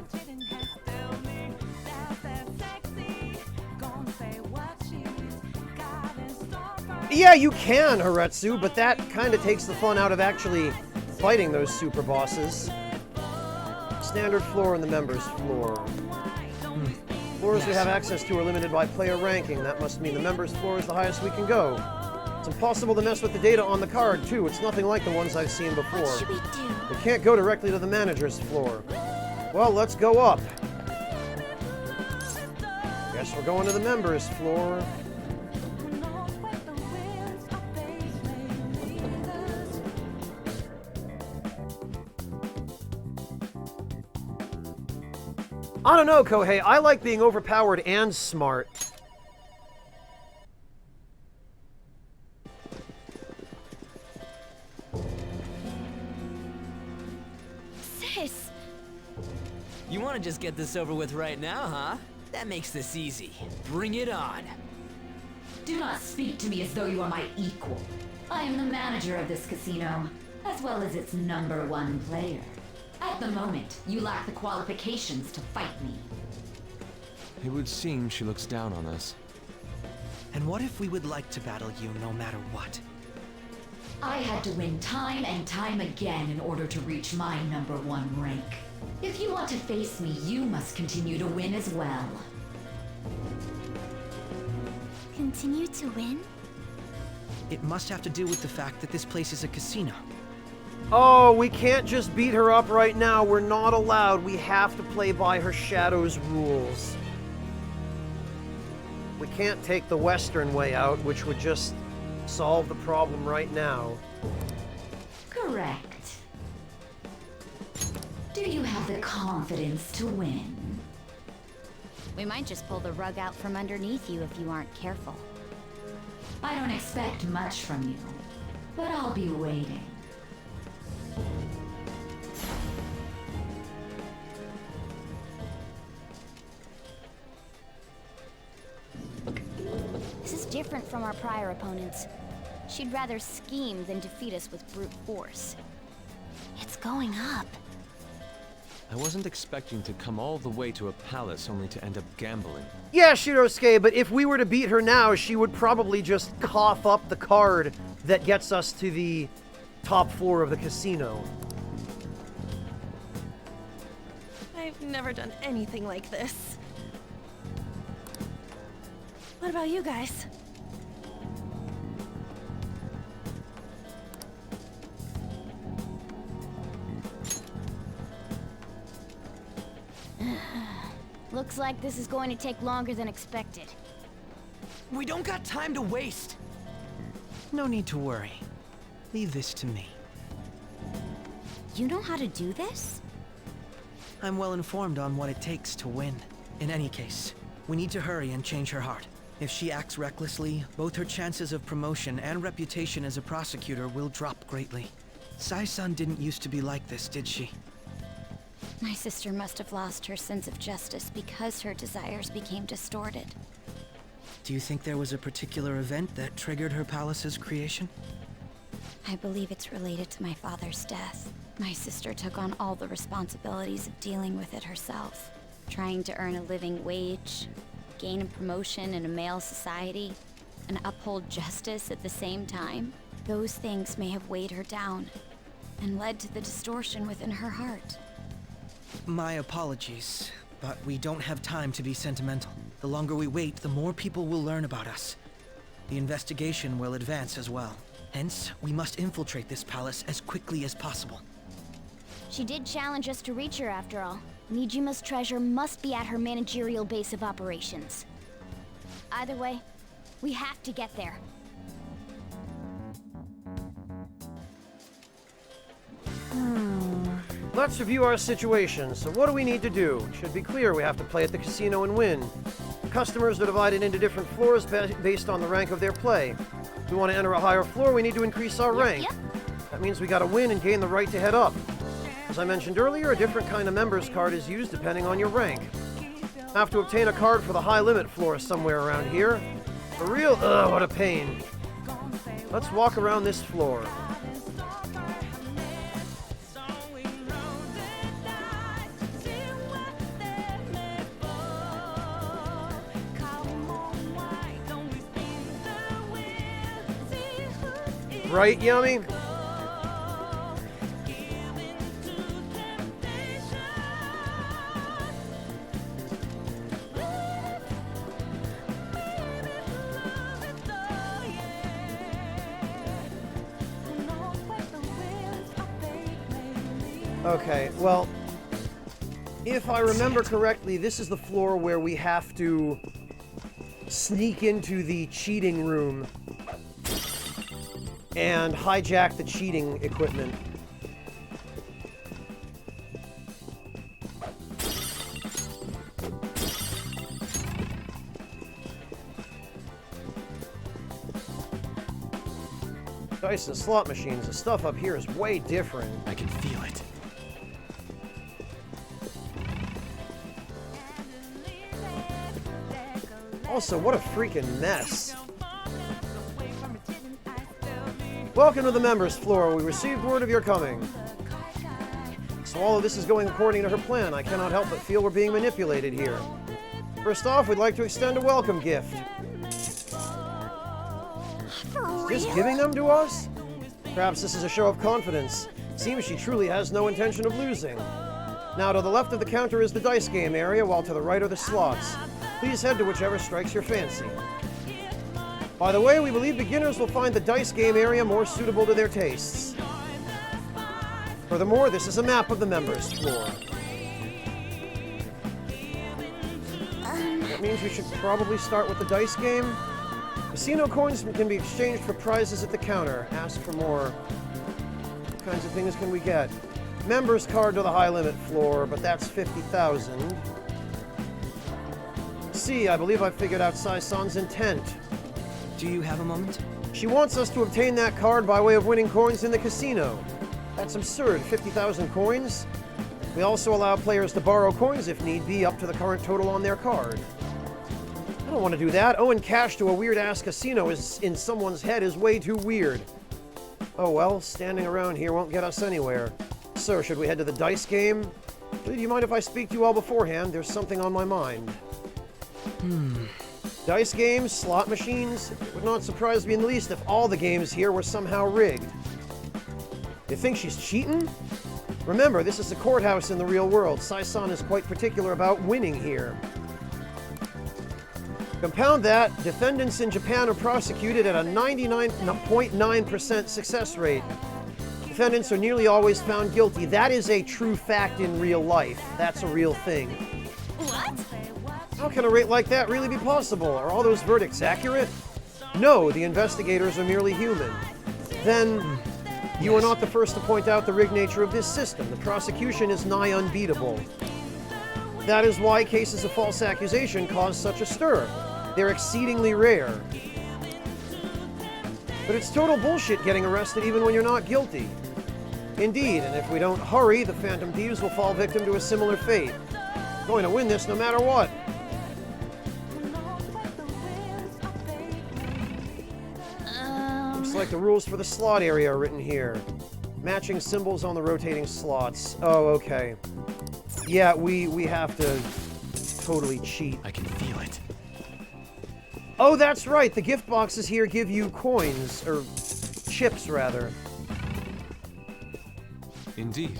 Yeah, you can, Haretsu, but that kind of takes the fun out of actually fighting those super bosses. Standard floor and the members floor. Floors we have access to are limited by player ranking. That must mean the members floor is the highest we can go. It's impossible to mess with the data on the card, too. It's nothing like the ones I've seen before. What should we do? We can't go directly to the manager's floor. Well, let's go up. Guess we're going to the members floor. I don't know, Kohei. I like being overpowered and smart. Sis! You want to just get this over with right now, huh? That makes this easy. Bring it on. Do not speak to me as though you are my equal. I am the manager of this casino, as well as its #1 player. At the moment, you lack the qualifications to fight me. It would seem she looks down on us. And what if we would like to battle you no matter what? I had to win time and time again in order to reach my #1 rank. If you want to face me, you must continue to win as well. Continue to win? It must have to do with the fact that this place is a casino. Oh, we can't just beat her up right now. We're not allowed. We have to play by her Shadow's rules. We can't take the Western way out, which would just solve the problem right now. Correct. Do you have the confidence to win? We might just pull the rug out from underneath you if you aren't careful. I don't expect much from you, but I'll be waiting. This is different from our prior opponents. She'd rather scheme than defeat us with brute force. It's going up. I wasn't expecting to come all the way to a palace only to end up gambling. Yeah, Shirosuke, but if we were to beat her now, she would probably just cough up the card that gets us to the top floor of the casino. I've never done anything like this. What about you guys? Looks like this is going to take longer than expected. We don't got time to waste. No need to worry. Leave this to me. You know how to do this? I'm well informed on what it takes to win. In any case, we need to hurry and change her heart. If she acts recklessly, both her chances of promotion and reputation as a prosecutor will drop greatly. Sai-san didn't used to be like this, did she? My sister must have lost her sense of justice because her desires became distorted. Do you think there was a particular event that triggered her palace's creation? I believe it's related to my father's death. My sister took on all the responsibilities of dealing with it herself. Trying to earn a living wage, gain a promotion in a male society, and uphold justice at the same time. Those things may have weighed her down, and led to the distortion within her heart. My apologies, but we don't have time to be sentimental. The longer we wait, the more people will learn about us. The investigation will advance as well. Hence, we must infiltrate this palace as quickly as possible. She did challenge us to reach her after all. Nijima's treasure must be at her managerial base of operations. Either way, we have to get there. Let's review our situation. So what do we need to do? It should be clear we have to play at the casino and win. Customers are divided into different floors based on the rank of their play. If we want to enter a higher floor, we need to increase our rank. That means we gotta win and gain the right to head up. As I mentioned earlier, a different kind of member's card is used depending on your rank. Have to obtain a card for the high limit floor somewhere around here. For real? Ugh, what a pain. Let's walk around this floor. Right, Yummy? Okay, well, if I remember correctly, this is the floor where we have to sneak into the cheating room and hijack the cheating equipment. Dice and slot machines, the stuff up here is way different. I can feel it. Also, what a freaking mess. Welcome to the members floor. We received word of your coming. So all of this is going according to her plan. I cannot help but feel we're being manipulated here. First off, we'd like to extend a welcome gift. Just giving them to us? Perhaps this is a show of confidence. Seems she truly has no intention of losing. Now, to the left of the counter is the dice game area, while to the right are the slots. Please head to whichever strikes your fancy. By the way, we believe beginners will find the dice game area more suitable to their tastes. Furthermore, this is a map of the members' floor. That means we should probably start with the dice game. Casino coins can be exchanged for prizes at the counter. Ask for more. What kinds of things can we get? Members card to the high limit floor, but that's 50,000. See, I believe I figured out Sai-san's intent. Do you have a moment? She wants us to obtain that card by way of winning coins in the casino. That's absurd, 50,000 coins. We also allow players to borrow coins if need be, up to the current total on their card. I don't want to do that. Owing cash to a weird-ass casino is in someone's head is way too weird. Oh well, standing around here won't get us anywhere. So, should we head to the dice game? Do you mind if I speak to you all beforehand? There's something on my mind. Dice games, slot machines. It would not surprise me in the least if all the games here were somehow rigged. You think she's cheating? Remember, this is a courthouse in the real world. Sai-san is quite particular about winning here. Compound that, defendants in Japan are prosecuted at a 99.9% success rate. Defendants are nearly always found guilty. That is a true fact in real life. That's a real thing. What? How can a rate like that really be possible? Are all those verdicts accurate? No, the investigators are merely human. Then, you are not the first to point out the rigged nature of this system. The prosecution is nigh unbeatable. That is why cases of false accusation cause such a stir. They're exceedingly rare. But it's total bullshit getting arrested even when you're not guilty. Indeed, and if we don't hurry, the Phantom Thieves will fall victim to a similar fate. Going to win this no matter what. Looks like the rules for the slot area are written here. Matching symbols on the rotating slots. Oh, okay. Yeah, we have to totally cheat. I can feel it. Oh, that's right. The gift boxes here give you coins, or chips, rather. Indeed.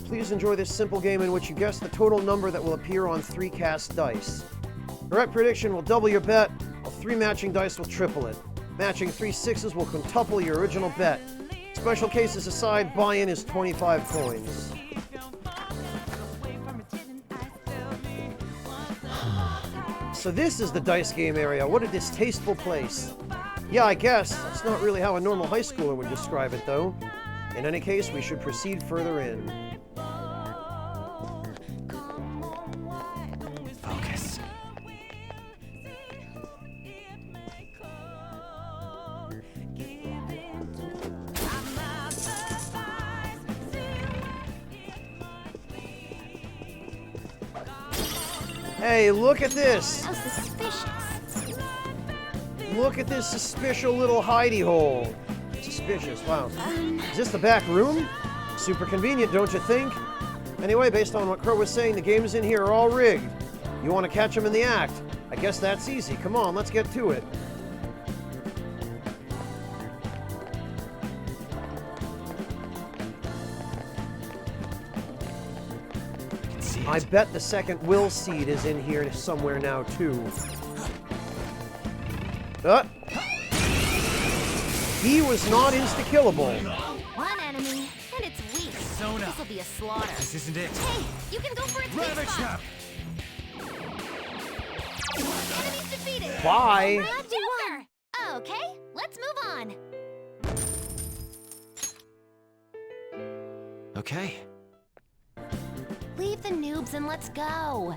Please enjoy this simple game in which you guess the total number that will appear on 3 cast dice. Correct prediction will double your bet, while 3 matching dice will triple it. Matching 3 6s will quintuple your original bet. Special cases aside, buy-in is 25 coins. So this is the dice game area. What a distasteful place. Yeah, I guess. That's not really how a normal high schooler would describe it, though. In any case, we should proceed further in. Focus. Hey, look at this! How suspicious. Look at this suspicious little hidey hole. Suspicious, wow. Is this the back room? Super convenient, don't you think? Anyway, based on what Crow was saying, the games in here are all rigged. You want to catch them in the act? I guess that's easy. Come on, let's get to it. I bet the second will seed is in here somewhere now, too. He was not insta-killable. One enemy, and it's weak. Sona. This'll be a slaughter. This isn't it. Hey, you can go for its weak Ravage spot. them! Enemies defeated. Bye. Glad you won. Okay, let's move on. Okay. Leave the noobs and let's go.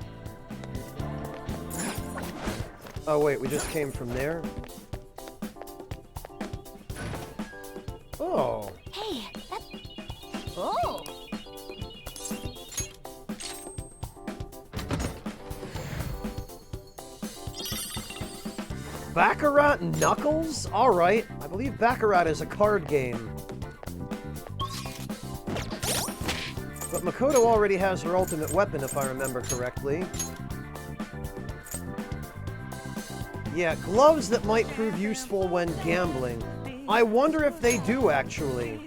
Oh wait, we just came from there? Oh. Hey, that... Oh! Baccarat Knuckles? Alright, I believe Baccarat is a card game. But Makoto already has her ultimate weapon, if I remember correctly. Yeah, gloves that might prove useful when gambling. I wonder if they do, actually.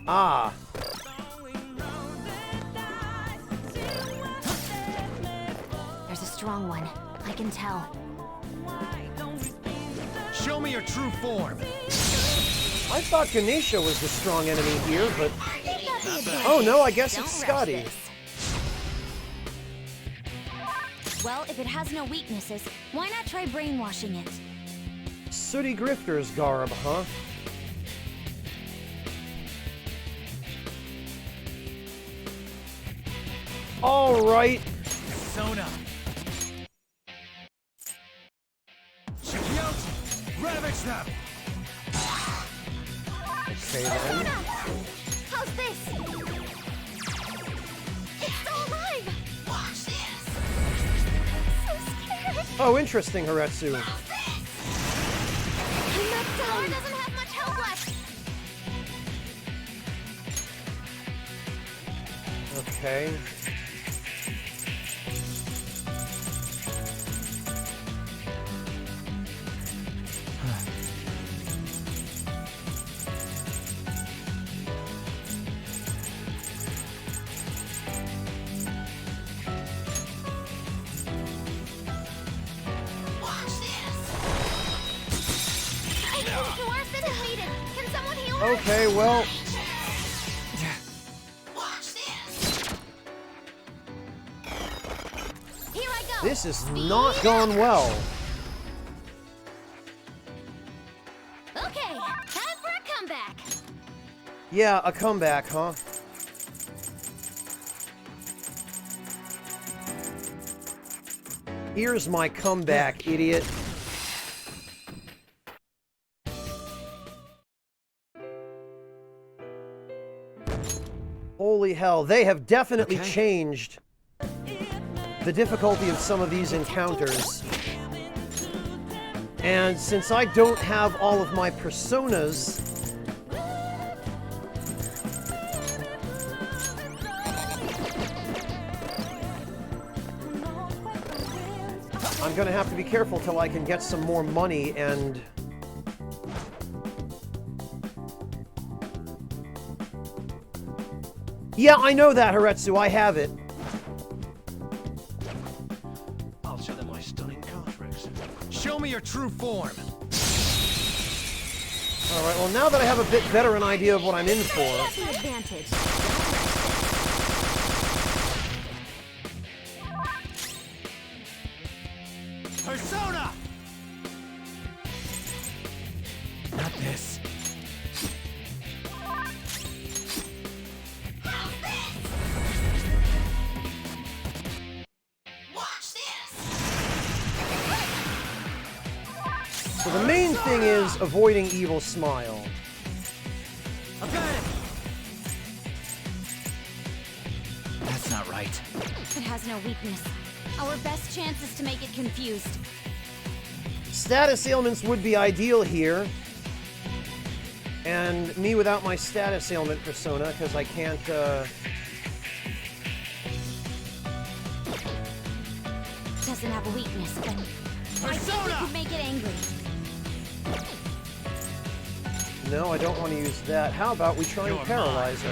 Ah. There's a strong one. I can tell. Show me your true form. I thought Ganesha was the strong enemy here, but... Oh no, I guess it's Scotty. Well, if it has no weaknesses, why not try brainwashing it? Sooty Grifter's garb, huh? Alright. Sona. Shikiochi, ravage them. Okay then. How's this? It's still alive! Watch this! So scared! Oh, interesting, Haretsu. I'm not done! Doesn't have much health left! Okay. Okay, well... Here I go. This has not gone well. Okay, time for a comeback. Yeah, a comeback, huh? Here's my comeback, idiot. Holy hell, they have definitely changed the difficulty of some of these encounters. And since I don't have all of my personas, I'm gonna have to be careful till I can get some more money and... Yeah, I know that, Haretsu. I have it. I'll show them my stunning card tricks. Show me your true form. Alright, well now that I have a bit better an idea of what I'm in for... That's an advantage. thing is avoiding Evil Smile. I got it! That's not right. It has no weakness. Our best chance is to make it confused. Status ailments would be ideal here. And me without my status ailment persona, because I can't, Doesn't have a weakness, but I think we could make it angry. No, I don't want to use that. How about we try and paralyze her?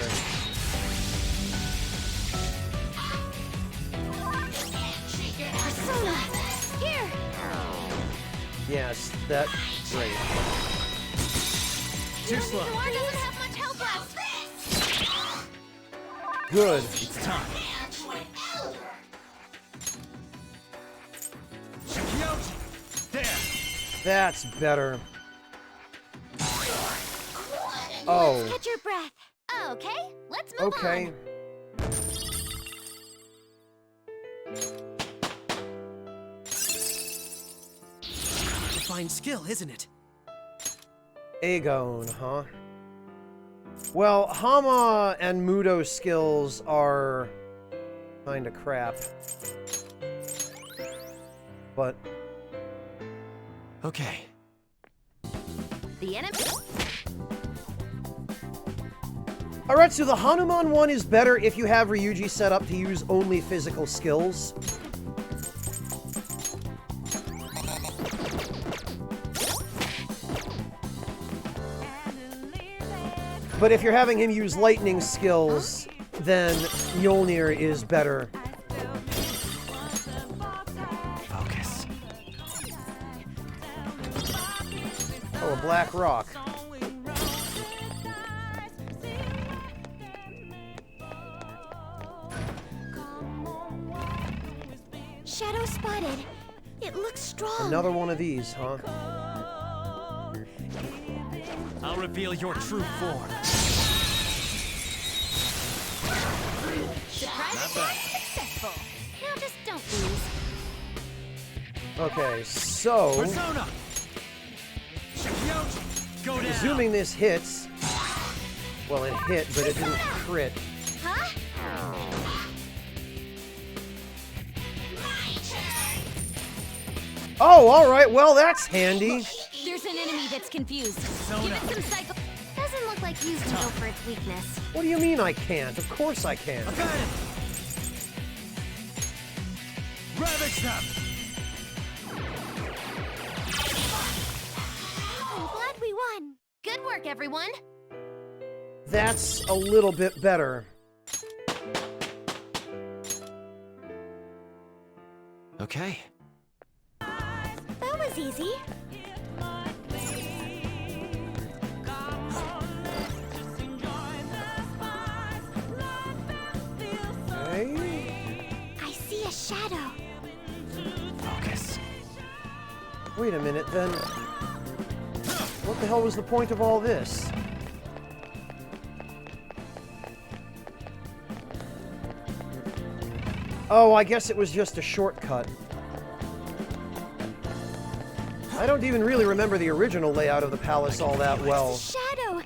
Persona! Here! Yes, that... Great. Too slow. Noir doesn't have much health left! Good. It's time. Shikioji! There! That's better. Oh. Catch your breath. Okay, let's move Okay. on. Fine skill, isn't it? Aegon, huh? Well, Hama and Mudo's skills are kinda crap. But... Okay. The enemy... Aretsu, the Hanuman one is better if you have Ryuji set up to use only physical skills. But if you're having him use lightning skills, then Mjolnir is better. Focus. Oh, a black rock. Shadow spotted. It looks strong. Another one of these, huh? I'll reveal your true form. Surprise attack successful. Now just don't lose. Okay, so... Persona! Shikioji! Go down! Assuming this hits... Well, it hit, but it didn't crit. Huh? Oh, alright, well, that's handy. There's an enemy that's confused. Persona. Give it some cycle. Doesn't look like you can go for its weakness. What do you mean I can't? Of course I can. I got it! Ravage them! I'm glad we won. Good work, everyone. That's a little bit better. Okay. That was easy. Okay. I see a shadow. Focus. Wait a minute, then. What the hell was the point of all this? Oh, I guess it was just a shortcut. I don't even really remember the original layout of the palace all that well. Shadow.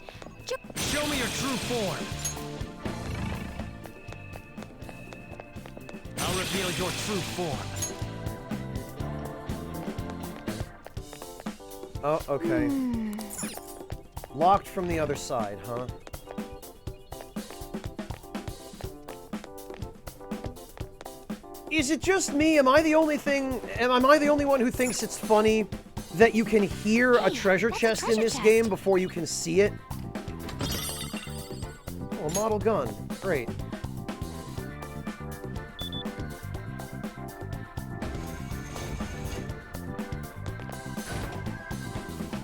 Show me your true form! I'll reveal your true form. Oh, okay. Locked from the other side, huh? Is it just me? Am I the only one who thinks it's funny that you can hear a treasure chest in this game before you can see it? Oh, a model gun. Great.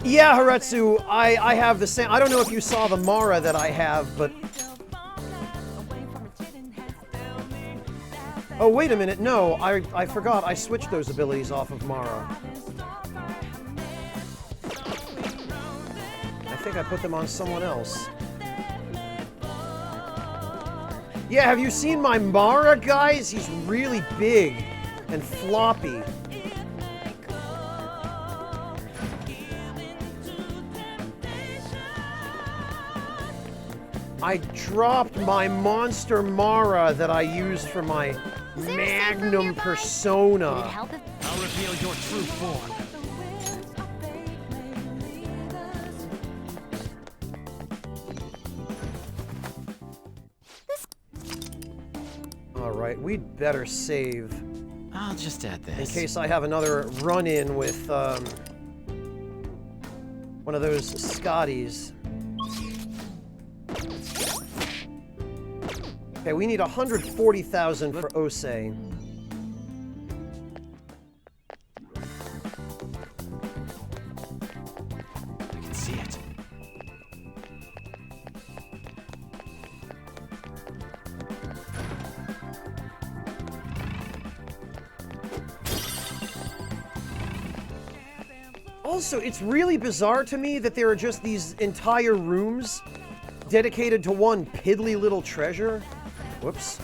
Yeah, Haretsu, I have the same. I don't know if you saw the Mara that I have, but... Oh, wait a minute. No, I forgot. I switched those abilities off of Mara. I think I put them on someone else. Yeah, have you seen my Mara, guys? He's really big and floppy. I dropped my Monster Mara that I used for my Magnum Persona. I'll reveal your true form. Alright, we'd better save. I'll just add this. In case I have another run-in with, one of those Scotties. Okay, we need 140,000 for Osei. I can see it. Also, it's really bizarre to me that there are just these entire rooms dedicated to one piddly little treasure. Whoops.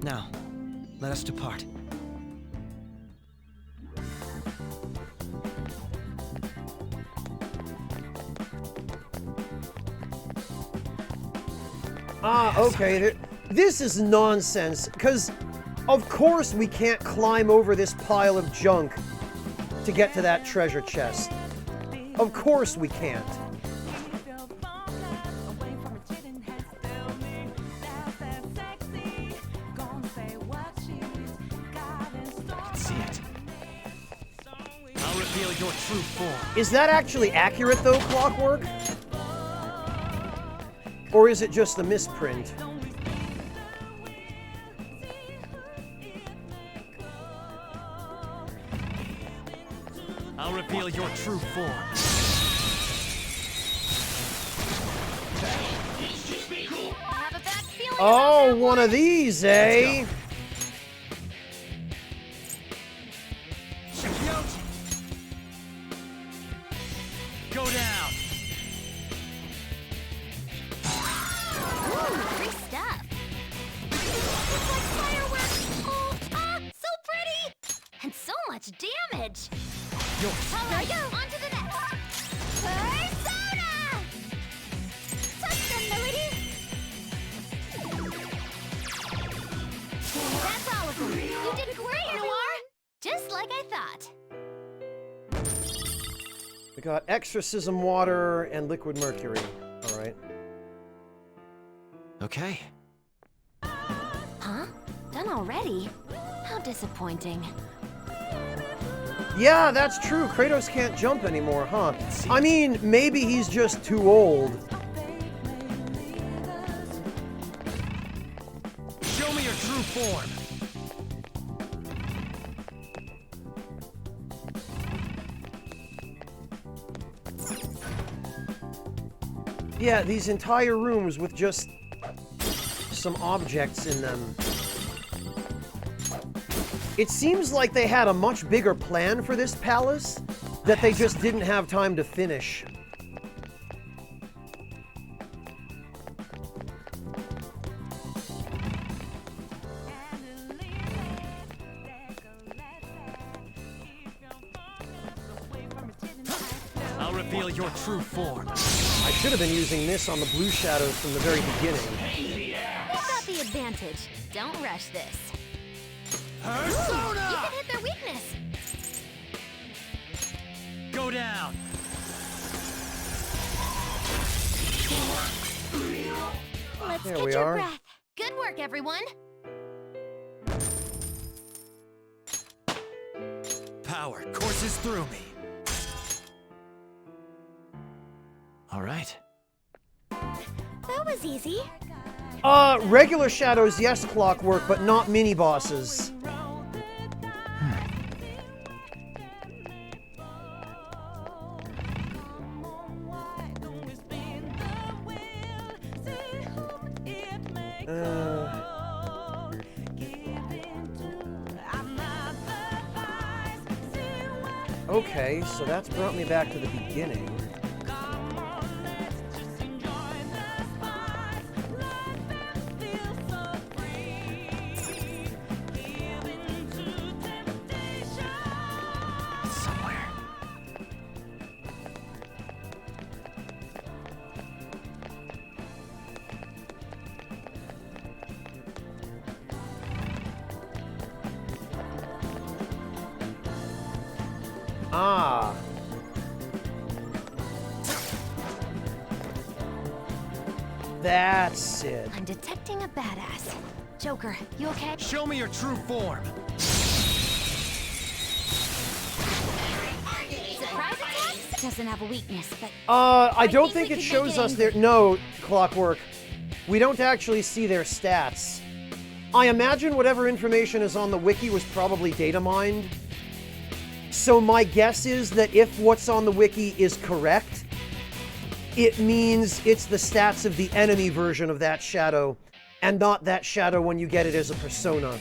Now, let us depart. Ah, okay. This is nonsense, because of course we can't climb over this pile of junk to get to that treasure chest. Of course we can't. See it. I'll reveal your true form. Is that actually accurate, though, Clockwork? Or is it just a misprint? I'll reveal your true form. Oh, one of these, eh? Go down. Ooh, free stuff. It's like fireworks. Oh, so pretty. And so much damage. All right, on to the next. Persona! Touch them, Melody. That's all of them. You did great, Noir. Just like I thought. We got exorcism water and liquid mercury. All right. Okay. Huh? Done already? How disappointing. Yeah, that's true. Kratos can't jump anymore, huh? I mean, maybe he's just too old. Show me your true form. Yeah, these entire rooms with just some objects in them. It seems like they had a much bigger plan for this palace that they just didn't have time to finish. I'll reveal your true form. I should have been using this on the blue shadows from the very beginning. We've got the advantage. Don't rush this. Persona! You can hit their weakness. Go down. Let's There catch we our are. breath. Good work, everyone. Power courses through me. All right. That was easy. Regular shadows, yes, Clockwork, but not mini-bosses. Okay, so that's brought me back to the beginning. Ah. That's it. I'm detecting a badass. Joker, you okay? Show me your true form. Surprise attack? Doesn't have a weakness, but... I don't think it shows us their... No, Clockwork. We don't actually see their stats. I imagine whatever information is on the wiki was probably data mined. So my guess is that if what's on the wiki is correct, it means it's the stats of the enemy version of that shadow, and not that shadow when you get it as a persona.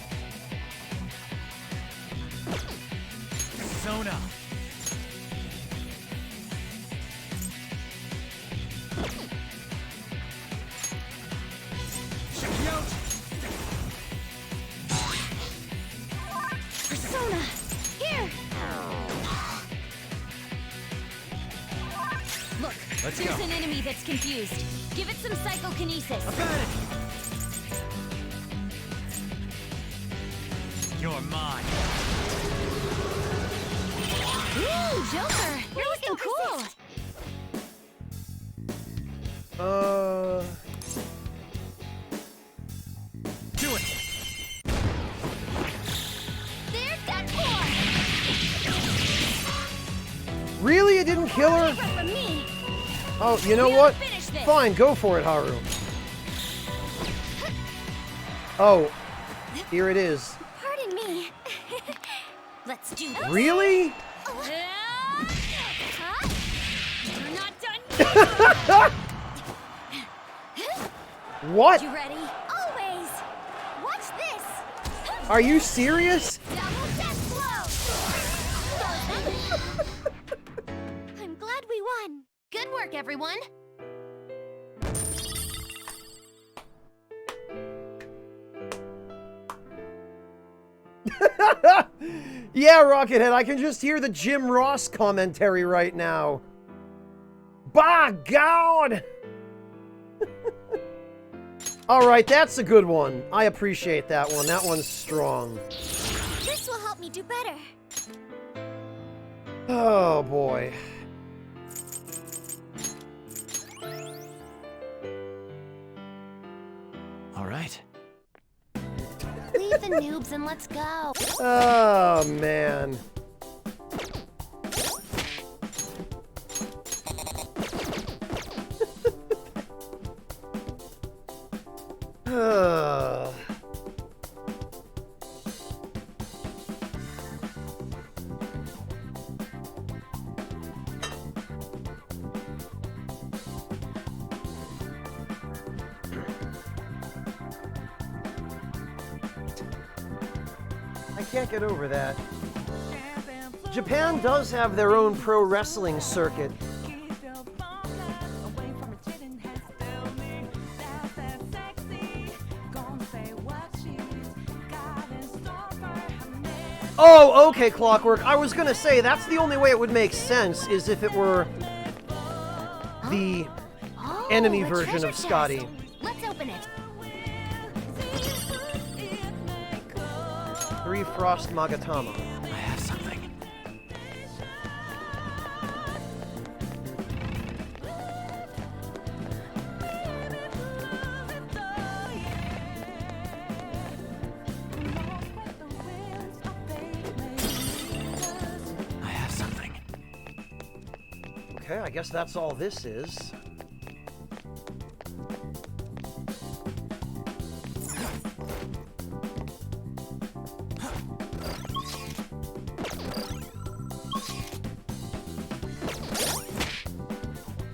Persona. Persona! Here! Look, Let's there's go. an enemy that's confused. Give it some psychokinesis. I got it. You're mine. Ooh, Joker! You're looking cool! Do it. There's that boy! Really? It didn't kill her? From me! Oh, you know what? Fine, go for it, Haru. Oh, here it is. Pardon me. Let's do this. Really? Huh? You're not done yet! What? You ready? Always! Watch this! Are you serious? Double death blow! I'm glad we won. Good work, everyone. Yeah, Rockethead, I can just hear the Jim Ross commentary right now. By God! Alright, that's a good one. I appreciate that one. That one's strong. This will help me do better. Oh, boy. All right. Leave the noobs and let's go. Oh, man. I can't get over that. Japan does have their own pro wrestling circuit. Oh, okay, Clockwork. I was gonna say, that's the only way it would make sense, is if it were the enemy a version treasure of Scotty. chest. Let's open it. 3 Frost Magatama. I have something. I have something. Okay, I guess that's all this is.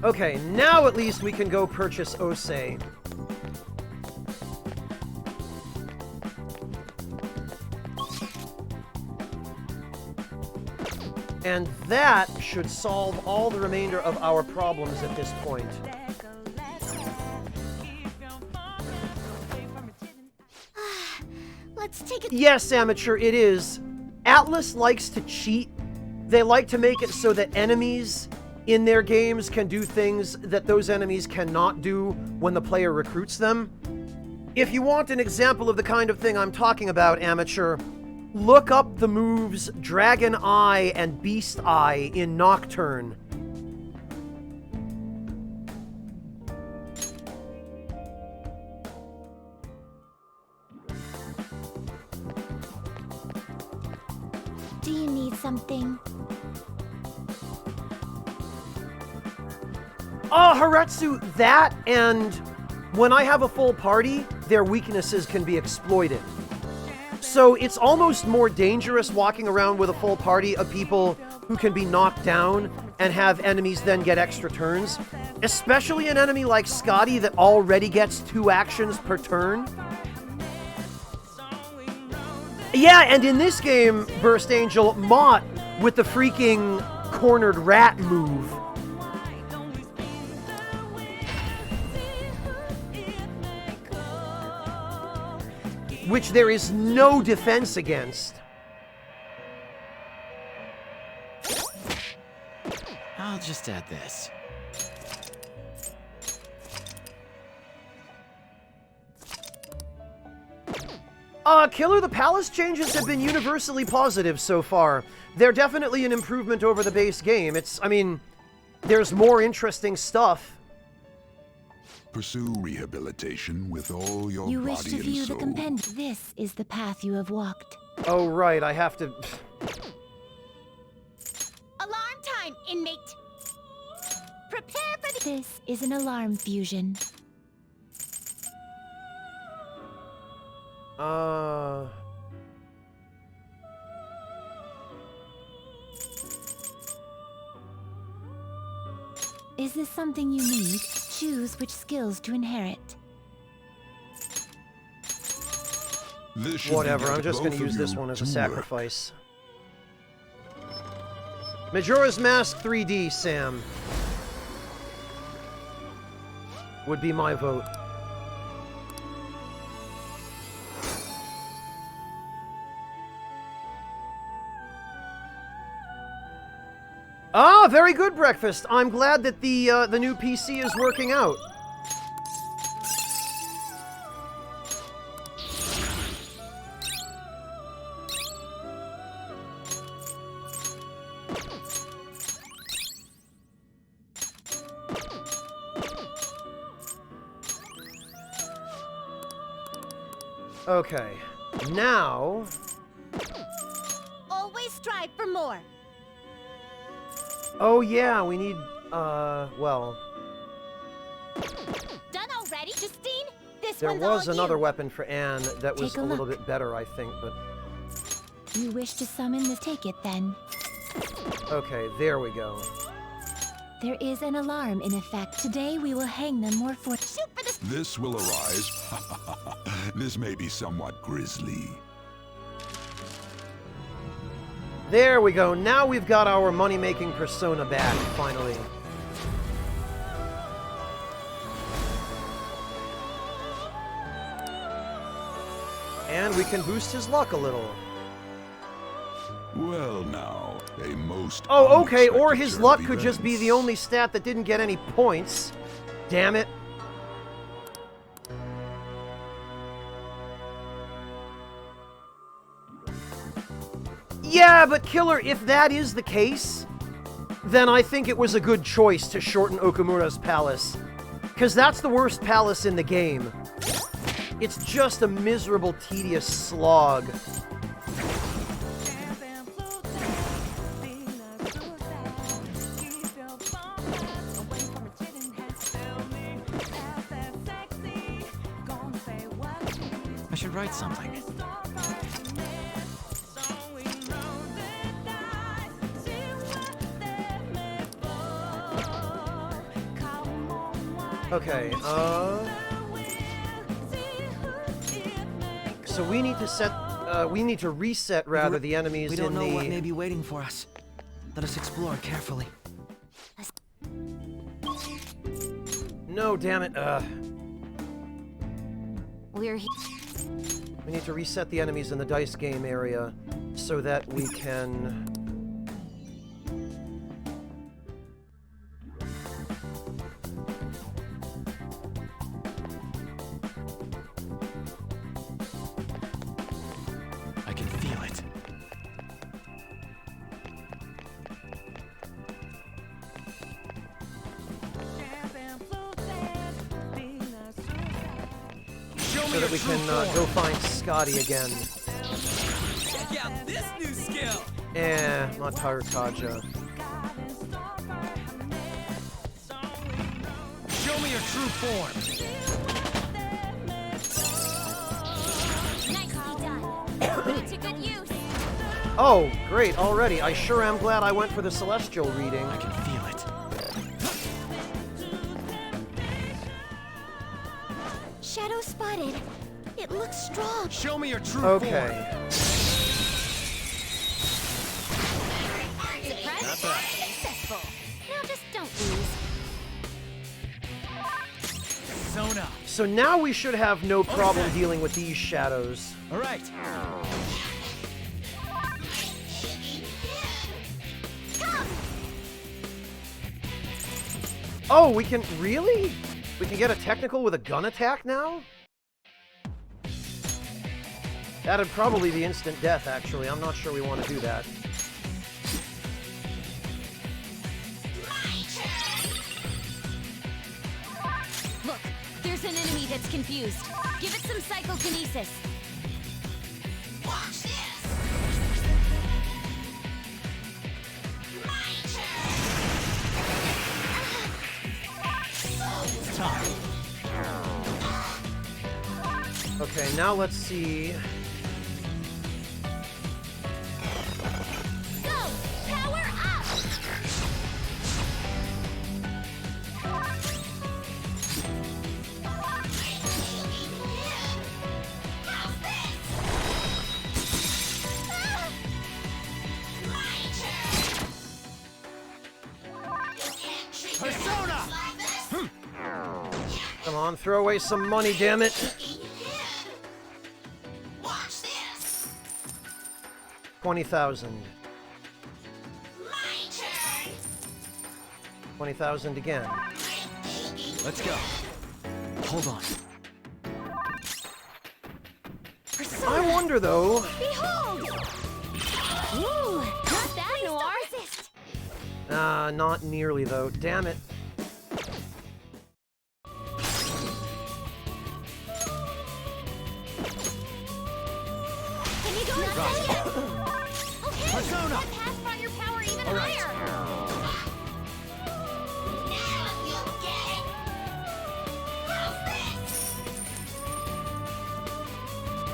Okay, now at least we can go purchase Osei. And that should solve all the remainder of our problems at this point. Let's take it. Yes, Amateur, it is. Atlas likes to cheat. They like to make it so that enemies in their games can do things that those enemies cannot do when the player recruits them. If you want an example of the kind of thing I'm talking about, Amateur, look up the moves Dragon Eye and Beast Eye in Nocturne. Do you need something? Oh, Haretsu, that and when I have a full party, their weaknesses can be exploited. So it's almost more dangerous walking around with a full party of people who can be knocked down and have enemies then get extra turns. Especially an enemy like Scotty that already gets 2 actions per turn. Yeah, and in this game, Burst Angel, Mott with the freaking cornered rat move. Which there is no defense against. I'll just add this. Killer the Palace changes have been universally positive so far. They're definitely an improvement over the base game. I mean, there's more interesting stuff. Pursue rehabilitation with all your You body wish to and view soul. the compendium. This is the path you have walked. Oh, right, I have to... Alarm time, inmate! Prepare for the... This is an alarm fusion. Is this something you need? Choose which skills to inherit. Whatever, I'm just going to use this one as a sacrifice. Majora's Mask 3D, Sam. Would be my vote. Ah, very good, Breakfast. I'm glad that the new PC is working out. Okay, now... Always strive for more. Oh yeah, we need, well... Done already, Justine? This There one's was all another you. weapon for Anne that was Take a a little look. bit better, I think, but... You wish to summon this? Take it then. Okay, there we go. There is an alarm in effect. Today we will hang them more for... Shoot for the... This will arise. This may be somewhat grisly. There we go. Now we've got our money-making persona back, finally. And we can boost his luck a little. Well now, a most Oh, okay, or unexpected his turn luck of could just be events. the only stat that didn't get any points. Damn it. Yeah, but Killer, if that is the case, then I think it was a good choice to shorten Okumura's palace. Because that's the worst palace in the game. It's just a miserable, tedious slog. I should write something. Okay, so we need to set, we need to reset, rather, the enemies We don't in know the... what may be waiting for us. Let us explore carefully. No, damn it, We're we need to reset the enemies in the dice game area so that we can... I can feel it. so that we can go find Scotty again. Check out this new skill. Not Tarkaja. Show me your true form. Nicely done. Put it to good use. Oh, great, already. I sure am glad I went for the Celestial reading. I can feel it. Shadow spotted. It looks strong. Show me your true Okay. Surprise successful. Now just don't lose. Zona. So now we should have no problem dealing with these shadows. All right. Oh, we can... Really? We can get a technical with a gun attack now? That'd probably be instant death, actually. I'm not sure we want to do that. Look, there's an enemy that's confused. Give it some psychokinesis. Watch this. Okay, now let's see. Go! Power up! Persona! Come on, throw away some money, damn it. 20,000. 20,000 again. Let's go. Hold on. I wonder, though. Behold! Ooh, not that noir. Not nearly, though. Damn it. Can you go inside? Okay, Persona! that pass brought your power even All right. higher.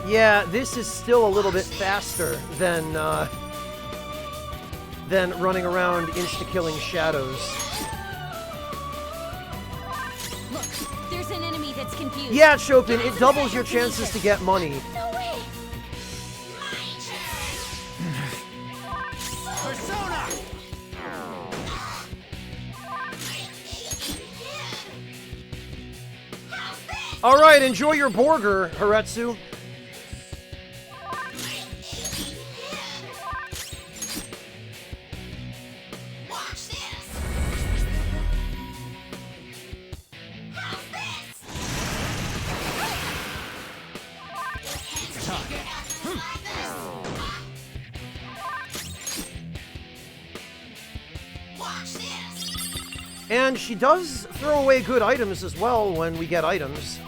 Yeah, this is still a little bit faster than running around insta-killing shadows. Look, there's an enemy that's confused. Yeah, Chopin, it doubles your chances to get money. No way! Persona! Alright, enjoy your burger, Haretsu. And she does throw away good items as well when we get items.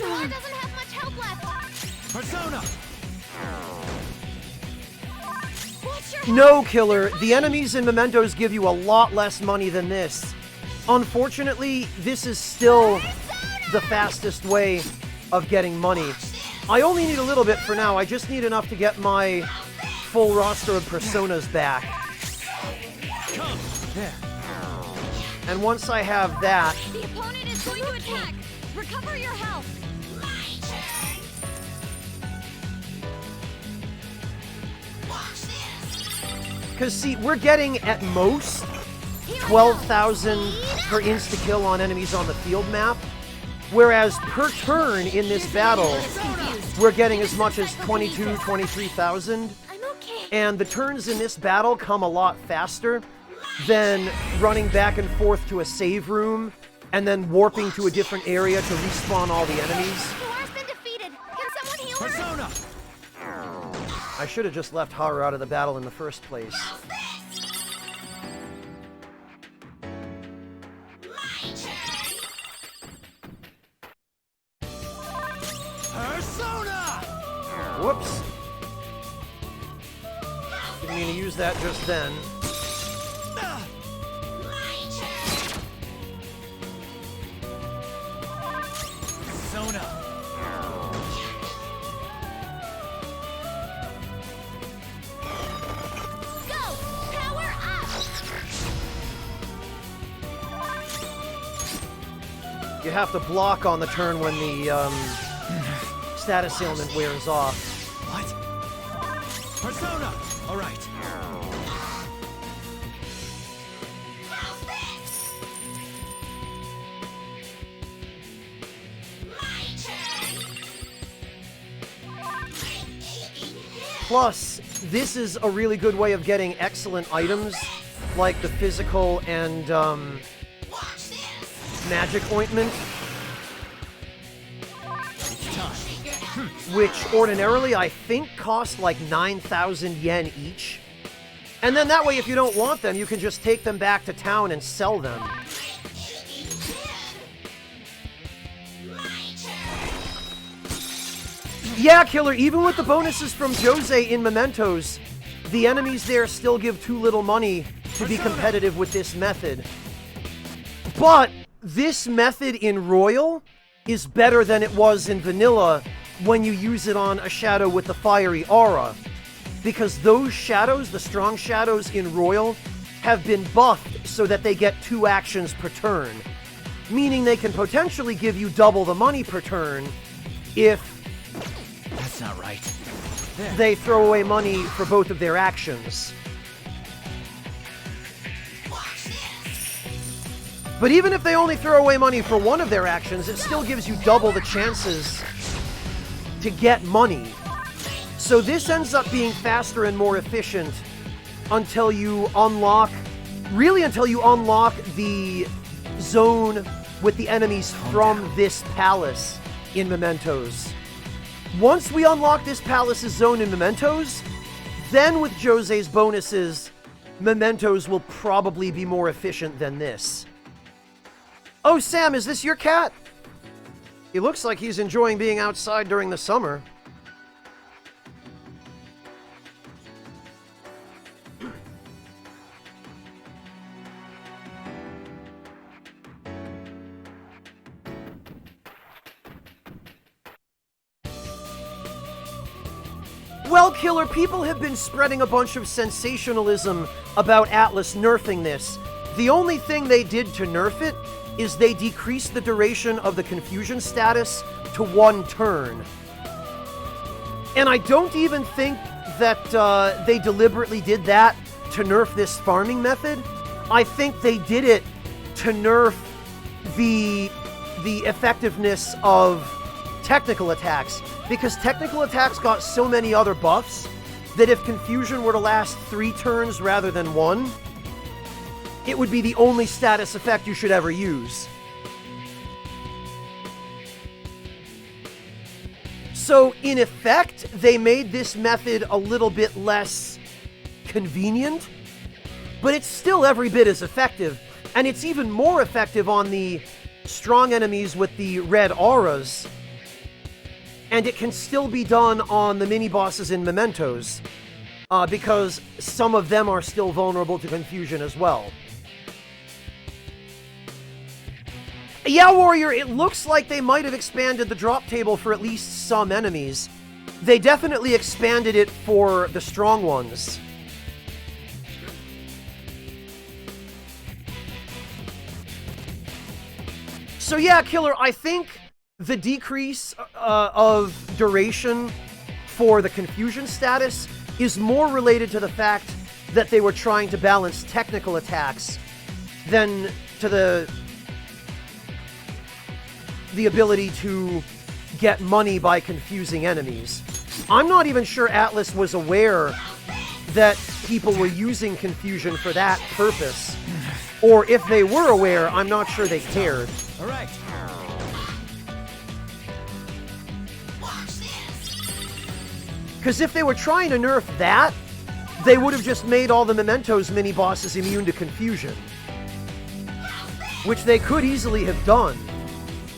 Noir doesn't have much health left. Persona! What's your No, Killer. The enemies in Mementos give you a lot less money than this. Unfortunately, this is still the fastest way of getting money. I only need a little bit for now. I just need enough to get my full roster of personas back. Come! There. And once I have that, The opponent is going to attack. Recover your health. because see, we're getting at most 12,000 per insta-kill on enemies on the field map, whereas per turn in this battle, we're getting as much as 22, 23,000. And the turns in this battle come a lot faster than running back and forth to a save room and then warping to a different area to respawn all the enemies. Noir's been defeated. Can someone heal her? Persona! I should have just left Haru out of the battle in the first place. Persona! Whoops. Didn't mean to use that just then. Persona! You have to block on the turn when the status ailment wears off. What? Persona! Alright. Plus, this is a really good way of getting excellent items, like the physical and magic ointment, which ordinarily I think cost like 9,000 yen each. And then that way, if you don't want them, you can just take them back to town and sell them. Yeah, Killer, even with the bonuses from Jose in Mementos, the enemies there still give too little money to be competitive with this method. But this method in Royal is better than it was in Vanilla when you use it on a shadow with the fiery aura. Because those shadows, the strong shadows in Royal, have been buffed so that they get 2 actions per turn. Meaning they can potentially give you double the money per turn if That's not right. they throw away money for both of their actions. But even if they only throw away money for one of their actions, it still gives you double the chances to get money. So this ends up being faster and more efficient until you unlock, really until you unlock the zone with the enemies from this palace in Mementos. Once we unlock this palace's zone in Mementos, then with Jose's bonuses, Mementos will probably be more efficient than this. Oh, Sam, is this your cat? He looks like he's enjoying being outside during the summer. Well, Killer, people have been spreading a bunch of sensationalism about Atlus nerfing this. The only thing they did to nerf it is they decreased the duration of the confusion status to 1 turn. And I don't even think that they deliberately did that to nerf this farming method. I think they did it to nerf the effectiveness of technical attacks, because technical attacks got so many other buffs that if confusion were to last 3 turns rather than 1, it would be the only status effect you should ever use. So, in effect, they made this method a little bit less convenient, but it's still every bit as effective, and it's even more effective on the strong enemies with the red auras, and it can still be done on the mini-bosses in Mementos, because some of them are still vulnerable to confusion as well. Yeah, Warrior, it looks like they might have expanded the drop table for at least some enemies. They definitely expanded it for the strong ones. So yeah, Killer, I think the decrease of duration for the confusion status is more related to the fact that they were trying to balance technical attacks than to the ability to get money by confusing enemies. I'm not even sure Atlus was aware that people were using confusion for that purpose. Or if they were aware, I'm not sure they cared. All right. Because if they were trying to nerf that, they would have just made all the Mementos mini-bosses immune to confusion. Which they could easily have done,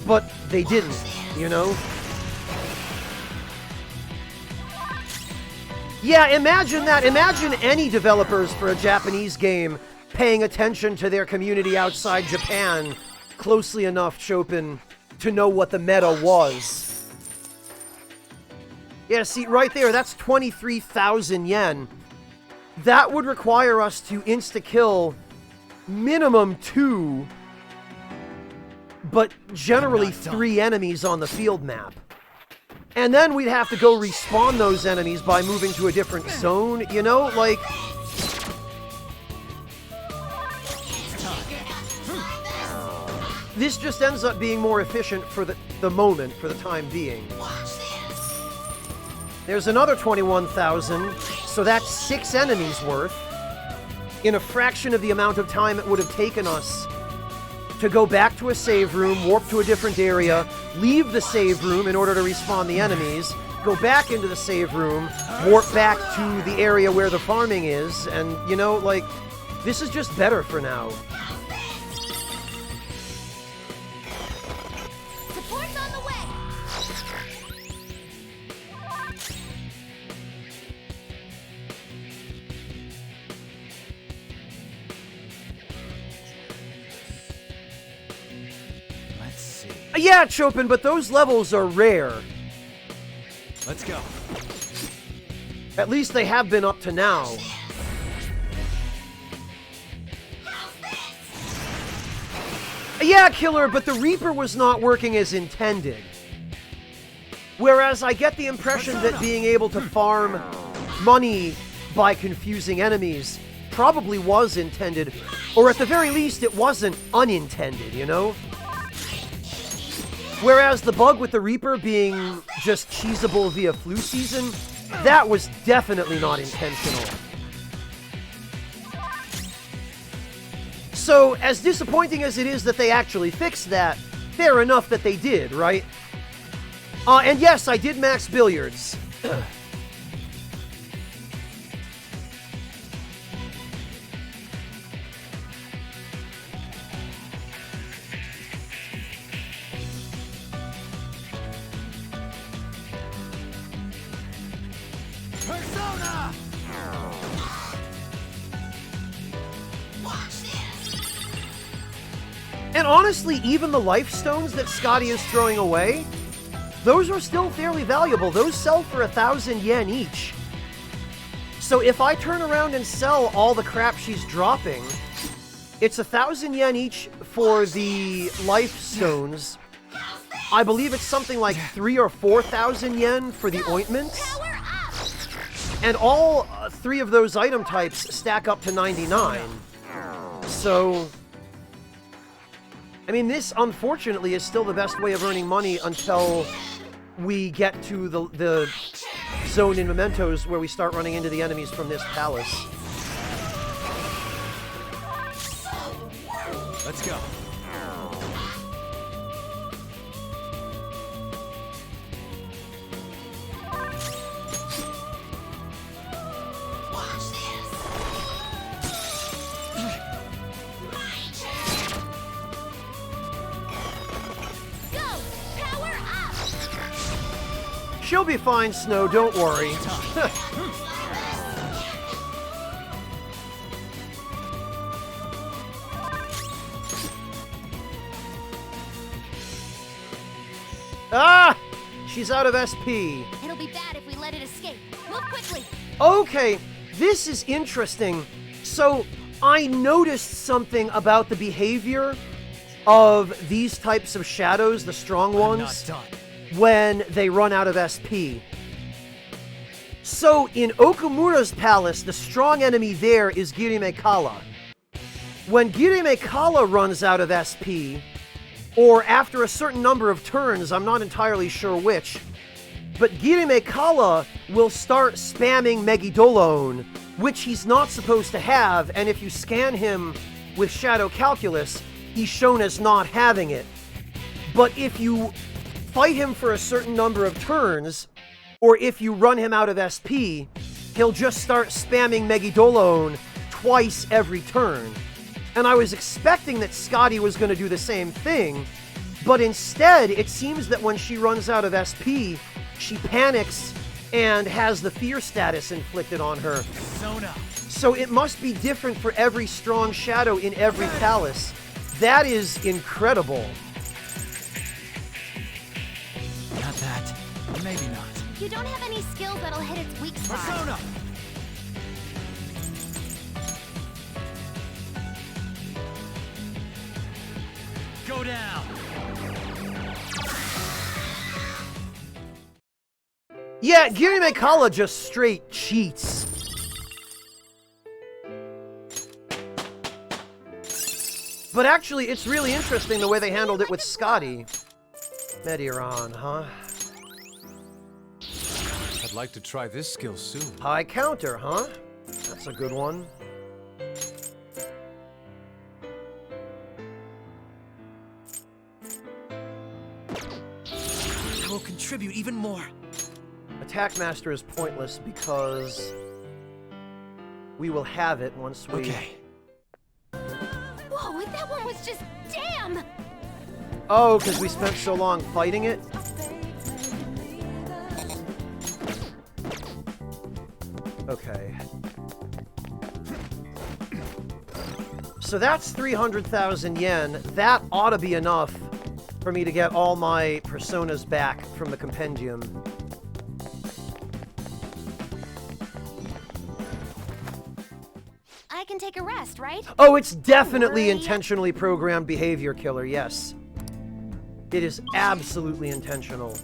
but they didn't, you know? Yeah, imagine that. Imagine any developers for a Japanese game paying attention to their community outside Japan closely enough, Chopin, to know what the meta was. Yeah, see, right there, that's 23,000 yen. That would require us to insta-kill minimum 2, but generally 3 enemies on the field map. And then we'd have to go respawn those enemies by moving to a different zone, you know? Like... This just ends up being more efficient for the moment, for the time being. There's another 21,000, so that's 6 enemies worth, in a fraction of the amount of time it would have taken us to go back to a save room, warp to a different area, leave the save room in order to respawn the enemies, go back into the save room, warp back to the area where the farming is, and, you know, like, this is just better for now. Support's on the way! Yeah, Chopin, but those levels are rare. Let's go. At least they have been up to now. Yeah, Killer, but the Reaper was not working as intended. Whereas I get the impression that being able to farm money by confusing enemies probably was intended, or at the very least it wasn't unintended, you know? Whereas the bug with the Reaper being just cheesable via flu season, that was definitely not intentional. So, as disappointing as it is that they actually fixed that, fair enough that they did, right? And yes, I did max billiards. Persona! And honestly, even the life stones that Scotty is throwing away, those are still fairly valuable. Those sell for 1,000 yen each. So if I turn around and sell all the crap she's dropping, it's 1,000 yen each for the life stones. I believe it's something like 3,000 or 4,000 yen for the ointments. And all 3 of those item types stack up to 99. So... I mean, this, unfortunately, is still the best way of earning money until we get to the zone in Mementos where we start running into the enemies from this palace. Let's go. She'll be fine, Snow, don't worry. Ah! She's out of SP. It'll be bad if we let it escape. Move quickly! Okay, this is interesting. So, I noticed something about the behavior of these types of shadows, the strong ones, when they run out of SP. So, in Okumura's palace, the strong enemy there is Girime Kala. When Girime Kala runs out of SP, or after a certain number of turns, I'm not entirely sure which, but Girime Kala will start spamming Megidolon, which he's not supposed to have, and if you scan him with Shadow Calculus, he's shown as not having it. But if you fight him for a certain number of turns, or if you run him out of SP, he'll just start spamming Megidolone twice every turn. And I was expecting that Scotty was going to do the same thing, but instead, it seems that when she runs out of SP, she panics and has the fear status inflicted on her. So it must be different for every strong shadow in every palace. That is incredible. Not that. Maybe not. You don't have any skills that'll hit its weak spot. Persona! Go down! Yeah, Girime Kala just straight cheats. But actually, it's really interesting the way they handled it with Scotty. Mediron, huh? I'd like to try this skill soon. High counter, huh? That's a good one. I will contribute even more. Attack Master is pointless because we will have it once we... Okay. Whoa, that one was just damn! Oh, because we spent so long fighting it? Okay. So that's 300,000 yen. That ought to be enough for me to get all my personas back from the compendium. I can take a rest, right? Oh, it's definitely intentionally programmed behavior killer, yes. It is absolutely intentional.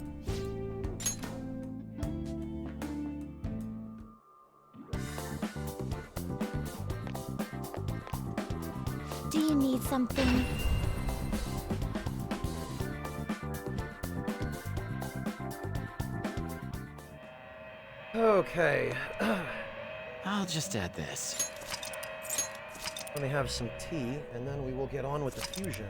Do you need something? Okay. I'll just add this. Let me have some tea, and then we will get on with the fusion.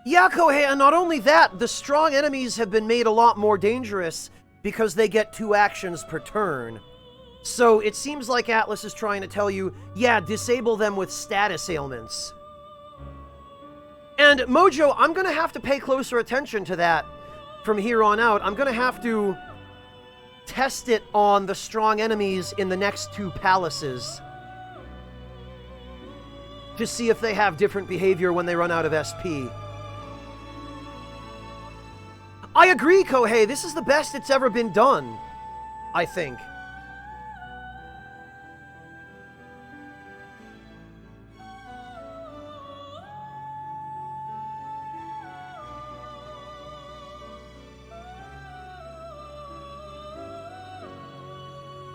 Yeah, Kohei, and not only that, the strong enemies have been made a lot more dangerous because they get 2 actions per turn. So it seems like Atlus is trying to tell you, yeah, disable them with status ailments. And Mojo, I'm gonna have to pay closer attention to that from here on out. I'm gonna have to test it on the strong enemies in the next 2 palaces to see if they have different behavior when they run out of SP. I agree, Kohei. This is the best it's ever been done, I think.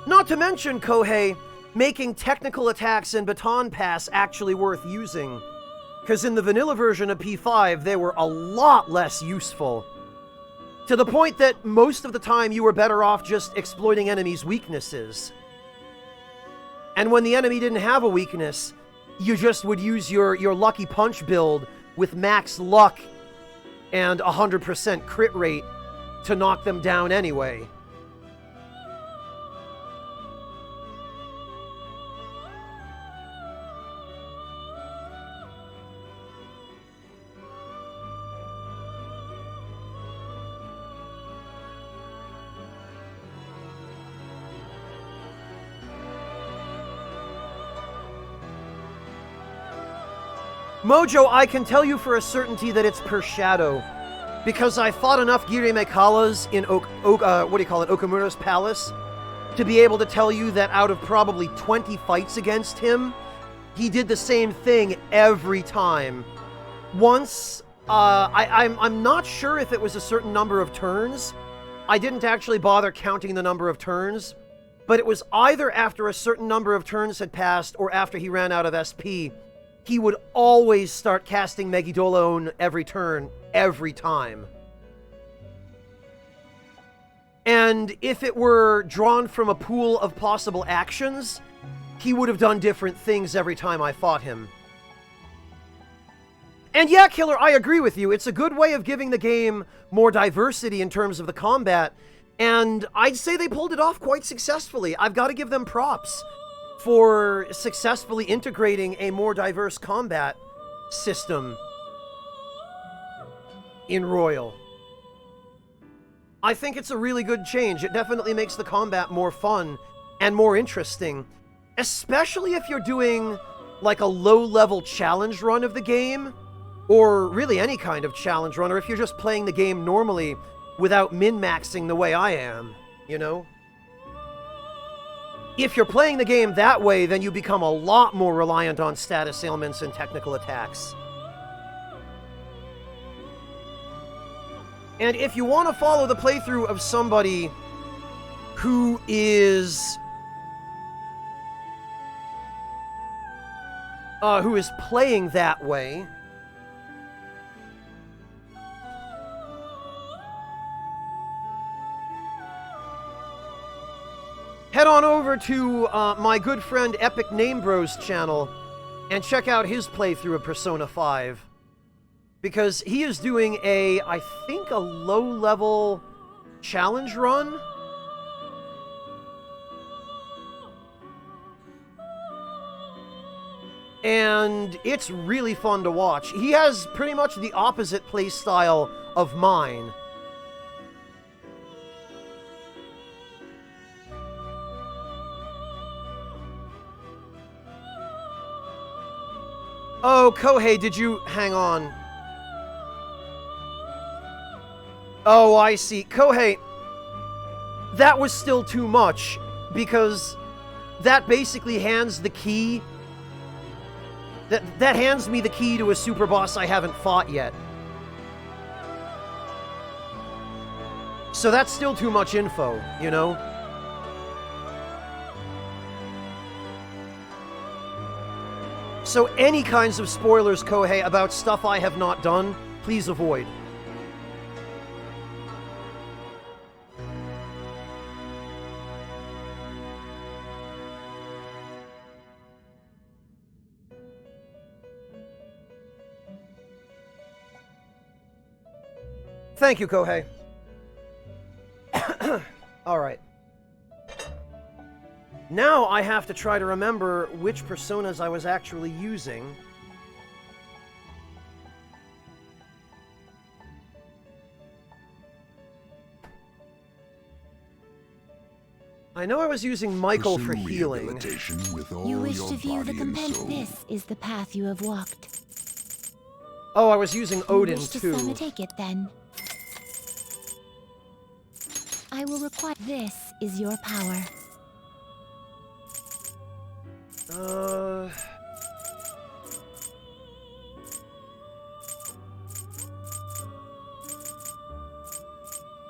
Not to mention, Kohei, making technical attacks in Baton Pass actually worth using. Because in the vanilla version of P5, they were a lot less useful. To the point that most of the time you were better off just exploiting enemies' weaknesses. And when the enemy didn't have a weakness, you just would use your Lucky Punch build with max luck and 100% crit rate to knock them down anyway. Mojo, I can tell you for a certainty that it's per shadow, because I fought enough Girime Kalas in Okamura's palace to be able to tell you that out of probably 20 fights against him, he did the same thing every time. Once, I'm not sure if it was a certain number of turns, I didn't actually bother counting the number of turns, but it was either after a certain number of turns had passed or after he ran out of SP, he would always start casting Megidolon every turn, every time. And if it were drawn from a pool of possible actions, he would have done different things every time I fought him. And yeah, Killer, I agree with you. It's a good way of giving the game more diversity in terms of the combat, and I'd say they pulled it off quite successfully. I've got to give them props for successfully integrating a more diverse combat system in Royal. I think it's a really good change. It definitely makes the combat more fun and more interesting, especially if you're doing like a low-level challenge run of the game, or really any kind of challenge run, or if you're just playing the game normally without min-maxing the way I am, you know? If you're playing the game that way, then you become a lot more reliant on status ailments and technical attacks. And if you want to follow the playthrough of somebody who is playing that way, head on over to my good friend Epic Name Bros channel and check out his playthrough of Persona 5. Because he is doing I think a low-level challenge run. And it's really fun to watch. He has pretty much the opposite playstyle of mine. Oh, Kohei, did you... hang on. Oh, I see. Kohei, that was still too much, because that basically hands the key... That hands me the key to a super boss I haven't fought yet. So that's still too much info, you know? So any kinds of spoilers, Kohei, about stuff I have not done, please avoid. Thank you, Kohei. Alright. Now I have to try to remember which personas I was actually using. I know I was using Michael for healing. You wish to view the compensation. This is the path you have walked. Oh, I was using Odin, you wish too. To take it, then. I will require... This is your power.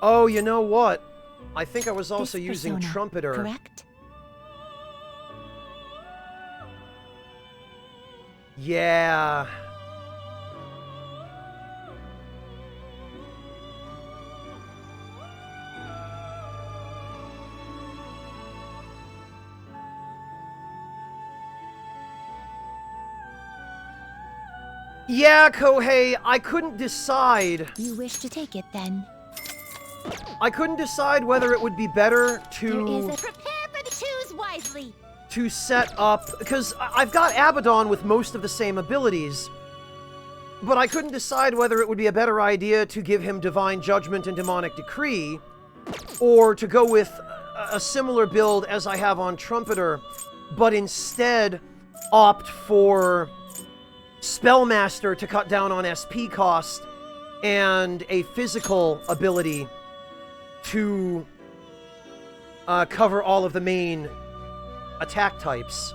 Oh, you know what? I think I was also This using persona, Trumpeter. Correct? Yeah. Yeah, Kohei, I couldn't decide. You wish to take it, then. I couldn't decide whether it would be better to... Prepare for the choose wisely. to set up... Because I've got Abaddon with most of the same abilities, but I couldn't decide whether it would be a better idea to give him Divine Judgment and Demonic Decree, or to go with a similar build as I have on Trumpeter, but instead opt for Spellmaster to cut down on SP cost, and a physical ability to cover all of the main attack types.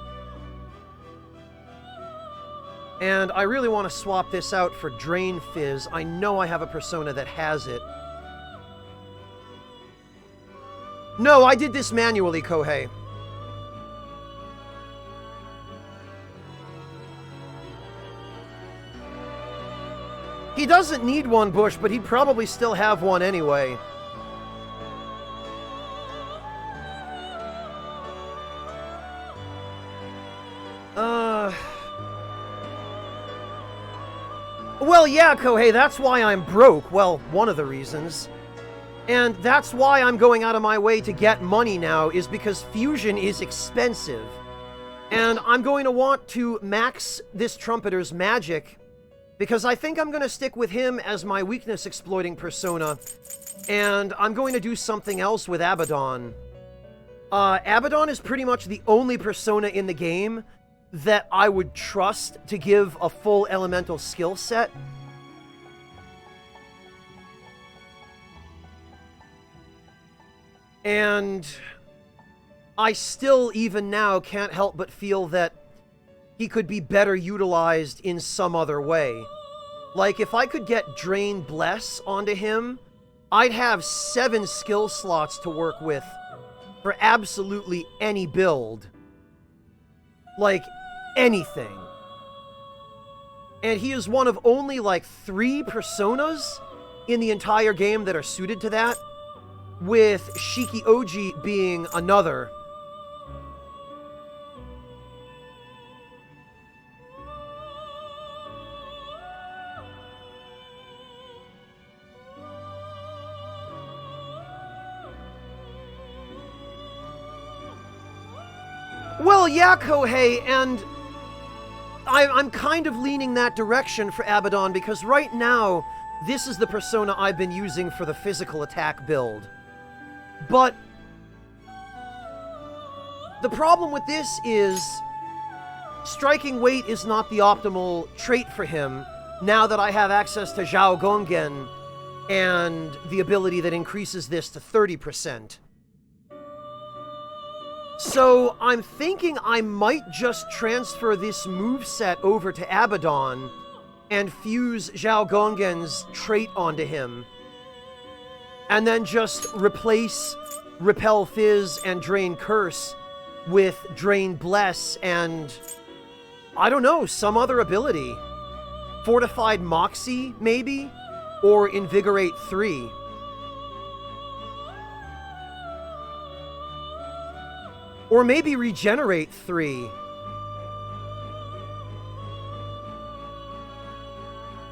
And I really want to swap this out for Drain Fizz. I know I have a persona that has it. No, I did this manually, Kohei. He doesn't need one bush, but he'd probably still have one anyway. Well, yeah, Kohei, that's why I'm broke. Well, one of the reasons. And that's why I'm going out of my way to get money now, is because fusion is expensive. And I'm going to want to max this trumpeter's magic, because I think I'm going to stick with him as my weakness exploiting persona, and I'm going to do something else with Abaddon. Abaddon is pretty much the only persona in the game that I would trust to give a full elemental skill set. And I still, even now, can't help but feel that he could be better utilized in some other way. Like, if I could get Drain Bless onto him, I'd have 7 skill slots to work with for absolutely any build. Like, anything. And he is one of only, like, 3 personas in the entire game that are suited to that, with Shiki Oji being another. Well, yeah, Kohei, and I'm kind of leaning that direction for Abaddon, because right now, this is the persona I've been using for the physical attack build. But the problem with this is striking weight is not the optimal trait for him, now that I have access to Zhao Gongen and the ability that increases this to 30%. So I'm thinking I might just transfer this moveset over to Abaddon and fuse Zhao Gongen's trait onto him. And then just replace Repel Fizz and Drain Curse with Drain Bless and, I don't know, some other ability. Fortified Moxie, maybe? Or Invigorate 3. Or maybe Regenerate 3.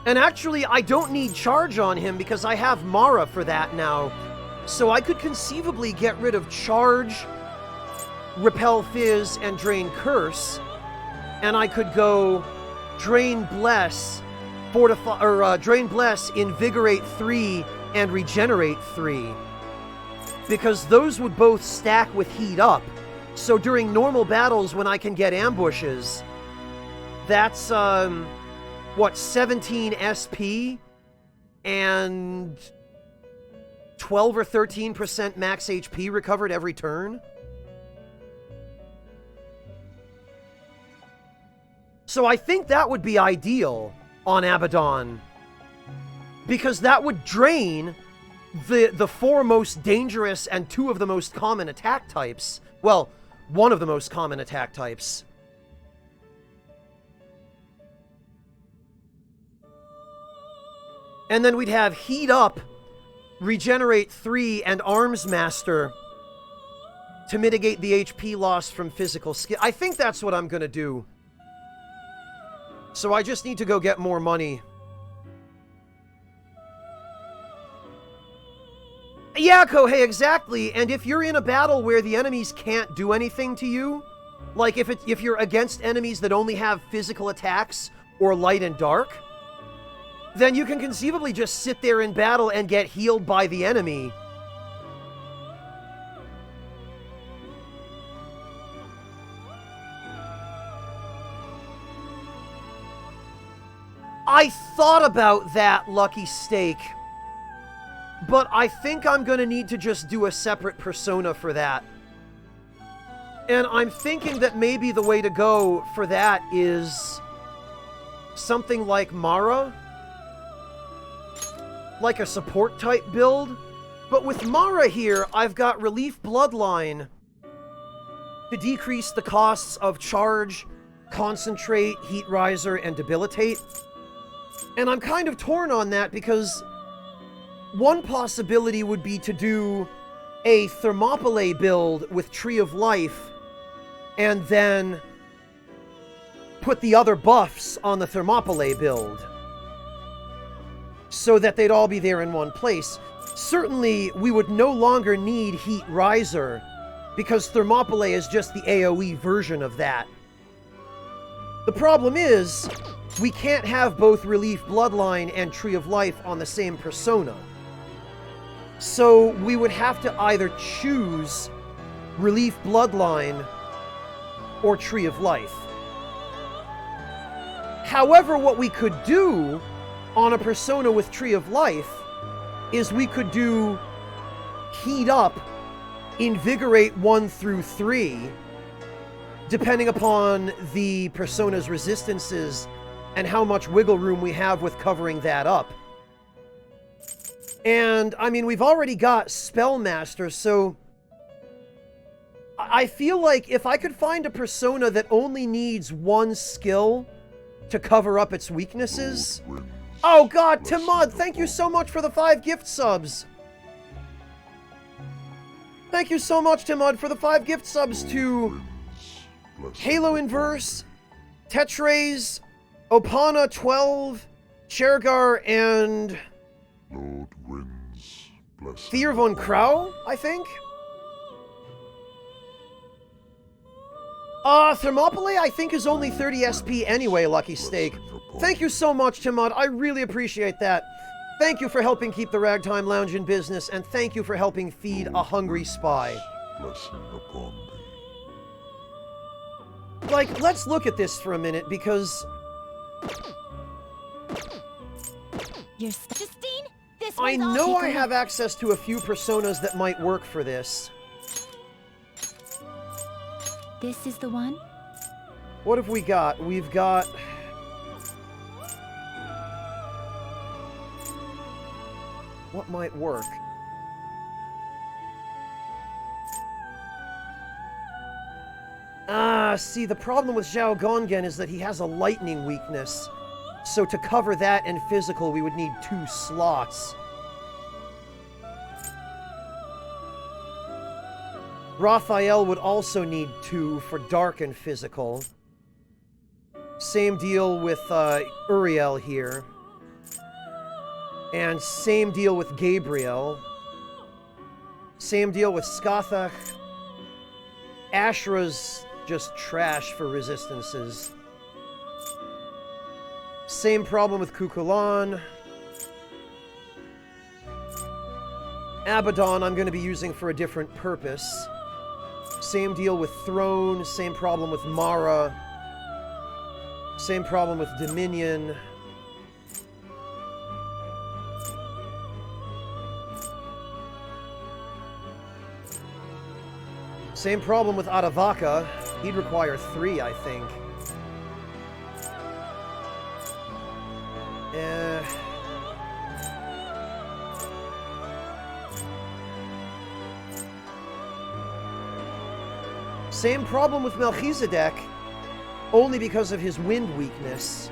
And actually, I don't need Charge on him because I have Mara for that now. So I could conceivably get rid of Charge, Repel Fizz, and Drain Curse. And I could go Drain Bless, Drain Bless, Invigorate 3, and Regenerate 3. Because those would both stack with Heat Up. So during normal battles when I can get ambushes, that's, what, 17 SP and 12 or 13% max HP recovered every turn? So I think that would be ideal on Abaddon, because that would drain the 4 most dangerous and 2 of the most common attack types. Well, 1 of the most common attack types. And then we'd have Heat Up, Regenerate 3, and Arms Master to mitigate the HP loss from physical skill. I think that's what I'm gonna do. So I just need to go get more money. Yeah, Kohei, exactly. And if you're in a battle where the enemies can't do anything to you, like if you're against enemies that only have physical attacks or light and dark, then you can conceivably just sit there in battle and get healed by the enemy. I thought about that, Lucky Steak. But I think I'm gonna need to just do a separate persona for that. And I'm thinking that maybe the way to go for that is something like Mara? Like a support type build? But with Mara here, I've got Relief Bloodline to decrease the costs of Charge, Concentrate, Heat Riser, and Debilitate. And I'm kind of torn on that because one possibility would be to do a Thermopylae build with Tree of Life and then put the other buffs on the Thermopylae build so that they'd all be there in one place. Certainly, we would no longer need Heat Riser because Thermopylae is just the AoE version of that. The problem is, we can't have both Relief Bloodline and Tree of Life on the same persona. So we would have to either choose Relief Bloodline or Tree of Life. However, what we could do on a persona with Tree of Life is we could do Heat Up, Invigorate 1 through 3, depending upon the persona's resistances and how much wiggle room we have with covering that up. And, I mean, we've already got Spellmaster, so I feel like if I could find a persona that only needs one skill to cover up its weaknesses... Oh god, Timud, thank you so much for the 5 gift subs! Thank you so much, Timud, for the 5 gift subs to Halo Inverse, Tetrays, Opana 12, Chergar, and Thier von Krau, I think? Thermopylae, I think, is only 30 SP anyway, Lucky Steak. Thank you so much, Timud. I really appreciate that. Thank you for helping keep the Ragtime Lounge in business, and thank you for helping feed a hungry spy. Like, let's look at this for a minute, because... Justine, this I one's all know I taken. have access to a few personas that might work for this. This is the one? What have we got? We've got... What might work? See, the problem with Zhao Gongen is that he has a lightning weakness. So to cover that and physical, we would need 2 slots. Raphael would also need 2 for dark and physical. Same deal with Uriel here. And same deal with Gabriel. Same deal with Skathach. Ashra's just trash for resistances. Same problem with Kukulan. Abaddon I'm going to be using for a different purpose. Same deal with Throne. Same problem with Mara. Same problem with Dominion. Same problem with Adavaka. He'd require 3, I think. Same problem with Melchizedek, only because of his wind weakness.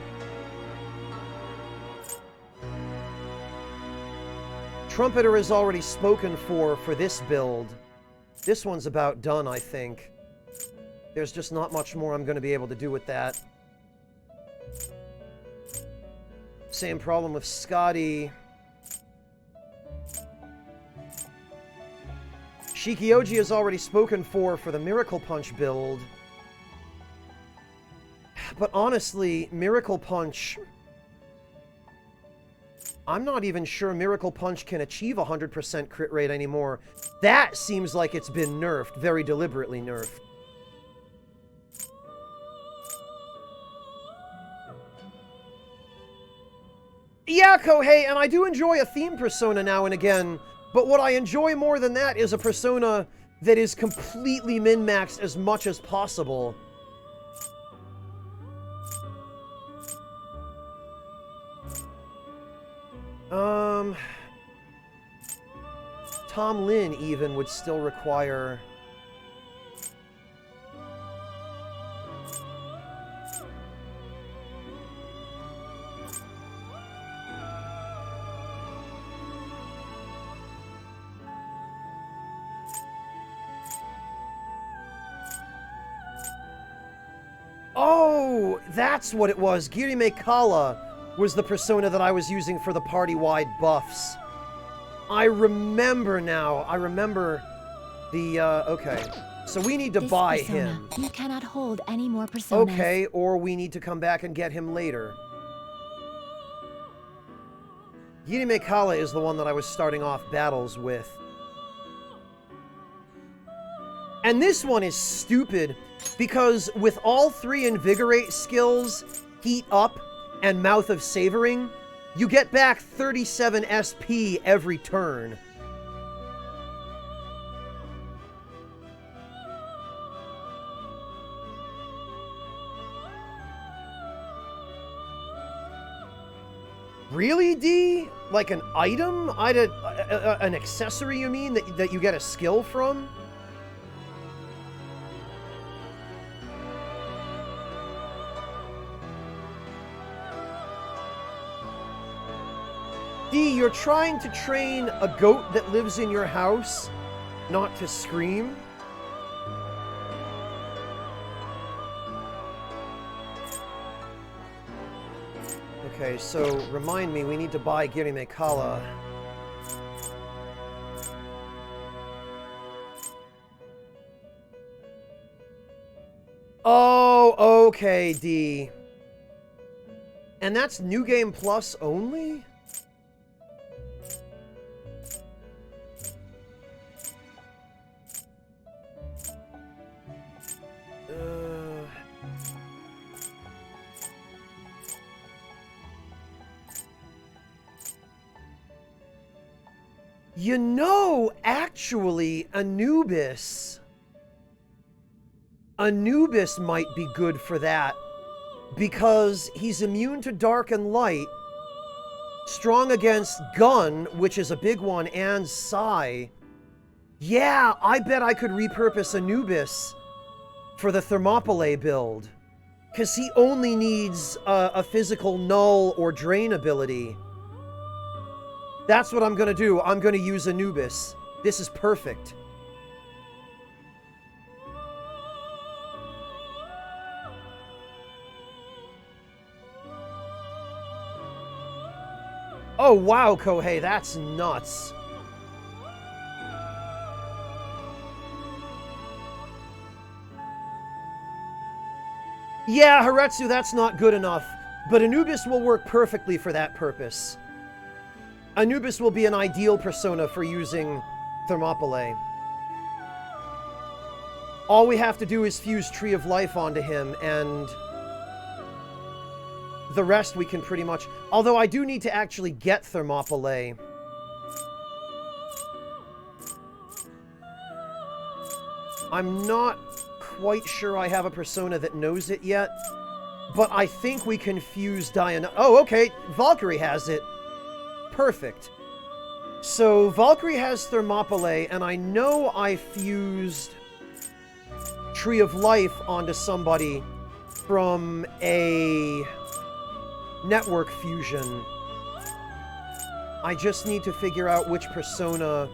Trumpeter is already spoken for this build. This one's about done, I think. There's just not much more I'm going to be able to do with that. Same problem with Scotty. Shikioji is already spoken for the Miracle Punch build. But honestly, Miracle Punch... I'm not even sure Miracle Punch can achieve 100% crit rate anymore. That seems like it's been nerfed, very deliberately nerfed. Yeah, Kohei, and I do enjoy a theme persona now and again, but what I enjoy more than that is a persona that is completely min-maxed as much as possible. Tom Lin even would still require... Oh, that's what it was. Girime Kala was the persona that I was using for the party-wide buffs. I remember now. I remember the, okay. So we need to This buy persona. him. You cannot hold any more personas. Okay, or we need to come back and get him later. Girime Kala is the one that I was starting off battles with. And this one is stupid, because with all 3 Invigorate skills, Heat Up, and Mouth of Savoring, you get back 37 SP every turn. Really, D? Like an item? An accessory, you mean, that you get a skill from? D, you're trying to train a goat that lives in your house not to scream? Okay, so remind me, we need to buy Girime Kala. Oh, okay, D. And that's New Game Plus only? You know, actually, Anubis might be good for that, because he's immune to dark and light, strong against Gun, which is a big one, and Psy. Yeah, I bet I could repurpose Anubis for the Thermopylae build, because he only needs a physical null or drain ability. That's what I'm gonna do. I'm gonna use Anubis. This is perfect. Oh, wow, Kohei, that's nuts. Yeah, Haretsu, that's not good enough, but Anubis will work perfectly for that purpose. Anubis will be an ideal persona for using Thermopylae. All we have to do is fuse Tree of Life onto him, and the rest we can pretty much... Although I do need to actually get Thermopylae. I'm not quite sure I have a persona that knows it yet, but I think we can fuse Diana... Oh, okay, Valkyrie has it. Perfect. So, Valkyrie has Thermopylae, and I know I fused Tree of Life onto somebody from a network fusion. I just need to figure out which persona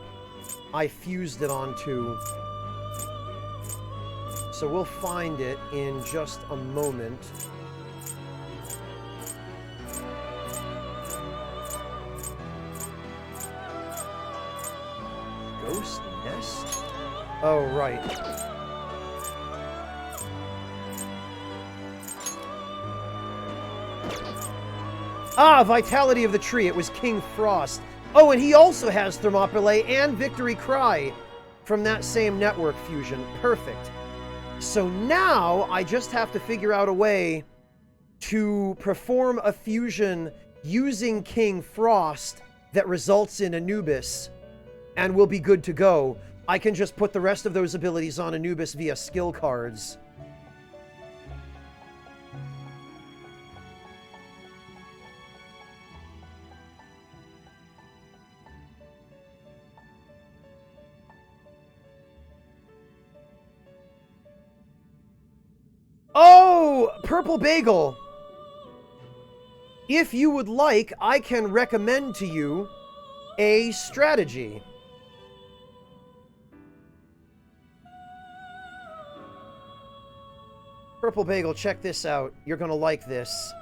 I fused it onto. So we'll find it in just a moment. Ghost Nest? Oh, right. Ah, Vitality of the Tree. It was King Frost. Oh, and he also has Thermopylae and Victory Cry from that same network fusion. Perfect. So now I just have to figure out a way to perform a fusion using King Frost that results in Anubis, and we'll be good to go. I can just put the rest of those abilities on Anubis via skill cards. Purple Bagel, if you would like, I can recommend to you a strategy. Purple Bagel, check this out. You're gonna like this.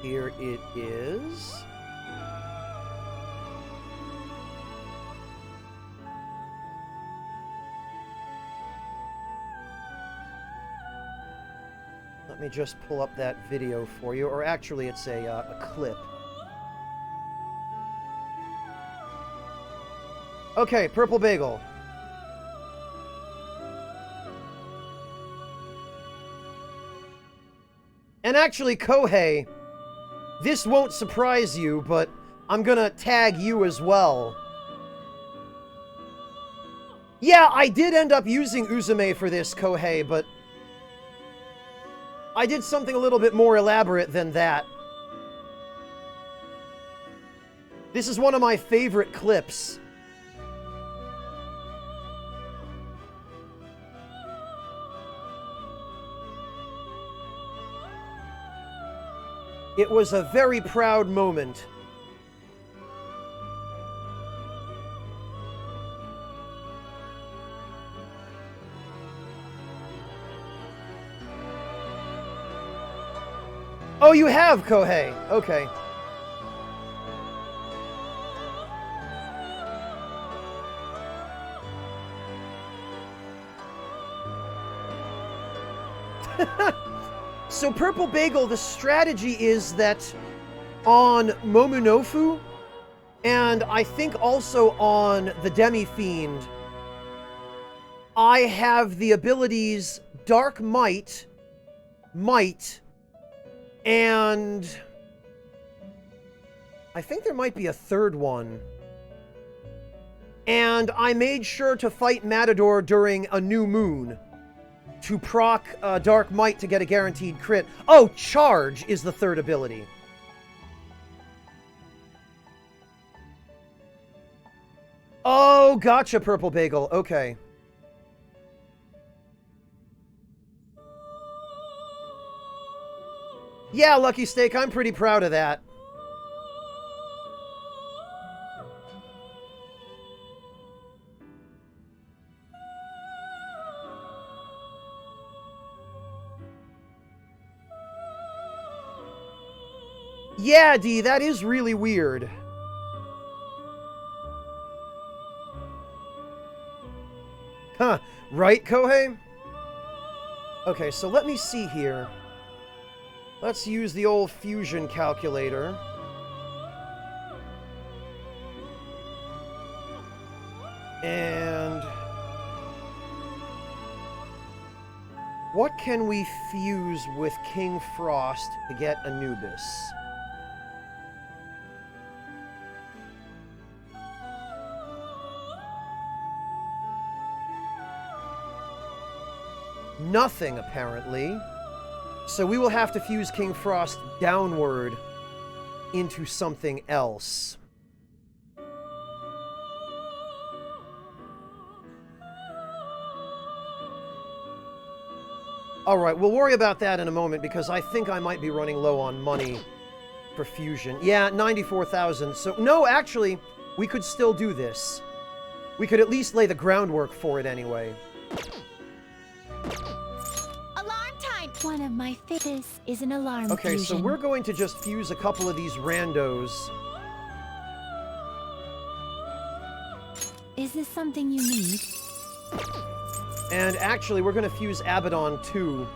Here it is. Let me just pull up that video for you, or actually it's a clip. Okay, Purple Bagel. And actually, Kohei, this won't surprise you, but I'm gonna tag you as well. Yeah, I did end up using Uzume for this, Kohei, but I did something a little bit more elaborate than that. This is one of my favorite clips. It was a very proud moment. Oh, you have, Kohei. Okay. So, Purple Bagel, the strategy is that on Momonofu, and I think also on the Demi-Fiend, I have the abilities Dark Might, Might, and I think there might be a third one. And I made sure to fight Matador during a new moon to proc Dark Might to get a guaranteed crit. Oh, Charge is the third ability. Oh, gotcha, Purple Bagel. Okay. Yeah, Lucky Steak, I'm pretty proud of that. Yeah, D, that is really weird. Huh, right, Kohei? Okay, so let me see here. Let's use the old fusion calculator. And what can we fuse with King Frost to get Anubis? Nothing, apparently. So we will have to fuse King Frost downward into something else. Alright, we'll worry about that in a moment because I think I might be running low on money for fusion. Yeah, 94,000. So, no, actually, we could still do this. We could at least lay the groundwork for it anyway. One of my favorites is an alarm Okay, fusion. so we're going to just fuse a couple of these randos. Is this something you need? And actually, we're going to fuse Abaddon too.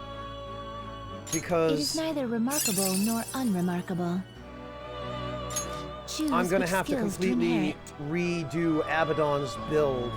Because It is neither remarkable nor unremarkable. Choose I'm going to which have to skills completely inherit. redo Abaddon's build.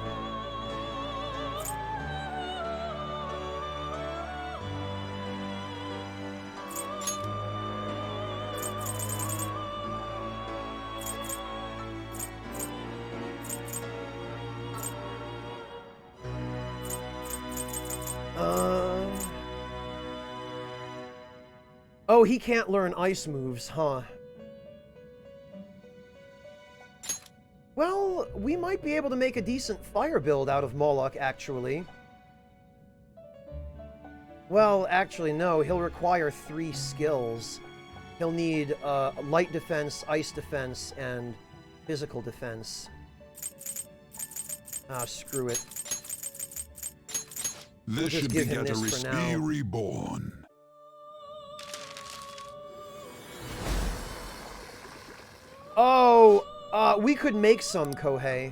Oh, he can't learn ice moves, huh? Well, we might be able to make a decent fire build out of Moloch, actually. Well, actually, no. He'll require 3 skills. He'll need light defense, ice defense, and physical defense. Ah, screw it. This should beget a be reborn. Oh, we could make some, Kohei.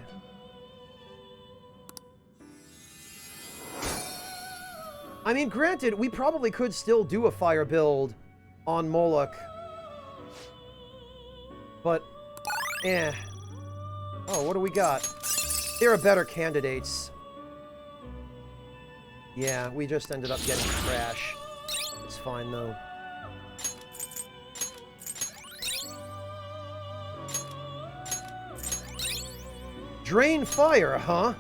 I mean, granted, we probably could still do a fire build on Moloch. But, eh. Oh, what do we got? There are better candidates. Yeah, we just ended up getting trash. It's fine, though. Drain fire, huh?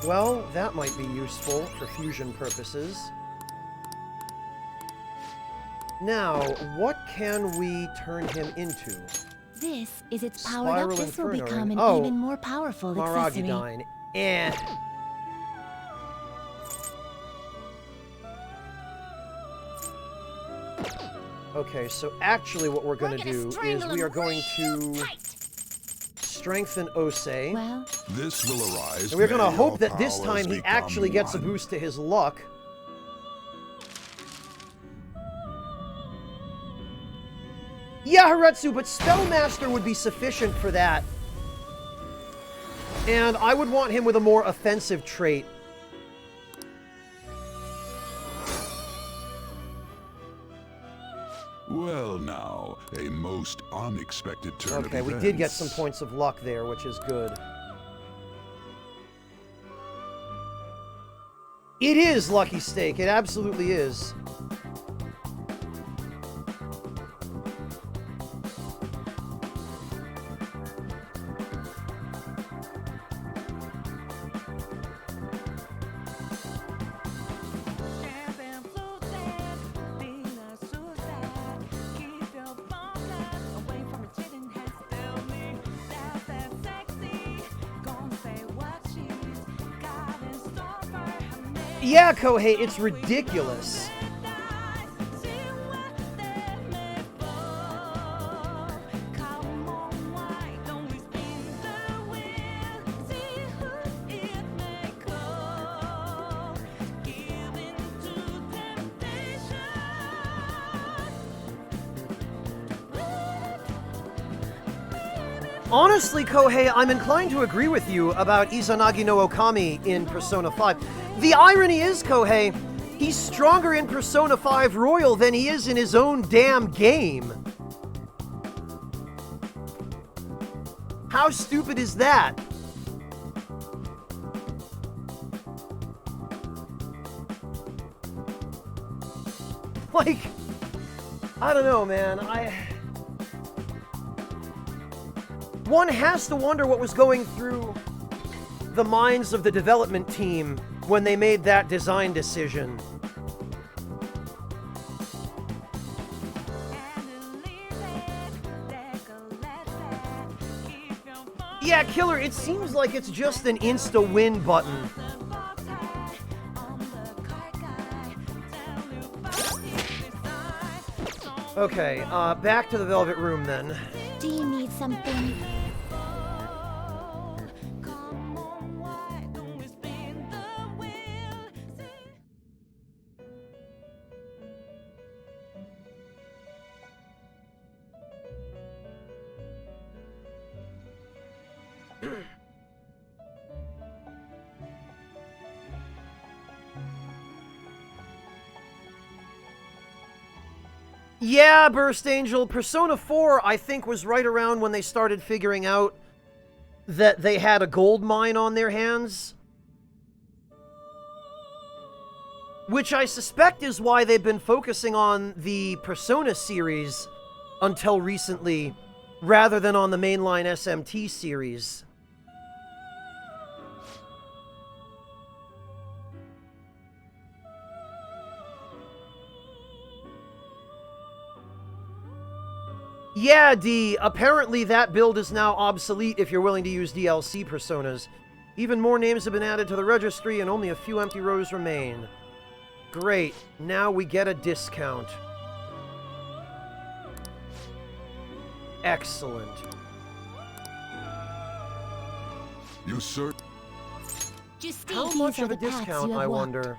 Well, that might be useful for fusion purposes. Now, what can we turn him into? This is its powered Spiral up. This will Inferno become ring. an even more powerful accessory. Maragidine. Eh. Okay, so actually what we're going to do is we are going to strengthen Osei. Well, this will arise. And we're going to hope that this time he actually gets a boost to his luck. Yeah, Haretsu, but Spellmaster would be sufficient for that. And I would want him with a more offensive trait. Well now, a most unexpected turn of Okay, we did get some points of luck there, which is good. It is Lucky Steak. It absolutely is. Yeah, Kohei, it's ridiculous. Honestly, Kohei, I'm inclined to agree with you about Izanagi no Okami in Persona 5. The irony is, Kohei, he's stronger in Persona 5 Royal than he is in his own damn game. How stupid is that? Like, I don't know, man. One has to wonder what was going through the minds of the development team when they made that design decision. Yeah, Killer, it seems like it's just an insta-win button. Okay, back to the Velvet Room then. Do you need something? Yeah, Burst Angel. Persona 4, I think, was right around when they started figuring out that they had a gold mine on their hands. Which I suspect is why they've been focusing on the Persona series until recently, rather than on the mainline SMT series. Yeah, D. Apparently that build is now obsolete if you're willing to use DLC personas. Even more names have been added to the registry and only a few empty rows remain. Great. Now we get a discount. Excellent. You sir? Justine, How much of a discount, I wonder?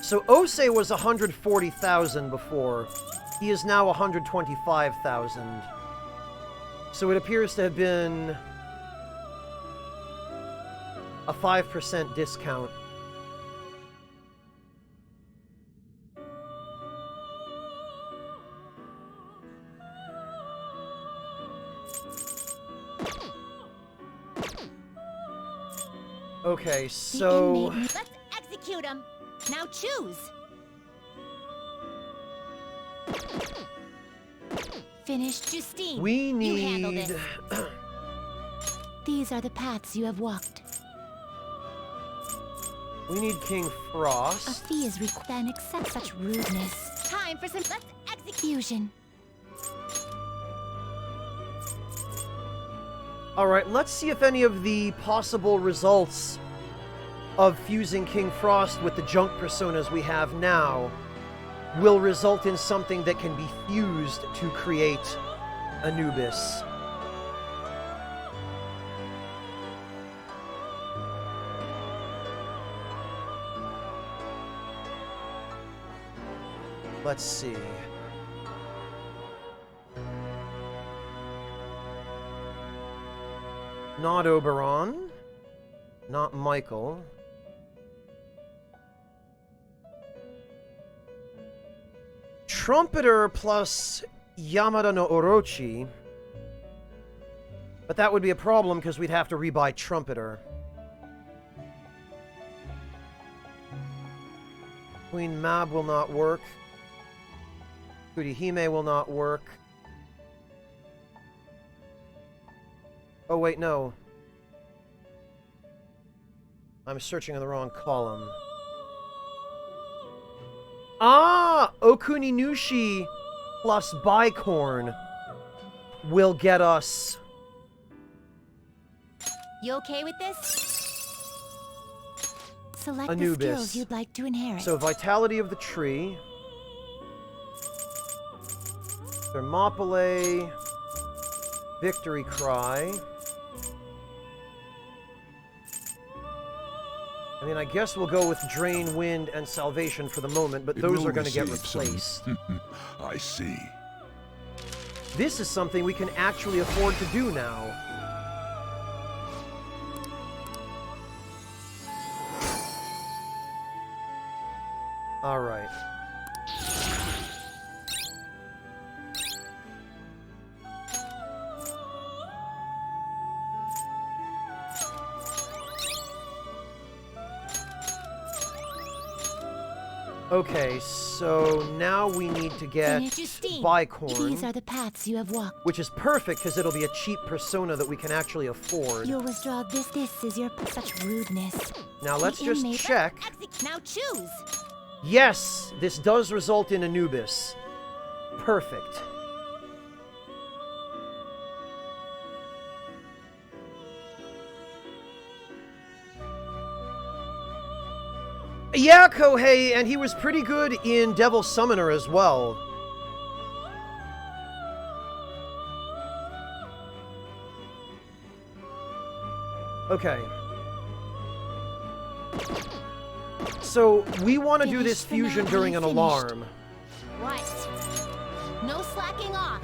So Ose was 140,000 before. He is now 125,000. So it appears to have been a 5% discount. Okay, so... Let's execute him. Now choose. Finish, Justine. We You handle need... this. These are the paths you have walked. We need King A Frost. fee is required. Then accept such rudeness. Time for some execution. Alright, let's see if any of the possible results of fusing King Frost with the junk personas we have now will result in something that can be fused to create Anubis. Let's see. Not Oberon. Not Michael. Trumpeter plus Yamada no Orochi. But that would be a problem because we'd have to rebuy Trumpeter. Queen Mab will not work. Kurihime will not work. Oh, wait, no. I'm searching in the wrong column. Ah! Okuninushi plus Bicorn will get us... You okay with this? Select Anubis. the skills you'd like to inherit. So, Vitality of the Tree. Thermopylae. Victory Cry. I mean, I guess we'll go with Drain, Wind, and Salvation for the moment, but It those will are going to get receive some- replaced. I see. This is something we can actually afford to do now. All right. Okay, so now we need to get Finish, Justine. Bicorn, These are the paths you have walked. which is perfect because it'll be a cheap persona that we can actually afford. You'll withdraw this. This is your such rudeness. Now let's The just inmate- check. Now choose. Yes, this does result in Anubis. Perfect. Yeah, Kohei, and he was pretty good in Devil Summoner as well. Okay. So, we want to do this fusion during an alarm. Right. No slacking off.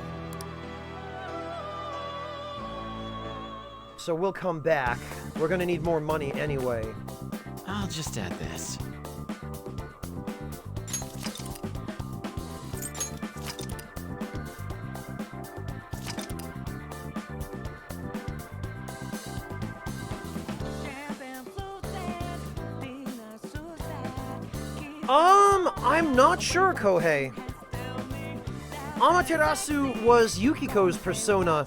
So we'll come back. We're gonna need more money anyway. I'll just add this. I'm not sure, Kohei. Amaterasu was Yukiko's persona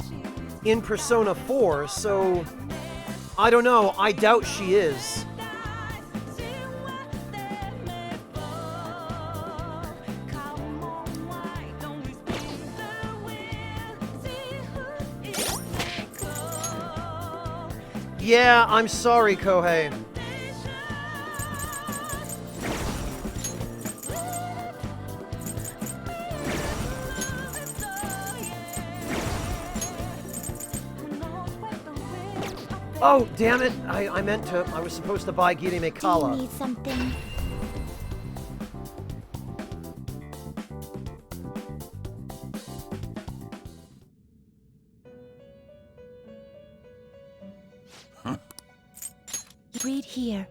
in Persona 4, so I don't know. I doubt she is. Yeah, I'm sorry, Kohei. Oh, damn it! I meant to. I was supposed to buy Giri Do you Mikala. need something? Read here.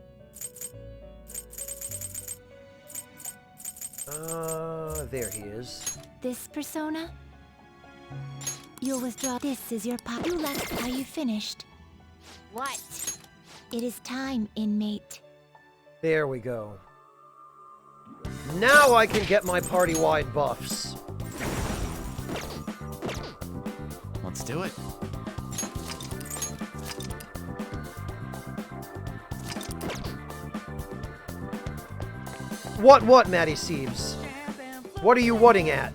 There he is. This persona? You'll withdraw. This is your pop. You left. Are you finished? What? It is time, inmate. There we go. Now I can get my party-wide buffs. Let's do it. What, Matty Siebes? What are you whatting at?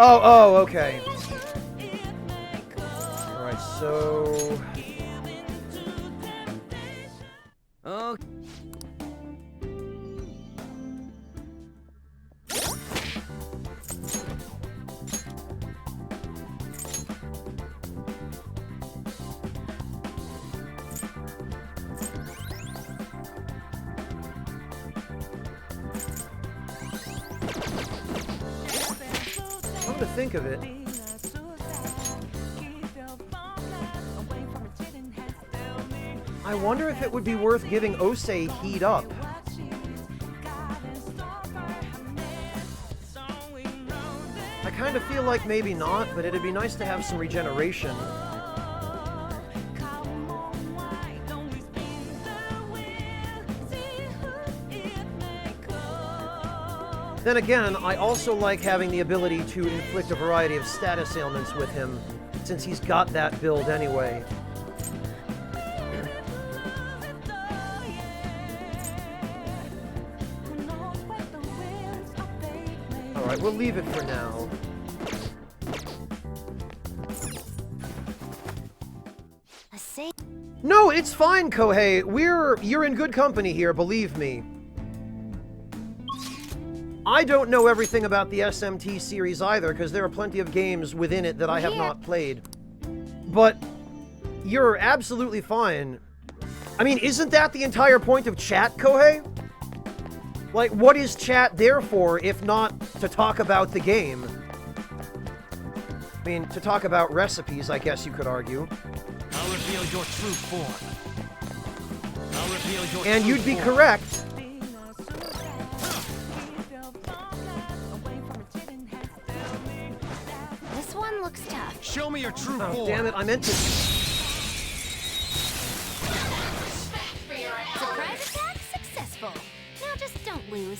Oh, okay. Alright, so... Oh. Come to think of it, I wonder if it would be worth giving Osei heat up. I kind of feel like maybe not, but it'd be nice to have some regeneration. Then again, I also like having the ability to inflict a variety of status ailments with him, since he's got that build anyway. Alright, we'll leave it for now. No, it's fine, Kohei. You're in good company here, believe me. I don't know everything about the SMT series either, because there are plenty of games within it that I have not played. But you're absolutely fine. I mean, isn't that the entire point of chat, Kohei? Like, what is chat there for, if not to talk about the game? I mean, to talk about recipes, I guess you could argue. I'll reveal your true form. I'll reveal your And true you'd be form. correct. This one looks tough. Show me your true Oh, form. damn it, I meant to... Surprise attack successful. Now just don't lose.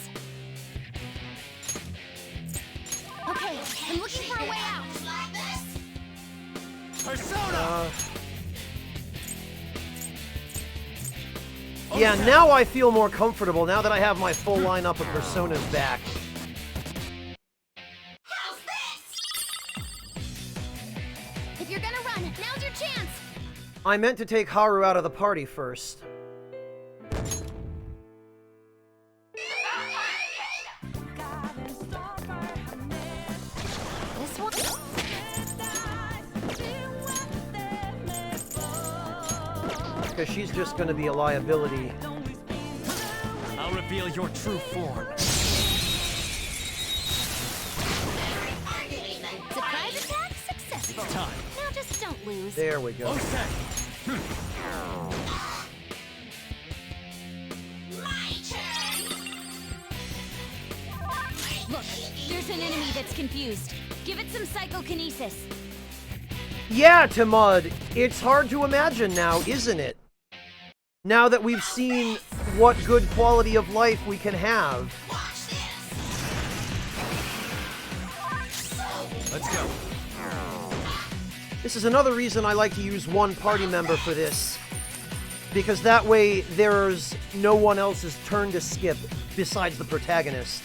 Okay, I'm looking for a way out. Persona! Yeah, now I feel more comfortable, now that I have my full lineup of personas back. If you're gonna run, now's your chance. I meant to take Haru out of the party first. This one. Because she's just going to be a liability. I'll reveal your true form. Surprise attack successful. It's time. Now just don't lose. There we go. Look, there's an enemy that's confused. Give it some psychokinesis. Yeah, Timud, it's hard to imagine now, isn't it? Now that we've seen what good quality of life we can have. Let's go. This is another reason I like to use one party member for this, because that way there's no one else's turn to skip besides the protagonist.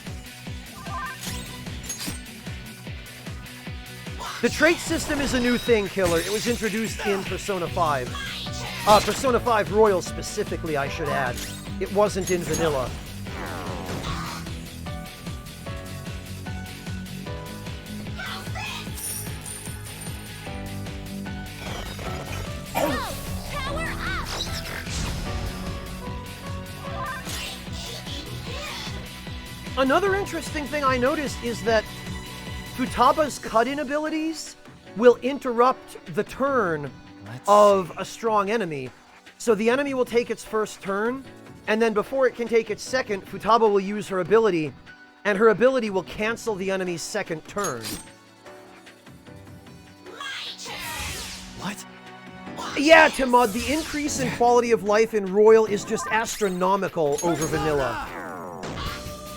The trait system is a new thing, Killer. It was introduced in Persona 5. Persona 5 Royal specifically, I should add. It wasn't in Vanilla. Another interesting thing I noticed is that Futaba's cut-in abilities will interrupt the turn of a strong enemy. So the enemy will take its first turn, and then before it can take its second, Futaba will use her ability, and her ability will cancel the enemy's second turn. What? Yeah, Timud, the increase in quality of life in Royal is just astronomical over Vanilla.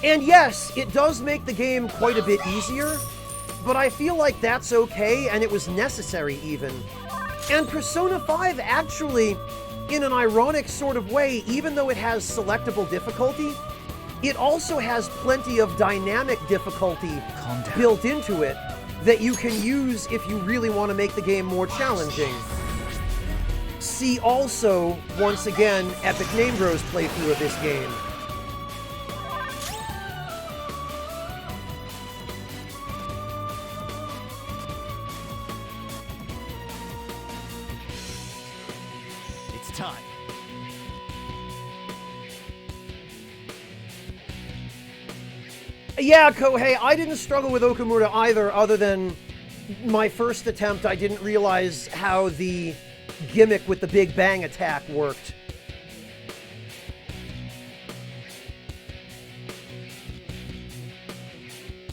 And yes, it does make the game quite a bit easier, but I feel like that's okay, and it was necessary even. And Persona 5 actually, in an ironic sort of way, even though it has selectable difficulty, it also has plenty of dynamic difficulty built into it that you can use if you really want to make the game more challenging. See also, once again, Epic Name Bros playthrough of this game. Time. Yeah, Kohei, I didn't struggle with Okamura either, other than my first attempt, I didn't realize how the gimmick with the Big Bang attack worked.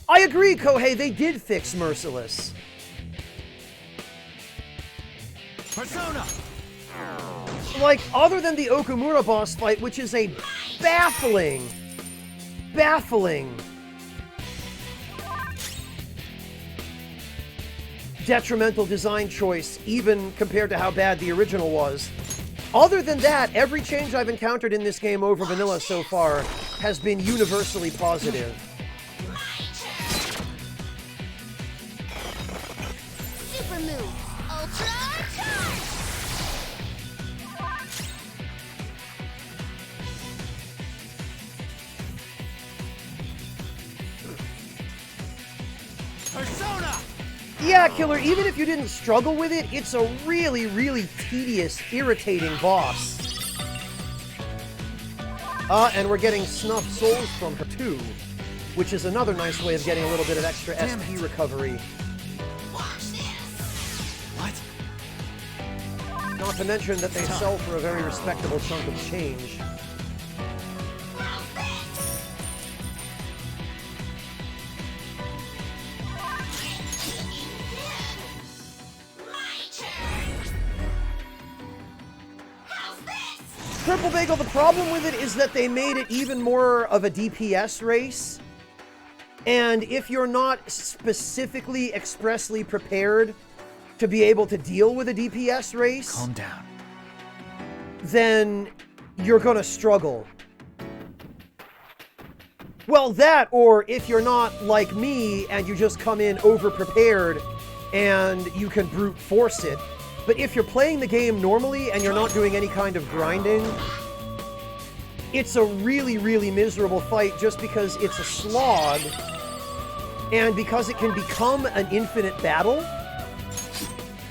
I agree, Kohei, they did fix Merciless. Persona! Like, other than the Okamura boss fight, which is a baffling detrimental design choice, even compared to how bad the original was. Other than that, every change I've encountered in this game over Vanilla so far has been universally positive. Super move, Ultra Charge! Persona! Yeah, Killer, even if you didn't struggle with it, it's a really, really tedious, irritating boss. And we're getting Snuff Souls from her too, which is another nice way of getting a little bit of extra SP recovery. What? Not to mention that they sell for a very respectable chunk of change. Purple Bagel, the problem with it is that they made it even more of a DPS race. And if you're not specifically expressly prepared to be able to deal with a DPS race, calm down, then you're gonna struggle. Well, that, or if you're not like me and you just come in over-prepared and you can brute force it. But if you're playing the game normally and you're not doing any kind of grinding, it's a really, really miserable fight just because it's a slog and because it can become an infinite battle.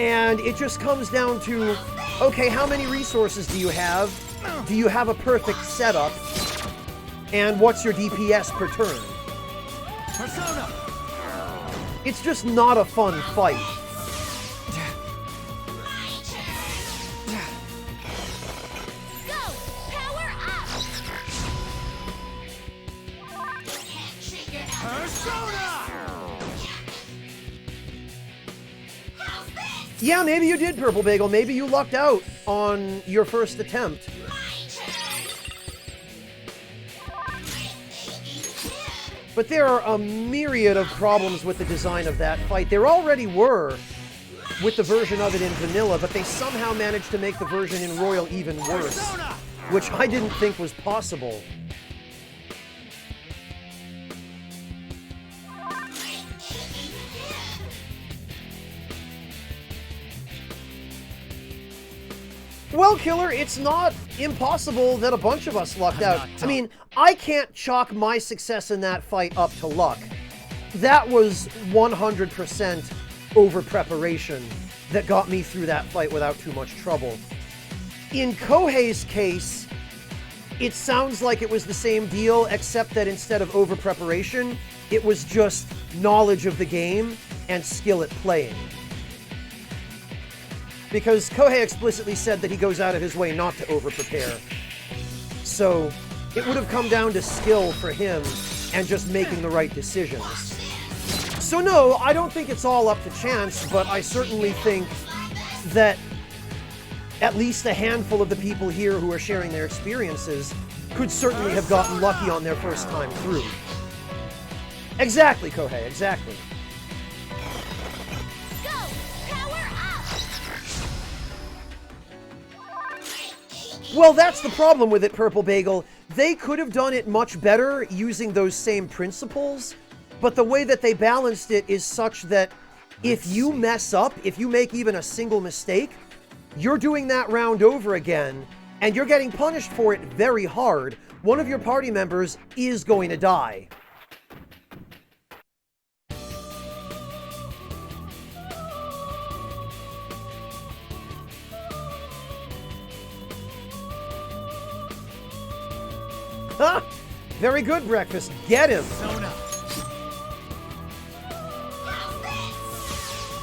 And it just comes down to, okay, how many resources do you have? Do you have a perfect setup? And what's your DPS per turn? Persona! It's just not a fun fight. Yeah, maybe you did, Purple Bagel. Maybe you lucked out on your first attempt. But there are a myriad of problems with the design of that fight. There already were with the version of it in vanilla, but they somehow managed to make the version in Royal even worse, which I didn't think was possible. Well, Killer, it's not impossible that a bunch of us lucked out. I mean, I can't chalk my success in that fight up to luck. That was 100% over preparation that got me through that fight without too much trouble. In Kohei's case, it sounds like it was the same deal, except that instead of over preparation, it was just knowledge of the game and skill at playing. Because Kohei explicitly said that he goes out of his way not to over-prepare. So, it would have come down to skill for him and just making the right decisions. So no, I don't think it's all up to chance, but I certainly think that at least a handful of the people here who are sharing their experiences could certainly have gotten lucky on their first time through. Exactly, Kohei, exactly. Well, that's the problem with it, Purple Bagel. They could have done it much better using those same principles, but the way that they balanced it is such that if you mess up, if you make even a single mistake, you're doing that round over again, and you're getting punished for it very hard. One of your party members is going to die. Ha! Very good, Breakfast. Get him! Sona.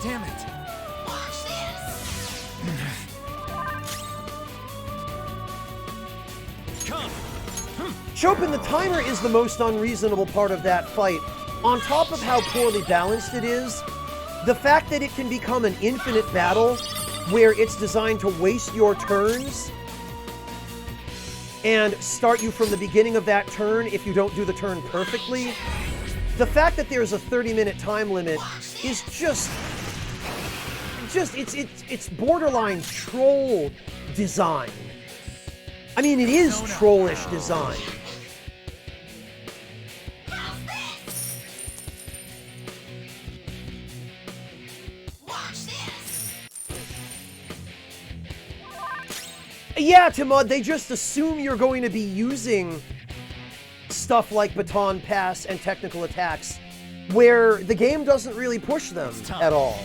Damn it. Watch this. Come. Chopin, the timer is the most unreasonable part of that fight. On top of how poorly balanced it is, the fact that it can become an infinite battle where it's designed to waste your turns and start you from the beginning of that turn if you don't do the turn perfectly. The fact that there's a 30-minute time limit is just it's borderline troll design. I mean, it is trollish design. Yeah, Timud, they just assume you're going to be using stuff like Baton Pass and technical attacks, where the game doesn't really push them at all.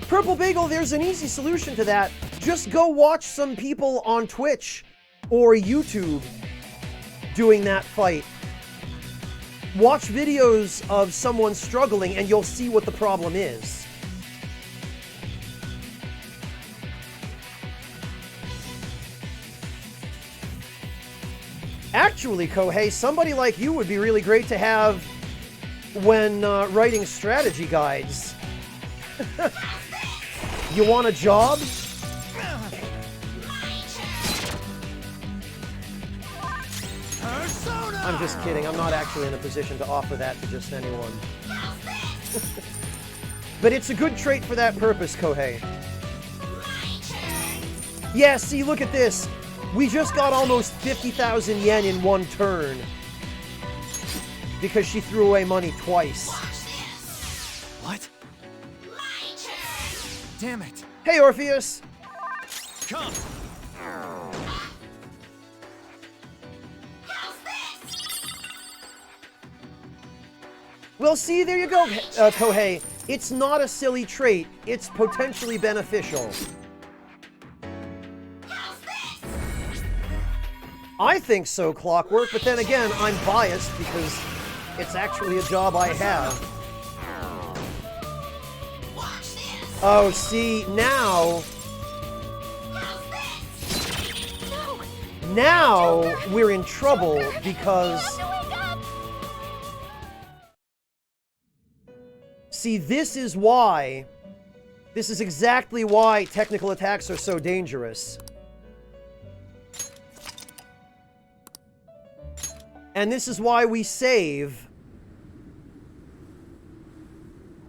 Purple Bagel, there's an easy solution to that. Just go watch some people on Twitch or YouTube doing that fight. Watch videos of someone struggling and you'll see what the problem is. Actually, Kohei, somebody like you would be really great to have when writing strategy guides. You want a job? I'm just kidding. I'm not actually in a position to offer that to just anyone. But it's a good trait for that purpose, Kohei. Yeah, see, look at this. We just got almost 50,000 yen in one turn. Because she threw away money twice. What? Damn it. Hey, Orpheus. Come. Well, see, there you go, Kohei. It's not a silly trait. It's potentially beneficial. I think so, Clockwork, but then again, I'm biased because it's actually a job I have. Oh, see, now... Now we're in trouble because... See, this is why... This is exactly why technical attacks are so dangerous. And this is why we save.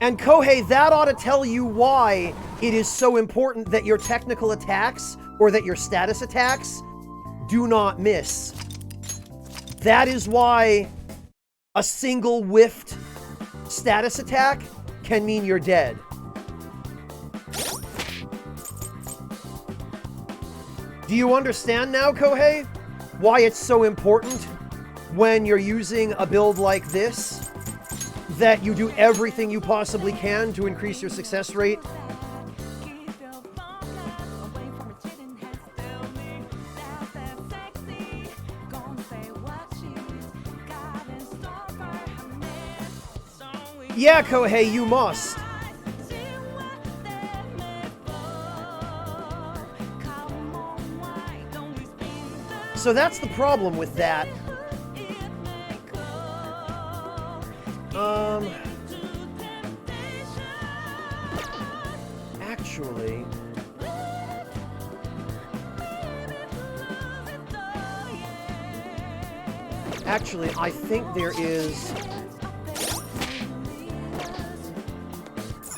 And Kohei, that ought to tell you why it is so important that your technical attacks, or that your status attacks, do not miss. That is why a single whiffed status attack can mean you're dead. Do you understand now, Kohei, why it's so important when you're using a build like this that you do everything you possibly can to increase your success rate? Yeah, Kohei, you must. So that's the problem with that. Actually... Actually, I think there is...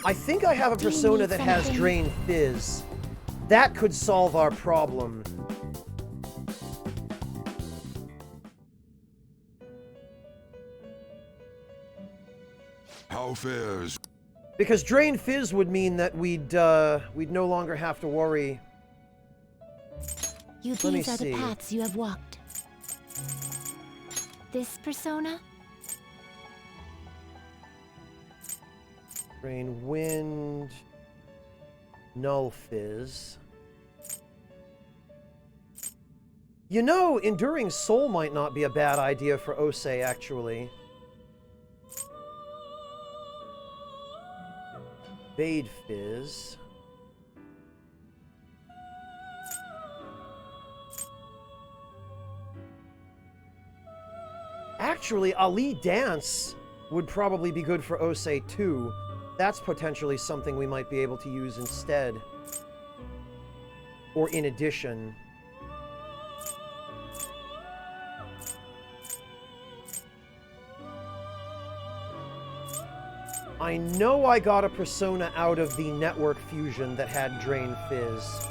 I think I have a persona that has Drain Fizz. That could solve our problem. How fares? Because Drain Fizz would mean that we'd no longer have to worry. These are the paths you have walked. This persona? Drain Wind, Null Fizz. You know, Enduring Soul might not be a bad idea for Ose, actually. Bade Fizz. Actually, Ali Dance would probably be good for Ose, too. That's potentially something we might be able to use instead. Or in addition. I know I got a persona out of the Network Fusion that had Drain Fizz.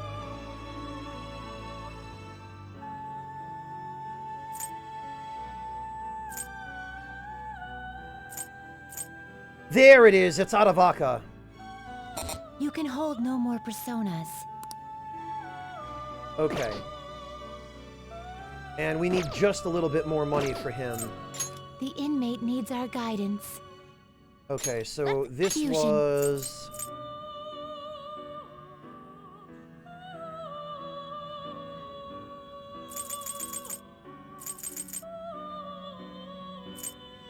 There it is, it's Aravaka. You can hold no more personas. Okay. And we need just a little bit more money for him. The inmate needs our guidance. Okay, so this Fusion. was...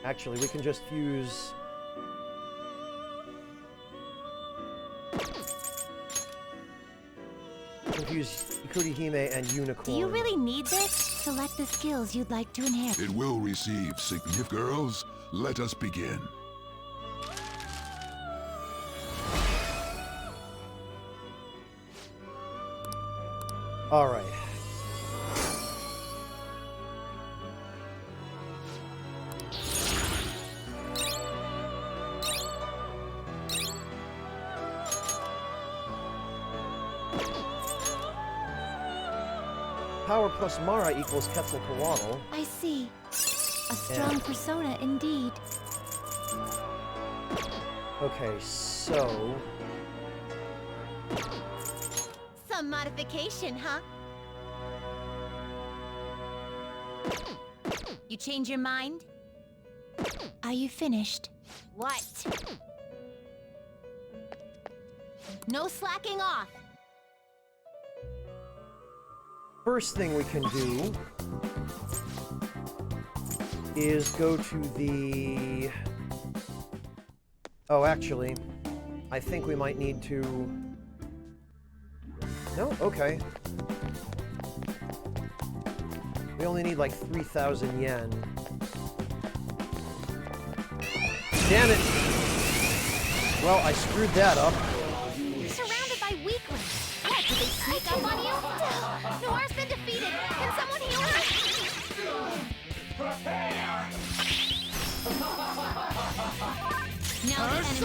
Actually, we can just fuse... Confuse Ikurihime and Unicorn. Do you really need this? Select the skills you'd like to enhance. It will receive significant. Girls, let us begin. All right. Power plus Mara equals Quetzalcoatl. I see. A strong persona indeed. Okay, so... Some modification, huh? You change your mind? Are you finished? What? No slacking off. First thing we can do is go to the... Oh, actually, I think we might need to... No? Okay. We only need like 3,000 yen. Damn it! Well, I screwed that up. You're surrounded by weaklings. What, did they sneak up on you? Noir's been defeated. Can someone heal her?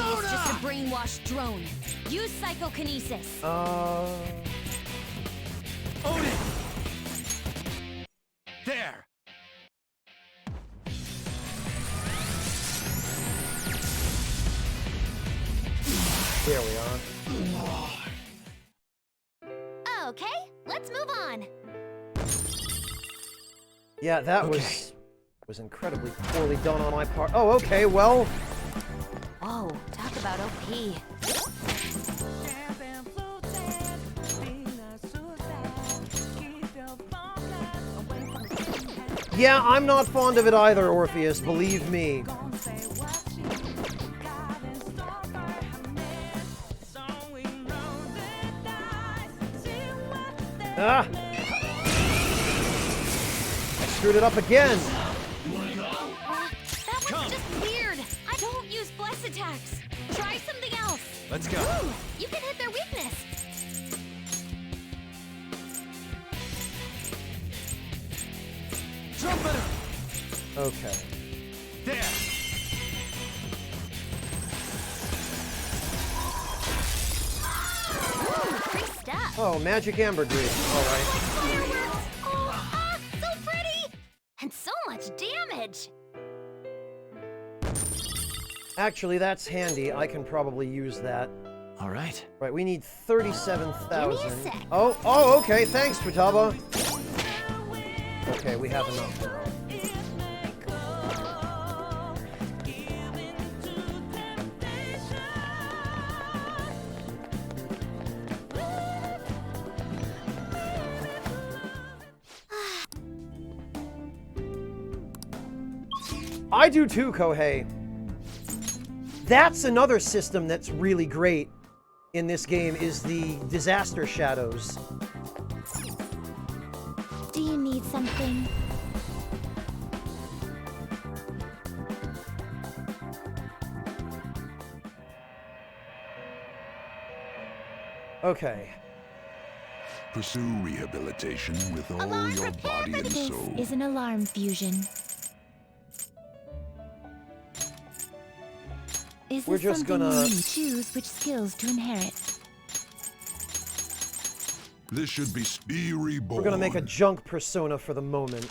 enemy is just a brainwashed drone. Use psychokinesis. Odin! There! There we are. Okay, let's move on. Yeah, that was incredibly poorly done on my part. Oh, okay, well. Whoa, talk about OP. Yeah, I'm not fond of it either, Orpheus, believe me. Ah! I screwed it up again. That was just weird. I don't use bless attacks. Try something else. Let's go. Ooh, you can hit their weakness. Trumpeter! Okay. There! Ooh, great stuff. Oh, magic ambergris. All right. Fireworks! Oh, so pretty! And so much damage! Actually, that's handy. I can probably use that. All right. Right, we need 37,000. Give me a sec. Oh, okay. Thanks, Futaba. Okay, we have enough now. I do too, Kohei. That's another system that's really great in this game is the disaster shadows. Do you need something? Okay. Pursue rehabilitation with all Alarm, your prepare body for and this soul. is an alarm fusion. Is We're this just something gonna- you need? Choose which skills to inherit. This should be reborn. We're gonna make a junk persona for the moment.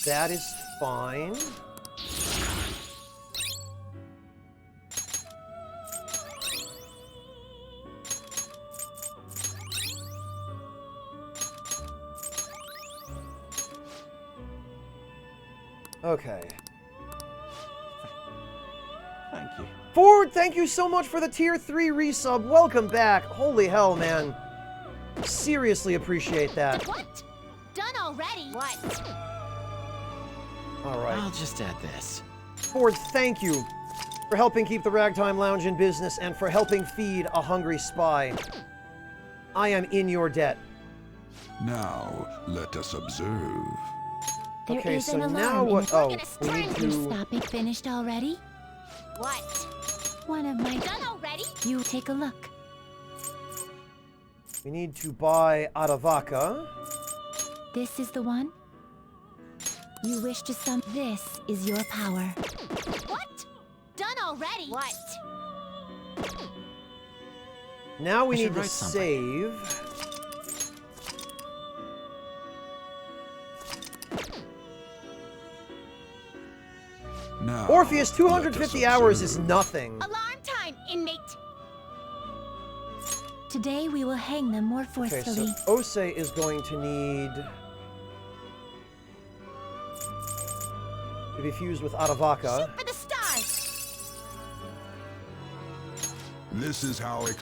That is fine. Okay. Thank you. Ford, thank you so much for the tier 3 resub. Welcome back. Holy hell, man. Seriously appreciate that. What? Done already? What? Alright. I'll just add this. Ford, thank you for helping keep the Ragtime Lounge in business and for helping feed a hungry spy. I am in your debt. Now, let us observe. There Okay, is so an alarm now in what? it. Oh, we need Your to. stopping finished already? What? One of my... Done already? You take a look. We need to buy Aravaka. This is the one? You wish to sum... This is your power. What? Done already? What? Now we I need should to write something. save. Now, Orpheus, let 250 us hours is observe. nothing. Alarm time, inmate! Today we will hang them more Okay, forcefully. so Ose is going to need to be fused with Aravaka. For the stars! This is how it...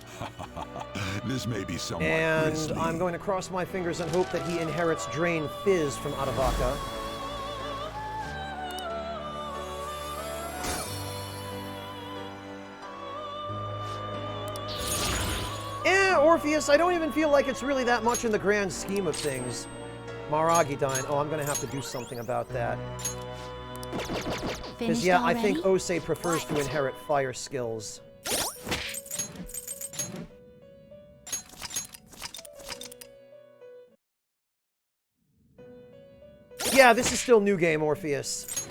This may be somewhat And grisly. I'm going to cross my fingers and hope that he inherits Drain Fizz from Aravaka. Orpheus, I don't even feel like it's really that much in the grand scheme of things. Maragi dying. Oh, I'm going to have to do something about that. Because, Finished yeah, I already? think Osei prefers to inherit fire skills. Yeah, this is still New Game, Orpheus.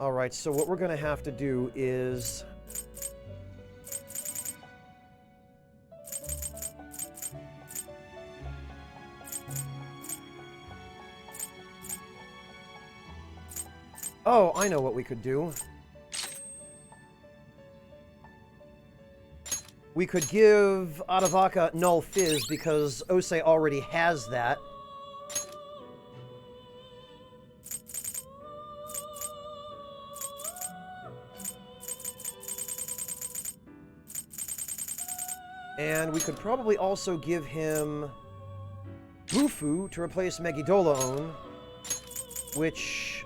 Alright, so what we're going to have to do is... Oh, I know what we could do. We could give Adavaka Null Fizz because Osei already has that. And we could probably also give him Bufu to replace Megidolaon, which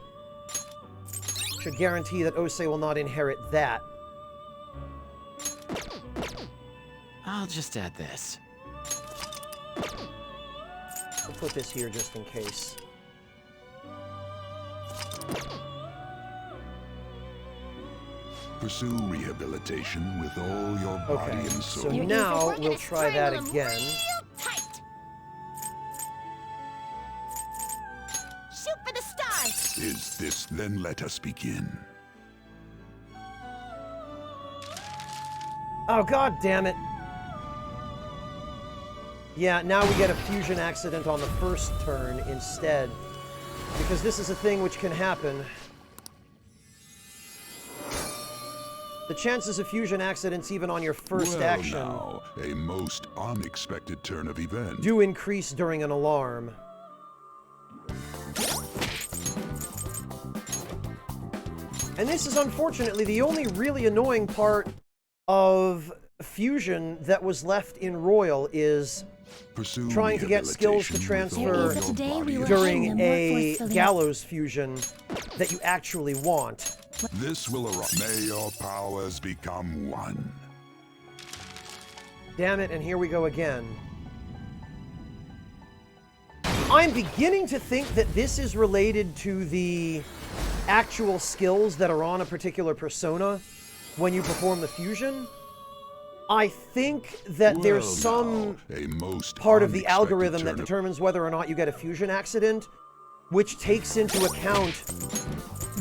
should guarantee that Osei will not inherit that. I'll just add this. I'll put this here just in case. Pursue rehabilitation with all your body Okay, and so soul. now we'll try that again. Shoot for the stars! Is this? Then let us begin. Oh, god damn it. Yeah, now we get a fusion accident on the first turn instead. Because this is a thing which can happen. The chances of fusion accidents even on your first Well, action now, a most unexpected turn of events. do increase during an alarm. And this is unfortunately the only really annoying part of fusion that was left in Royal is Pursue trying to get skills to transfer during a gallows fusion that you actually want. This will arise. May your powers become one. Damn it, and here we go again. I'm beginning to think that this is related to the actual skills that are on a particular persona when you perform the fusion. I think that there's some part of the algorithm that determines whether or not you get a fusion accident, which takes into account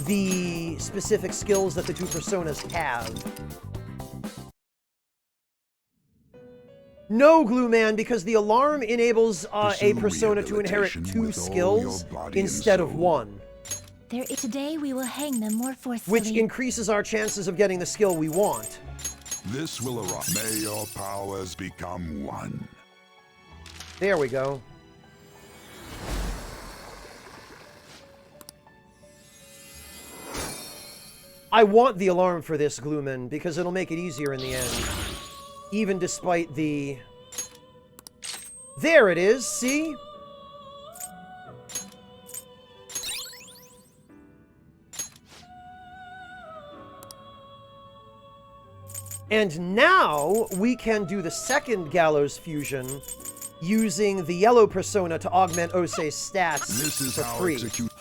the specific skills that the two personas have. No, Glue Man, because the alarm enables a persona to inherit 2 skills instead of 1. Today we will hang them more forcefully. Which increases our chances of getting the skill we want. This will arise. May your powers become one. There we go. I want the alarm for this, Glueman, because it'll make it easier in the end. Even despite the... There it is, see? And now we can do the second Gallows fusion using the yellow persona to augment Osei's stats This is for how free. execute.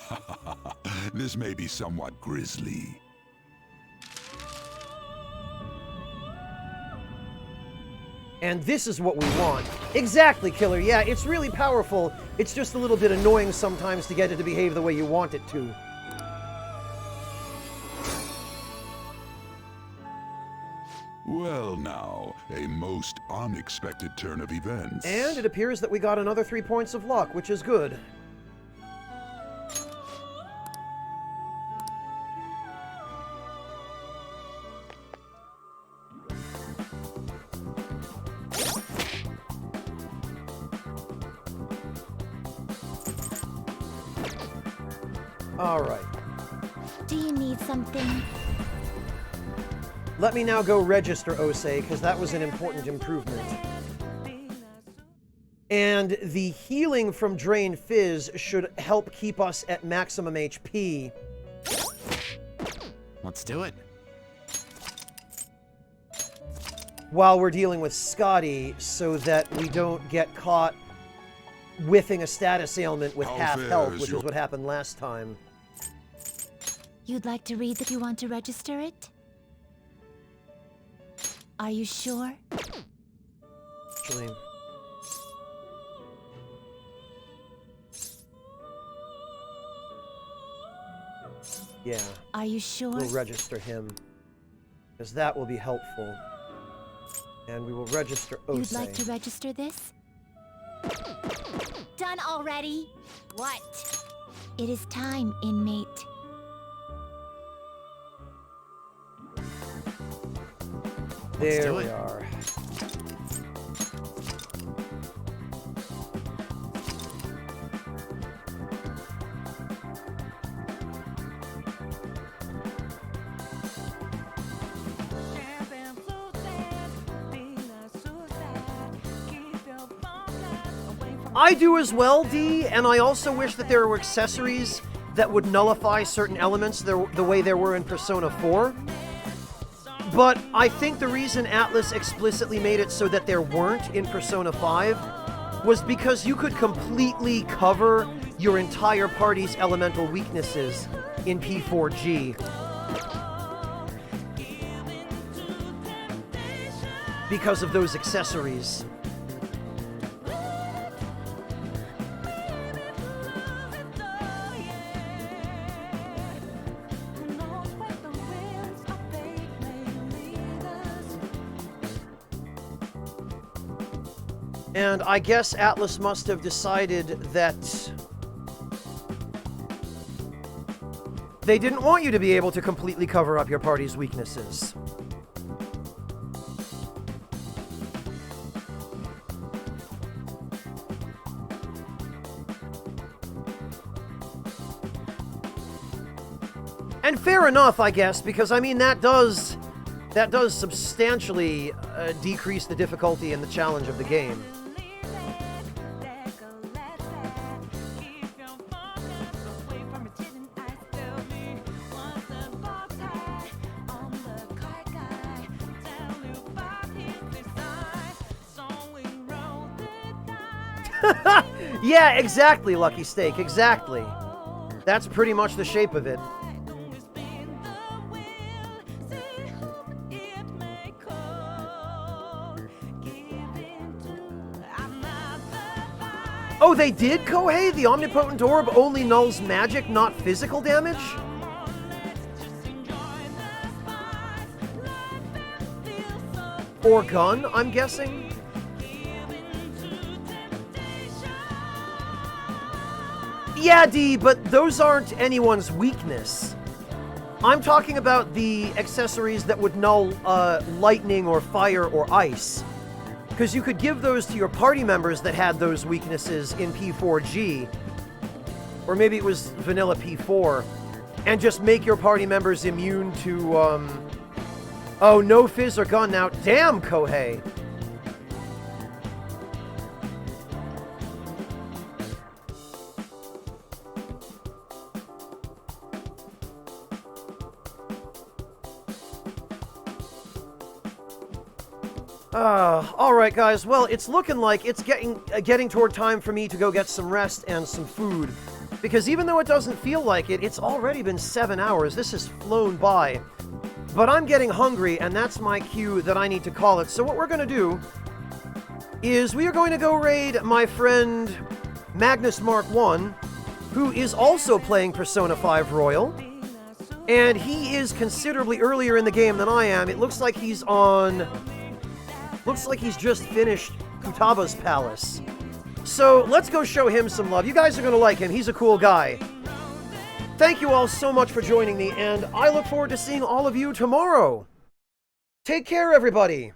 This may be somewhat grisly. And this is what we want. Exactly, Killer. Yeah, it's really powerful. It's just a little bit annoying sometimes to get it to behave the way you want it to. Well now, a most unexpected turn of events. And it appears that we got another 3 points of luck, which is good. Alright. Do you need something? Let me now go register Osei, because that was an important improvement. And the healing from Drain Fizz should help keep us at maximum HP. Let's do it. While we're dealing with Scotty, so that we don't get caught whiffing a status ailment with How half fares health, which your- is what happened last time. You'd like to read that you want to register it? Are you sure? Actually... Yeah. Are you sure? We'll register him. Because that will be helpful. And we will register Osei. You'd like to register this? Done already? What? It is time, inmate. There we are. I do as well, D, and I also wish that there were accessories that would nullify certain elements the way there were in Persona 4. But I think the reason Atlus explicitly made it so that there weren't in Persona 5 was because you could completely cover your entire party's elemental weaknesses in P4G. Because of those accessories. And I guess Atlus must have decided that they didn't want you to be able to completely cover up your party's weaknesses. And fair enough, I guess, because I mean that does substantially decrease the difficulty and the challenge of the game. Yeah, exactly, Lucky Steak, exactly. That's pretty much the shape of it. Oh, they did, Kohei? The Omnipotent Orb only nulls magic, not physical damage? Or gun, I'm guessing? Yeah, D, but those aren't anyone's weakness. I'm talking about the accessories that would null lightning or fire or ice. Because you could give those to your party members that had those weaknesses in P4G. Or maybe it was vanilla P4. And just make your party members immune to, Oh, no fizz or gun now. Damn, Kohei! Alright guys, well, it's looking like it's getting toward time for me to go get some rest and some food. Because even though it doesn't feel like it, it's already been 7 hours. This has flown by. But I'm getting hungry, and that's my cue that I need to call it. So what we're going to do is we are going to go raid my friend Magnus Mark 1, who is also playing Persona 5 Royal. And he is considerably earlier in the game than I am. It looks like he's on... Looks like he's just finished Futaba's Palace. So let's go show him some love. You guys are going to like him. He's a cool guy. Thank you all so much for joining me, and I look forward to seeing all of you tomorrow. Take care, everybody.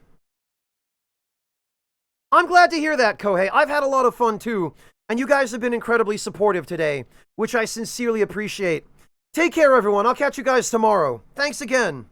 I'm glad to hear that, Kohei. I've had a lot of fun, too, and you guys have been incredibly supportive today, which I sincerely appreciate. Take care, everyone. I'll catch you guys tomorrow. Thanks again.